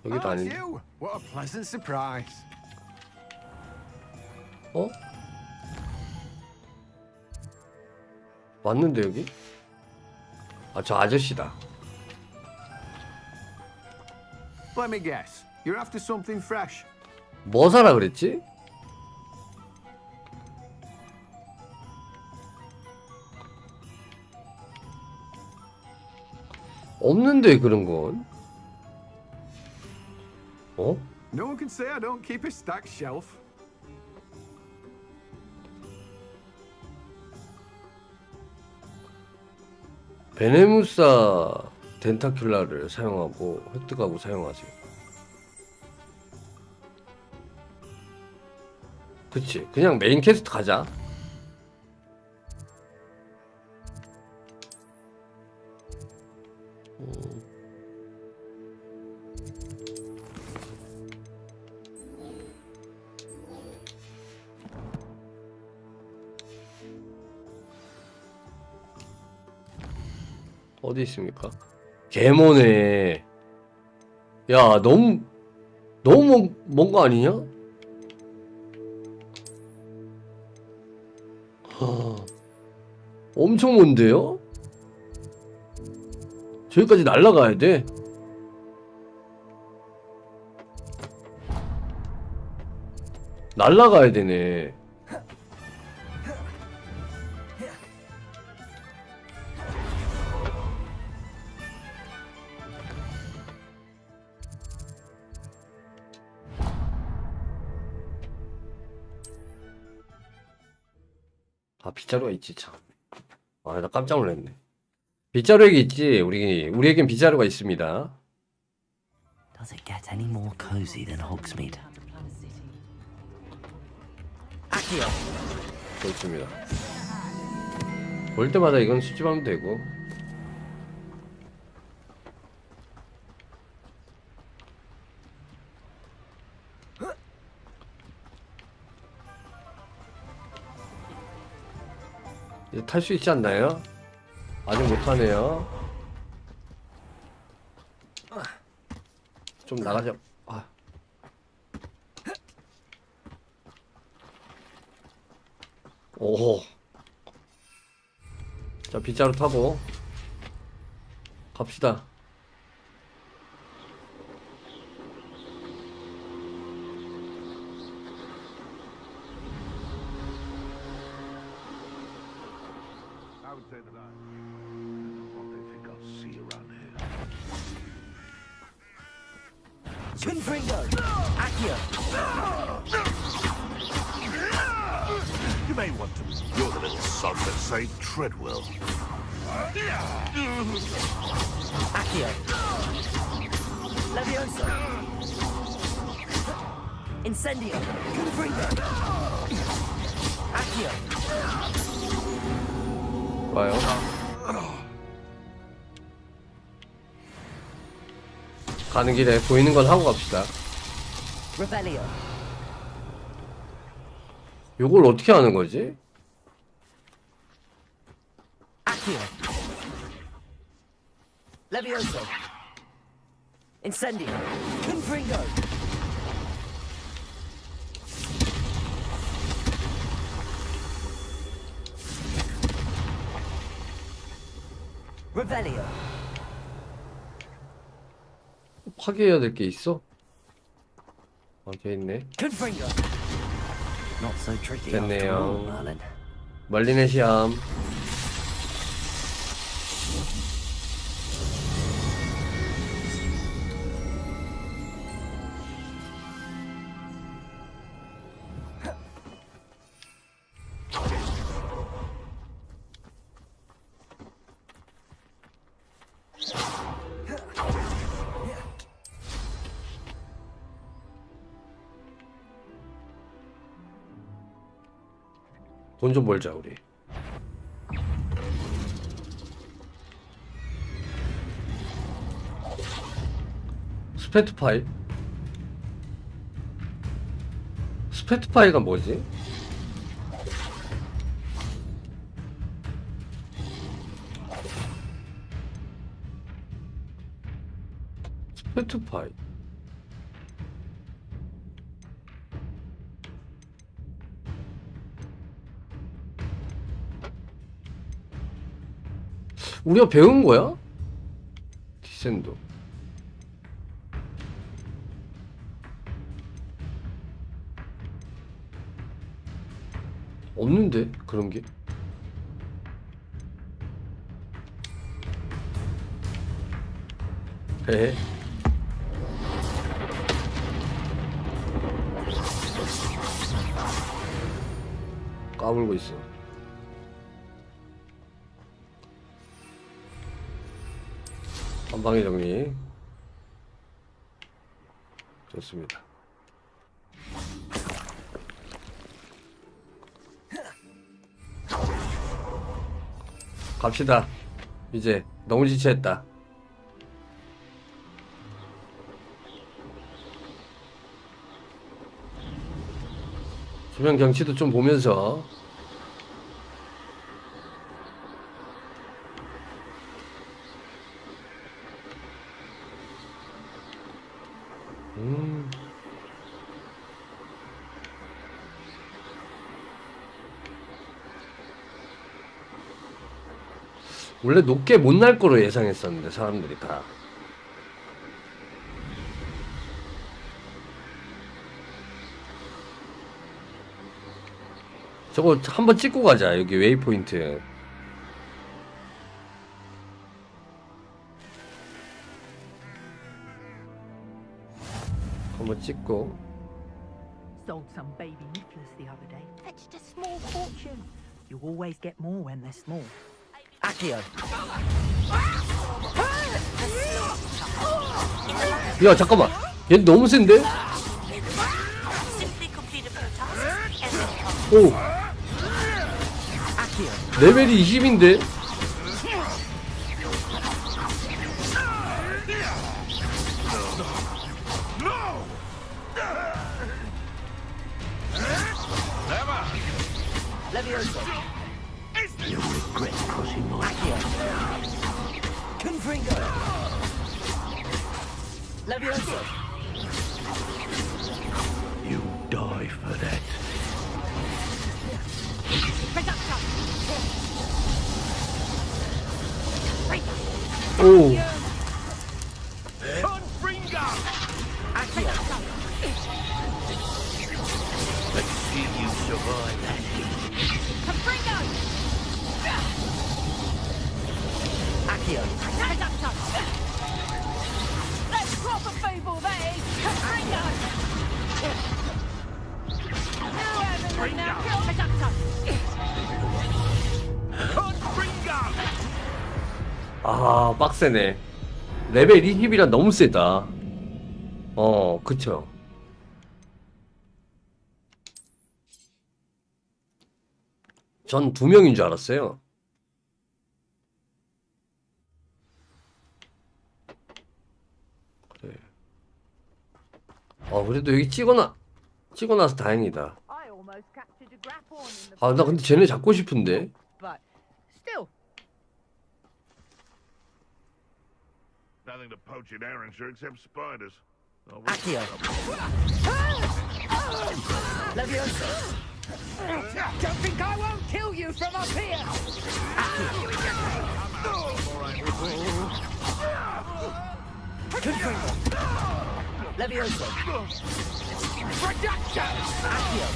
여기도 아닌데. What a pleasant surprise. 어? 맞는데 여기? 아 저 아저씨다. Let me guess. You're after something fresh. 뭐 사라 그랬지? 없는데 그런 건? 어? No one can say I don't keep a stacked shelf. 베네무사 덴타큘라를 사용하고 획득하고 사용하세요. 그치, 그냥 메인 퀘스트 가자. 어디 있습니까? 개모네. 야, 너무 먼 거 아니냐? 엄청 먼데요? 저기까지 날아가야 돼. 날아가야 되네. 아, 빗자루가 있지 참. 아, 나 깜짝 놀랐네. 빗자루에게 있지. 우리에겐 빗자루가 있습니다. Does it get any more cozy than Hogsmeade? 좋습니다. 볼 때마다 이건 수집하면 되고. 이제 탈 수 있지 않나요? 아직 못하네요. 좀 나가자. 아. 오. 자, 빗자루 타고 갑시다. I would say that what they think I'll see around here. Confringo! Accio! You may want to. You're the little sod that saved Treadwell. Accio! Levioso! Incendio! Confringo! Accio! 와요. 가는 길에 보이는 건 하고 갑시다. Revelio! 요걸 어떻게 하는 거지? Accio! Levioso! Incendio! Confringo! Revelio! 파괴해야 될 게 있어? 아, 돼 있네. Confringo! Not so tricky 됐네요. after all, Merlin. 멀리네 시암. 돈 좀 벌자 우리. 스페트파이? 스페트파이가 뭐지? 스페트파이. 우리가 배운 거야? 디센도. 없는데 그런 게. 에. 까불고 있어. 한방의 정리. 좋습니다. 갑시다. 이제 너무 지체했다. 주변 경치도 좀 보면서. 원래 높게 못 날 거로 예상했었는데 사람들이 다. 저거 한번 찍고 가자. 여기 웨이포인트. 한번 찍고. Sold some baby nifflers the other day. Fetched a small fortune. You always get more when they're small. Accio. 야 잠깐만. 얘 너무 센데? Simply complete a few tasks and then come. 오. Accio. 레벨이 20인데? Levioso. You regret crossing my Accio. Confringo. Levioso. You die for that. 오. Accio. Let's see you survive that. Accio. Let's drop a feeble there. Confringo. 아 빡세네. 레벨 20이라 너무 세다. 그쵸. 전 2명인 줄 알았어요. 그래. 그래도 여기 찍어놔서 다행이다. I almost captured a grapphorn in the. 아, 나 근데 쟤네 잡고 싶은데. But still. Nothing to poach in Arrowshire except spiders. Accio. Levioso. Don't think I won't kill you from up here. Confringo. Levioso. Production. Accio.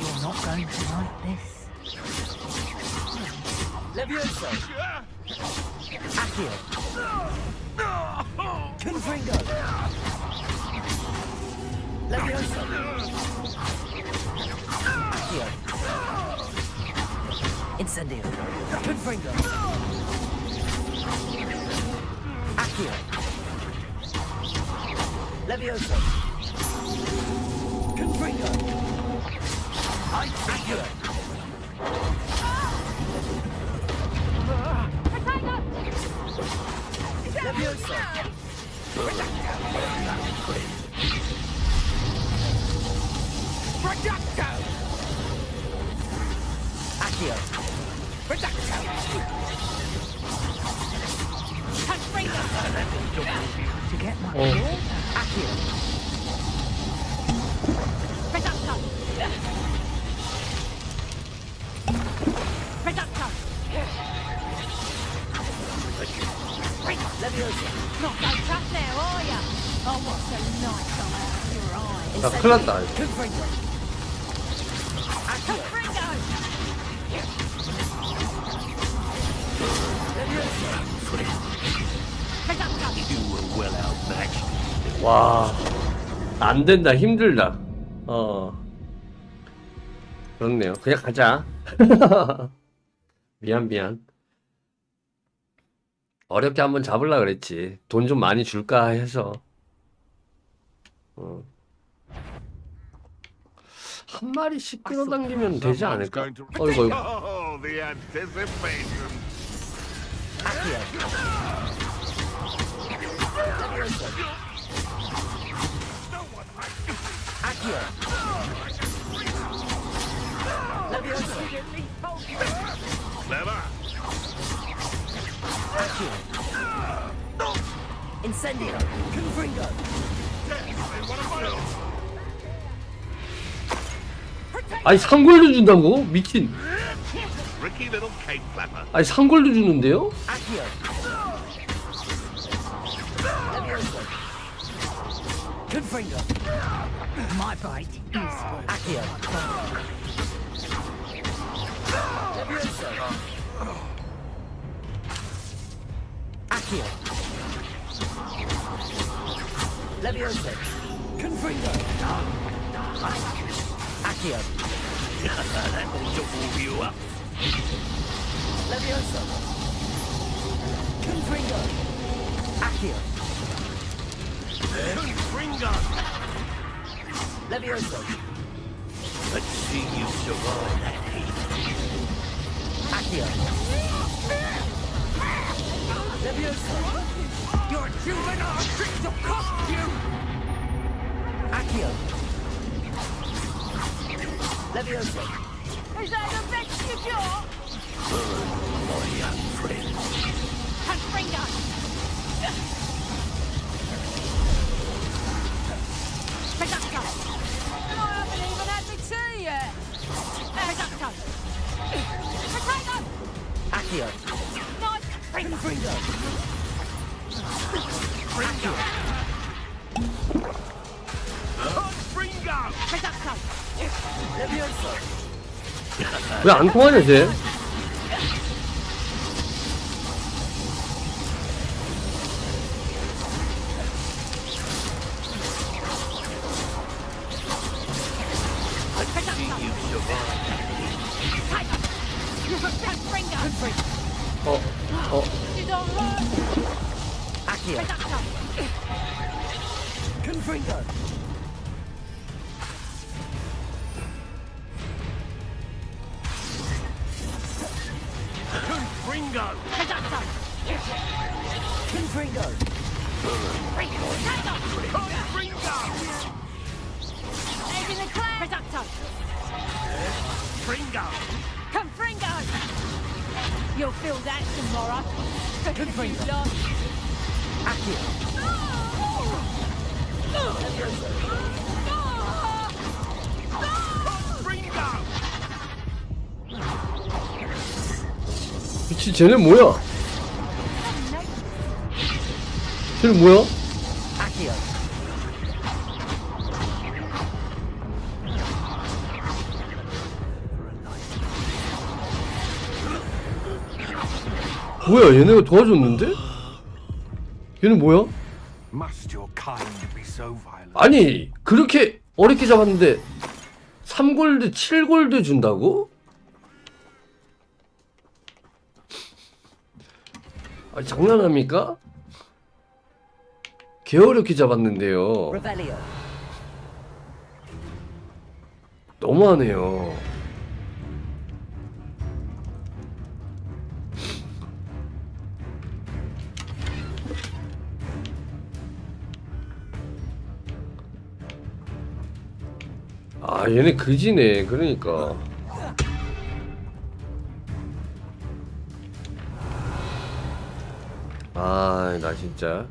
You're not going to like this. Levioso. Accio. Confringo. Levioso. Accio. Incendio. Confringo. Accio. Levioso. Confringo. Accio. Levioso. Producto. Accio. Producto. Confringo. To get my Accio. Producto. Producto. Levioso. Not so tough now, are ya? Oh, what's so nice on your eyes? 나 큰일 났다. Confringo. Accio. Confringo. You were well outmatched. 와, 안 된다. 힘들다. 그렇네요. 그냥 가자. 미안. 어렵게 한번 잡으려 그랬지. 돈 좀 많이 줄까 해서. 한 마리씩 끌어당기면 되지 않을까? 이거. Oh, the anticipation. Accio. Accio. Levioso. Clever. Accio. Incendio. Confringo. 아니 상골도 준다고? 미친. Tricky little cape flapper. 아니 상골도 주는데요? Accio. Levioso. Confringo. My bite is Accio. Levioso. Accio. Levioso. Confringo. Accio. That'll move you up. Levioso. Confringo. Accio. Confringo. Levioso. Let's see you survive that heat. Accio. Levioso. Your juvenile tricks will cost you. Accio. Levioso. Is that the best you got? My young friend. Confringo. Peducto. I haven't even had my tea yet. Peducto. Potato. Accio. Nice. Confringo. Accio. Confringo. Peducto. Levioso. 왜 안 통하냐 쟤? Accio. Confringo. Confringo. Peducto. Confringo. Confringo. Egg in the clan. Peducto. Confringo. Confringo. You'll feel that tomorrow. Confringo. Accio. 미친 쟤는 뭐야? 쟤는 뭐야? Accio. 뭐야 얘네가 도와줬는데? 얘는 뭐야? Must your kind be so violent? 아니 그렇게 어렵게 잡았는데 3골드 7골드 준다고? 아니 장난합니까? 개 어렵게 잡았는데요. Revelio. 너무하네요. 아 얘네 그지네. 그러니까 아 나 진짜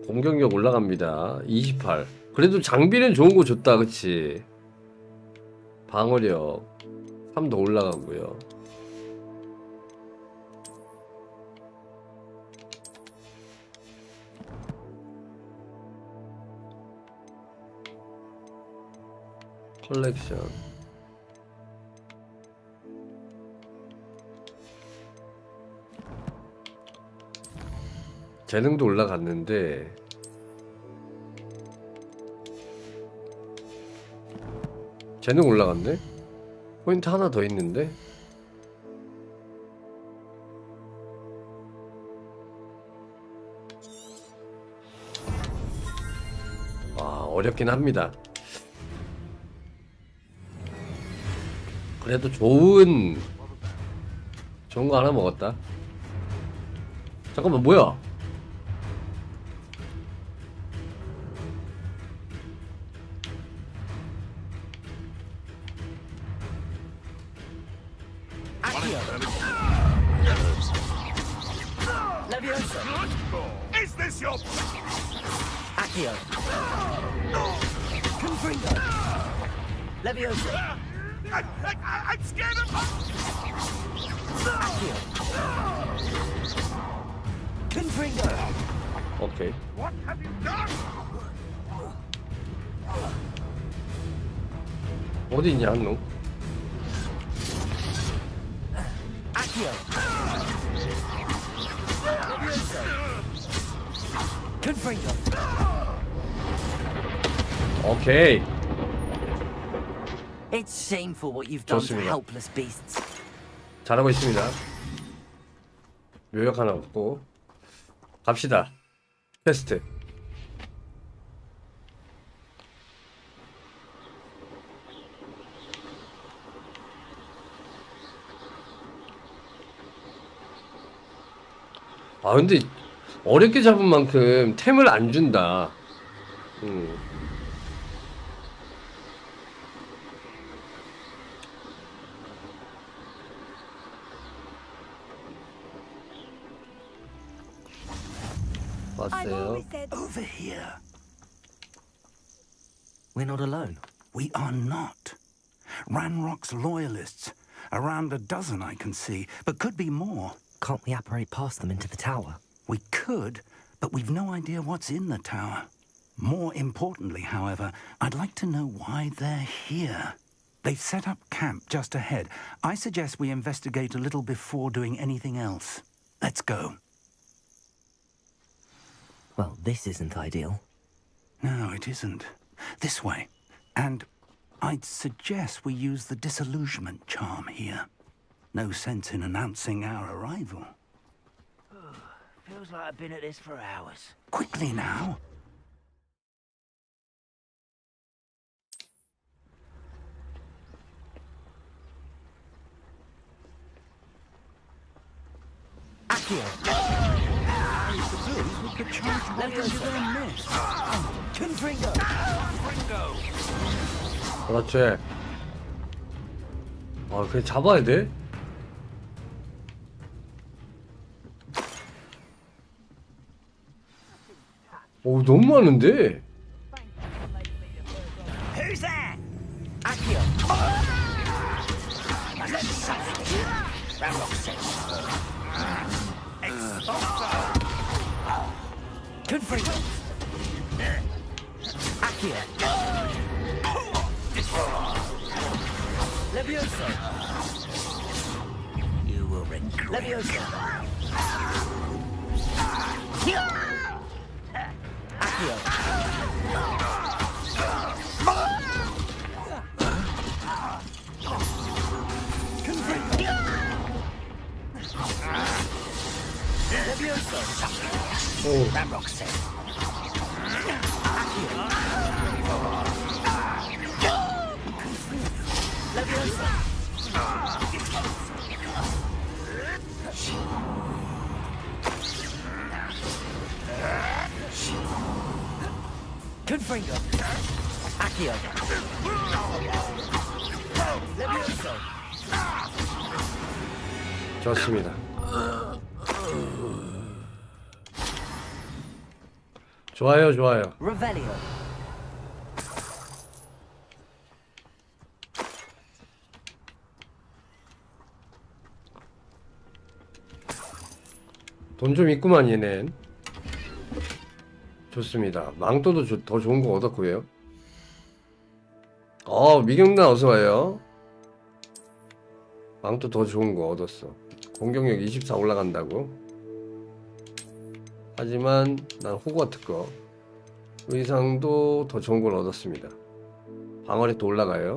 공격력 올라갑니다. 28. 그래도 장비는 좋은 거 줬다. 그치? 방어력 3 더 올라가고요. 컬렉션 재능도 올라갔는데 재능 올라갔네? 포인트 하나 더 있는데? 와 어렵긴 합니다. 그래도 좋은 거 하나 먹었다. 잠깐만 뭐야? Leviosa. Is this your... Accio. Confringo. Leviosa. I'm scared of... Accio. Confringo. 오케이. What have you done? 어디 있냐 한 놈? Accio. Leviosa. Confringo. 오케이. It's shameful what you've done to 좋습니다. helpless beasts. 잘하고 있습니다. 묘역 하나 없고 갑시다. 퀘스트. 아 근데 어렵게 잡은 만큼 템을 안 준다. 왔어요. Over here. We're not alone. We are not. Ranrock's loyalists. Around a dozen I can see, but could be more. Can't we apparate past them into the tower? We could, but we've no idea what's in the tower. More importantly, however, I'd like to know why they're here. They've set up camp just ahead. I suggest we investigate a little before doing anything else. Let's go. Well, this isn't ideal. No, it isn't. This way. And I'd suggest we use the disillusionment charm here. No sense in announcing our arrival. Feels like I've been at this for hours. Quickly now. Accio. I suppose we could charge right into their nest. Confringo. 그렇지. 아 그냥 잡아야 돼? 오 너무 많은데? Who's there? Accio. Confringo. Accio. Leviosa. You will regret. Leviosa. Accio. Confringo. Leviosa. 오. Ramrock said. Confringo. Accio. Leviosa. 좋습니다. 좋아요, 좋아요. Revelio. 돈 좀 있구만 얘는. 좋습니다. 망토도 더 좋은 거 얻었고요. 미경나 어서와요. 망토 더 좋은 거 얻었어. 공격력 24 올라간다고. 하지만 난 호그와트 거. 의상도 더 좋은 걸 얻었습니다. 방어력도 올라가요.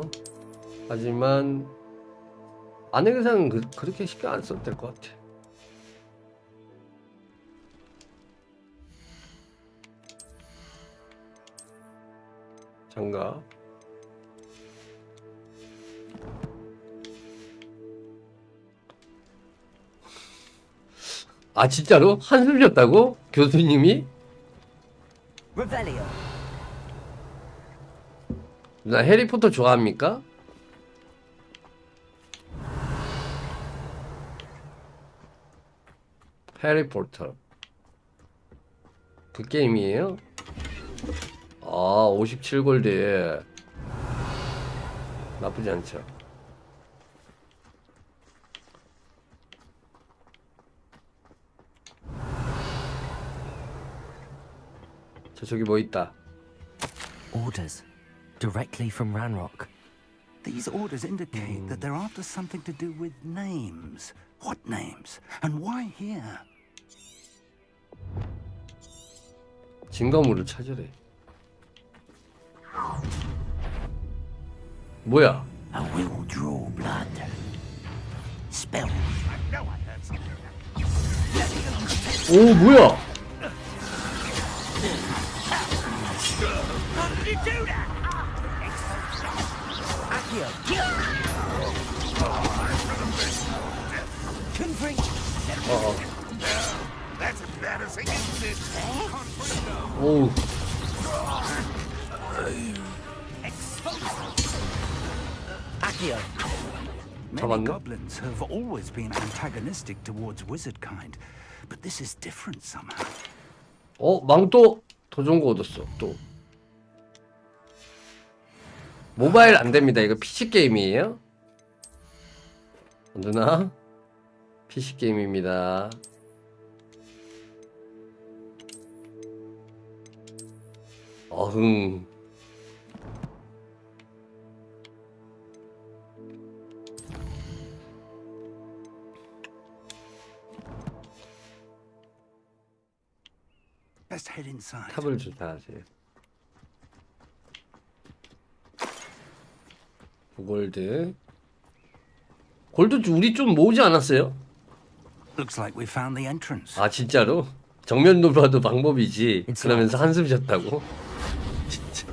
하지만 안에 의상은 그렇게 쉽게 안 써도 될 것 같아. 장갑. 아 진짜로? 한숨 쉬었다고? 교수님이? Revelio. 나 해리포터 좋아합니까? 해리포터. 그 게임이에요? 아, 57골드에 나쁘지 않죠. 저기 뭐 있다. Orders. Directly from Ranrock. These orders indicate that they're after something to do with names. What names? And why here? 증거물을 찾으래. 뭐야? I will draw blood. Spell. 오, 뭐야? How did you do that? Accio. Confring. That's embarrassing, isn't it? 오우. Accio. Many goblins have always been antagonistic towards wizard kind, but this is different somehow. 망토 더 좋은 거 얻었어. 또 모바일 안 됩니다. 이거 PC 게임이에요? 누나? PC 게임입니다. 어흥. Let's head inside. 탑을 주사하세요. 9골드. 골드 우리 좀 모으지 않았어요? Looks like we found the entrance. 아 진짜로? 정면으로 봐도 방법이지. 그러면서 한숨 쉬었다고? 진짜.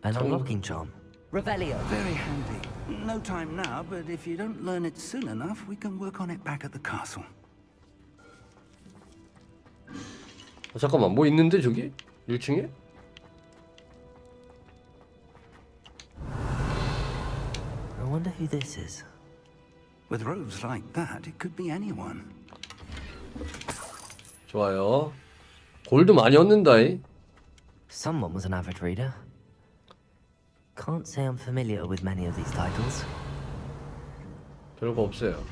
An unlocking charm. Revelio. Very handy. No time now, but if you don't learn it soon enough, we can work on it back at the castle. 잠깐만 뭐 있는데 저기? 1층에? I wonder who this is. With robes like that, it could be anyone. 좋아요. 골드 많이 얻는다. Someone was an avid reader. Can't say I'm familiar with many of these titles. 별거 없어요.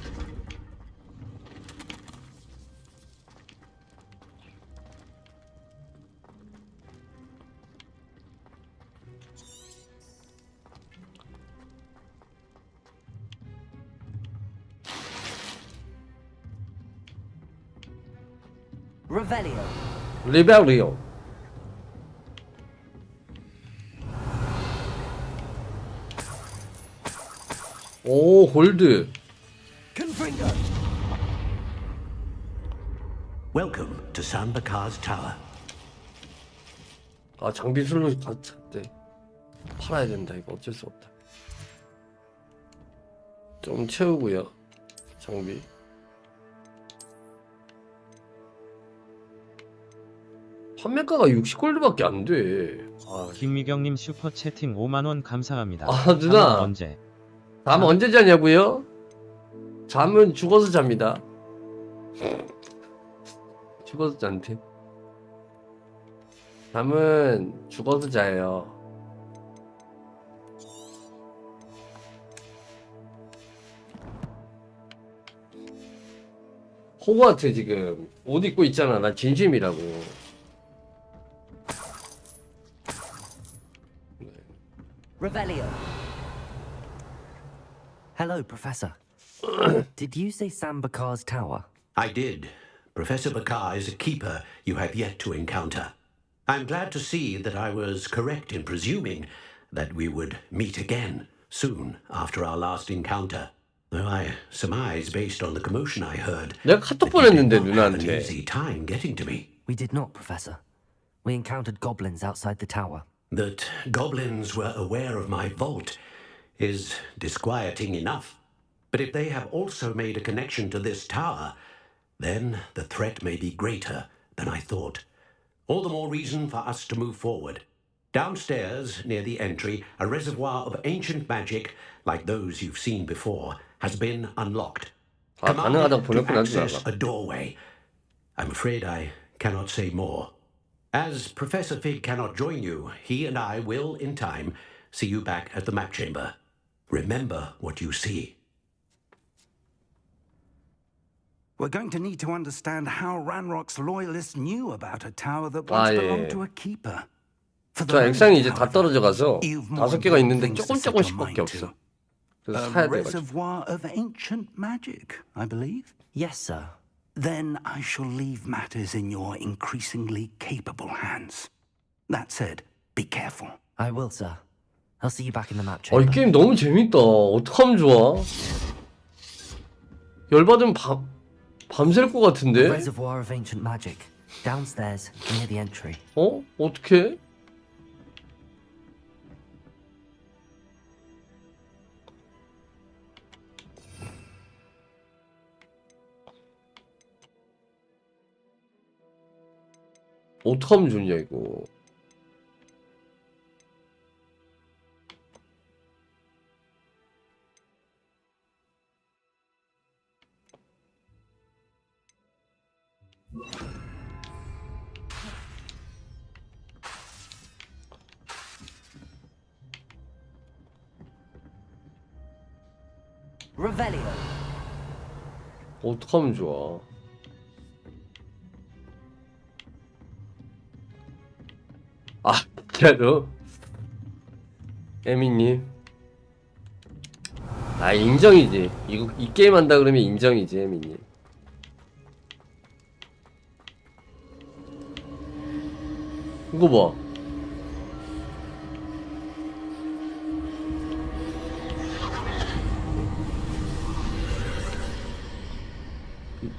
Revelio. 리벨리오. 오, 골드. Confringo. Welcome to Sambakar's Tower. 아, 장비 술로 찼대. 팔아야 된다. 이거 어쩔 수 없다. 좀 채우고요. 장비. 판매가가 60골드밖에 안 돼. 아, 김미경님 슈퍼 채팅 5만원 감사합니다. 아, 누나. 잠은 언제? 잠 언제 자냐고요? 잠은 죽어서 잡니다. 죽어서 잔대. 잠은 죽어서 자요. 호그와트 지금 옷 입고 있잖아. 나 진심이라고. Revelio. Hello, Professor. Did you say Sam Bakar's tower? I did. Professor Bakar is a keeper you have yet to encounter. I'm glad to see that I was correct in presuming that we would meet again soon after our last encounter. Though I surmise, based on the commotion I heard, 내가 카톡 that you did 보냈는데 not have an 누나한테. easy time getting to me. We did not, Professor. We encountered goblins outside the tower. That goblins were aware of my vault is disquieting enough. But if they have also made a connection to this tower, then the threat may be greater than I thought. All the more reason for us to move forward. Downstairs, near the entry, a reservoir of ancient magic, like those you've seen before, has been unlocked. 아, 가능하다고 Commanded to 보냈구나, access 누나가. a doorway. I'm afraid I cannot say more. As Professor Fig cannot join you, he and I will, in time, see you back at the map chamber. Remember what you see. We're going to need to understand how Ranrock's loyalists knew about a tower that 아, once 예. belonged to a keeper. 자, 액상이 이제 다 떨어져 가서 5개가 있는데 조금씩밖에 없어. 그래서 A 사야 돼가지고. reservoir of ancient magic, I believe. Yes, sir. Then I shall leave matters in your increasingly capable hands. That said, be careful. I will, sir. I'll see you back in the map 이 chamber. 게임 너무 재밌다. 어떡하면 좋아? 열받으면 밤샐 것 같은데? Reservoir of ancient magic. Downstairs, near the entry. 어? 어떡해? 어떡하면 좋냐 이거. Revelio. 어떡하면 좋아. 아, 진짜로? 에미님. 아, 인정이지. 이 게임 한다 그러면 인정이지, 에미님. 이거 봐.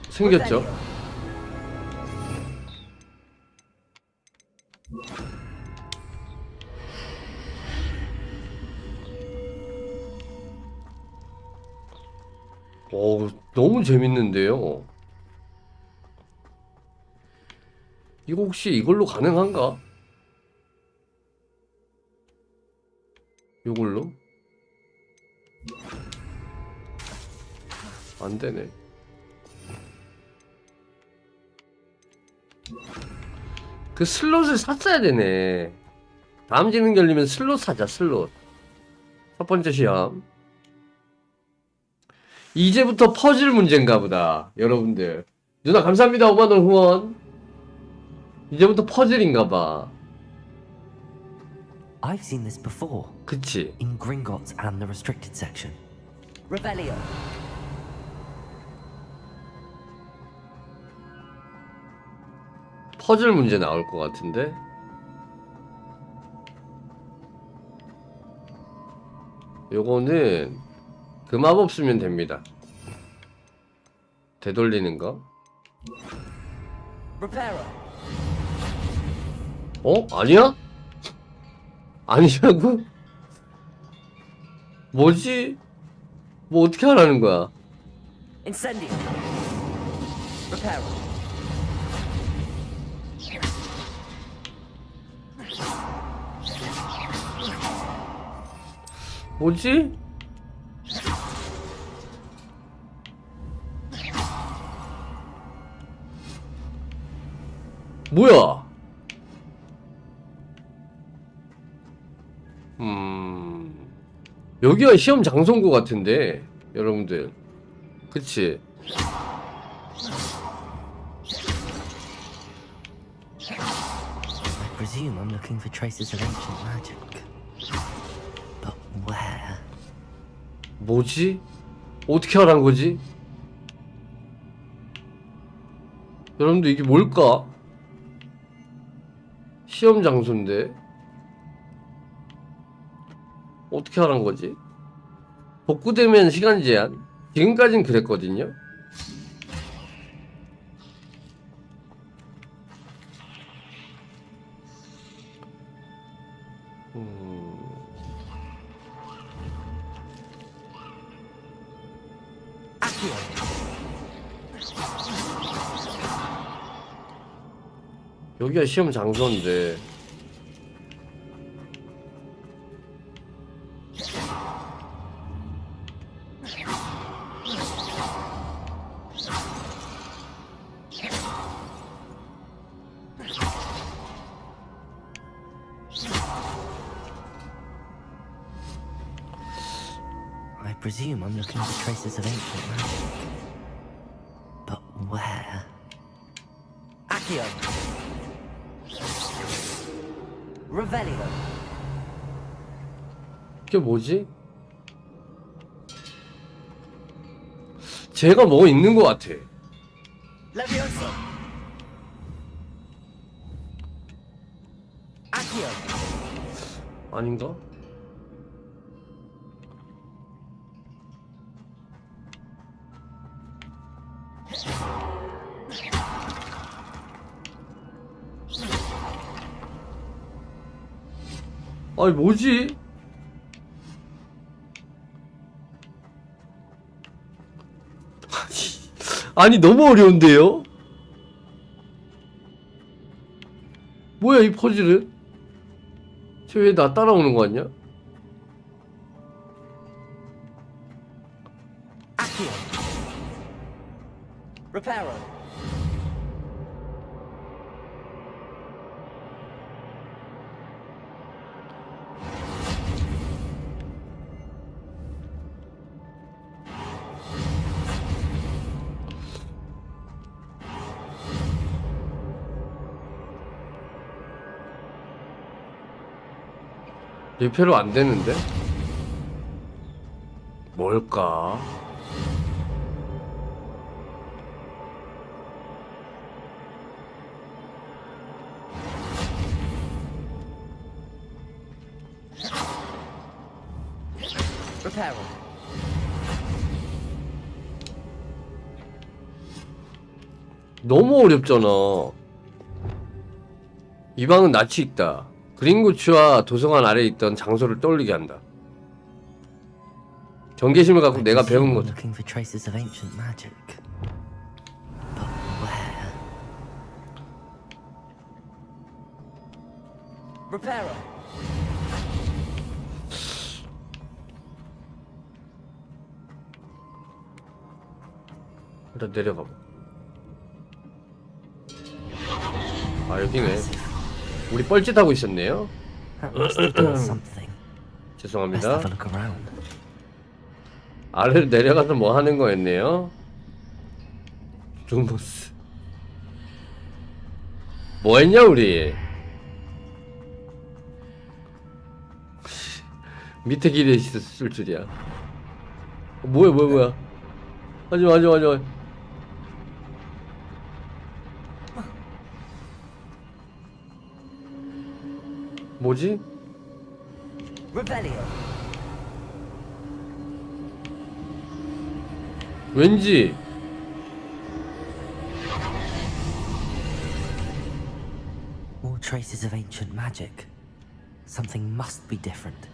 생겼죠? 너무 재밌는데요. 이거 혹시 이걸로 가능한가? 이걸로? 안 되네. 그 슬롯을 샀어야 되네. 다음 지능 열리면 슬롯 사자, 슬롯. 첫 번째 시험. 이제부터 퍼즐 문제인가 보다, 여러분들. 누나 감사합니다. 5만원 후원. 이제부터 퍼즐인가 봐. I've seen this before. 그치. In Gringotts and the restricted section. Revelio. 퍼즐 문제 나올 것 같은데. 요거는 그 마법 쓰면 됩니다. 되돌리는 거. 아니야? 아니라고? 뭐지? 뭐 어떻게 하라는 거야? Incendio. Reparo. 뭐지? 뭐야? 여기가 시험 장소인 것 같은데, 여러분들. 그치? I presume I'm looking for traces of ancient magic. But where? 뭐지? 어떻게 하란 거지? 여러분들 이게 뭘까? 시험 장소인데 어떻게 하란 거지? 복구되면 시간 제한. 지금까진 그랬거든요. 여기가 시험 장소인데 presume I'm looking for traces of ancient magic. But where? Accio! Revelio! 이게 뭐지? 제가 뭐 있는 것 같아. Levioso! Accio! 아닌가? 아니 뭐지? 아니 너무 어려운데요? 뭐야 이 퍼즐은? 쟤 왜 나 따라오는 거 아니야? Accio! Reparo! 리페로 안 되는데? 뭘까? Reparo! 너무 어렵잖아. 이 방은 낯이 있다. 그린고치와 도서관 아래에 있던 장소를 떠올리게 한다. 경계심을 갖고 내가 배운 것. Looking for traces of ancient magic. But where? Reparo! 일단 내려가 봐. 아 여기네. 우리 뻘짓하고 있었네요. 죄송합니다. 아래로 내려가서 뭐 하는 거였네요. 루모스. 뭐 했냐 우리? 밑에 길에 있을 줄이야. 뭐야. 하지마. 뭐지? Revelio! 왠지 More traces of ancient magic. Something must be different.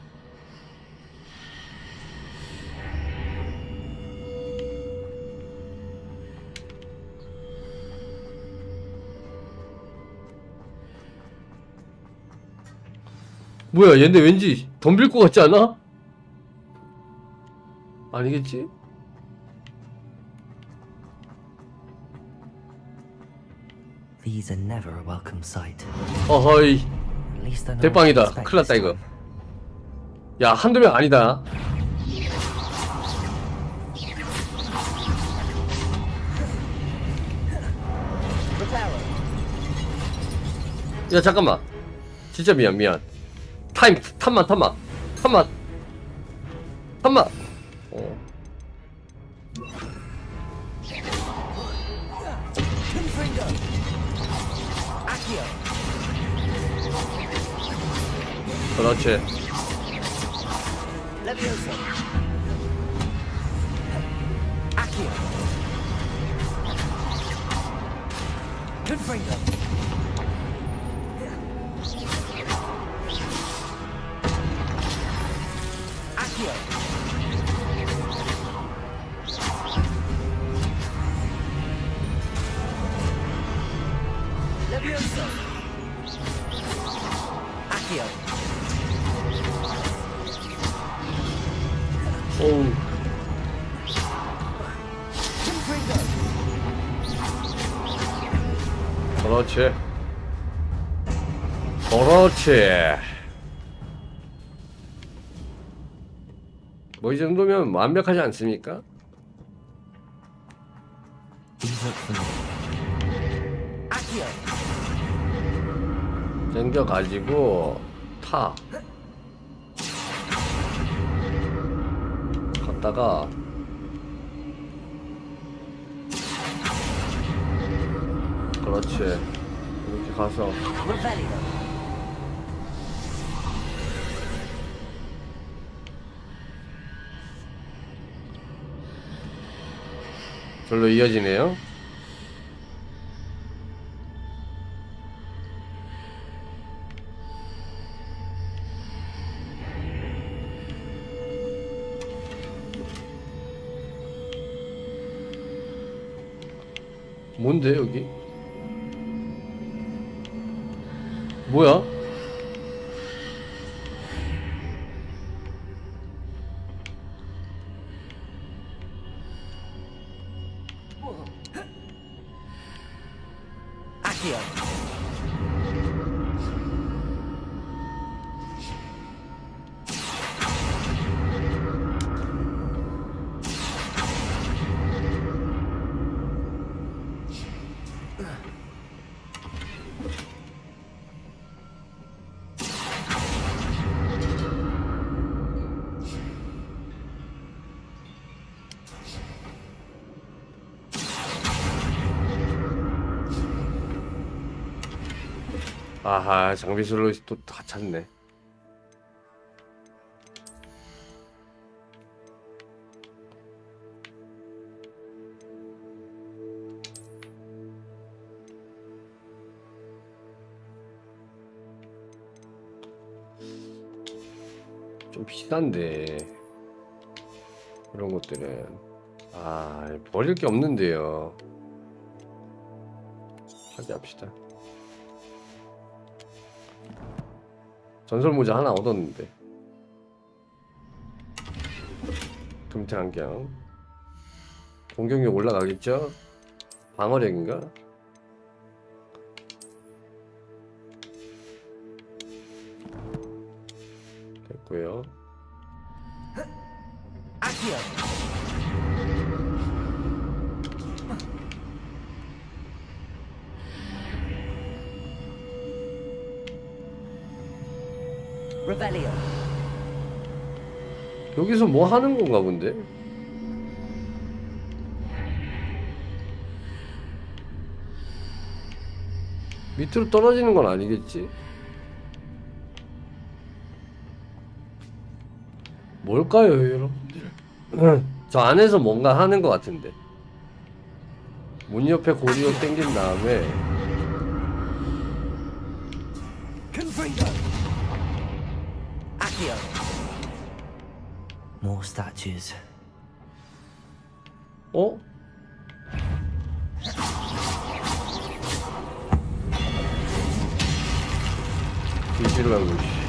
뭐야 얘네 왠지 덤빌 것 같지 않아? 아니겠지? These are never a welcome sight. 어허이 대빵이다. 큰일났다 이거. 야 한두 명 아니다. 야 잠깐만. 진짜 미안. 탐만. 그렇지. Levioso! Accio! Confringo! Accio! Levioso! Accio! 오우. 그렇지. 뭐 이 정도면 완벽하지 않습니까? 당겨가지고 타 갔다가 그렇지 이렇게 가서 절로 이어지네요. 뭔데 여기? 뭐야? 아하, 장비술로 또 다 찾네. 좀 비싼데 이런 것들은 버릴 게 없는데요. 파기합시다. 전설 모자 하나 얻었는데. 금태 안경. 공격력 올라가겠죠? 방어력인가? 됐고요. 여기서 뭐 하는 건가 본데? 밑으로 떨어지는 건 아니겠지? 뭘까요, 여러분들? 저 안에서 뭔가 하는 것 같은데. 문 옆에 고리を당긴 다음에 More statues. 어? 뒤질라고.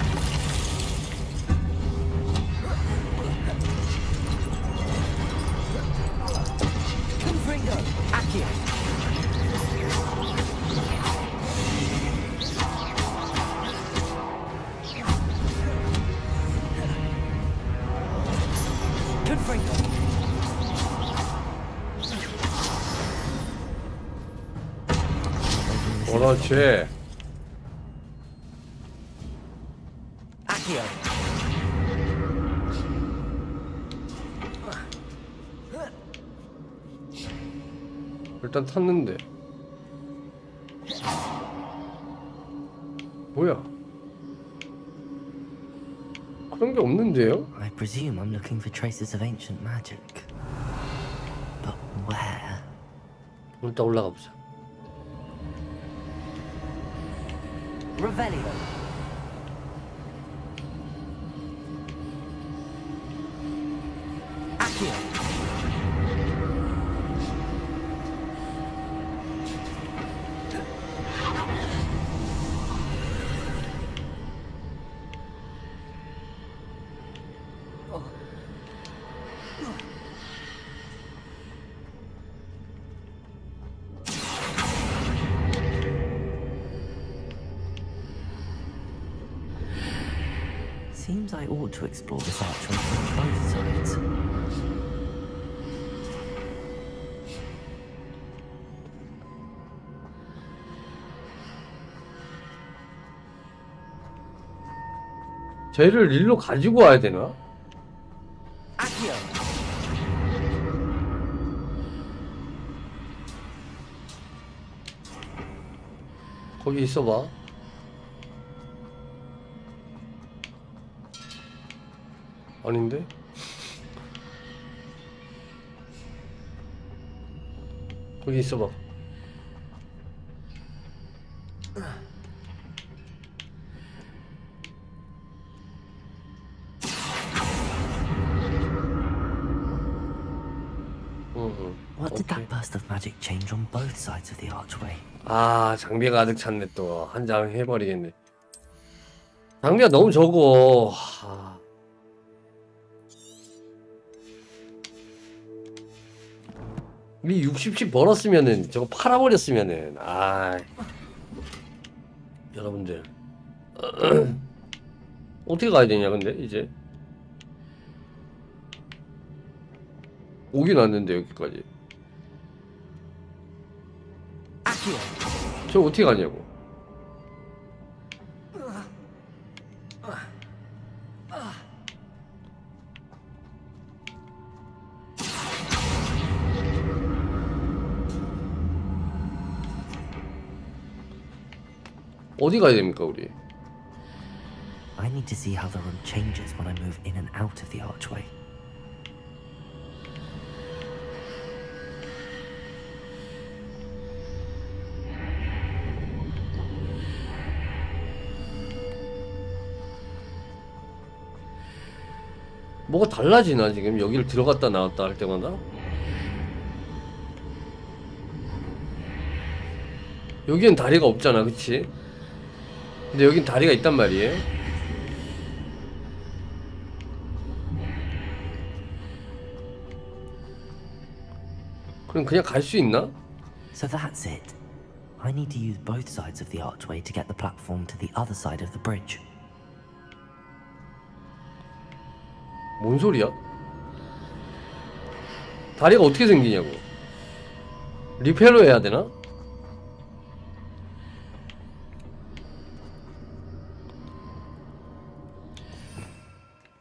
그렇지. 일단 탔는데 뭐야? 그런 게 없는데요? I presume I'm looking for traces of ancient magic. But where? 일단 올라가 보자. Revelio. Seems I ought to explore this archway from both sides. 쟤를 일로 가지고 와야 되나? 거기 있어봐. 아닌데? 거기 있어봐. What did that burst of magic change on both sides of the archway? 아, 장비가 가득 찼네. 또 한 장 해버리겠네. 장비가 너무 적어. 이 60씩 벌었으면은 저거 팔아버렸으면은 여러분들 어떻게 가야 되냐 근데 이제 오긴 왔는데 여기까지 저 어떻게 가냐고. 어디 가야 됩니까 우리? I need to see how the room changes when I move in and out of the archway. 뭐가 달라지나 지금 여기를 들어갔다 나왔다 할 때마다? 여기엔 다리가 없잖아, 그치? 근데 여긴 다리가 있단 말이에요. 그럼 그냥 갈 수 있나? So that's it. I need to use both sides of the archway to get the platform to the other side of the bridge. 뭔 소리야? 다리가 어떻게 생기냐고. 리페로 해야 되나?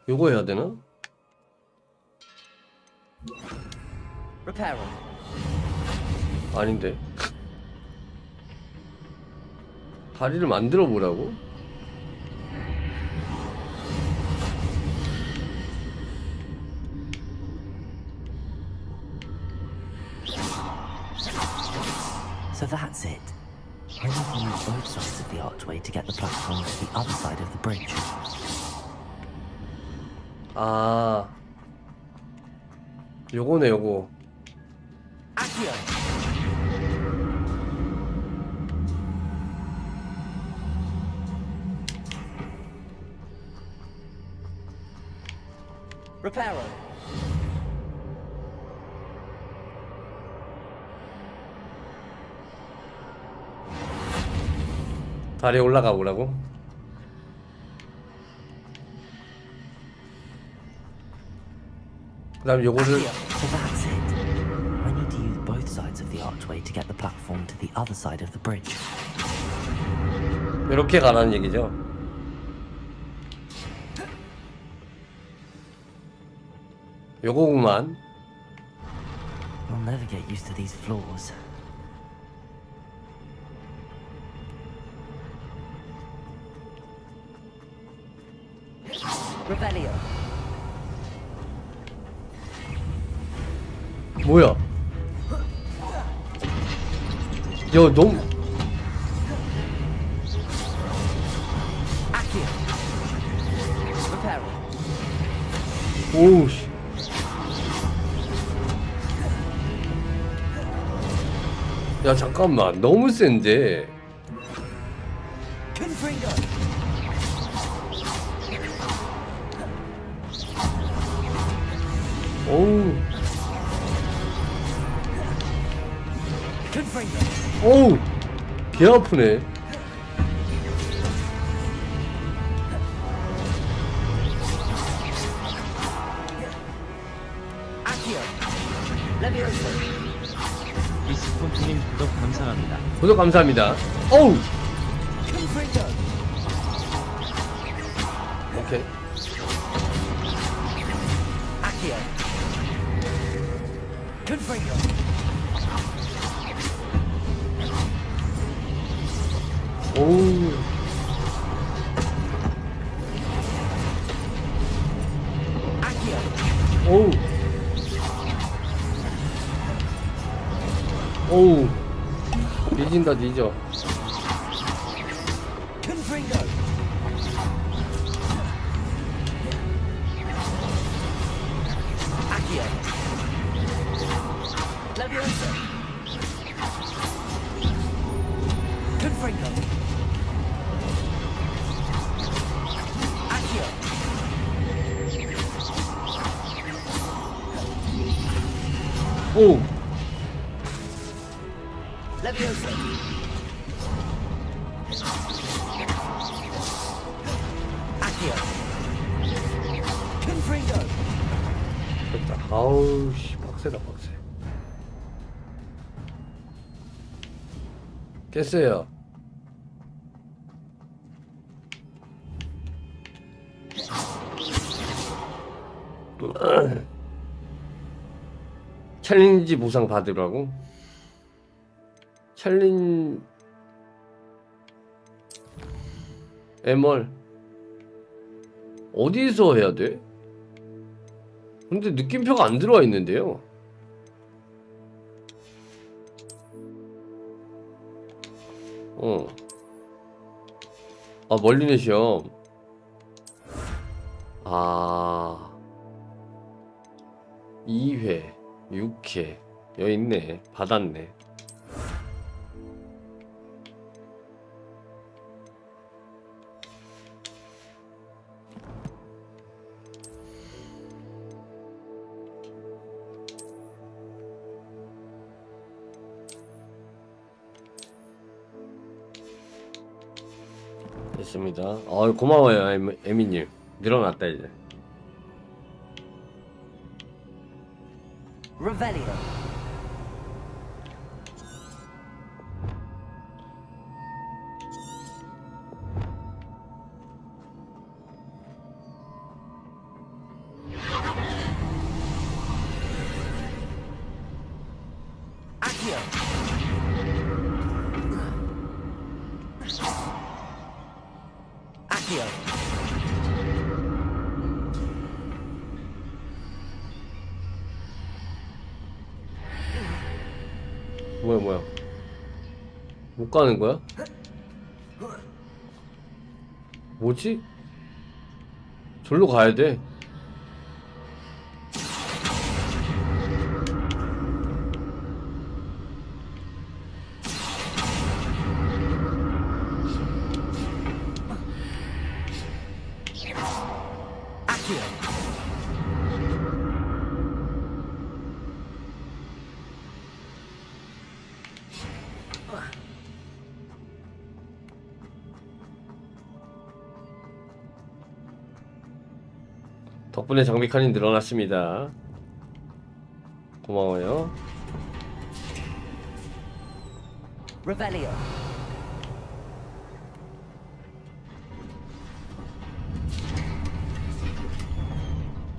요거 해야 되나? 아닌데. 다리를 만들어 보라고? So that's it. I need to use both sides of the archway to get the platform to the other side of the bridge. 아, 요거네 요거. Reparo. 다리에 올라가 보라고? 그 다음 요거를 So that's it. I need to use both sides of the archway to get the platform to the other side of the bridge. 이렇게 가라는 얘기죠. 요거구만. I'll never get used to these floors. Revelio. 뭐야? 야, 너무 오우 씨. 야, 잠깐만. 너무 센데. 오우. 오우. 개 아프네. 미스폰트님 구독 감사합니다. 구독 감사합니다. 어우! 오케이. Accio. Confringo. 오우. Accio. 오우. 오우. 뒤진다, 뒤져. Confringo. Accio. Leviosa. Confringo. Accio. 오우. Leviosa. Accio. Confringo. 됐다. 아우, 씨, 빡세다, 빡세. 깼어요. 챌린지 보상 받으라고? MR 어디서 해야 돼? 근데 느낌표가 안 들어와 있는데요. 아, 멀리는 시험. 아, 2회 6회 여기 있네. 받았네. 됐습니다. 고마워요, 에미님. 늘어났다 이제. Revelio. Accio. Accio. 뭐야 못 가는 거야? 뭐지? 절로 가야 돼. 덕분에 장비 칸이 늘어났습니다. 고마워요. Revelio.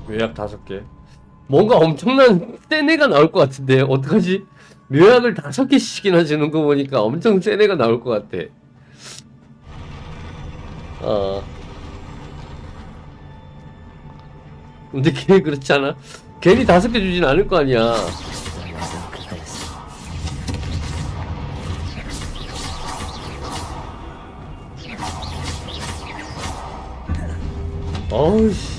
묘약 5개. 뭔가 엄청난 센 애가 나올 것 같은데 어떡하지? 묘약을 5개씩이나 주는 거 보니까 엄청 센 애가 나올 것 같아. 근데 걔 그렇지 않아? 괜히 5개 주진 않을 거 아니야. 어우씨.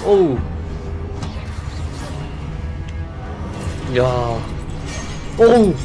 어우. 야. 어우.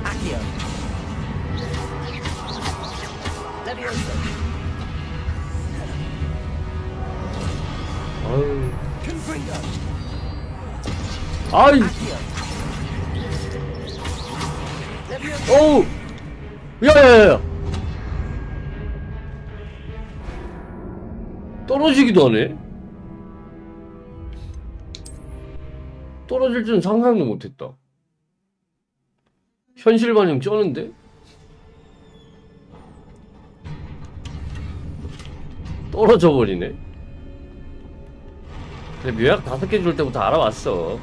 Accio. Levioso. 아유. Confringo. 아이. 어우. 야야야야. 떨어지기도 하네. 떨어질 줄 상상도 못했다. 현실 반영 쩌는데? 떨어져 버리네. 그래, 묘약 5개 줄 때부터 알아왔어.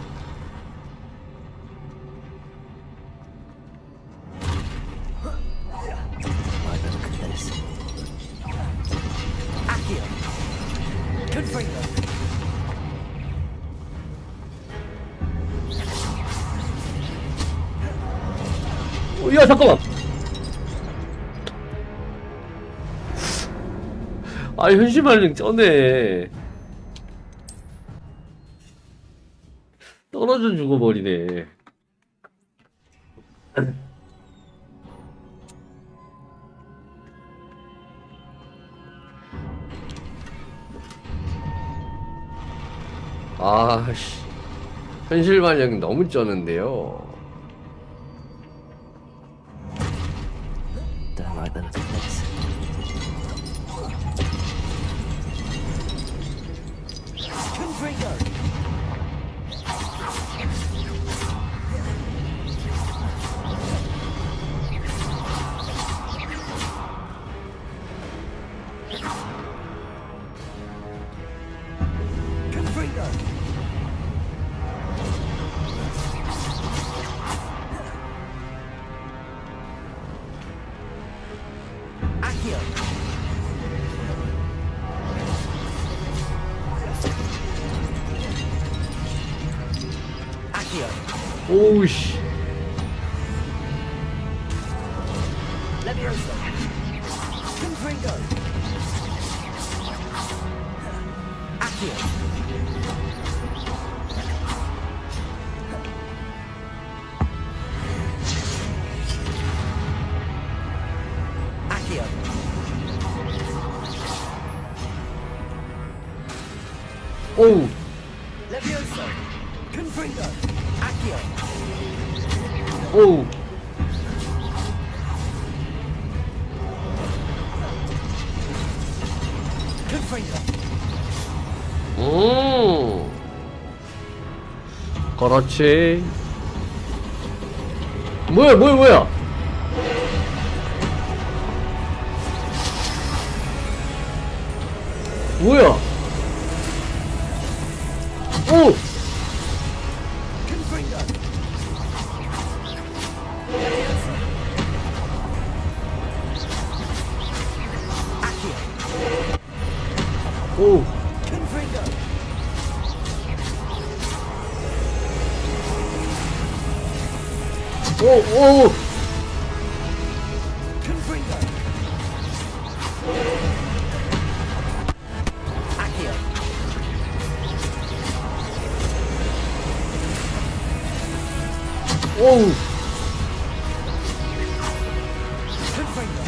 야 잠깐만. 아 현실 반응 쩌네. 떨어져 죽어버리네. 아씨 현실 반영 너무 쩌는데요. Don't like the look of this. Confringo. Confringo. Accio. Accio. 오우씨. Levioso. Confringo. Accio. Accio. 오우. Levioso. Confringo. Accio. 오우. Confringo. 그렇지. 뭐야 뭐야 뭐야. 뭐야. 오. Confringo. Accio. 오. Confringo. 오. 오. Confringo. Accio. 오우. Confringo.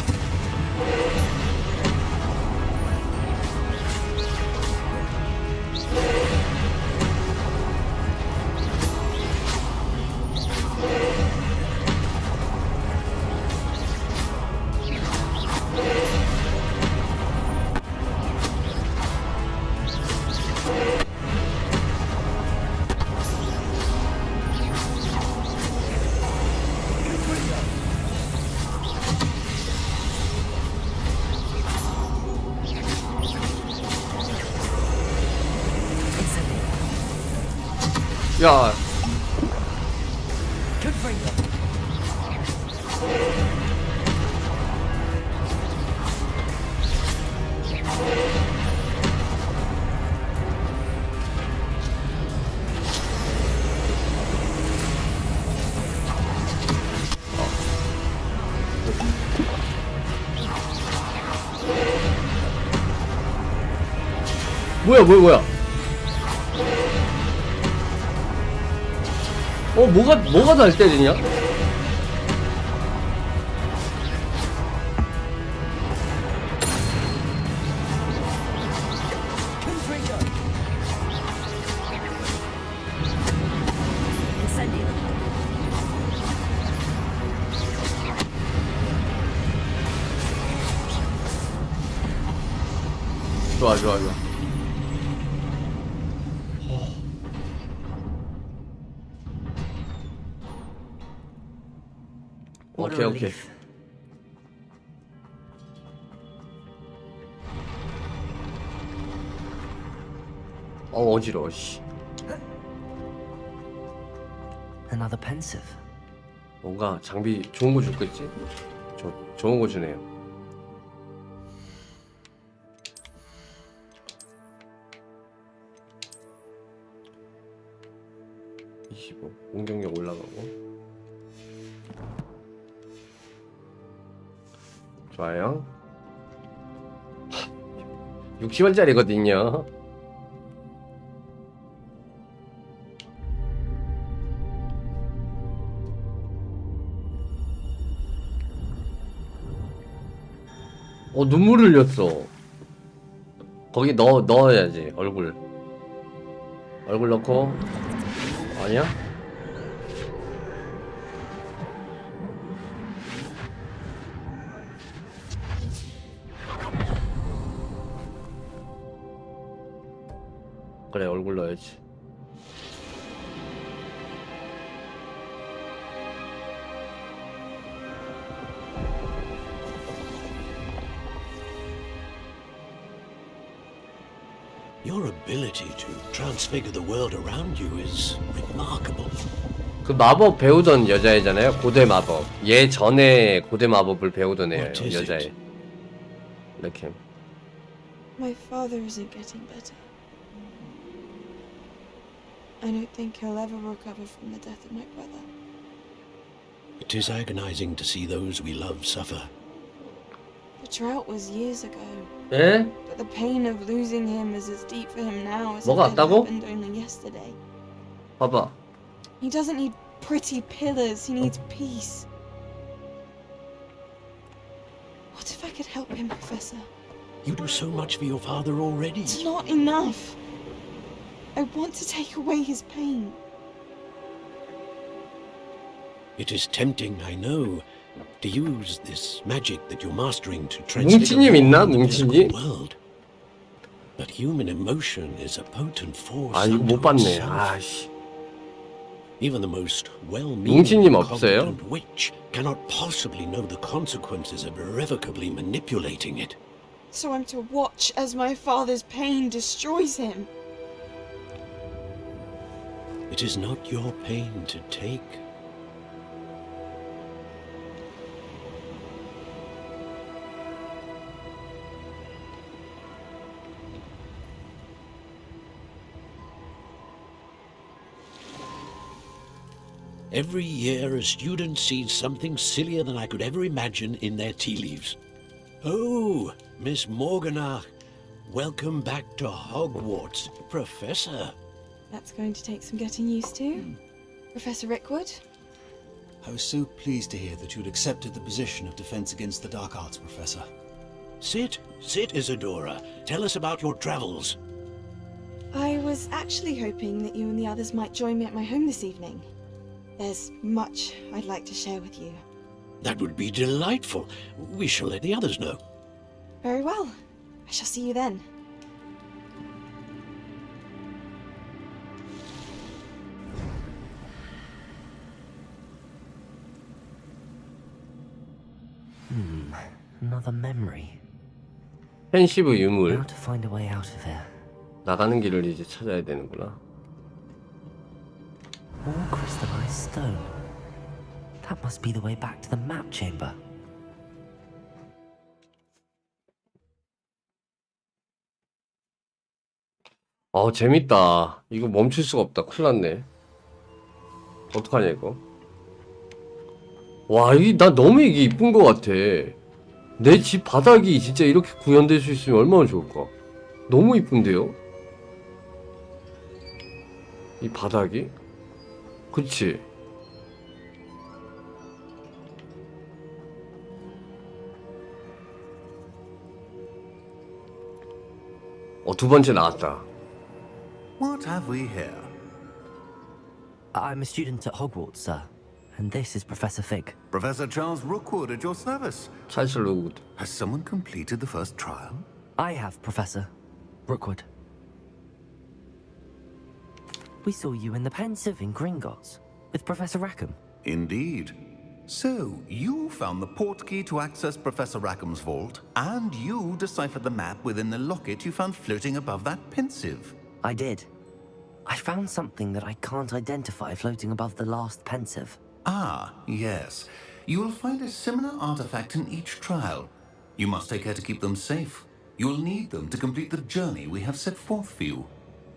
야. Confringo. 뭐야 뭐야 뭐야. 뭐가 날 때리냐? 좋아 좋아 좋아. What a 오케이 오케이. relief. 어지러워 씨. Another pensive. 뭔가 장비 좋은 거 줬겠지? 좋은 거 주네요. 공격력 올라가고. 좋아요. 60원짜리거든요. 눈물 흘렸어. 거기 넣어야지. 얼굴 넣고. 아니야? 그래, 얼굴 넣어야지. Your ability to transfigure the world around you is remarkable. 그 마법 배우던 여자애잖아요. 고대 마법. 얘 전에 고대 마법을 배우던 애예요. 여자애. 이렇게. My father isn't getting better. I don't think he'll ever recover from the death of my brother. It is agonizing to see those we love suffer. The drought was years ago. 예? But the pain of losing him is as deep for him now as 뭐가 it had 왔다고? happened only yesterday. 봐봐. He doesn't need pretty pillars, he needs peace. What if I could help him, Professor? You do so much for your father already. It's not enough. I want to take away his pain. It is tempting, I know, to use this magic that you're mastering to transfigure 뭉치님 있나? the physical 뭉치님? world. But human emotion is a potent force. 아, 이거 못 unto 봤네. itself. 아씨. Even the most well-meaning 뭉치님 없어요? competent witch cannot possibly know the consequences of irrevocably manipulating it. So I'm to watch as my father's pain destroys him. It is not your pain to take. Every year, a student sees something sillier than I could ever imagine in their tea leaves. Oh, Miss Morganach, welcome back to Hogwarts, Professor. That's going to take some getting used to. Professor Rickwood? I was so pleased to hear that you'd accepted the position of Defense Against the Dark Arts, Professor. Sit, Isadora. Tell us about your travels. I was actually hoping that you and the others might join me at my home this evening. There's much I'd like to share with you. That would be delightful. We shall let the others know. Very well. I shall see you then. Another memory. 펜시브 유물. How to find a way out of here. 나가는 길을 이제 찾아야 되는구나. More crystallized stone. That must be the way back to the map chamber. 재밌다. 이거 멈출 수가 없다. 큰일 났네. 어떡하냐 이거. 와, 나 너무 이게 이쁜 것 같아. 내 집 바닥이 진짜 이렇게 구현될 수 있으면 얼마나 좋을까. 너무 이쁜데요? 이 바닥이? 그치? 두 번째 나왔다. What have we here? I'm a student at Hogwarts, sir. And this is Professor Fig. Professor Charles Rookwood at your service. 찰스 룩우드. Has someone completed the first trial? I have, Professor. Rookwood. We saw you in the Pensive in Gringotts with Professor Rackham. Indeed. So, you found the portkey to access Professor Rackham's vault, and you deciphered the map within the locket you found floating above that Pensive. I did. I found something that I can't identify floating above the last Pensive. Ah, yes. You will find a similar artifact in each trial. You must take care to keep them safe. You will need them to complete the journey we have set forth for you.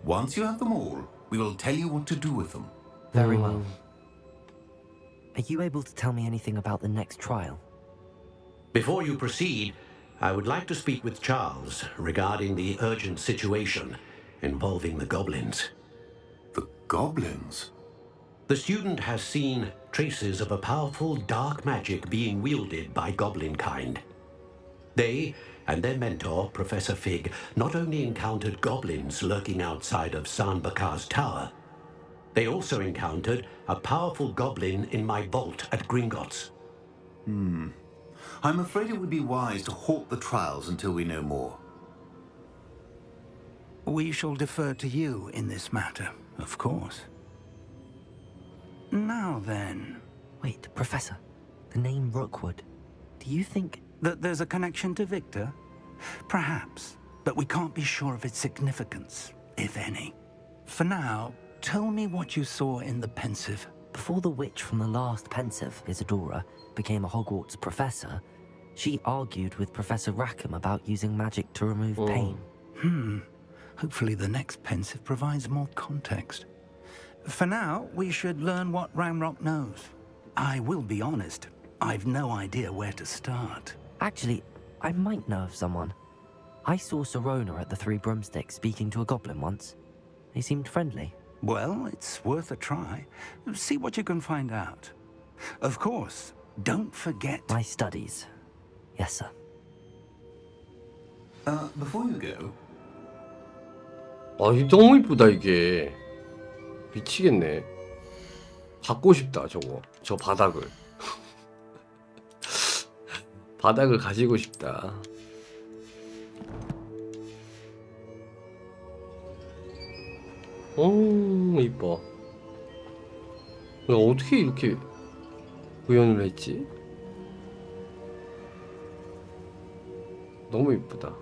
Once you have them all, we will tell you what to do with them. Very well. Are you able to tell me anything about the next trial? Before you proceed, I would like to speak with Charles regarding the urgent situation involving the goblins. The goblins? The student has seen traces of a powerful dark magic being wielded by goblin kind. They and their mentor, Professor Fig, not only encountered goblins lurking outside of San Bakar's tower, they also encountered a powerful goblin in my vault at Gringotts. I'm afraid it would be wise to halt the trials until we know more. We shall defer to you in this matter, of course. Now then... Wait, Professor. The name Rookwood. Do you think... that there's a connection to Victor? Perhaps, but we can't be sure of its significance, if any. For now, tell me what you saw in the Pensive. Before the witch from the last Pensive, Isadora, became a Hogwarts professor, she argued with Professor Rackham about using magic to remove pain. Hopefully the next Pensive provides more context. For now, we should learn what Ramrock knows. I will be honest, I've no idea where to start. Actually, I might know of someone. I saw Serona at the Three Broomsticks speaking to a goblin once. They seemed friendly. Well, it's worth a try. See what you can find out. Of course, don't forget... My studies. Yes, sir. Before you go... 아, 이게 너무 이쁘다, 이게. 미치겠네. 갖고 싶다, 저거. 저 바닥을. 바닥을 가지고 싶다. 오, 이뻐. 어떻게 이렇게 구현을 했지? 너무 이쁘다.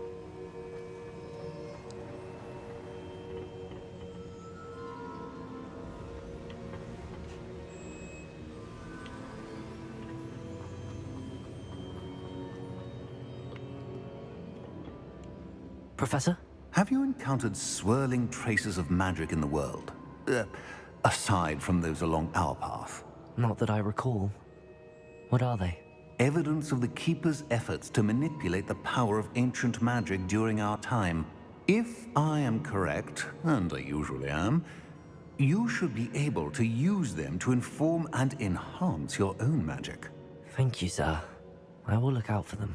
Professor? Have you encountered swirling traces of magic in the world? Aside from those along our path? Not that I recall. What are they? Evidence of the Keeper's efforts to manipulate the power of ancient magic during our time. If I am correct, and I usually am, you should be able to use them to inform and enhance your own magic. Thank you, sir. I will look out for them.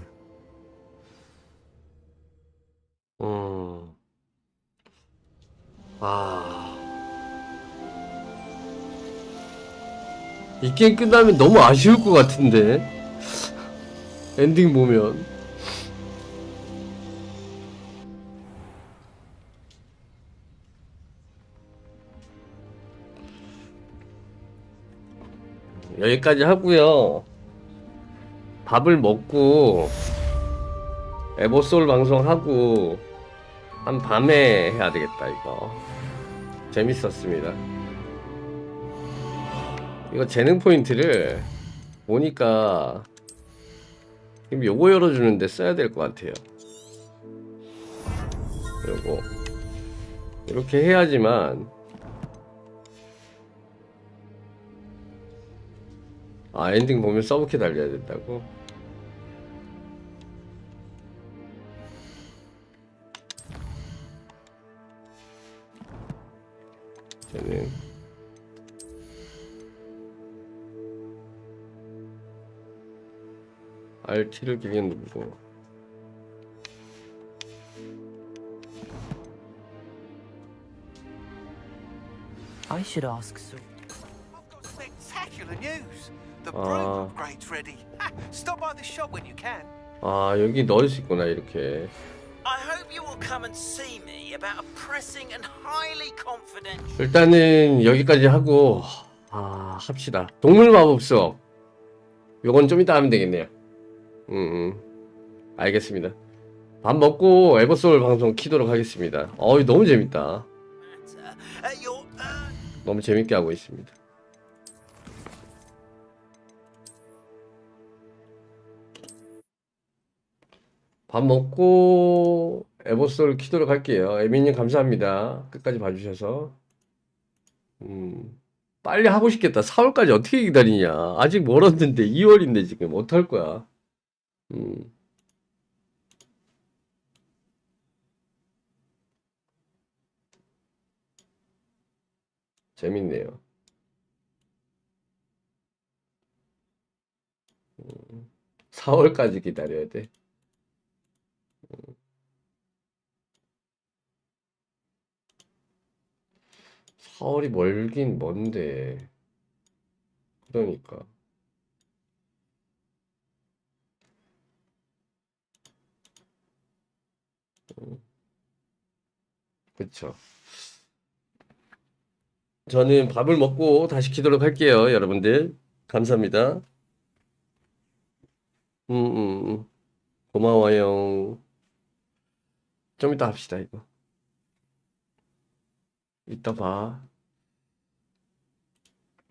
이 게임 끝나면 너무 아쉬울 것 같은데 엔딩 보면. 여기까지 하고요. 밥을 먹고 에버소울 방송하고 한 밤에 해야 되겠다. 이거 재밌었습니다. 이거 재능 포인트를 보니까 지금 요거 열어주는데 써야 될 것 같아요. 그리고 이렇게 해야지만 엔딩 보면 서브키 달려야 된다고? 저는 RT를 길게 누르고 I should ask so. Spectacular news! The broom upgrade's ready. Stop by the shop when you can. 여기 넣을 수 있구나 이렇게. I hope you will come and see me about a pressing and highly confidential. 일단은 여기까지 하고 합시다. 동물 마법석 요건 좀 이따 하면 되겠네요. 알겠습니다. 밥 먹고 에버소울 방송 키도록 하겠습니다. 너무 재밌다. 너무 재밌게 하고 있습니다. 밥 먹고 에버소울 키도록 할게요. 에미님 감사합니다. 끝까지 봐주셔서. 빨리 하고 싶겠다. 4월까지 어떻게 기다리냐. 아직 멀었는데 2월인데 지금 어떡할 거야. 재밌네요. 4월까지 기다려야 돼. 4월이 멀긴 먼데. 그러니까. 그쵸. 저는 밥을 먹고 다시 키도록 할게요, 여러분들. 감사합니다. 고마워요. 좀 이따 합시다, 이거. 이따 봐.